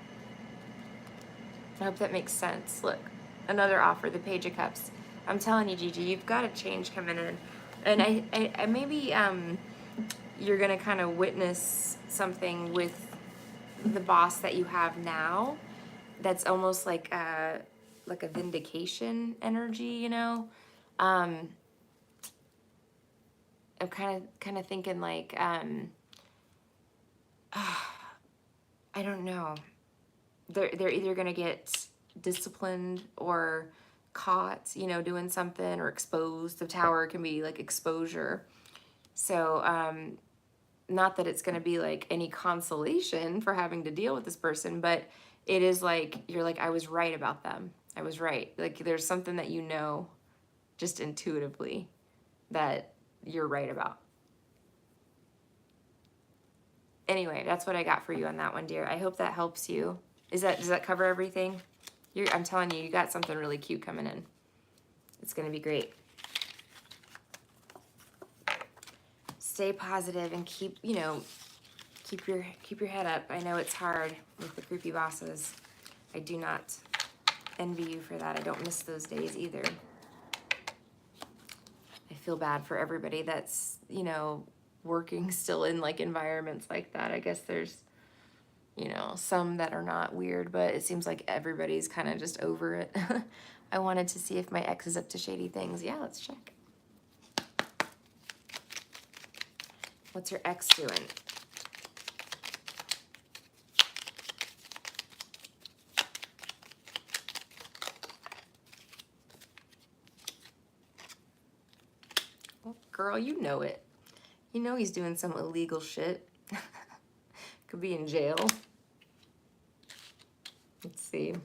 Speaker 1: I hope that makes sense. Look, another offer, the Page of Cups. I'm telling you, Gigi, you've got a change coming in. And I maybe you're going to kind of witness something with the boss that you have now that's almost like a vindication energy, you know? I'm kind of thinking like, I don't know. They're either gonna get disciplined or caught, you know, doing something, or exposed. The Tower can be like exposure. So, not that it's gonna be like any consolation for having to deal with this person, but it is like, you're like, I was right about them. I was right. Like there's something that you know just intuitively that you're right about. Anyway, that's what I got for you on that one, dear. I hope that helps you. Does that cover everything? I'm telling you, you got something really cute coming in. It's gonna be great. Stay positive and keep your head up. I know it's hard with the creepy bosses. I do not envy you for that. I don't miss those days either. I feel bad for everybody that's, you know, working still in like environments like that. I guess there's, you know, some that are not weird, but it seems like everybody's kind of just over it. I wanted to see if my ex is up to shady things. Yeah, let's check. What's your ex doing? Well, girl, you know it. You know he's doing some illegal shit. Could be in jail. Let's see.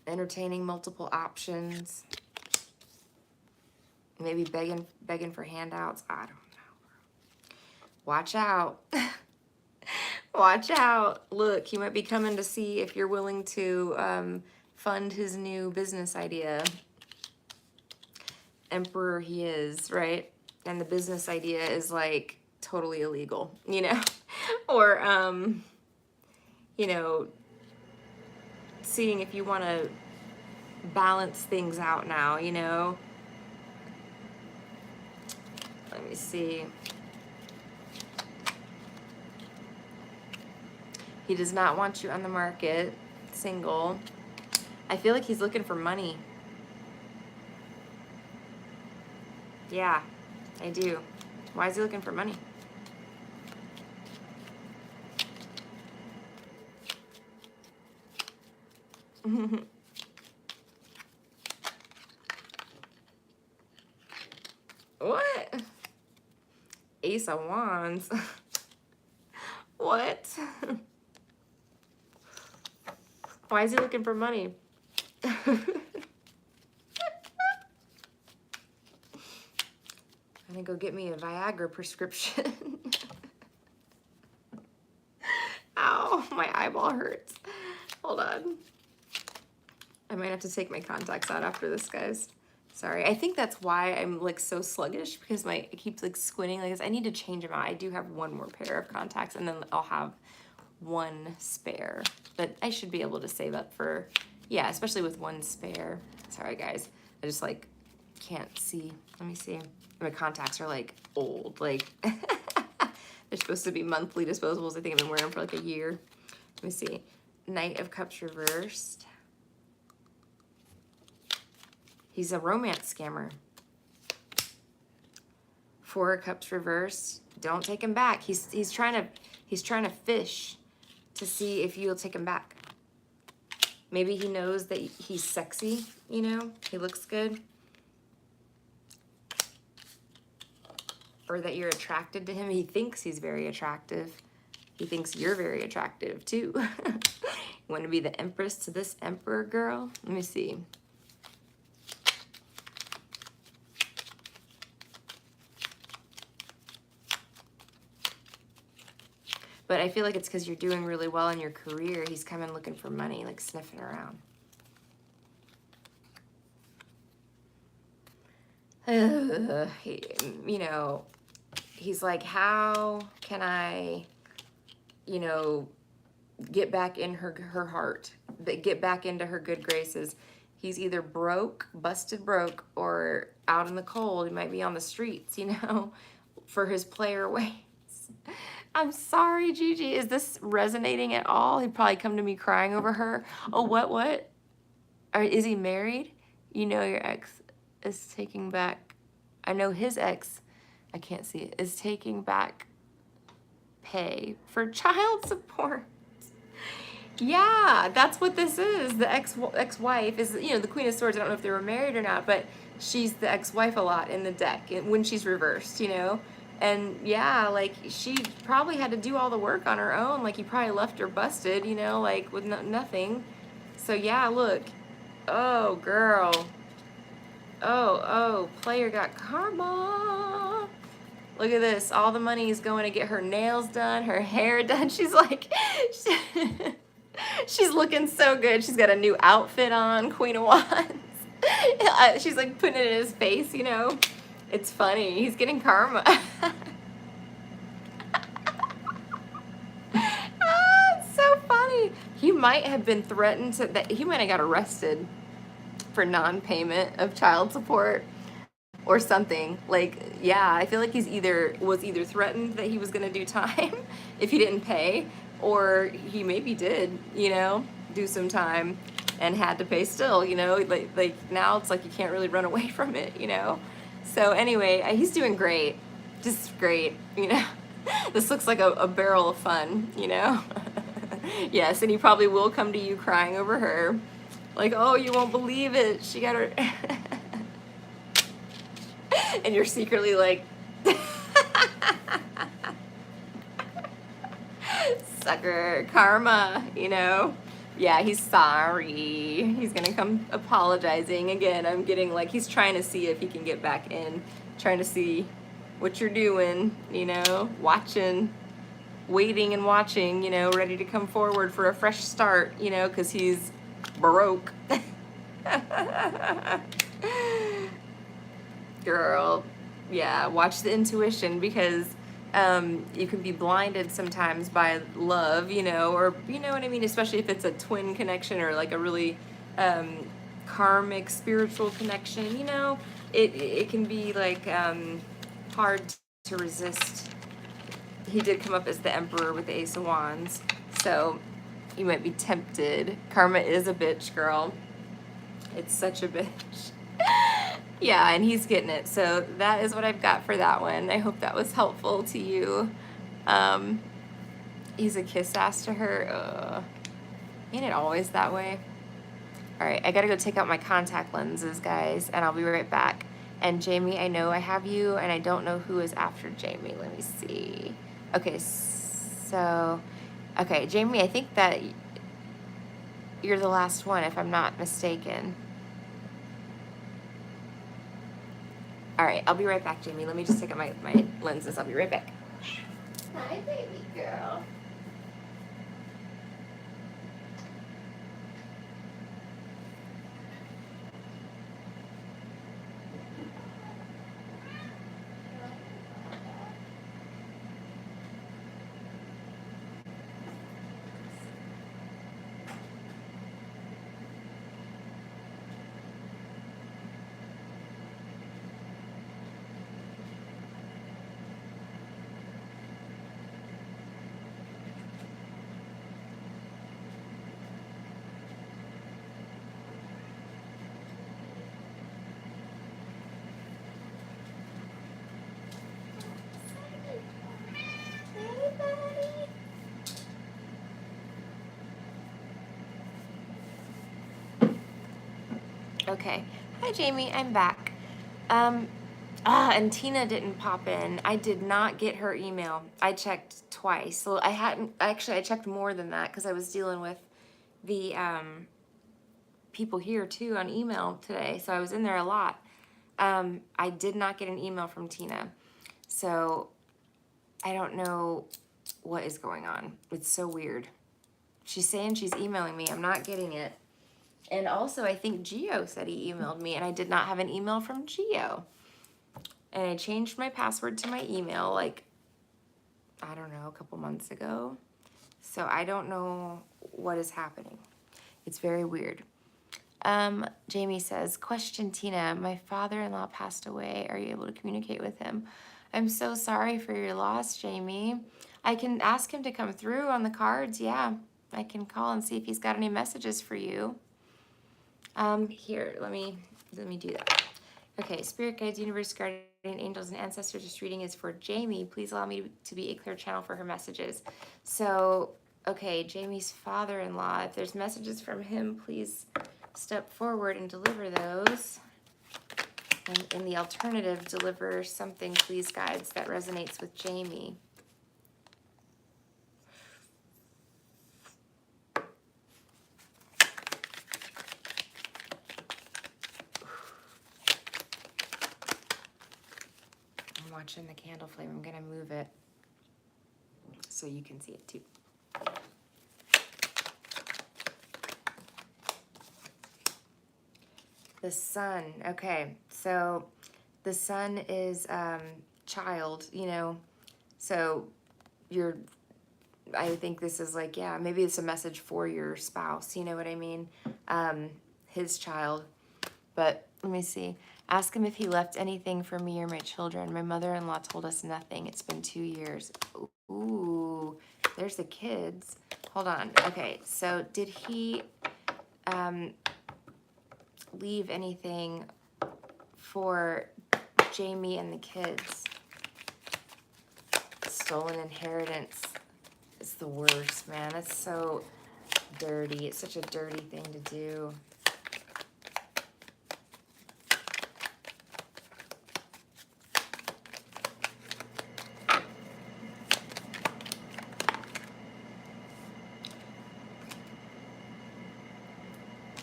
Speaker 1: Entertaining multiple options. Maybe begging for handouts. I don't know. Watch out. Watch out. Look, he might be coming to see if you're willing to fund his new business idea. Emperor he is, right? And the business idea is like totally illegal, you know? Or, you know, seeing if you want to balance things out now, you know? Let me see. He does not want you on the market, single. I feel like he's looking for money. Yeah, I do. Why is he looking for money? What? Ace of Wands. What? Why is he looking for money? I'm gonna go get me a Viagra prescription. Ow, my eyeball hurts. Hold on. I might have to take my contacts out after this, guys. Sorry. I think that's why I'm like so sluggish, because it keeps like squinting like this. I need to change them out. I do have one more pair of contacts, and then I'll have one spare. But I should be able to save up for, yeah, especially with one spare. Sorry, guys. I just like can't see. Let me see. My contacts are like old. Like they're supposed to be monthly disposables. I think I've been wearing them for like a year. Let me see. Knight of Cups reversed. He's a romance scammer. Four of Cups reversed. Don't take him back. He's trying to fish to see if you'll take him back. Maybe he knows that he's sexy, you know? He looks good. Or that you're attracted to him. He thinks he's very attractive. He thinks you're very attractive too. You want to be the empress to this emperor girl? Let me see. But I feel like it's because you're doing really well in your career. He's coming looking for money, like sniffing around. You know, he's like, how can I, you know, get back in her heart, get back into her good graces? He's either broke, busted broke, or out in the cold. He might be on the streets, you know, for his player ways. I'm sorry, Gigi. Is this resonating at all? He'd probably come to me crying over her. Oh, what? Or is he married? You know your ex is taking back. I know his ex, I can't see it, is taking back pay for child support. Yeah, that's what this is. The ex-wife is, you know, the Queen of Swords. I don't know if they were married or not, but she's the ex-wife a lot in the deck when she's reversed, you know? And yeah, like she probably had to do all the work on her own. Like he probably left her busted, you know, like with nothing. So yeah, look. Oh, girl. Oh, player got karma. Look at this. All the money is going to get her nails done, her hair done. She's like, she's looking so good. She's got a new outfit on, Queen of Wands. She's like putting it in his face, you know. It's funny. He's getting karma. It's so funny. He might have been threatened that he might have got arrested for non-payment of child support or something. Like, yeah, I feel like was either threatened that he was going to do time if he didn't pay, or he maybe did, you know, do some time and had to pay still, you know. Like now it's like you can't really run away from it, you know. So anyway, he's doing great, just great, you know. This looks like a barrel of fun, you know. Yes, and he probably will come to you crying over her. Like, oh, you won't believe it. She got her. And you're secretly like, sucker, karma, you know. Yeah, he's sorry. He's going to come apologizing. Again, I'm getting like, he's trying to see if he can get back in. Trying to see what you're doing, you know. Watching, waiting and watching, you know, ready to come forward for a fresh start, you know, because he's broke. Girl, yeah, watch the intuition, because you can be blinded sometimes by love, you know, or you know what I mean, especially if it's a twin connection or like a really karmic spiritual connection, you know, it can be like hard to resist. He did come up as the Emperor with the Ace of Wands, so you might be tempted. Karma is a bitch, girl. It's such a bitch. Yeah, and he's getting it. So that is what I've got for that one. I hope that was helpful to you. He's a kiss ass to her. Ain't it always that way? All right, I gotta go take out my contact lenses, guys, and I'll be right back. And Jamie, I know I have you, and I don't know who is after Jamie. Let me see. Okay, so, okay, Jamie, I think that you're the last one, if I'm not mistaken. All right, I'll be right back, Jamie. Let me just take out my lenses. I'll be right back. Hi, baby girl. Okay. Hi, Jamie. I'm back. And Tina didn't pop in. I did not get her email. I checked twice. So I hadn't, actually, I checked more than that because I was dealing with the people here too on email today. So I was in there a lot. I did not get an email from Tina. So I don't know what is going on. It's so weird. She's saying she's emailing me. I'm not getting it. And also, I think Gio said he emailed me, and I did not have an email from Gio. And I changed my password to my email, like, I don't know, a couple months ago. So I don't know what is happening. It's very weird. Jamie says, question, Tina, my father-in-law passed away. Are you able to communicate with him? I'm so sorry for your loss, Jamie. I can ask him to come through on the cards. Yeah, I can call and see if he's got any messages for you. Here, let me do that. Okay, spirit guides, universe, guardian angels, and ancestors. This reading is for Jamie. Please allow me to be a clear channel for her messages. So, okay, Jamie's father-in-law. If there's messages from him, please step forward and deliver those. And in the alternative, deliver something, please, guides, that resonates with Jamie. I'm watching the candle flame. I'm going to move it so you can see it too. The sun. Okay, so the sun is child, you know, so I think this is like, yeah, maybe it's a message for your spouse, you know what I mean? His child. But let me see. Ask him if he left anything for me or my children. My mother-in-law told us nothing. It's been 2 years. Ooh, there's the kids. Hold on. Okay, so did he leave anything for Jamie and the kids? Stolen inheritance is the worst, man. That's so dirty. It's such a dirty thing to do.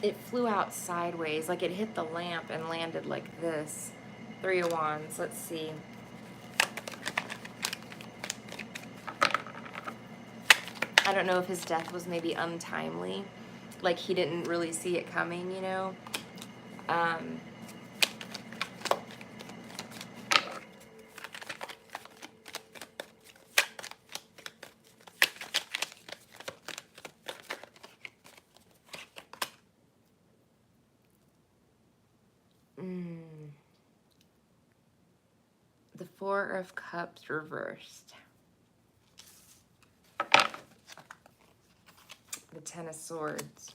Speaker 1: It flew out sideways, like it hit the lamp and landed like this. 3 of Wands, let's see. I don't know if his death was maybe untimely, like he didn't really see it coming, you know? The 4 of Cups reversed. The 10 of Swords.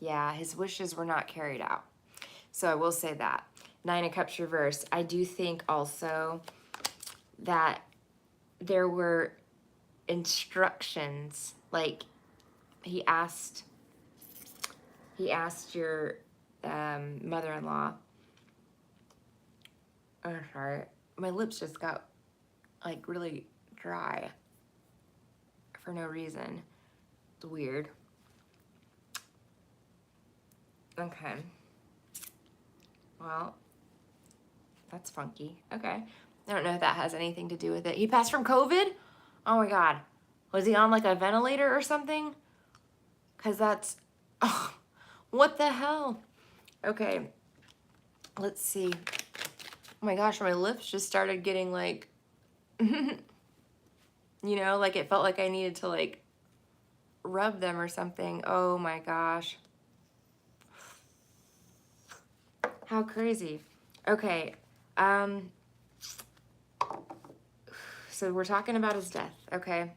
Speaker 1: Yeah, his wishes were not carried out. So I will say that. 9 of Cups reversed. I do think also that there were instructions, like he asked your mother-in-law. Oh, sorry. My lips just got like really dry for no reason. It's weird. Okay. Well, that's funky. Okay. I don't know if that has anything to do with it. He passed from COVID? Oh my God. Was he on like a ventilator or something? Because that's, oh, what the hell? Okay. Let's see. Oh my gosh, my lips just started getting like, you know, like it felt like I needed to like rub them or something. Oh my gosh. How crazy. Okay. So we're talking about his death, okay?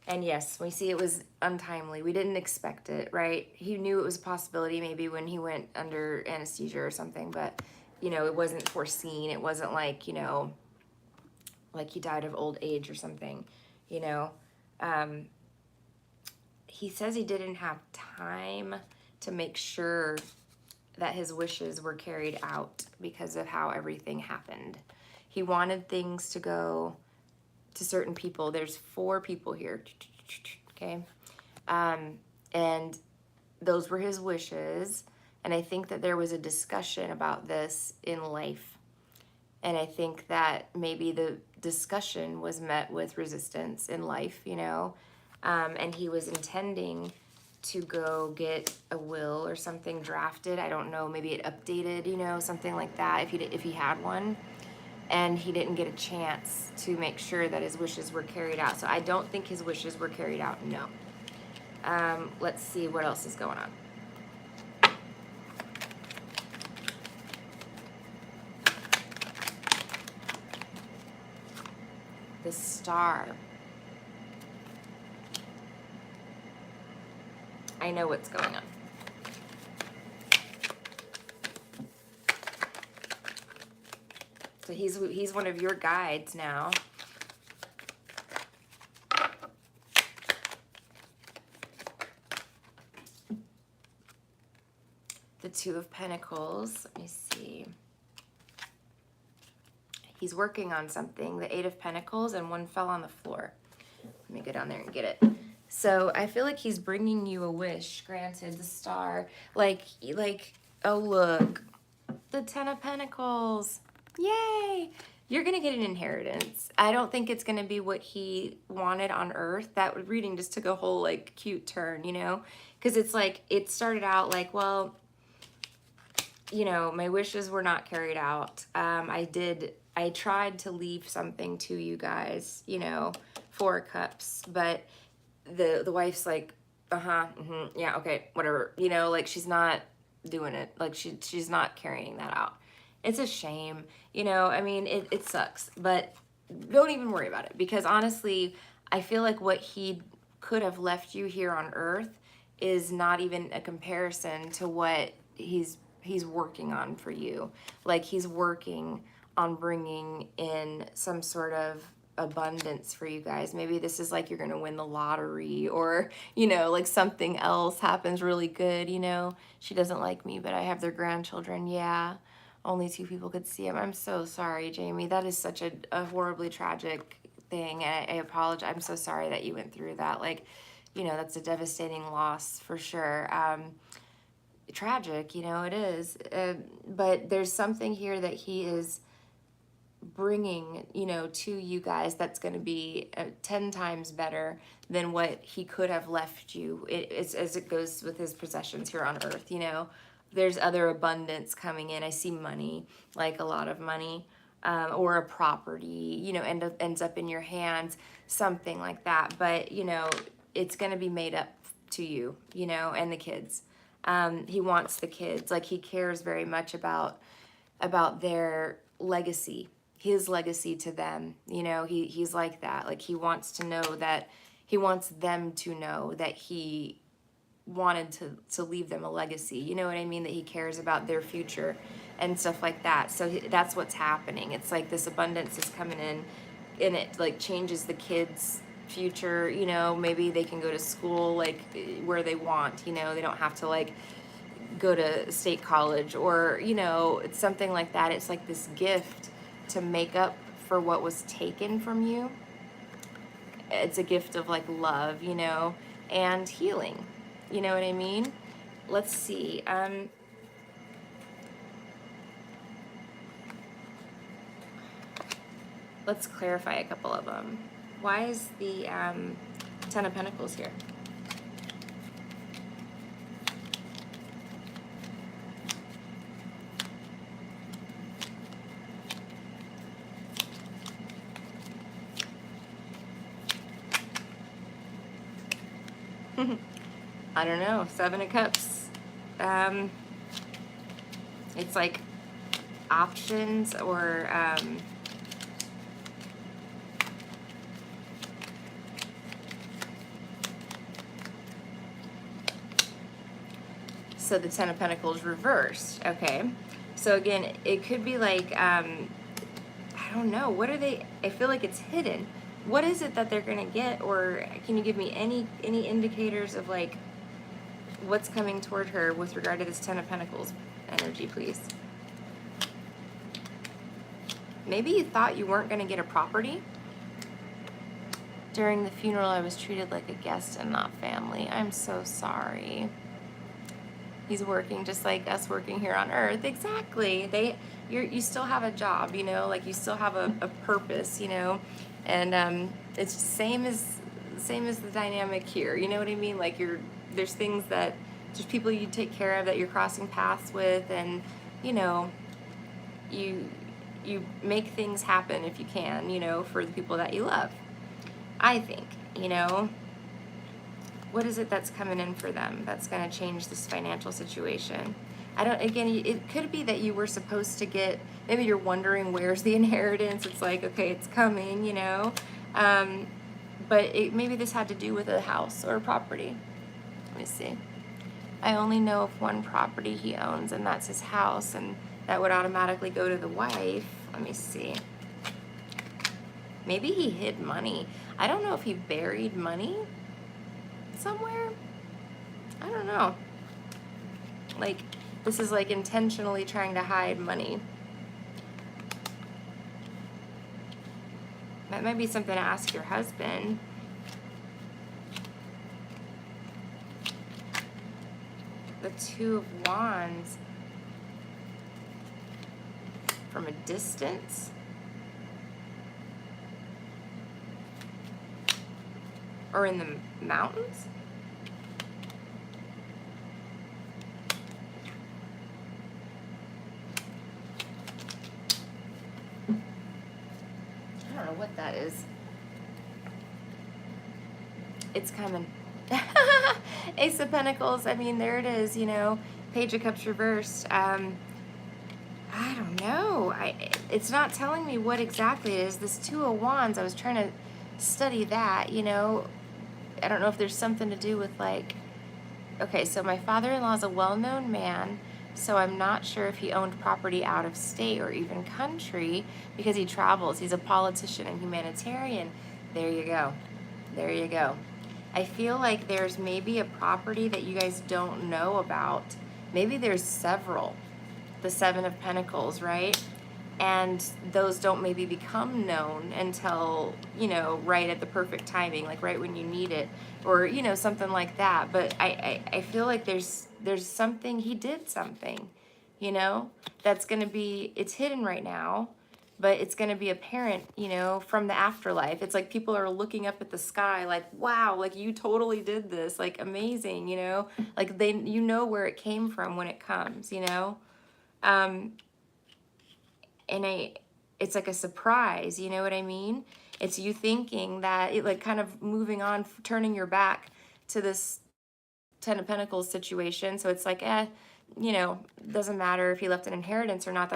Speaker 1: And yes, we see it was untimely. We didn't expect it, right? He knew it was a possibility maybe when he went under anesthesia or something, but, you know, it wasn't foreseen. It wasn't like, you know, like he died of old age or something, you know? he says he didn't have time to make sure that his wishes were carried out because of how everything happened. He wanted things to go to certain people. There's 4 people here, okay? And those were his wishes. And I think that there was a discussion about this in life. And I think that maybe the discussion was met with resistance in life, you know? And he was intending to go get a will or something drafted. I don't know, maybe it updated, you know, something like that if he had one. And he didn't get a chance to make sure that his wishes were carried out. So I don't think his wishes were carried out, no. Let's see what else is going on. The Star. I know what's going on. So he's one of your guides now. The 2 of Pentacles. Let me see. He's working on something. The 8 of Pentacles, and one fell on the floor. Let me go down there and get it. So I feel like he's bringing you a wish. Granted, the Star. Like, oh look, the 10 of Pentacles. Yay! You're going to get an inheritance. I don't think it's going to be what he wanted on Earth. That reading just took a whole, like, cute turn, you know? Because it's like, it started out like, well, you know, my wishes were not carried out. I tried to leave something to you guys, you know, 4 cups, but the wife's like, yeah, okay, whatever, you know, like, she's not doing it. Like, she's not carrying that out. It's a shame, you know, I mean, it sucks, but don't even worry about it, because honestly, I feel like what he could have left you here on Earth is not even a comparison to what he's working on for you. Like, he's working on bringing in some sort of abundance for you guys. Maybe this is like you're gonna win the lottery, or, you know, like something else happens really good, you know. She doesn't like me, but I have their grandchildren. Yeah, only 2 people could see them. I'm so sorry, Jamie. That is such a horribly tragic thing, and I apologize. I'm so sorry that you went through that. Like, you know, that's a devastating loss for sure. Tragic, you know, it is. But there's something here that he is bringing, you know, to you guys that's going to be 10 times better than what he could have left you. It's as it goes with his possessions here on Earth, you know. There's other abundance coming in. I see money, like a lot of money, or a property, you know, ends up in your hands, something like that. But, you know, it's going to be made up to you, you know, and the kids. He wants the kids. Like, he cares very much about their legacy, his legacy to them. You know, he's like that. Like, he wants to know that, he wants them to know that he wanted to leave them a legacy. You know what I mean? That he cares about their future and stuff like that. So that's what's happening. It's like this abundance is coming in, and it like changes the kids' future. You know, maybe they can go to school like where they want. You know, they don't have to like go to state college, or, you know, it's something like that. It's like this gift to make up for what was taken from you. It's a gift of like love, you know, and healing. You know what I mean? Let's see. Let's clarify a couple of them. Why is the 10 of Pentacles here? I don't know. 7 of Cups. It's like options, or so the 10 of Pentacles reversed. Okay. So again, it could be like, I don't know. What are they? I feel like it's hidden. what is it that they're gonna get? Or can you give me any indicators of like what's coming toward her with regard to this Ten of Pentacles energy, please? Maybe you thought you weren't gonna get a property. During the funeral, I was treated like a guest and not family. I'm so sorry. He's working just like us working here on earth. Exactly. You still have a job, you know, like you still have a purpose, you know, and it's same as the dynamic here. You know what I mean? Like there's things that there's people you take care of that you're crossing paths with, and you know, you make things happen if you can, you know, for the people that you love. I think, you know. What is it that's coming in for them that's going to change this financial situation? Again, it could be that you were supposed to get, maybe you're wondering where's the inheritance. It's like, okay, it's coming, you know. But maybe this had to do with a house or a property. Let me see. I only know of one property he owns, and that's his house, and that would automatically go to the wife. Let me see. Maybe he hid money. I don't know if he buried money somewhere. I don't know. Like, this is like intentionally trying to hide money. That might be something to ask your husband. The Two of Wands. From a distance. Or in the mountains? I don't know what that is. It's coming. Ace of Pentacles. I mean, there it is, you know. Page of Cups reversed. I don't know. It's not telling me what exactly it is. This Two of Wands, I was trying to study that, you know. I don't know if there's something to do with like, okay, so my father-in-law is a well-known man, so I'm not sure if he owned property out of state or even country because he travels. He's a politician and humanitarian. There you go. There you go. I feel like there's maybe a property that you guys don't know about. Maybe there's several. The Seven of Pentacles, right? And those don't maybe become known until, you know, right at the perfect timing, like right when you need it, or, you know, something like that. But I feel like there's something, he did something, you know, that's going to be, it's hidden right now, but it's going to be apparent, you know, from the afterlife. It's like people are looking up at the sky like, wow, like you totally did this, like amazing, you know, like you know where it came from when it comes, you know. And it's like a surprise, you know what I mean? It's you thinking that it, like, kind of moving on, turning your back to this Ten of Pentacles situation. So it's like, you know, doesn't matter if he left an inheritance or not.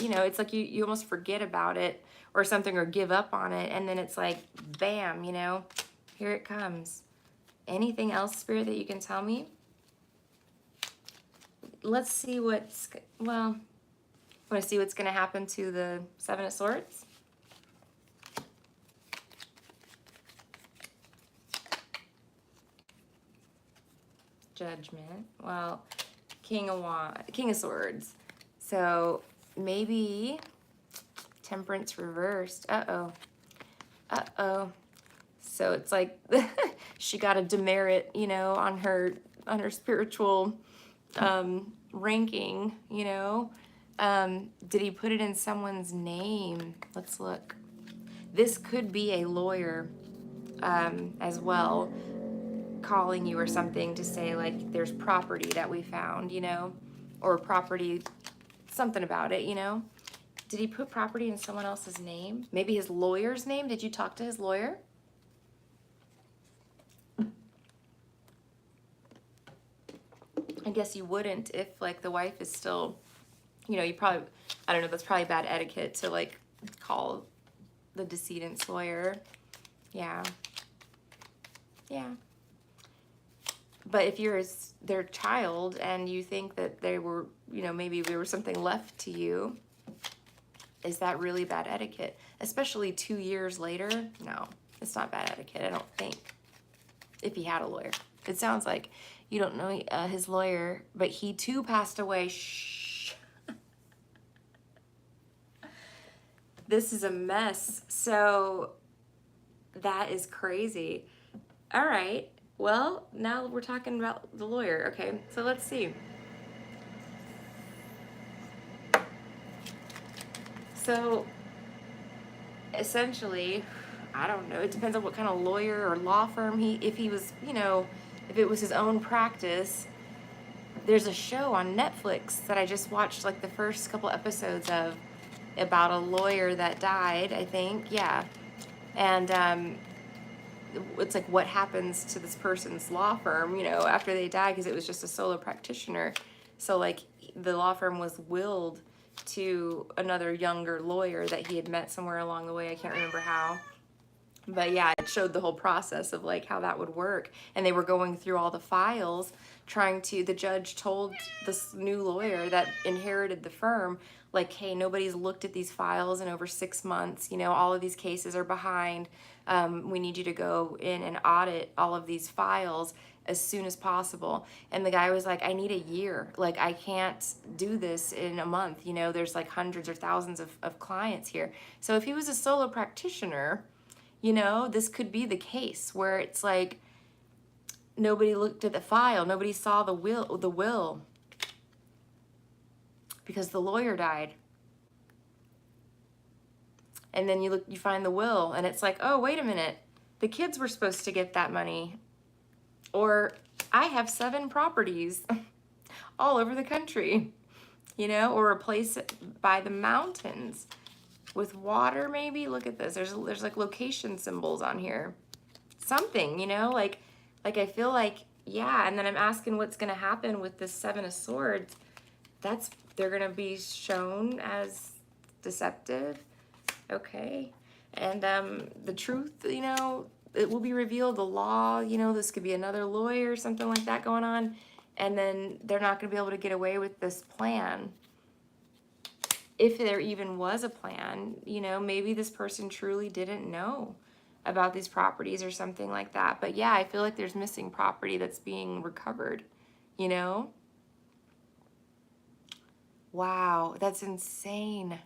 Speaker 1: You know, it's like you almost forget about it or something, or give up on it, and then it's like, bam, you know, here it comes. Anything else, Spirit, that you can tell me? Let's see what's, well, want to see what's going to happen to the Seven of Swords? Judgment. Well, King of Swords. So maybe Temperance reversed. Uh-oh. Uh-oh. So it's like she got a demerit, you know, on her spiritual ranking, you know. Did he put it in someone's name? Let's look. This could be a lawyer as well, calling you or something to say, like, there's property that we found, you know, or property, something about it, you know. Did he put property in someone else's name? Maybe his lawyer's name? Did you talk to his lawyer? I guess you wouldn't if, like, the wife is still, you know, you probably, I don't know, that's probably bad etiquette to, like, call the decedent's lawyer. Yeah. Yeah. But if you're their child and you think that they were, you know, maybe there was something left to you, is that really bad etiquette? Especially 2 years later? No. It's not bad etiquette, I don't think, if he had a lawyer. It sounds like you don't know his lawyer, but he too passed away. Shh. This is a mess. So that is crazy. All right. Well, now we're talking about the lawyer. Okay, so let's see. So essentially, I don't know. It depends on what kind of lawyer or law firm if he was, if it was his own practice. There's a show on Netflix that I just watched like the first couple episodes of, about a lawyer that died, I think. Yeah. And it's like what happens to this person's law firm, after they die, because it was just a solo practitioner. So like the law firm was willed to another younger lawyer that he had met somewhere along the way. I can't remember how. But yeah, it showed the whole process of like how that would work. And they were going through all the files the judge told this new lawyer that inherited the firm, like, hey, nobody's looked at these files in over 6 months. All of these cases are behind. We need you to go in and audit all of these files as soon as possible. And the guy was like, I need a year. Like, I can't do this in a month. There's like hundreds or thousands of clients here. So if he was a solo practitioner, this could be the case where it's like nobody looked at the file, nobody saw the will because the lawyer died. And then you find the will and it's like, oh, wait a minute, the kids were supposed to get that money. Or I have 7 properties all over the country, or a place by the mountains with water, maybe. Look at this. There's like location symbols on here. Something, like I feel like, yeah. And then I'm asking what's going to happen with this 7 of Swords. They're going to be shown as deceptive. Okay. And the truth, it will be revealed. The law, this could be another lawyer or something like that going on. And then they're not going to be able to get away with this plan. If there even was a plan, maybe this person truly didn't know about these properties or something like that. But yeah, I feel like there's missing property that's being recovered, Wow, that's insane.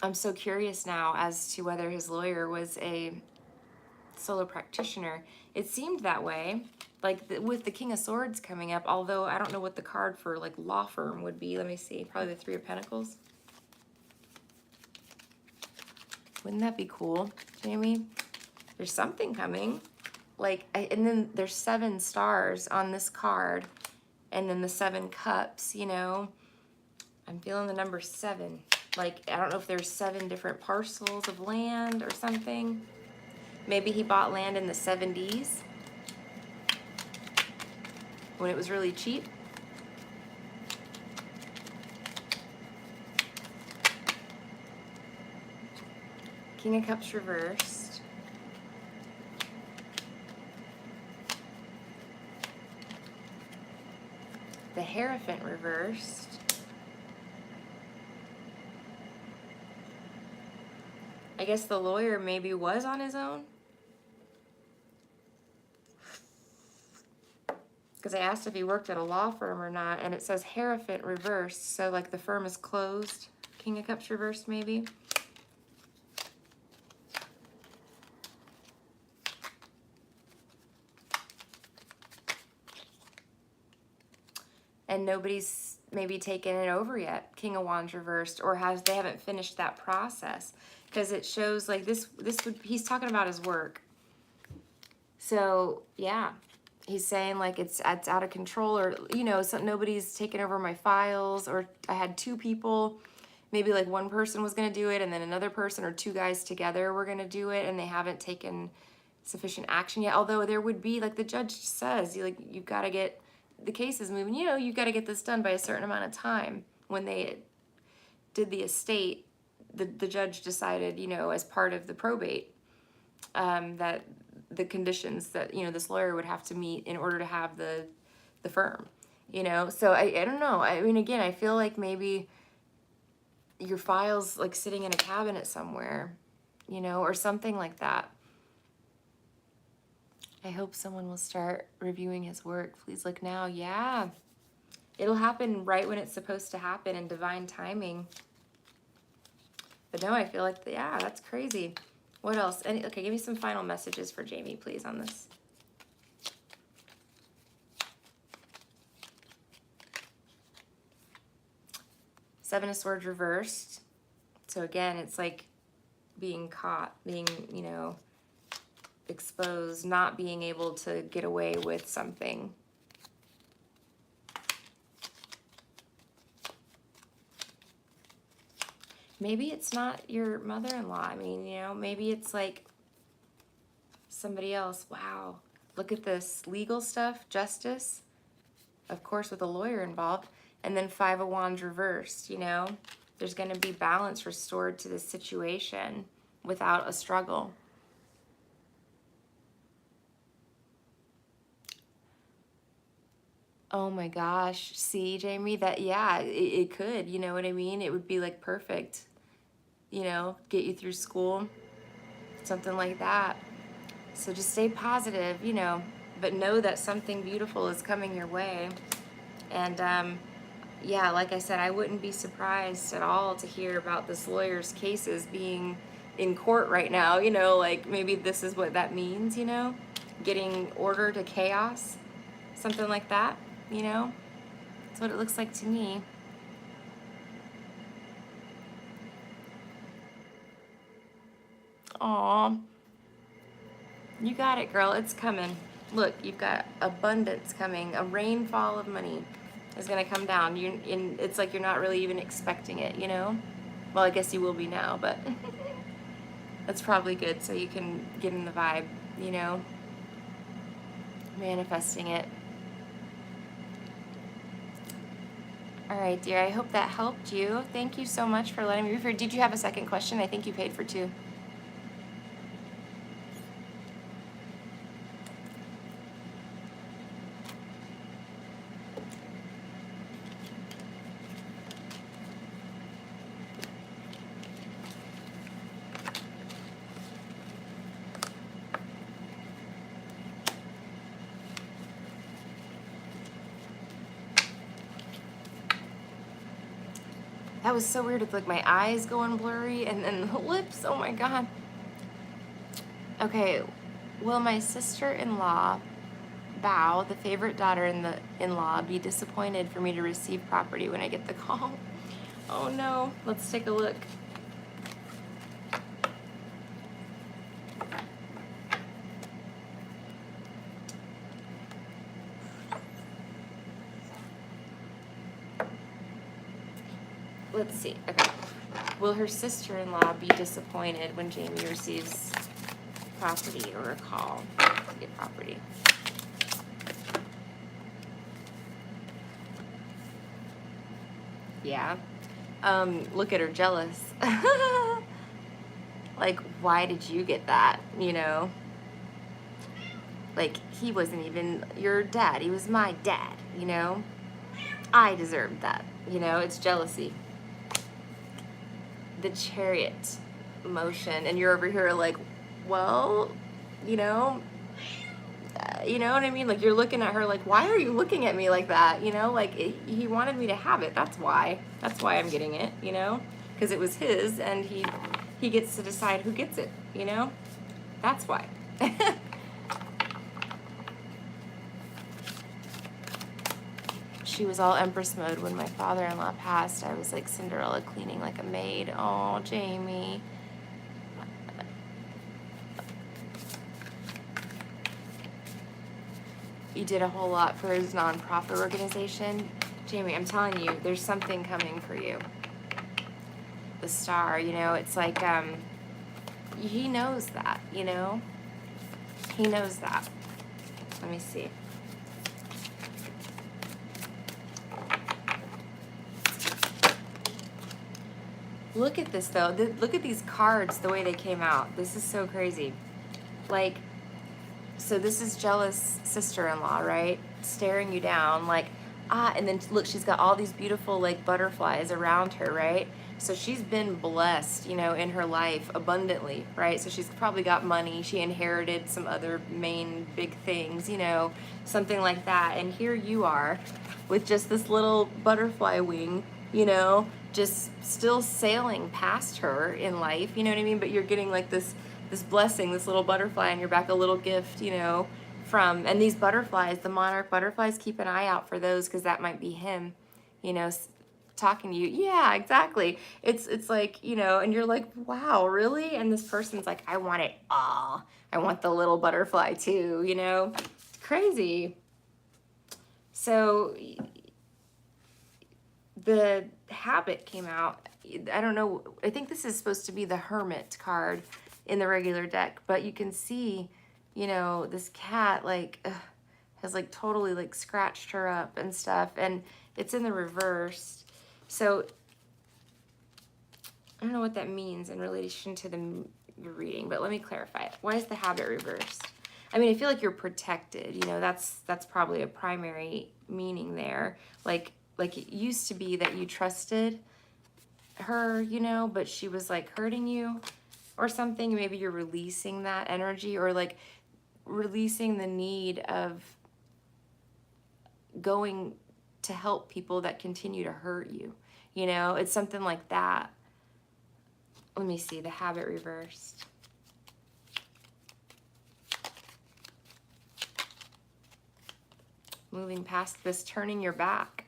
Speaker 1: I'm so curious now as to whether his lawyer was a solo practitioner. It seemed that way. Like with the King of Swords coming up, although I don't know what the card for like law firm would be. Let me see. Probably the 3 of Pentacles. Wouldn't that be cool, Jamie? There's something coming. Like, and then there's 7 stars on this card. And then the 7 cups, I'm feeling the number 7. Like, I don't know if there's 7 different parcels of land or something. Maybe he bought land in the 70s. When it was really cheap. King of Cups reversed. The Hierophant reversed. I guess the lawyer maybe was on his own. Because I asked if he worked at a law firm or not, and it says Hierophant reversed, so like the firm is closed. King of Cups reversed, maybe. And nobody's maybe taken it over yet. King of Wands reversed, or they haven't finished that process. Because it shows like he's talking about his work. So yeah. He's saying like it's out of control, or so nobody's taken over my files, or I had 2 people, maybe like one person was going to do it and then another person or 2 guys together were going to do it, and they haven't taken sufficient action yet. Although there would be, like the judge says, you've got to get the cases moving. You've got to get this done by a certain amount of time. When they did the estate, the judge decided, as part of the probate, that the conditions that this lawyer would have to meet in order to have the firm, so I don't know. I mean, again, I feel like maybe your files like sitting in a cabinet somewhere, you know, or something like that. I hope someone will start reviewing his work. Please look now. Yeah. It'll happen right when it's supposed to happen in divine timing. But no, I feel like, yeah, that's crazy. What else? Okay, give me some final messages for Jamie, please, on this. Seven of Swords reversed. So again, it's like being caught, being, you know, exposed, not being able to get away with something. Maybe it's not your mother-in-law. I mean, you know, maybe it's like somebody else. Wow. Look at this. Legal stuff, justice, of course, with a lawyer involved. And then Five of Wands reversed, you know. There's going to be balance restored to this situation without a struggle. Oh my gosh. See, Jamie, that, yeah, it could, you know what I mean? It would be like perfect, you know, get you through school, something like that. So just stay positive, you know, but know that something beautiful is coming your way. And, yeah, like I said, I wouldn't be surprised at all to hear about this lawyer's cases being in court right now, you know, like maybe this is what that means, you know, getting order to chaos, something like that, you know. That's what it looks like to me. Aw, you got it, girl. It's coming. Look, you've got abundance coming. A rainfall of money is going to come down. It's like you're not really even expecting it, you know? Well, I guess you will be now, but that's probably good so you can get in the vibe, you know? Manifesting it. All right, dear. I hope that helped you. Thank you so much for letting me refer. Did you have a second question? I think you paid for 2. That was so weird with like my eyes going blurry and then the lips. Oh my God. Okay. Will my sister-in-law, Bao, the favorite daughter in-law, be disappointed for me to receive property when I get the call? Oh no. Let's take a look. Let's see. Okay. Will her sister-in-law be disappointed when Jamie receives property or a call to get property? Yeah. Look at her, jealous. Like, why did you get that, you know? Like, he wasn't even your dad. He was my dad, you know? I deserved that, you know? It's jealousy. The Chariot motion, and you're over here like, well, you know what I mean? Like, you're looking at her like, why are you looking at me like that? You know, like, he wanted me to have it. That's why I'm getting it, you know, because it was his, and he gets to decide who gets it, you know. That's why. She was all Empress mode when my father-in-law passed. I was like Cinderella cleaning like a maid. Oh, Jamie. You did a whole lot for his nonprofit organization. Jamie, I'm telling you, there's something coming for you. The star, you know, it's like, he knows that, you know? He knows that. Let me see. Look at this, though. Look at these cards, the way they came out. This is so crazy. Like, so this is jealous sister-in-law, right? Staring you down, like, and then look, she's got all these beautiful, like, butterflies around her, right? So she's been blessed, you know, in her life abundantly, right? So she's probably got money. She inherited some other main big things, you know, something like that. And here you are with just this little butterfly wing, you know, just still sailing past her in life, you know what I mean? But you're getting like this blessing, this little butterfly on your back, a little gift, you know, from, and these butterflies, the monarch butterflies, keep an eye out for those, because that might be him, you know, talking to you. Yeah, exactly. It's like, you know, and you're like, wow, really? And this person's like, I want it all. I want the little butterfly too, you know? Crazy. So the habit came out. I don't know. I think this is supposed to be the hermit card in the regular deck, but you can see, you know, this cat like has like totally like scratched her up and stuff, and it's in the reverse. So I don't know what that means in relation to the reading, but let me clarify it. Why is the habit reversed? I mean, I feel like you're protected, you know, that's probably a primary meaning there. Like it used to be that you trusted her, you know, but she was like hurting you or something. Maybe you're releasing that energy, or like releasing the need of going to help people that continue to hurt you. You know, it's something like that. Let me see, the habit reversed. Moving past this, turning your back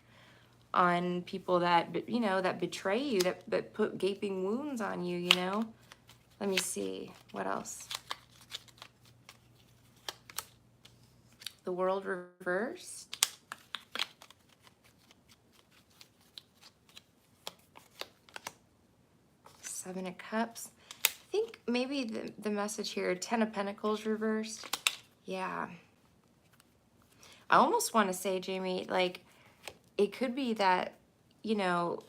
Speaker 1: on people that, you know, that betray you, that put gaping wounds on you, you know? Let me see, what else? The world reversed. Seven of Cups. I think maybe the message here, Ten of Pentacles reversed. Yeah. I almost want to say, Jamie, like, it could be that, you know,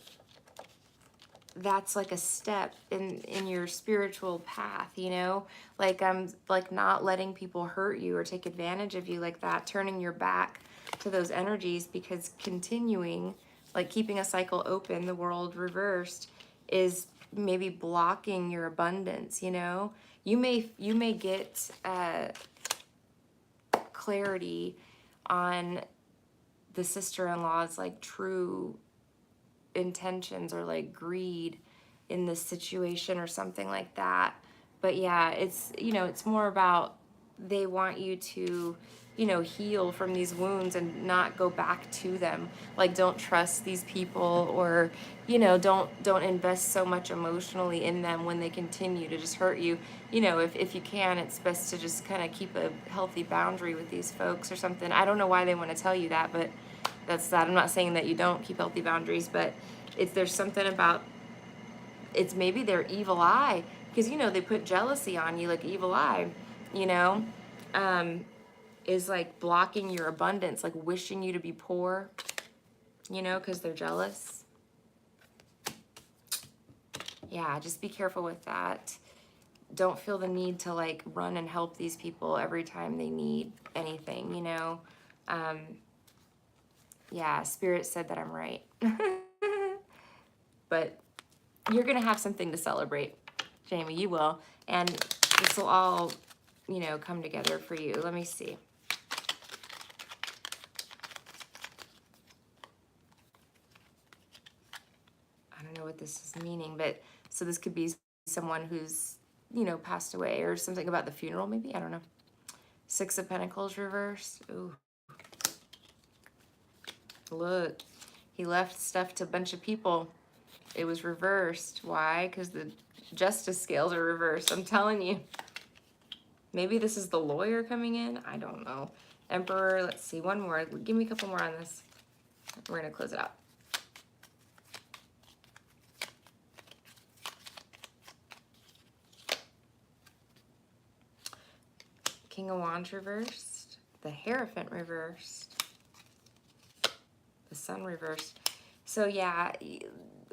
Speaker 1: that's like a step in your spiritual path, you know, like like not letting people hurt you or take advantage of you like that, turning your back to those energies, because continuing, like keeping a cycle open, the world reversed, is maybe blocking your abundance, you know. You may get clarity on the sister-in-law's like true intentions, or like greed in this situation or something like that. But yeah, it's, you know, it's more about they want you to, you know, heal from these wounds and not go back to them. Like, don't trust these people, or, you know, don't invest so much emotionally in them when they continue to just hurt you. You know, if you can, it's best to just kind of keep a healthy boundary with these folks or something. I don't know why they want to tell you that, but that's that. I'm not saying that you don't keep healthy boundaries, but there's something about, it's maybe their evil eye, because, you know, they put jealousy on you, like evil eye, you know, is like blocking your abundance, like wishing you to be poor, you know, because they're jealous. Yeah, just be careful with that. Don't feel the need to like run and help these people every time they need anything, you know. Yeah, Spirit said that I'm right. But you're going to have something to celebrate, Jamie. You will. And this will all, you know, come together for you. Let me see. I don't know what this is meaning, but so this could be someone who's, you know, passed away, or something about the funeral, maybe. I don't know. Six of Pentacles reversed. Ooh. Look, he left stuff to a bunch of people. It was reversed. Why? Because the justice scales are reversed. I'm telling you. Maybe this is the lawyer coming in. I don't know. Emperor. Let's see. One more. Give me a couple more on this. We're going to close it out. King of Wands reversed. The Hierophant reversed. The Sun reversed. So yeah,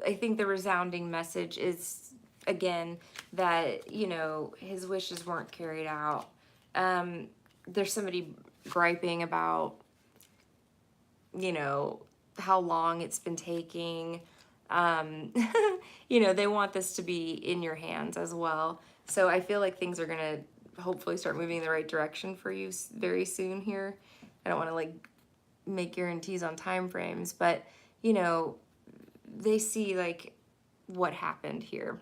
Speaker 1: I think the resounding message is, again, that, you know, his wishes weren't carried out. There's somebody griping about, you know, how long it's been taking. They want this to be in your hands as well. So I feel like things are going to hopefully start moving in the right direction for you very soon here. I don't want to like make guarantees on time frames, but they see like what happened here.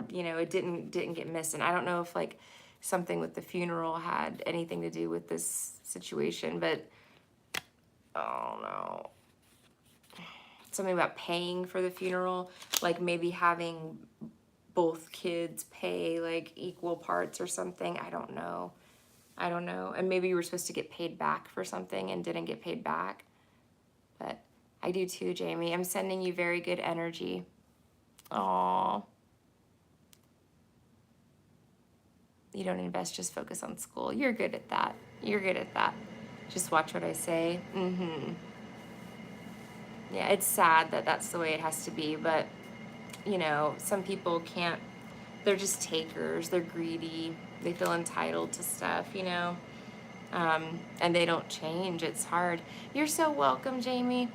Speaker 1: It didn't get missed, and I don't know if like something with the funeral had anything to do with this situation, but oh no, something about paying for the funeral, like maybe having both kids pay like equal parts or something. I don't know. And maybe you were supposed to get paid back for something and didn't get paid back. But I do too, Jamie. I'm sending you very good energy. Aww. You don't invest, just focus on school. You're good at that. You're good at that. Just watch what I say. Yeah, it's sad that that's the way it has to be, but some people can't, they're just takers, they're greedy, they feel entitled to stuff, and they don't change. It's hard. You're so welcome, Jamie.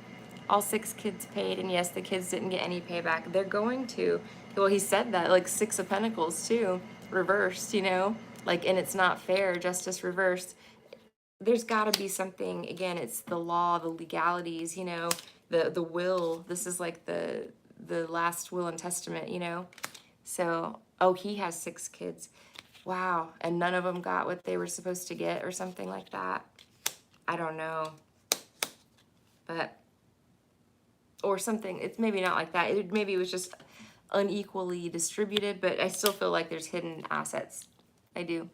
Speaker 1: All 6 kids paid, and yes, the kids didn't get any payback. They're going to. Well, he said that, like 6 of Pentacles too, reversed, like, and it's not fair, justice reversed. There's got to be something. Again, it's the law, the legalities, the will. This is like the last will and testament, So, oh, he has 6 kids. Wow, and none of them got what they were supposed to get or something like that. I don't know. But, or something, it's maybe not like that. Maybe it was just unequally distributed, but I still feel like there's hidden assets. I do.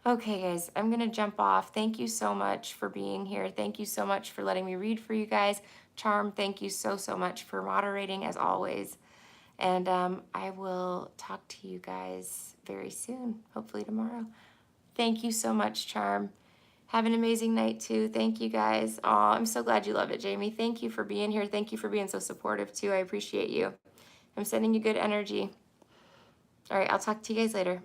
Speaker 1: Okay, guys, I'm going to jump off. Thank you so much for being here. Thank you so much for letting me read for you guys. Charm, thank you so much for moderating as always. And I will talk to you guys very soon, hopefully tomorrow. Thank you so much, Charm. Have an amazing night, too. Thank you, guys. Oh, I'm so glad you love it, Jamie. Thank you for being here. Thank you for being so supportive, too. I appreciate you. I'm sending you good energy. All right, I'll talk to you guys later.